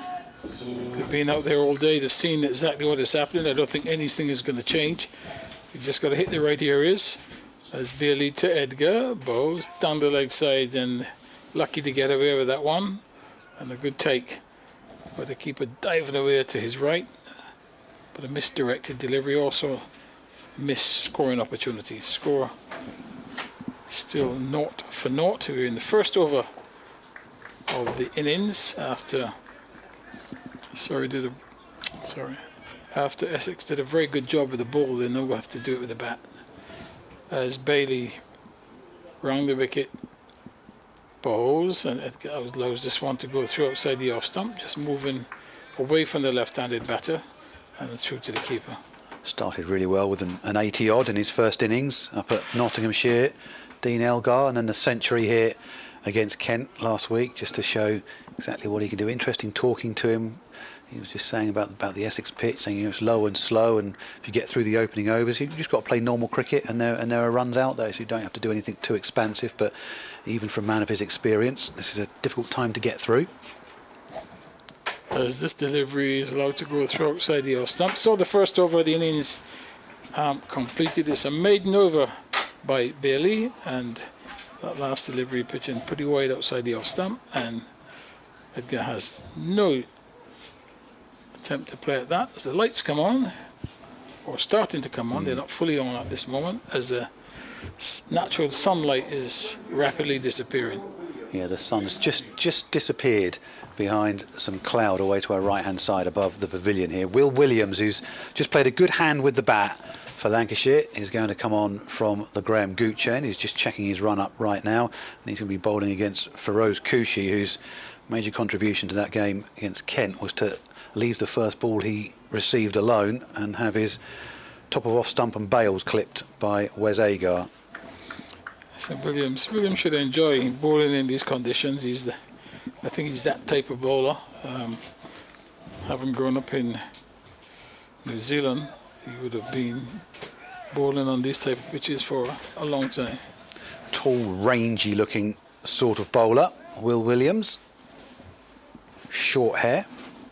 Speaker 21: out there all day. They've seen exactly what is happening. I don't think anything is going to change. You've just got to hit the right areas. As Bailey to Edgar, bows down the leg side, and lucky to get away with that one, and a good take. But the keeper diving away to his right. But a misdirected delivery, also missed scoring opportunity. Score still 0 for 0. We're in the first over of the innings after after Essex did a very good job with the ball. They now have to do it with the bat. As Bailey round the wicket, bowls, and it allows this one to go through outside the off stump, just moving away from the left-handed batter and through to the keeper.
Speaker 17: Started really well with an 80 odd in his first innings up at Nottinghamshire, Dean Elgar, and then the century here against Kent last week, just to show exactly what he can do. Interesting talking to him. He was just saying about the Essex pitch, saying it's low and slow, and if you get through the opening overs, you've just got to play normal cricket, and there are runs out there, so you don't have to do anything too expansive. But even for a man of his experience, this is a difficult time to get through.
Speaker 21: As this delivery is allowed to go through outside the off stump. So the first over of the innings completed. It's a maiden over by Bailey, and that last delivery pitching pretty wide outside the off stump, and Edgar has no attempt to play at that. As the lights come on, or starting to come on, they're not fully on at this moment, as the natural sunlight is rapidly disappearing.
Speaker 17: Yeah, the sun's just disappeared behind some cloud away to our right hand side above the pavilion here. Will Williams, who's just played a good hand with the bat for Lancashire, is going to come on from the Graham Gooch end. He's just checking his run up right now, and he's going to be bowling against Feroz Koushi, whose major contribution to that game against Kent was to leave the first ball he received alone and have his top of off stump and bails clipped by Wes Agar.
Speaker 21: So Williams should enjoy bowling in these conditions. I think he's that type of bowler. Having grown up in New Zealand, he would have been bowling on these type of pitches for a long time.
Speaker 17: Tall, rangy looking sort of bowler, Will Williams. Short hair.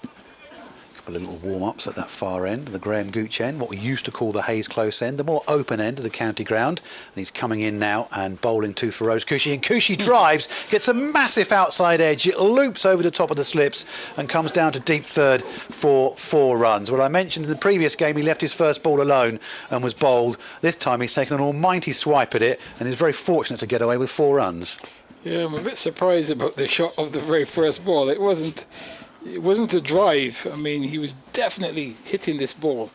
Speaker 17: A couple of little warm-ups at that far end, the Graham Gooch end, what we used to call the Hayes Close end, the more open end of the county ground. And he's coming in now and bowling to Feroz Koushi, and Koushi drives, gets a massive outside edge, it loops over the top of the slips and comes down to deep third for 4 runs. Well, I mentioned in the previous game he left his first ball alone and was bowled. This time he's taken an almighty swipe at it and is very fortunate to get away with 4 runs.
Speaker 21: Yeah, I'm a bit surprised about the shot of the very first ball. It wasn't a drive. I mean, he was definitely hitting this ball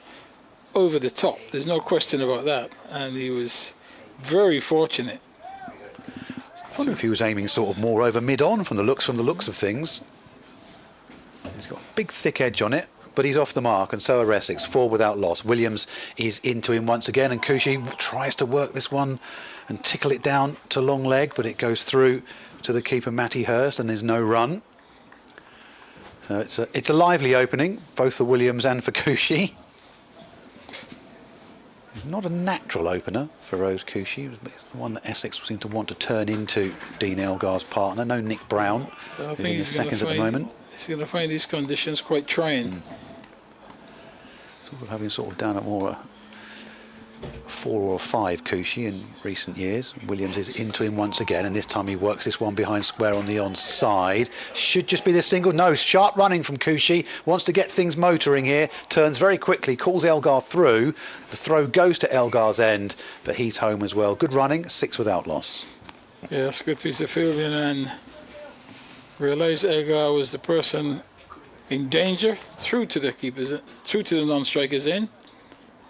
Speaker 21: over the top. There's no question about that. And he was very fortunate.
Speaker 17: I wonder if he was aiming sort of more over mid-on from the looks of things. He's got a big thick edge on it, but he's off the mark, and so are Essex. 4 without loss. Williams is into him once again, and Koushi tries to work this one and tickle it down to long leg, but it goes through to the keeper Matty Hurst, and there's no run. So it's a lively opening, both for Williams and for Koushi. Not a natural opener for Feroz Koushi, but it's the one that Essex seem to want to turn into Dean Elgar's partner. No Nick Brown, who's in his seconds at the moment.
Speaker 21: He's going to find these conditions quite trying.
Speaker 17: Sort of having sort of down at more 4 or 5 Koushi in recent years. Williams is into him once again, and this time he works this one behind square on the onside. Should just be the single. No, sharp running from Koushi. Wants to get things motoring here. Turns very quickly, calls Elgar through. The throw goes to Elgar's end, but he's home as well. Good running, 6 without loss.
Speaker 21: Yeah, that's a good piece of fielding, and realised Elgar was the person in danger, through to the keepers, through to the non-strikers in,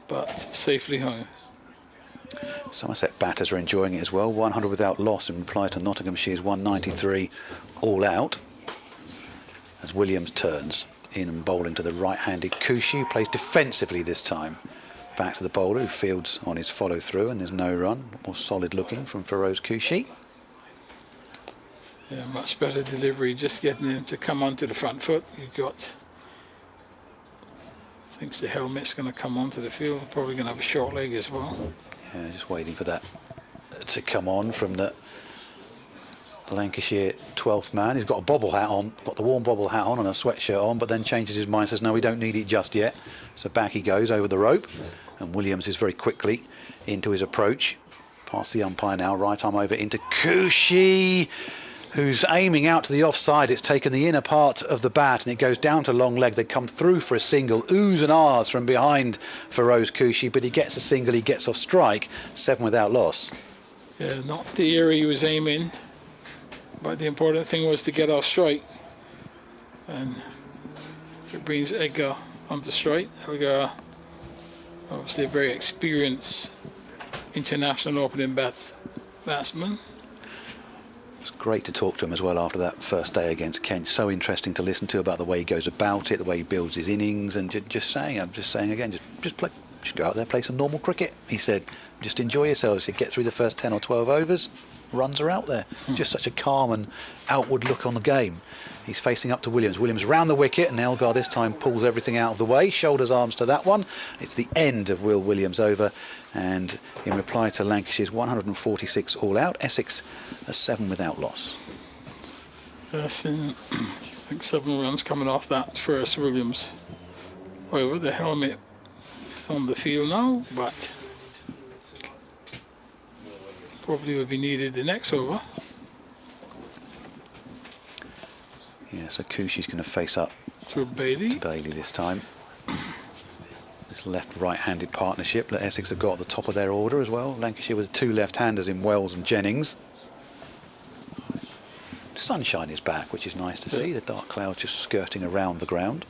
Speaker 21: but safely home.
Speaker 17: Somerset batters are enjoying it as well. 100 without loss in reply to Nottinghamshire's 193 all out. As Williams turns in and bowling to the right-handed Koushi, who plays defensively this time. Back to the bowler, who fields on his follow-through, and there's no run. More solid looking from Feroz Koushi.
Speaker 21: Yeah, much better delivery, just getting him to come onto the front foot. You've got, thinks the helmet's going to come onto the field, probably going to have a short leg as well.
Speaker 17: Yeah, just waiting for that to come on from the Lancashire 12th man. He's got a bobble hat on, got the warm bobble hat on and a sweatshirt on, but then changes his mind, says no, we don't need it just yet. So back he goes over the rope, and Williams is very quickly into his approach. Past the umpire now, right arm over into Koushi, who's aiming out to the offside. It's taken the inner part of the bat and it goes down to long leg. They come through for a single. Oohs and ahs from behind Feroz Koushi, but he gets a single, he gets off strike. 7 without loss.
Speaker 21: Yeah, not the area he was aiming, but the important thing was to get off strike. And it brings Edgar onto strike. Edgar, obviously a very experienced international opening batsman.
Speaker 17: It's great to talk to him as well after that first day against Kent. So interesting to listen to about the way he goes about it, the way he builds his innings, and I'm just saying again, just go out there, play some normal cricket. He said, just enjoy yourselves. You get through the first 10 or 12 overs, runs are out there. Just such a calm and outward look on the game. He's facing up to Williams. Williams round the wicket, and Elgar this time pulls everything out of the way. Shoulders arms to that one. It's the end of Will Williams over. And in reply to Lancashire's 146 all out, Essex a 7 without loss.
Speaker 21: Yes, I think 7 runs coming off that first Williams over. The helmet is on the field now, but probably will be needed the next over.
Speaker 17: Yeah, so Kushi's going to face up
Speaker 21: to Bailey
Speaker 17: this time. This left-right-handed partnership that Essex have got at the top of their order as well. Lancashire with 2 left-handers in Wells and Jennings. Sunshine is back, which is nice to see. The dark clouds just skirting around the ground.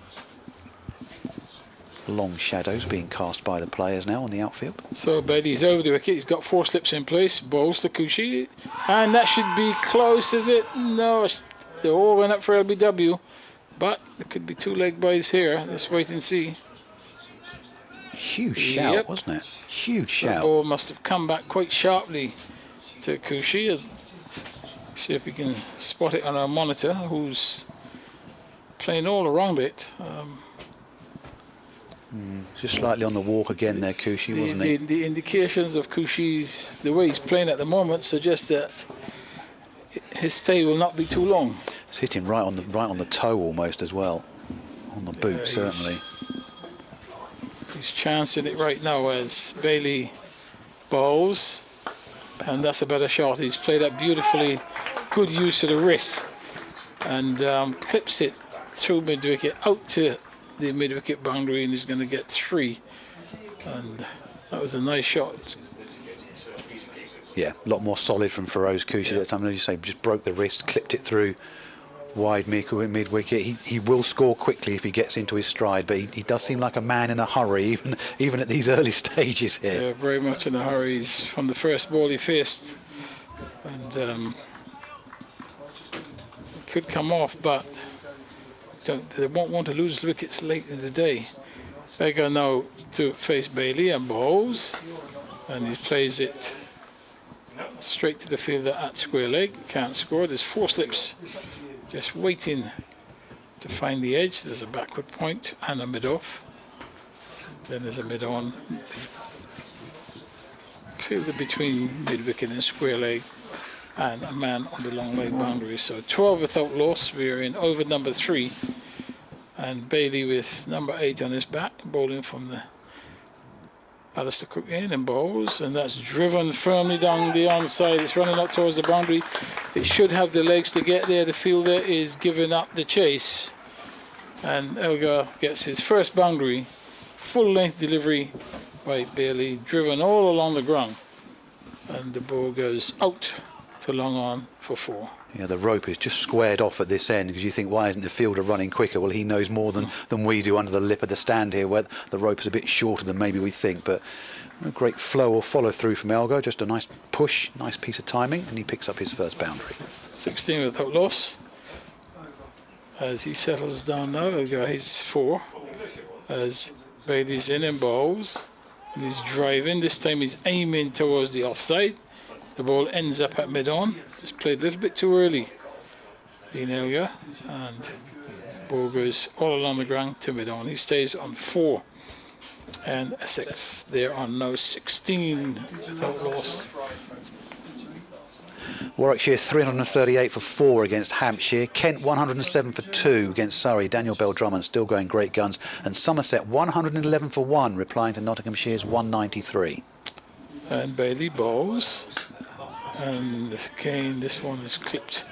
Speaker 17: Long shadows being cast by the players now on the outfield.
Speaker 21: So Bailey's over the wicket. He's got 4 slips in place. Bowls to Kushi. And that should be close, is it? No, they all went up for LBW. But there could be 2 leg byes here. Let's wait and see.
Speaker 17: Huge shout, wasn't it? Huge shout.
Speaker 21: The ball must have come back quite sharply to Kushi. See if we can spot it on our monitor, who's playing all around it.
Speaker 17: Just slightly on the walk again there, Kushi, wasn't he?
Speaker 21: The indications of Kushi's, the way he's playing at the moment, suggest that his stay will not be too long.
Speaker 17: It's hitting right on the toe almost as well, on the boot certainly.
Speaker 21: He's chancing it right now as Bailey bowls, and that's a better shot. He's played that beautifully, good use of the wrist, and clips it through mid-wicket out to the mid-wicket boundary, and he's going to get 3. And that was a nice shot.
Speaker 17: Yeah, a lot more solid from Feroz Kushi at that time. As you say, just broke the wrist, clipped it through wide mid-wicket. He will score quickly if he gets into his stride, but he does seem like a man in a hurry, even at these early stages here.
Speaker 21: Yeah, very much in a hurry. He's from the first ball he faced, and could come off, but they won't want to lose wickets late in the day. Beggar now to face Bailey and bowls, and he plays it straight to the fielder at square leg. Can't score. There's 4 slips just waiting to find the edge. There's a backward point and a mid-off. Then there's a mid-on. Fielder between mid-wicket and square leg, and a man on the long leg boundary. So 12 without loss. We're in over number 3, and Bailey with number 8 on his back, bowling from the Alistair Cook in and bowls, and that's driven firmly down the onside. It's running up towards the boundary. It should have the legs to get there. The fielder is giving up the chase, and Elgar gets his first boundary. Full length delivery by Bailey, driven all along the ground, and the ball goes out to long on for 4.
Speaker 17: Yeah, the rope is just squared off at this end, because you think, why isn't the fielder running quicker? Well, he knows more than we do under the lip of the stand here, where the rope is a bit shorter than maybe we think. But a great flow or follow through from Elgar, just a nice push, nice piece of timing, and he picks up his first boundary.
Speaker 21: 16 without loss. As he settles down now, Elgar he's 4. As Bailey's in and bowls, and he's driving. This time he's aiming towards the offside. The ball ends up at mid-on. Just played a little bit too early, Dean Elgar, and ball goes all along the ground to mid-on. He stays on 4, and Essex, they're on now 16 without loss.
Speaker 17: Warwickshire 338 for 4 against Hampshire. Kent 107 for 2 against Surrey. Daniel Bell-Drummond still going great guns. And Somerset 111 for 1, replying to Nottinghamshire's 193.
Speaker 21: And Bailey bowls. And again, this one is clipped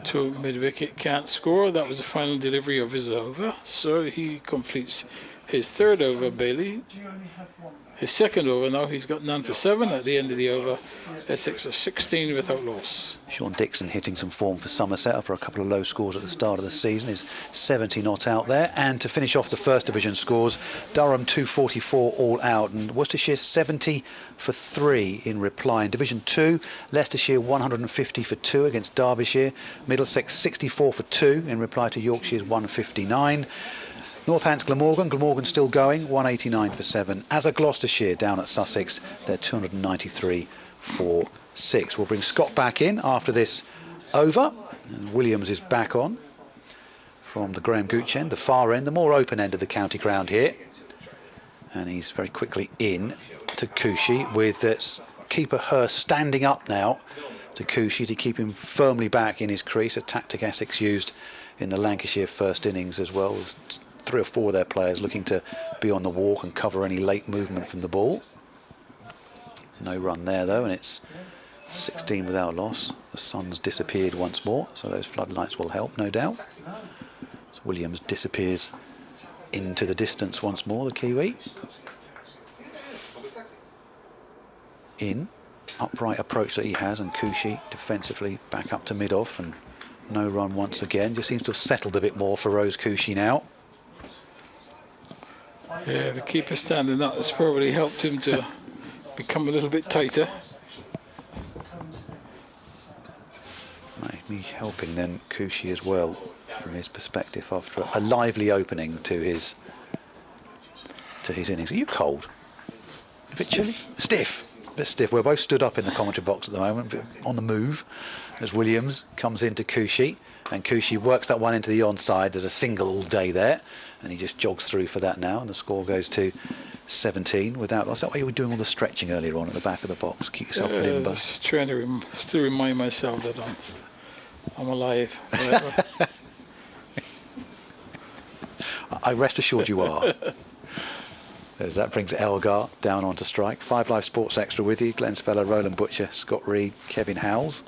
Speaker 21: to mid-wicket. Can't score. That was the final delivery of his over. So he completes his 3rd over, Bailey. His 2nd over now. He's got none for 7 at the end of the over. Essex are 16 without loss.
Speaker 17: Sean Dixon hitting some form for Somerset after a couple of low scores at the start of the season. Is 70 not out there. And to finish off the First Division scores, Durham 244 all out, and Worcestershire 70 for 3 in reply. In Division 2, Leicestershire 150 for 2 against Derbyshire. Middlesex 64 for 2 in reply to Yorkshire's 159. Northants Glamorgan still going, 189 for 7. As are Gloucestershire down at Sussex, they're 293 for 6. We'll bring Scott back in after this over, and Williams is back on from the Graham Gooch end, the far end, the more open end of the county ground here. And he's very quickly in to Kushi, with keeper Hurst standing up now to Kushi to keep him firmly back in his crease, a tactic Essex used in the Lancashire first innings as well. 3 or 4 of their players looking to be on the walk and cover any late movement from the ball. No run there though, and it's 16 without loss. The sun's disappeared once more, so those floodlights will help, no doubt. So Williams disappears into the distance once more, the Kiwi. In, upright approach that he has, and Cushy defensively back up to mid-off, and no run once again. Just seems to have settled a bit more for Rose Cushy now.
Speaker 21: Yeah, the keeper standing up has probably helped him to become a little bit tighter.
Speaker 17: Maybe helping then Cushy as well from his perspective after a lively opening to his innings. Are you cold? A bit chilly? Stiff. A bit stiff. We're both stood up in the commentary box at the moment, but on the move as Williams comes into Cushy, and Cushy works that one into the onside. There's a single all day there, and he just jogs through for that now, and the score goes to 17 without loss. That way you were doing all the stretching earlier on at the back of the box. Keep yourself limber.
Speaker 21: Just trying to still remind myself that I'm alive.
Speaker 17: I rest assured you are. As that brings Elgar down onto strike. 5 Live Sports Extra with you. Glenn Speller, Roland Butcher, Scott Reed, Kevin Howells.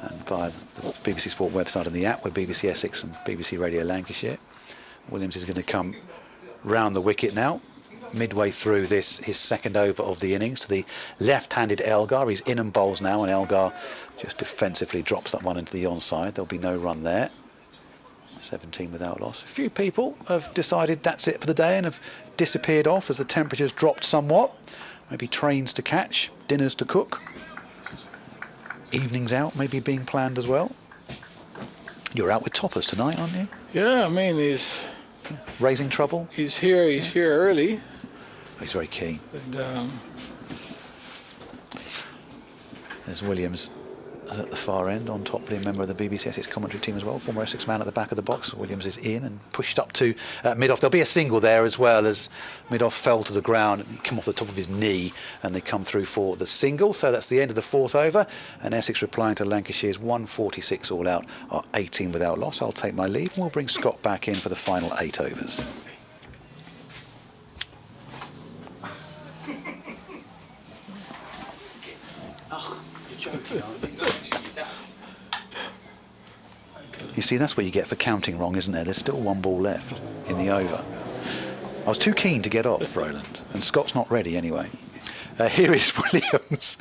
Speaker 17: And via the BBC Sport website and the app with BBC Essex and BBC Radio Lancashire. Williams is going to come round the wicket now. Midway through this, his second over of the innings, to the left-handed Elgar. He's in and bowls now, and Elgar just defensively drops that one into the onside. There'll be no run there. 17 without loss. A few people have decided that's it for the day and have disappeared off as the temperatures dropped somewhat. Maybe trains to catch, dinners to cook. Evenings out maybe being planned as well. You're out with toppers tonight, aren't you?
Speaker 21: Yeah, I mean, he's
Speaker 17: raising trouble.
Speaker 21: He's here early.
Speaker 17: He's very keen.
Speaker 21: And,
Speaker 17: there's Williams at the far end, on top, a member of the BBC Essex commentary team as well, former Essex man at the back of the box. Williams is in and pushed up to mid-off. There'll be a single there as well, as mid-off fell to the ground and come off the top of his knee, and they come through for the single. So that's the end of the 4th over, and Essex replying to Lancashire's 146 all out, are 18 without loss. I'll take my leave and we'll bring Scott back in for the final 8 overs. You see, that's what you get for counting wrong, isn't there? There's still 1 ball left in the over. I was too keen to get off, Roland, and Scott's not ready anyway. Here is Williams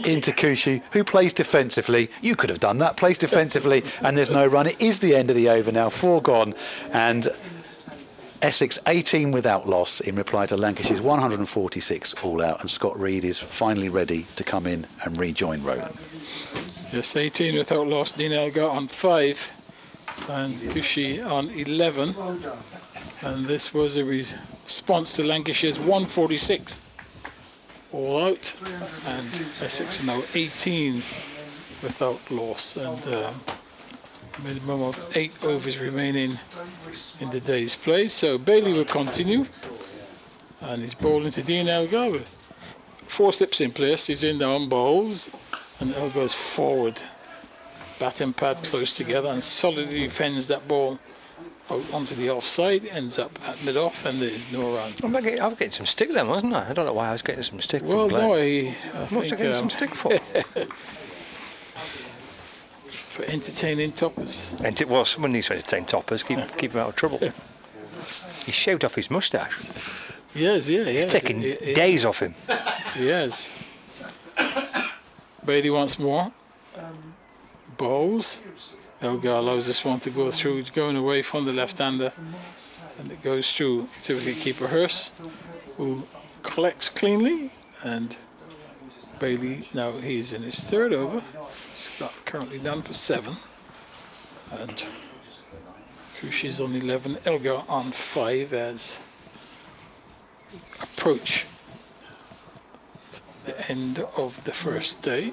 Speaker 17: into Cushy, who plays defensively. You could have done that, plays defensively, and there's no run. It is the end of the over now, 4 gone, and Essex 18 without loss in reply to Lancashire's 146 all out, and Scott Reed is finally ready to come in and rejoin Roland.
Speaker 21: Yes, 18 without loss. Dean Elgar on 5 and Cushy on 11, and this was a response to Lancashire's 146 all out, and Essex are now 18 without loss, and minimum of 8 overs remaining in the day's play. So Bailey will continue, and he's bowling to Dean Elgar with 4 slips in place. He's in now and bowls, and Elgar's forward, bat and pad close together, and solidly defends that ball out onto the offside, ends up at mid-off, and there's no run.
Speaker 20: I was getting some stick then, wasn't I? I don't know why I was getting some stick.
Speaker 21: Well,
Speaker 20: from Glenn.
Speaker 21: no, I
Speaker 20: What's
Speaker 21: think,
Speaker 20: I getting some stick for?
Speaker 21: for entertaining toppers.
Speaker 20: Well, someone needs to entertain toppers, keep him out of trouble. He shaved off his moustache.
Speaker 21: Yes, yeah,
Speaker 20: He's taking days off him.
Speaker 21: Yes. Bailey once more. Bowls. Elgar allows this one to go through, going away from the left-hander, and it goes through to wicket-keeper Hurst, who collects cleanly, and Bailey, now he's in his 3rd over. He's got currently done for 7, and Cushy's on 11, Elgar on 5 as approach the end of the first day,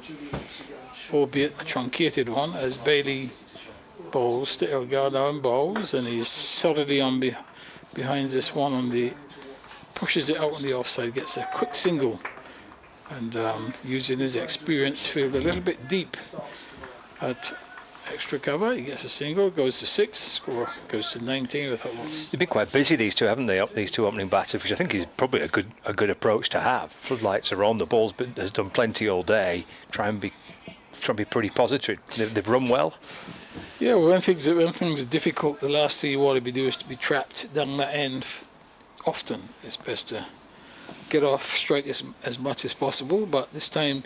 Speaker 21: albeit a truncated one, as Bailey bowls to Elgar now and bowls, and he's solidly on behind this one on the, pushes it out on the offside, gets a quick single, and using his experience, field a little bit deep at extra cover. He gets a single, goes to 6, score goes to 19 without loss.
Speaker 20: They've been quite busy, these two, haven't they? These two opening batters, which I think is probably a good approach to have. Floodlights are on. The ball's has done plenty all day. Try and be pretty positive. They've run well.
Speaker 21: Yeah, well, when things are difficult, the last thing you want to be doing is to be trapped down that end. Often, it's best to get off, strike as much as possible. But this time,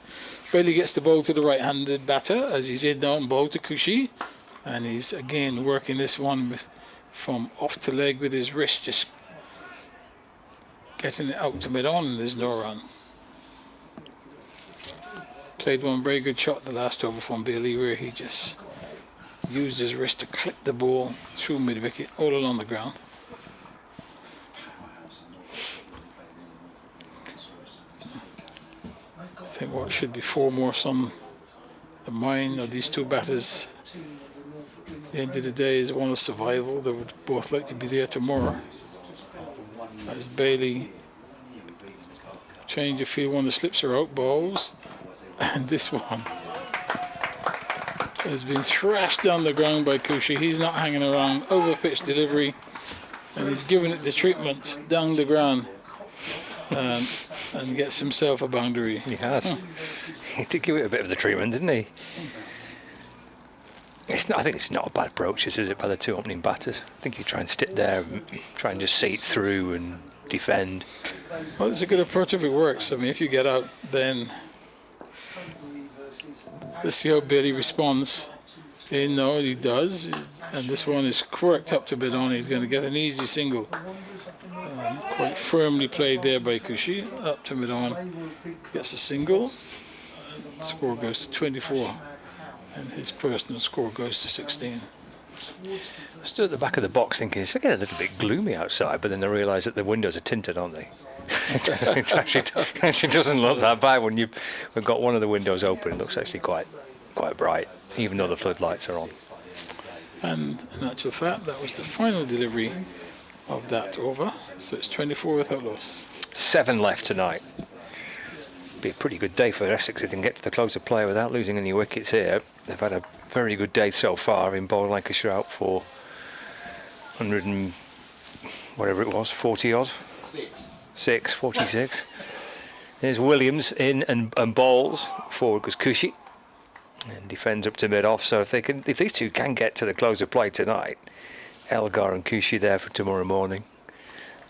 Speaker 21: Bailey gets the ball to the right-handed batter as he's in now and ball to Cushy, and he's again working this one from off to leg with his wrist, just getting it out to mid-on, and there's no run. Played one very good shot the last over from Bailey, where he just used his wrist to clip the ball through mid-wicket all along the ground. I think what should be 4 more on the mind of these two batters at the end of the day is one of survival. They would both like to be there tomorrow. As Bailey change of field, one of the slips are out, balls, and this one has been thrashed down the ground by Cushy. He's not hanging around. Over pitch delivery, and he's giving it the treatment down the ground. And gets himself a boundary.
Speaker 20: He has. He did give it a bit of the treatment, didn't he? I think it's not a bad approach, is it, by the two opening batters? I think you try and sit there and try and just see it through and defend.
Speaker 21: Well, it's a good approach if it works. I mean, if you get out, then let's see how Bailey responds. No, he does, and this one is quirked up to bit on. He's going to get an easy single. Quite firmly played there by Cushy, up to mid-on, gets a single, and score goes to 24, and his personal score goes to 16.
Speaker 20: I stood at the back of the box thinking it's getting a little bit gloomy outside, but then I realised that the windows are tinted, aren't they? It actually doesn't look that bad when we've got one of the windows open. It looks actually quite bright, even though the floodlights are on.
Speaker 21: And in actual fact, that was the final delivery of that over, so it's 24 without loss.
Speaker 20: 7 left tonight. Be a pretty good day for Essex if they can get to the close of play without losing any wickets here. They've had a very good day so far in bowling. Lancashire out for 100 and whatever it was, 40 odd? 46. There's Williams in and bowls. Forward goes Cushy and defends up to mid-off. So if these two can get to the close of play tonight, Elgar and Cushy there for tomorrow morning,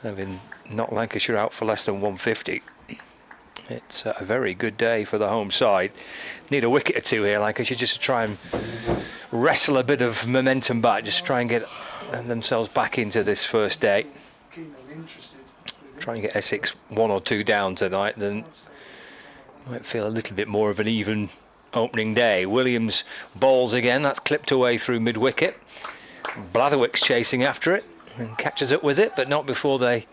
Speaker 20: having knocked Lancashire out for less than 150. It's a very good day for the home side. Need a wicket or two here, Lancashire, just to try and wrestle a bit of momentum back, just to try and get themselves back into this first day. Try and get Essex 1 or 2 down tonight, then might feel a little bit more of an even opening day. Williams bowls again, that's clipped away through mid-wicket. Blatherwick's chasing after it and catches up with it, but not before they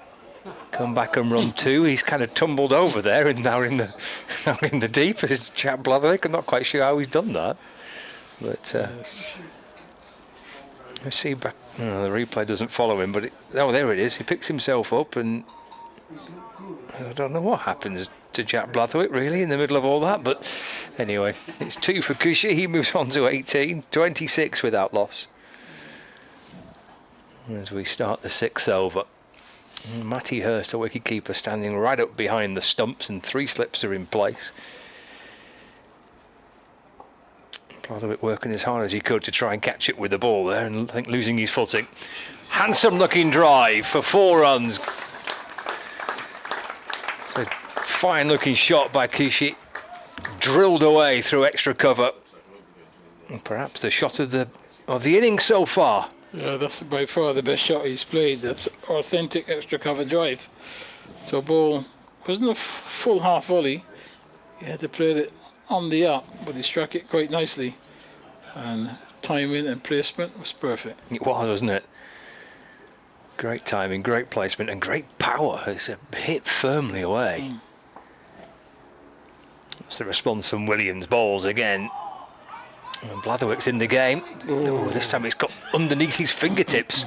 Speaker 20: come back and run 2. He's kind of tumbled over there and now in the deep is chap Blatherwick. I'm not quite sure how he's done that, but let's see back. The replay doesn't follow him, but there it is. He picks himself up, and I don't know what happens to Jack Blatherwick really in the middle of all that, but anyway, it's 2 for Cushy. He moves on to 18, 26 without loss as we start the 6th over. Matty Hurst, the wicketkeeper, standing right up behind the stumps, and 3 slips are in place. Blatherwick working as hard as he could to try and catch it with the ball there, and I think losing his footing. Handsome looking drive for 4 runs. It's a fine looking shot by Cushy, drilled away through extra cover, and perhaps the shot of the innings so far.
Speaker 21: Yeah, that's by far the best shot he's played, that authentic extra cover drive. So ball wasn't a full half volley, he had to play it on the up, but he struck it quite nicely, and timing and placement was perfect.
Speaker 20: It was, wasn't it? Great timing, great placement, and great power. It's hit firmly away. That's the response from Williams. Bowls again. And Blatherwick's in the game. Oh, this time it's got underneath his fingertips.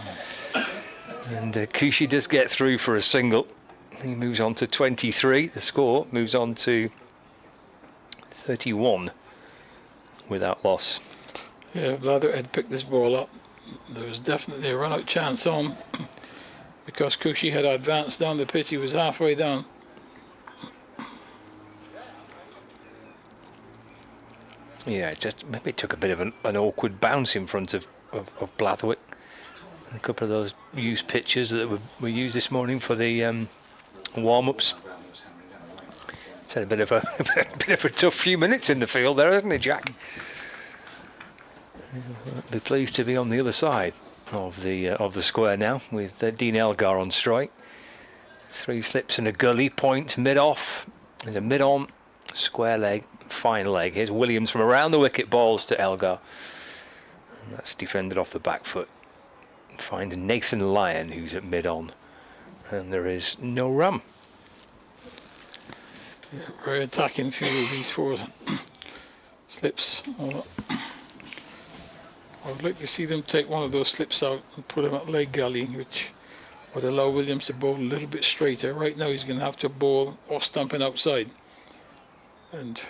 Speaker 20: And Cushy does get through for a single. He moves on to 23. The score moves on to 31 without loss.
Speaker 21: Yeah, Blather had picked this ball up. There was definitely a run-out chance on because Cushy had advanced down the pitch. He was halfway down.
Speaker 20: Yeah, maybe it took a bit of an awkward bounce in front of Blathwick. A couple of those used pitches that were used this morning for the warm-ups. It's had a bit of a tough few minutes in the field there, hasn't it, Jack? Be pleased to be on the other side of the square now with Dean Elgar on strike. 3 slips and a gully, point mid-off. There's a mid-on, square leg, fine leg. Here's Williams from around the wicket, balls to Elgar. And that's defended off the back foot. Find Nathan Lyon, who's at mid-on. And there is no run.
Speaker 21: Yeah, very attacking field, these 4 slips. I would like to see them take one of those slips out and put him at leg gully, which would allow Williams to bowl a little bit straighter. Right now he's going to have to bowl off stumping outside. And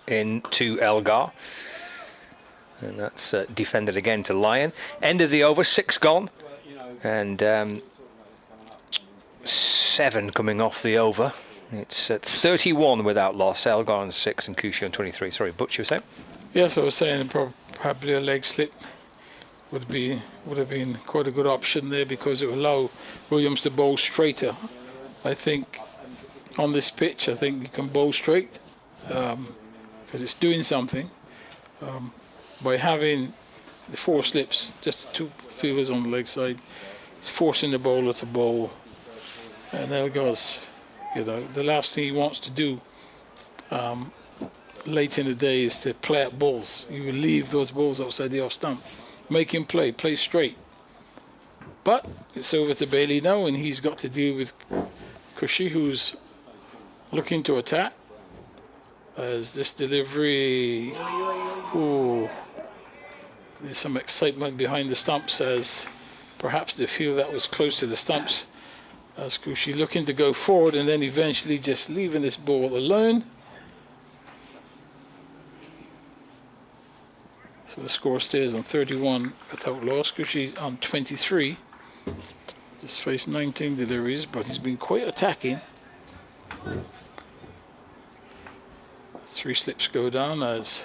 Speaker 20: into Elgar. And that's defended again to Lyon. End of the over, 6 gone. And 7 coming off the over. It's at 31 without loss. Elgar on 6 and Cushy on 23. Sorry, Butch, you were saying?
Speaker 21: yes, I was saying probably a leg slip would have been quite a good option there, because it would allow Williams to bowl straighter. I think on this pitch, I think you can bowl straight because it's doing something. By having the 4 slips, just 2 fielders on the leg side, it's forcing the bowler to bowl. And Elgar's, the last thing he wants to do late in the day is to play at balls. You will leave those balls outside the off stump. Make him play straight. But it's over to Bailey now, and he's got to deal with Cushy, who's looking to attack. As this delivery, there's some excitement behind the stumps, as perhaps they feel that was close to the stumps. As Cushy looking to go forward and then eventually just leaving this ball alone. So the score stays on 31 without loss. Cushy on 23. Just faced 19 deliveries, but he's been quite attacking. 3 slips go down as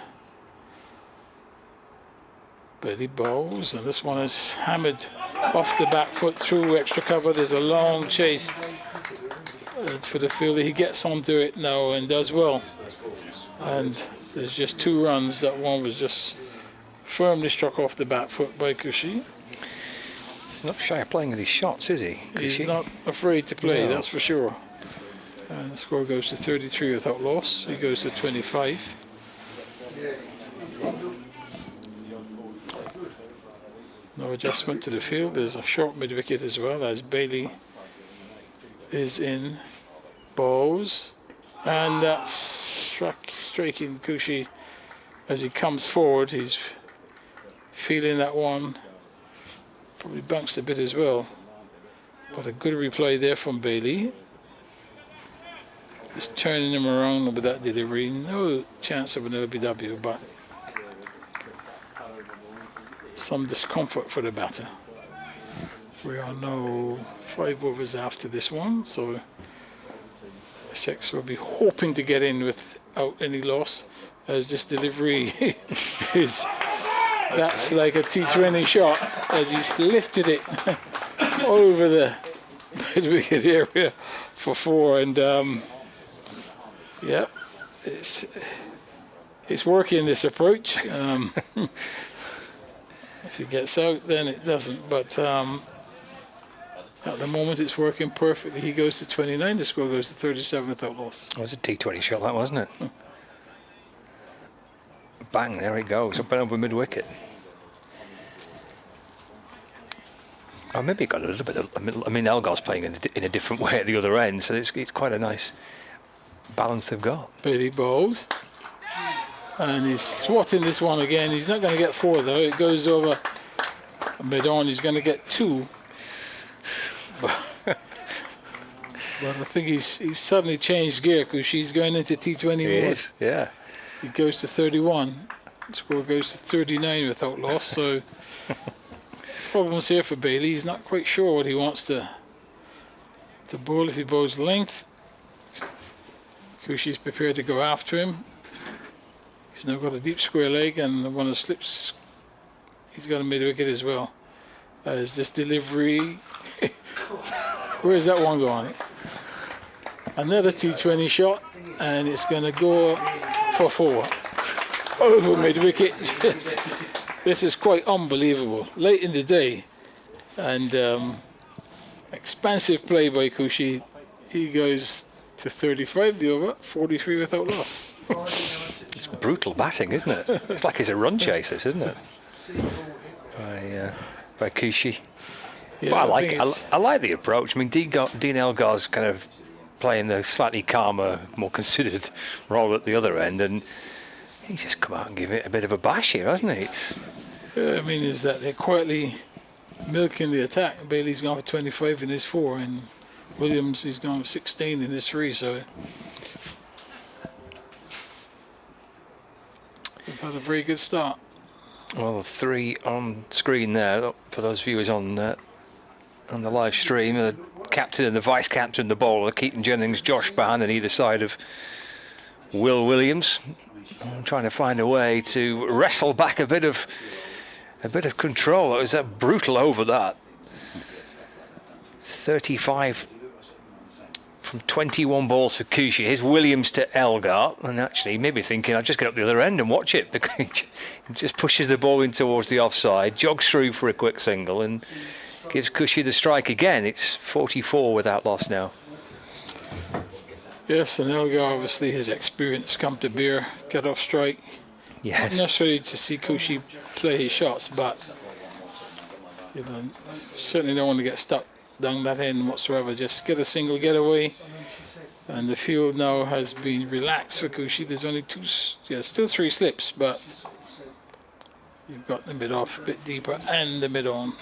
Speaker 21: Bailey bowls, and this one is hammered off the back foot through extra cover. There's a long chase for the fielder. He gets onto it now and does well. And there's just 2 runs. That one was just firmly struck off the back foot by Cushy.
Speaker 20: Not shy of playing with his shots, is he?
Speaker 21: He's not afraid to play, that's for sure. And the score goes to 33 without loss. He goes to 25. No adjustment to the field. There's a short mid-wicket as well, as Bailey is in bows. And that's striking Cushy as he comes forward. He's feeling that one. Probably bounced a bit as well. But a good replay there from Bailey. Just turning him around with that delivery. No chance of an LBW, but some discomfort for the batter. We are now 5 overs after this one, so Essex will be hoping to get in without any loss, as this delivery that's like a T20 shot, as he's lifted it over the mid-wicket area for 4, and yeah, it's working, this approach. If he gets out, then it doesn't. But at the moment, it's working perfectly. He goes to 29. The score goes to 37 without loss.
Speaker 20: It was a T20 shot, that, wasn't it? Bang! There it goes, up and over mid-wicket. Oh, maybe he got a little bit. I mean, Elgar's playing in a different way at the other end, so it's quite a nice balance they've got.
Speaker 21: Bailey bowls, and he's swatting this one again. He's not going to get 4 though. It goes over mid-on. He's going to get 2. But I think he's suddenly changed gear, because she's going into T20
Speaker 20: mode. Yeah.
Speaker 21: It goes to 31. The score goes to 39 without loss. So problems here for Bailey. He's not quite sure what he wants to bowl. If he bowls length, Cushy's prepared to go after him. He's now got a deep square leg, and one of the slips, he's got a mid-wicket as well. As this delivery, where's that one going? Another T20 shot, and it's going to go for 4 over mid-wicket. This is quite unbelievable. Late in the day, and expansive play by Cushy. He goes to 35 the over, 43 without loss.
Speaker 20: It's brutal batting, isn't it? It's like he's a run chaser, isn't it? By Cushy.
Speaker 21: Yeah,
Speaker 20: but I like the approach. I mean, Dean Elgar's kind of playing the slightly calmer, more considered role at the other end, and he's just come out and give it a bit of a bash here, hasn't he?
Speaker 21: I mean, is that they're quietly milking the attack. Bailey's gone for 25 in his 4, and Williams is gone for 16 in his 3. So they've had a very good start.
Speaker 20: Well, the 3 on screen there for those viewers on the live stream: the captain and the vice captain, the bowler, Keaton Jennings, Josh Bahan, on either side of Will Williams. I'm trying to find a way to wrestle back a bit of control. It was a brutal over that. 35 from 21 balls for Cushy. Here's Williams to Elgar, and actually maybe thinking I'll just get up the other end and watch it, because he just pushes the ball in towards the offside, jogs through for a quick single, and gives Cushy the strike again. It's 44 without loss now.
Speaker 21: Yes, and Elgar, obviously his experience come to bear. Get off strike.
Speaker 20: Yes.
Speaker 21: Not necessarily to see Cushy play his shots, but you know, certainly don't want to get stuck down that end whatsoever. Just get a single, get away. And the field now has been relaxed for Cushy. There's only still 3 slips, but you've got the mid off a bit deeper and the mid on.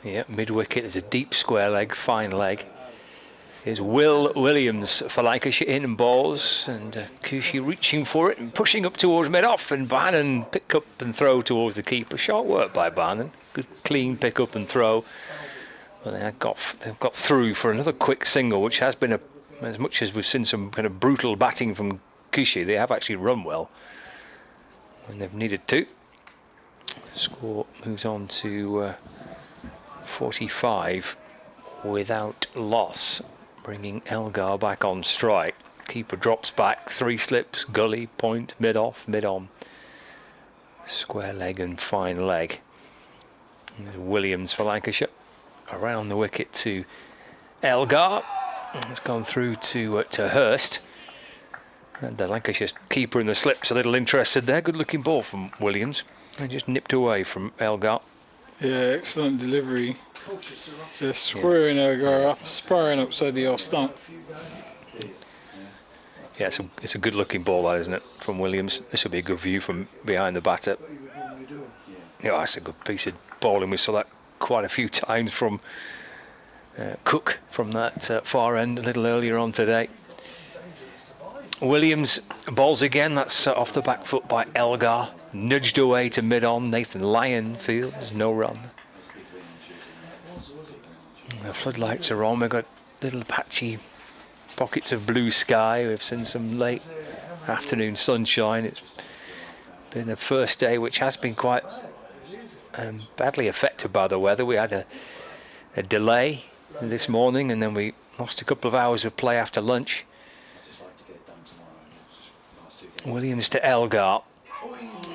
Speaker 20: Yeah, mid wicket is a deep square leg, fine leg. Here's Will Williams for Lancashire in and balls, and Cushy reaching for it and pushing up towards mid-off, and Bannon pick up and throw towards the keeper. Sharp work by Bannon. Good clean pick up and throw. Well, they've got through for another quick single, which has been as much as we've seen some kind of brutal batting from Cushy, they have actually run well when they've needed to. Score moves on to 45 without loss, bringing Elgar back on strike. Keeper drops back, 3 slips, gully, point, mid-off, mid-on. Square leg and fine leg. There's Williams for Lancashire. Around the wicket to Elgar. It's gone through to Hurst. And the Lancashire keeper in the slips a little interested there. Good looking ball from Williams. And just nipped away from Elgar.
Speaker 21: Yeah, excellent delivery. Just squaring Elgar up, sparring outside the off stump.
Speaker 20: Yeah, it's a good looking ball, that, isn't it, from Williams. This will be a good view from behind the batter. Yeah, that's a good piece of bowling. We saw that quite a few times from Cook from that far end a little earlier on today. Williams bowls again. That's off the back foot by Elgar. Nudged away to mid-on. Nathan Lyon fields, no run. The floodlights are on. We've got little patchy pockets of blue sky. We've seen some late afternoon sunshine. It's been a first day which has been quite badly affected by the weather. We had a delay this morning, and then we lost a couple of hours of play after lunch. Williams to Elgar,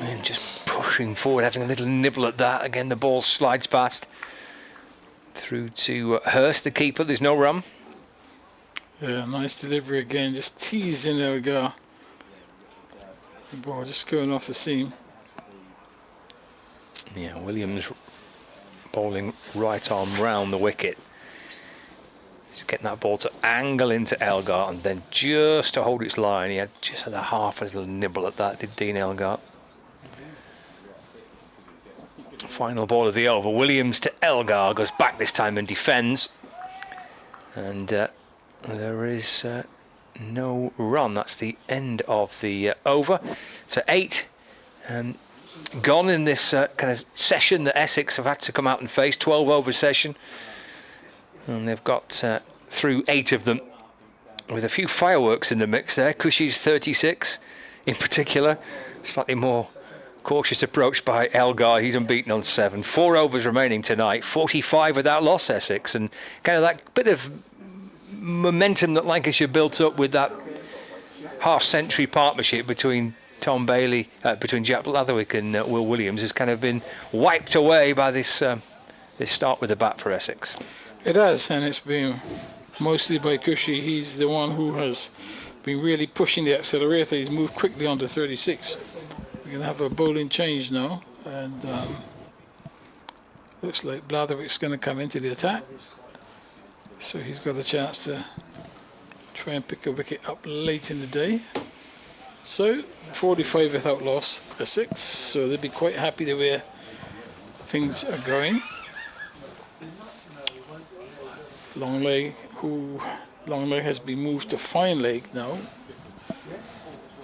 Speaker 20: and just pushing forward, having a little nibble at that. Again, the ball slides past through to Hurst, the keeper. There's no run.
Speaker 21: Yeah, nice delivery again, just teasing Elgar. The ball just going off the seam.
Speaker 20: Yeah, Williams bowling right arm round the wicket. Just getting that ball to angle into Elgar, and then just to hold its line, he had just had a little nibble at that, did Dean Elgar. Final ball of the over. Williams to Elgar, goes back this time and defends. And there is no run. That's the end of the over. So 8 gone in this kind of session that Essex have had to come out and face. 12 over session, and they've got through 8 of them with a few fireworks in the mix there. Cushy's 36 in particular, slightly more cautious approach by Elgar. He's unbeaten on 7. 4 overs remaining tonight, 45 without loss, Essex, and kind of that bit of momentum that Lancashire built up with that half-century partnership between Tom Bailey, between Jack Blatherwick and Will Williams has kind of been wiped away by this this start with the bat for Essex.
Speaker 21: It has, and it's been mostly by Cushy. He's the one who has been really pushing the accelerator. He's moved quickly onto 36. We're going to have a bowling change now, and looks like Blatherwick's going to come into the attack. So he's got a chance to try and pick a wicket up late in the day. So 45 without loss, a 6. So they'll be quite happy the way things are going. Long leg has been moved to fine leg now.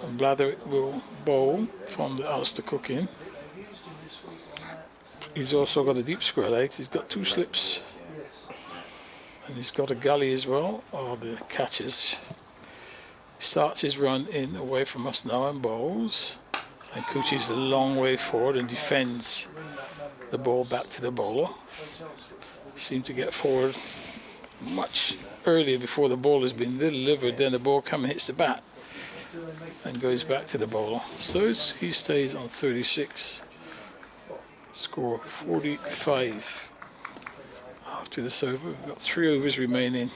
Speaker 21: And Blatherwick will bowl from the Ulster Cook in. He's also got a deep square leg. He's got 2 slips. And he's got a gully as well, or the catches. He starts his run in away from us now and bowls. And Coochie's a long way forward and defends the ball back to the bowler. He seemed to get forward much earlier before the ball has been delivered. Then the ball comes and hits the bat and goes back to the bowler. So he stays on 36. Score 45. After this over, we've got 3 overs remaining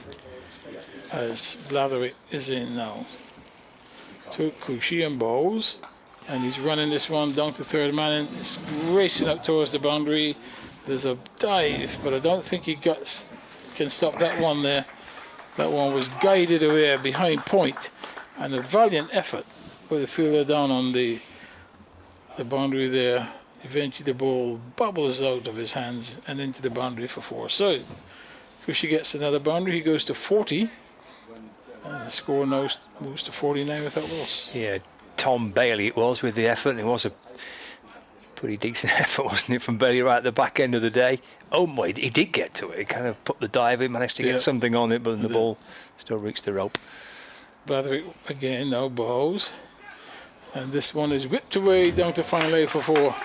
Speaker 21: as Blatherwick is in now. To Cushy and bowls, and he's running this one down to third man and it's racing up towards the boundary. There's a dive, but I don't think he can stop that one there. That one was guided away behind point, and a valiant effort with the fielder down on the boundary there. Eventually the ball bubbles out of his hands and into the boundary for 4. So Cushy gets another boundary. He goes to 40, and the score now moves to 49 without loss.
Speaker 20: Yeah, Tom Bailey it was with the effort, and it was a pretty decent effort, wasn't it, from Bailey right at the back end of the day. Oh my, he did get to it. He kind of put the dive in, managed to get something on it, but the ball still reached the rope.
Speaker 21: Blatherwick again now bowls, and this one is whipped away down to fine leg for 4.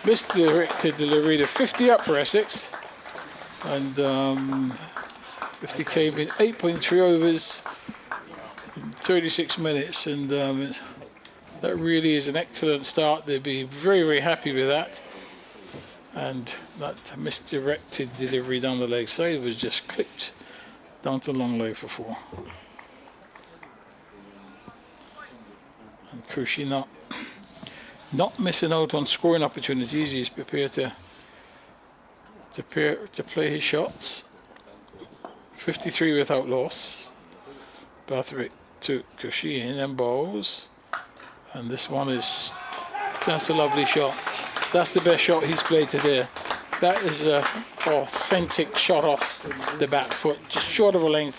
Speaker 21: Misdirected delivery to 50 up for Essex, and 50 came in 8.3 overs in 36 minutes, and that really is an excellent start. They'd be very, very happy with that. And that misdirected delivery down the leg side was just clipped down to long leg for 4. And Cushy not missing out on scoring opportunities. He's prepared to play his shots. 53 without loss. Blatherwick took Cushy in and bowls, and this one that's a lovely shot. That's the best shot he's played today. That is a authentic shot off the back foot, just short of a length,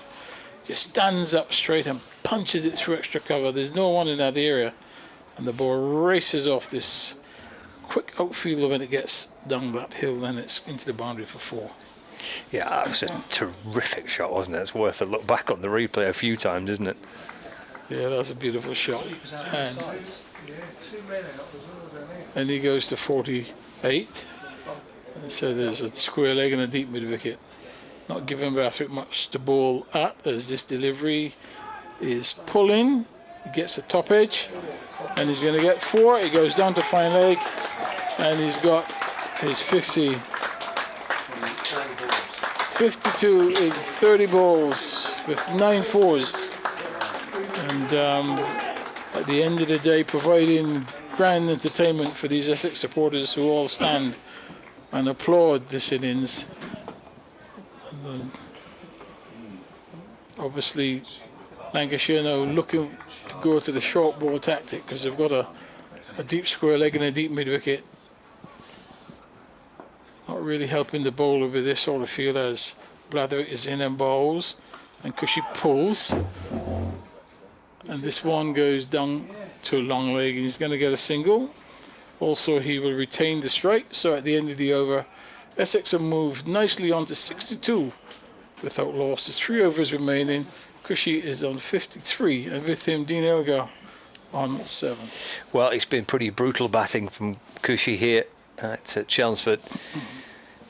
Speaker 21: just stands up straight and punches it through extra cover. There's no one in that area, and the ball races off this quick outfielder when it gets down that hill, then it's into the boundary for 4.
Speaker 20: Yeah, that was a terrific shot, wasn't it? It's worth a look back on the replay a few times, isn't it?
Speaker 21: Yeah, that's a beautiful shot. And he goes to 48. And so there's a square leg and a deep mid wicket. Not giving Blatherwick much to bowl at, as this delivery is pulling. He gets the top edge, and he's going to get 4. He goes down to fine leg, and he's got his 50. 52 in 30 balls with 9 fours, and at the end of the day providing grand entertainment for these Essex supporters who all stand and applaud this innings. And, obviously Lancashire now looking to go to the short ball tactic because they've got a deep square leg and a deep mid wicket. Not really helping the bowler with this sort of field as Blatherwick is in and bowls, and Cushy pulls, and this one goes down to a long leg, and he's going to get a single. Also, he will retain the strike, so at the end of the over, Essex have moved nicely on to 62 without loss. There's 3 overs remaining. Cushy is on 53, and with him Dean Elgar on 7.
Speaker 20: Well, it's been pretty brutal batting from Cushy here at Chelmsford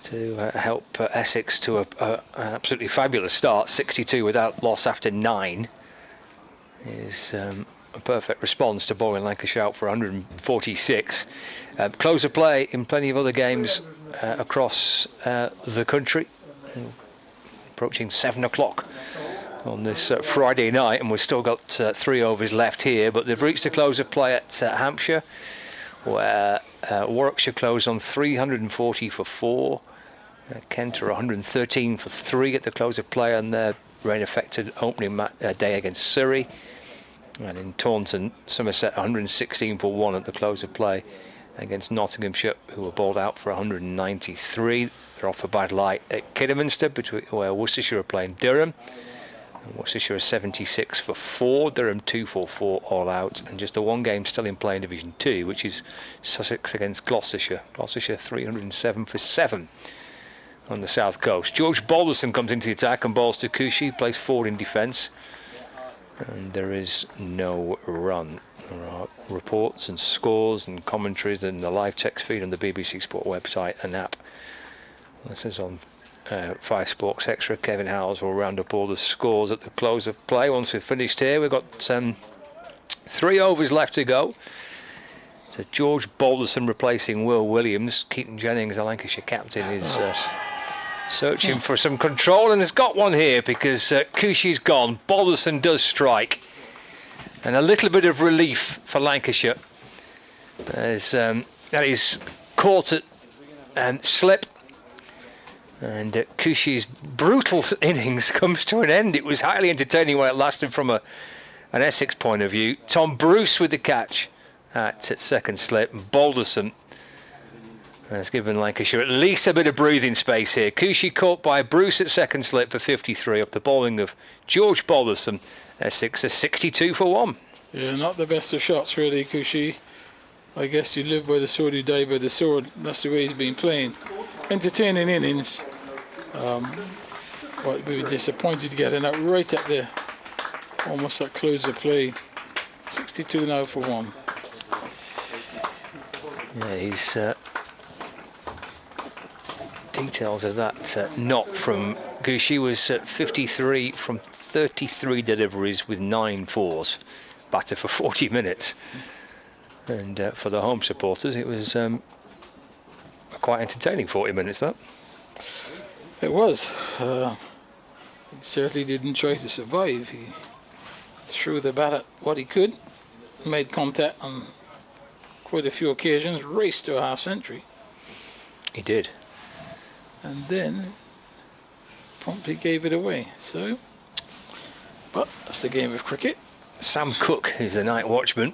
Speaker 20: to help Essex to an absolutely fabulous start. 62 without loss after 9 is a perfect response to bowling Lancashire out for 146. Close of play in plenty of other games across the country, approaching 7 o'clock on this Friday night, and we've still got 3 overs left here, but they've reached the close of play at Hampshire, where Warwickshire closed on 340 for 4, Kent are 113 for 3 at the close of play on their rain-affected opening day against Surrey, and in Taunton, Somerset 116 for 1 at the close of play against Nottinghamshire, who were bowled out for 193. They're off for bad light at Kidderminster, where Worcestershire are playing Durham. And Worcestershire are 76 for 4, Durham 2 for 4 all out, and just the one game still in play in Division 2, which is Sussex against Gloucestershire. Gloucestershire 307 for 7 on the south coast. George Balderson comes into the attack and bowls to Cushy, plays forward in defence, and there is no run. There are reports and scores and commentaries in the live text feed on the BBC Sport website and app. This is on 5 Sports Extra. Kevin Howes will round up all the scores at the close of play. Once we've finished here, we've got 3 overs left to go. So George Balderson replacing Will Williams. Keaton Jennings, the Lancashire captain, is searching for some control, and has got one here because Cushy's gone. Balderson does strike, and a little bit of relief for Lancashire as that is caught at slip. And Cushy's brutal innings comes to an end. It was highly entertaining while it lasted from an Essex point of view. Tom Bruce with the catch at second slip. Balderson has given Lancashire at least a bit of breathing space here. Cushy caught by Bruce at second slip for 53 off the bowling of George Balderson. Essex is 62 for 1.
Speaker 21: Yeah, not the best of shots really, Cushy. I guess you live by the sword, you die by the sword. That's the way he's been playing. Entertaining innings, but we were disappointed to get that right at the almost that close of play. 62 now for 1.
Speaker 20: Yeah, he's details of that knock from Cushy was 53 from 33 deliveries with 9 fours, batted for 40 minutes, and for the home supporters it was quite entertaining 40 minutes, that.
Speaker 21: It was. He certainly didn't try to survive. He threw the bat at what he could, made contact on quite a few occasions, raced to a half century.
Speaker 20: He did.
Speaker 21: And then promptly gave it away. So, but that's the game of cricket.
Speaker 20: Sam Cook is the night watchman,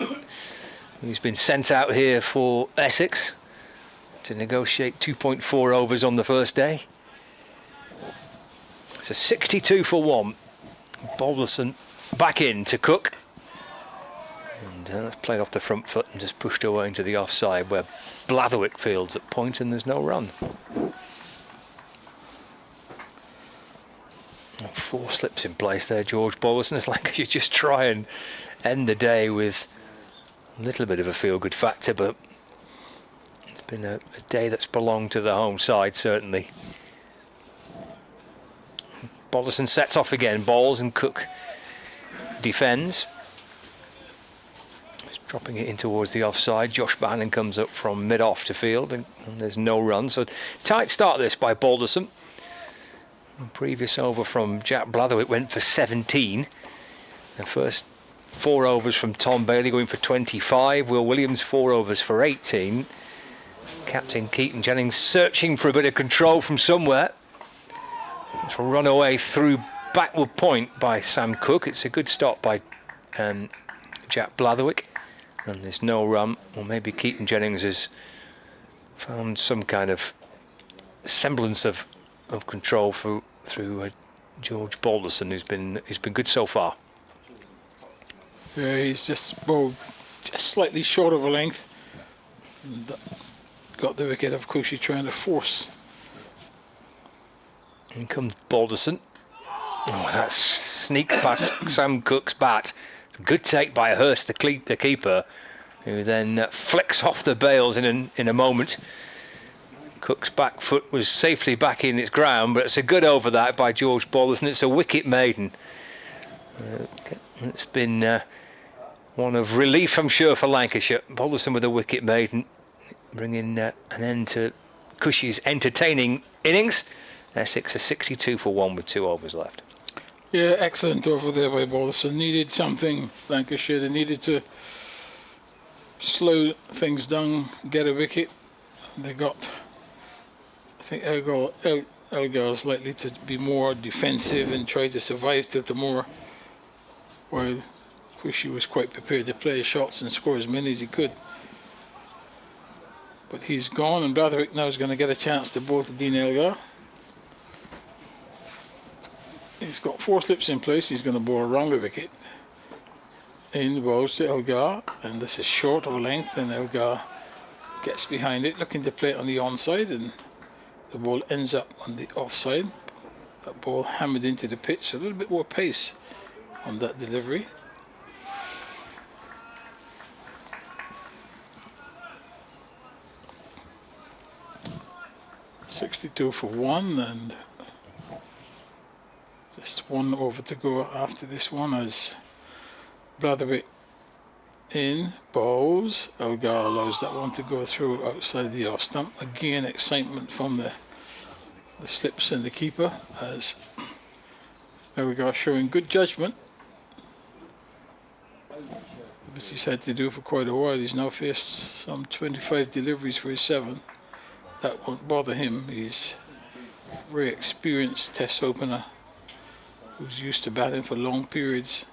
Speaker 20: who's been sent out here for Essex to negotiate 2.4 overs on the first day. It's a 62 for 1. Balderson back in to Cook, and that's played off the front foot and just pushed away into the offside, where Blatherwick fields at point and there's no run. 4 slips in place there, George Balderson. It's like you just try and end the day with a little bit of a feel-good factor, but it's been a day that's belonged to the home side, certainly. Balderson sets off again, bowls, and Cook defends. He's dropping it in towards the offside. Josh Bannon comes up from mid-off to field, and there's no run. So tight start this by Balderson. The previous over from Jack Blatherwick went for 17. The first 4 overs from Tom Bailey going for 25. Will Williams 4 overs for 18. Captain Keaton Jennings searching for a bit of control from somewhere. It's run away through backward point by Sam Cook. It's a good stop by Jack Blatherwick, and there's no run. Or maybe Keaton Jennings has found some kind of semblance of control through George Balderson, who's been good so far.
Speaker 21: Yeah, he's just bowled just slightly short of a length. And got the wicket, of course, he's trying to force.
Speaker 20: In comes Balderson. Oh, that sneaks past Sam Cook's bat. Good take by Hurst, the keeper, who then flicks off the bails in a moment. Cook's back foot was safely back in its ground, but it's a good over that by George Balderson. It's a wicket maiden. It's been one of relief, I'm sure, for Lancashire. Balderson with a wicket maiden, bringing an end to Cushie's entertaining innings. Essex are 62 for 1 with 2 overs left.
Speaker 21: Yeah, excellent over there by Balderson. Needed something, Lancashire. They needed to slow things down, get a wicket. They got, I think Elgar is likely to be more defensive and try to survive till tomorrow, while Cushie was quite prepared to play his shots and score as many as he could. But he's gone, and Blatherwick now is going to get a chance to bowl to Dean Elgar. He's got 4 slips in place. He's going to bowl around the wicket. In the balls to Elgar, and this is short of length, and Elgar gets behind it, looking to play it on the onside, and the ball ends up on the offside. That ball hammered into the pitch, a little bit more pace on that delivery. .62 for 1, and just 1 over to go after this one as Blatherwick in bowls. Elgar allows that one to go through outside the off stump. Again, excitement from the slips and the keeper as Elgar showing good judgment, which he's had to do for quite a while. He's now faced some 25 deliveries for his 7. That won't bother him. He's a very experienced test opener who's used to batting for long periods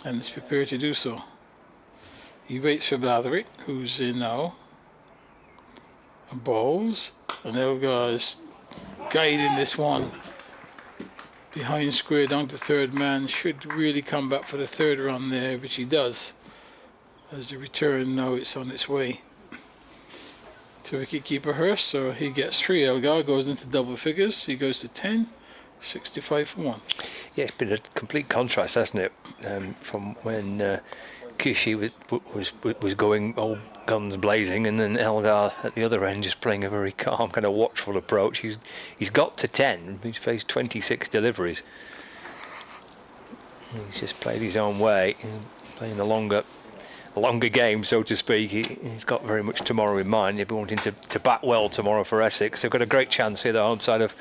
Speaker 21: and is prepared to do so. He waits for Blatherwick, who's in now, and bowls, and Elgar is guiding this one behind square down to third man. Should really come back for the 3rd run there, which he does. As the return now, it's on its way to wicketkeeper Hurst, so he gets 3. Elgar goes into double figures. He goes to 10. 65 for 1.
Speaker 20: Yeah, it's been a complete contrast, hasn't it, from when Cushie was going all guns blazing, and then Elgar at the other end just playing a very calm, kind of watchful approach. He's got to 10. He's faced 26 deliveries. He's just played his own way, playing a longer game, so to speak. He's got very much tomorrow in mind. He'll be wanting to bat well tomorrow for Essex. They've got a great chance here, the home side, of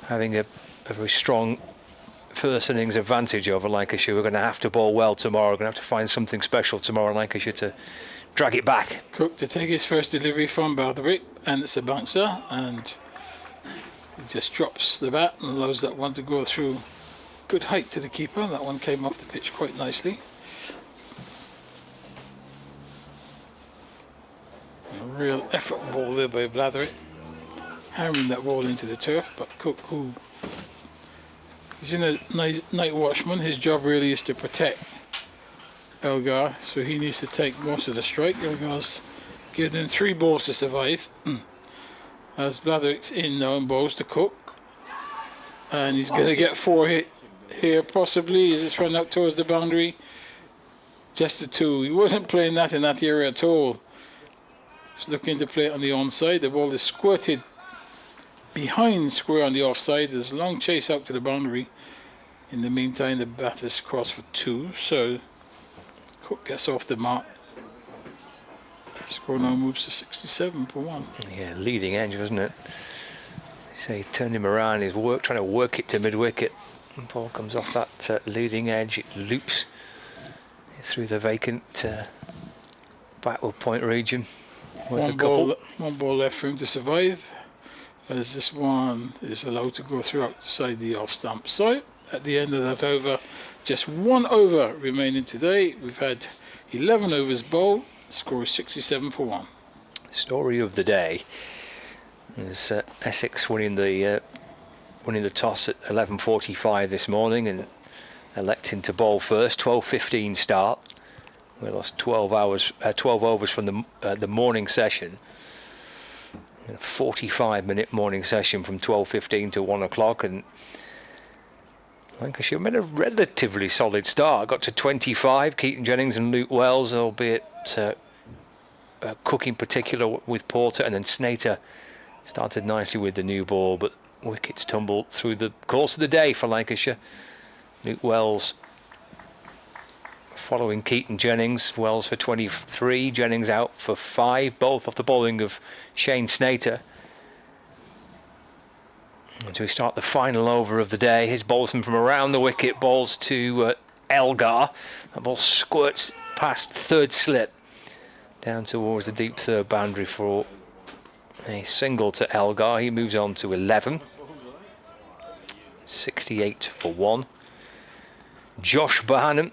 Speaker 20: having a very strong first innings advantage over Lancashire. We're going to have to bowl well tomorrow. We're going to have to find something special tomorrow in Lancashire to drag it back.
Speaker 21: Cook to take his first delivery from Blatherwick, and it's a bouncer, and he just drops the bat and allows that one to go through good height to the keeper. That one came off the pitch quite nicely. A real effort ball there by Blatherwick, hammering that ball into the turf, but Cook, who is in a night watchman, his job really is to protect Elgar, so he needs to take most of the strike. Elgar's given him 3 balls to survive. As Blatherwick's in now and bowls to Cook, and he's going to get 4 hit here possibly. Is this run out towards the boundary? Just a 2. He wasn't playing that in that area at all. He's looking to play it on the onside. The ball is squirted behind square on the offside. There's a long chase out to the boundary. In the meantime, the batter's crossed for 2, so Cook gets off the mark. Score now moves to 67 for 1.
Speaker 20: Yeah, leading edge, wasn't it? So he turned him around. He's trying to work it to mid-wicket. And ball comes off that leading edge. It loops through the vacant backward point region.
Speaker 21: One ball left for him to survive, as this one is allowed to go through outside the off stump. So at the end of that over, just 1 over remaining today. We've had 11 overs bowled. Score is 67 for 1.
Speaker 20: Story of the day is Essex winning the winning the toss at 11:45 this morning and electing to bowl first. 12:15 start. We lost 12 overs from the morning session. A 45-minute morning session from 12:15 to 1 o'clock, and Lancashire made a relatively solid start. Got to 25. Keaton Jennings and Luke Wells, albeit Cook in particular with Porter, and then Snater started nicely with the new ball, but wickets tumbled through the course of the day for Lancashire. Luke Wells following Keaton Jennings, Wells for 23, Jennings out for 5, both off the bowling of Shane Snater. And we start the final over of the day. Here's Bolton from around the wicket, balls to Elgar. That ball squirts past third slip down towards the deep third boundary for a single to Elgar. He moves on to 11. 68 for 1. Josh Bohannon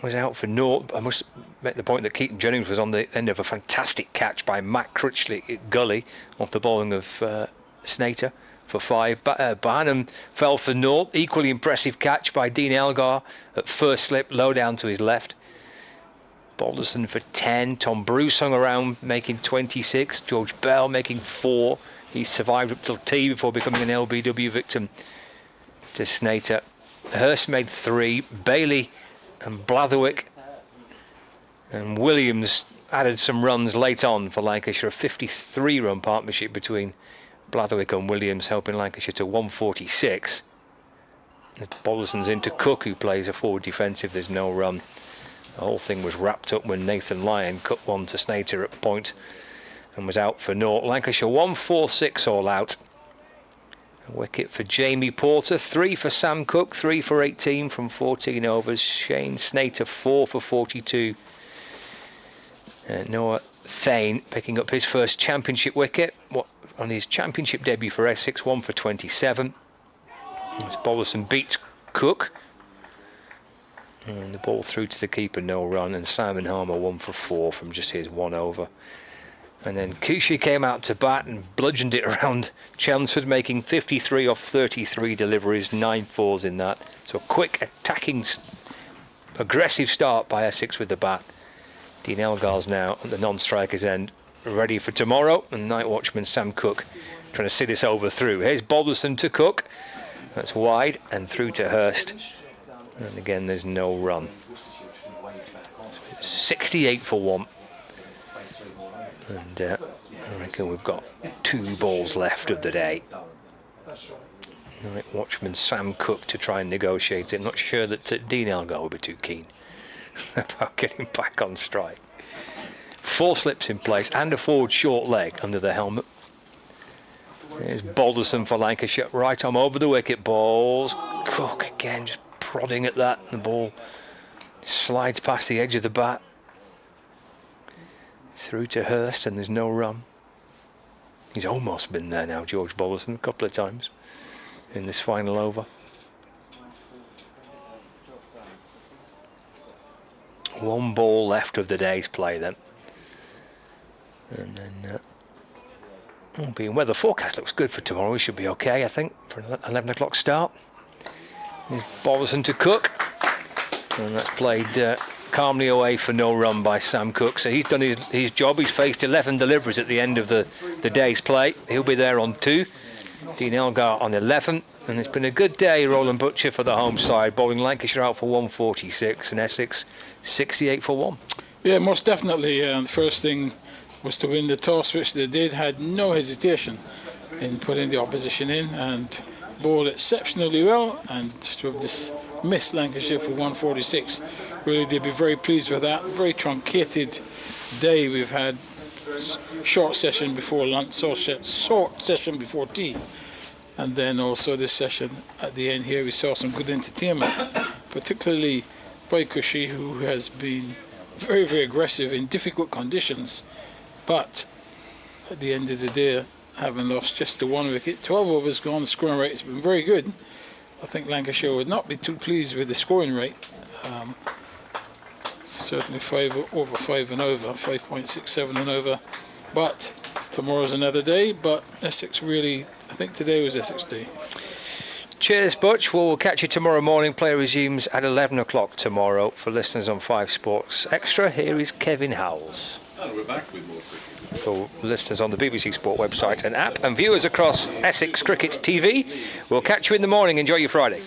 Speaker 20: was out for naught. I must make the point that Keaton Jennings was on the end of a fantastic catch by Matt Critchley at Gully off the bowling of Snater for 5. Bohannon fell for naught. Equally impressive catch by Dean Elgar at first slip, low down to his left. Balderson for 10. Tom Bruce hung around making 26. George Bell making 4. He survived up till tea before becoming an LBW victim to Snater. Hurst made 3. Bailey and Blatherwick and Williams added some runs late on for Lancashire. A 53-run partnership between Blatherwick and Williams, helping Lancashire to 146. Balderson's into Cook, who plays a forward defensive. There's no run. The whole thing was wrapped up when Nathan Lyon cut one to Snater at point and was out for naught. Lancashire 146 all out. A wicket for Jamie Porter, 3 for Sam Cook, 3 for 18 from 14 overs. Shane Snater 4 for 42. Noah Thane picking up his first championship wicket on his championship debut for Essex, 1 for 27. As Balderson beats Cook. And the ball through to the keeper, no run, and Simon Harmer 1 for 4 from just his 1 over. And then Cushy came out to bat and bludgeoned it around Chelmsford, making 53 off 33 deliveries, 9 fours in that. So a quick, attacking, aggressive start by Essex with the bat. Dean Elgar's now at the non-striker's end, ready for tomorrow, and night watchman Sam Cook trying to see this over through. Here's Balderson to Cook. That's wide and through to Hurst. And again, there's no run. 68 for 1. And I reckon we've got 2 balls left of the day. Night watchman Sam Cook to try and negotiate it. I'm not sure that Dean Elgar will be too keen about getting back on strike. 4 slips in place and a forward short leg under the helmet. There's Balderson for Lancashire. Right arm over the wicket. Balls. Cook again just prodding at that. The ball slides past the edge of the bat. Through to Hurst, and there's no run. He's almost been there now, George Balderson, a couple of times in this final over. 1 ball left of the day's play then. And then being weather forecast looks good for tomorrow. We should be okay, I think, for an 11 o'clock start. Here's Balderson to Cook, and that's played calmly away for no run by Sam Cook. So he's done his job. He's faced 11 deliveries at the end of the day's play. He'll be there on 2. Dean Elgar on 11. And it's been a good day, Roland Butcher, for the home side. Bowling Lancashire out for 146 and Essex 68 for 1.
Speaker 21: Yeah, most definitely. The first thing was to win the toss, which they did. Had no hesitation in putting the opposition in and bowled exceptionally well. And to have dismissed Lancashire for 146, really they'd be very pleased with that. Very truncated day. We've had short session before lunch, short session before tea, and then also this session at the end here we saw some good entertainment, particularly by Cushy, who has been very, very aggressive in difficult conditions, but at the end of the day, having lost just the 1 wicket, 12 overs gone, the scoring rate has been very good. I think Lancashire would not be too pleased with the scoring rate. Certainly 5 over 5 and over, 5.67 and over. But tomorrow's another day. But Essex really, I think today was Essex Day.
Speaker 20: Cheers, Butch. We'll catch you tomorrow morning. Play resumes at 11 o'clock tomorrow. For listeners on 5 Sports Extra, here is Kevin Howells.
Speaker 18: And we're back with more cricket.
Speaker 20: For listeners on the BBC Sport website and app, and viewers across Essex Cricket TV, we'll catch you in the morning. Enjoy your Friday.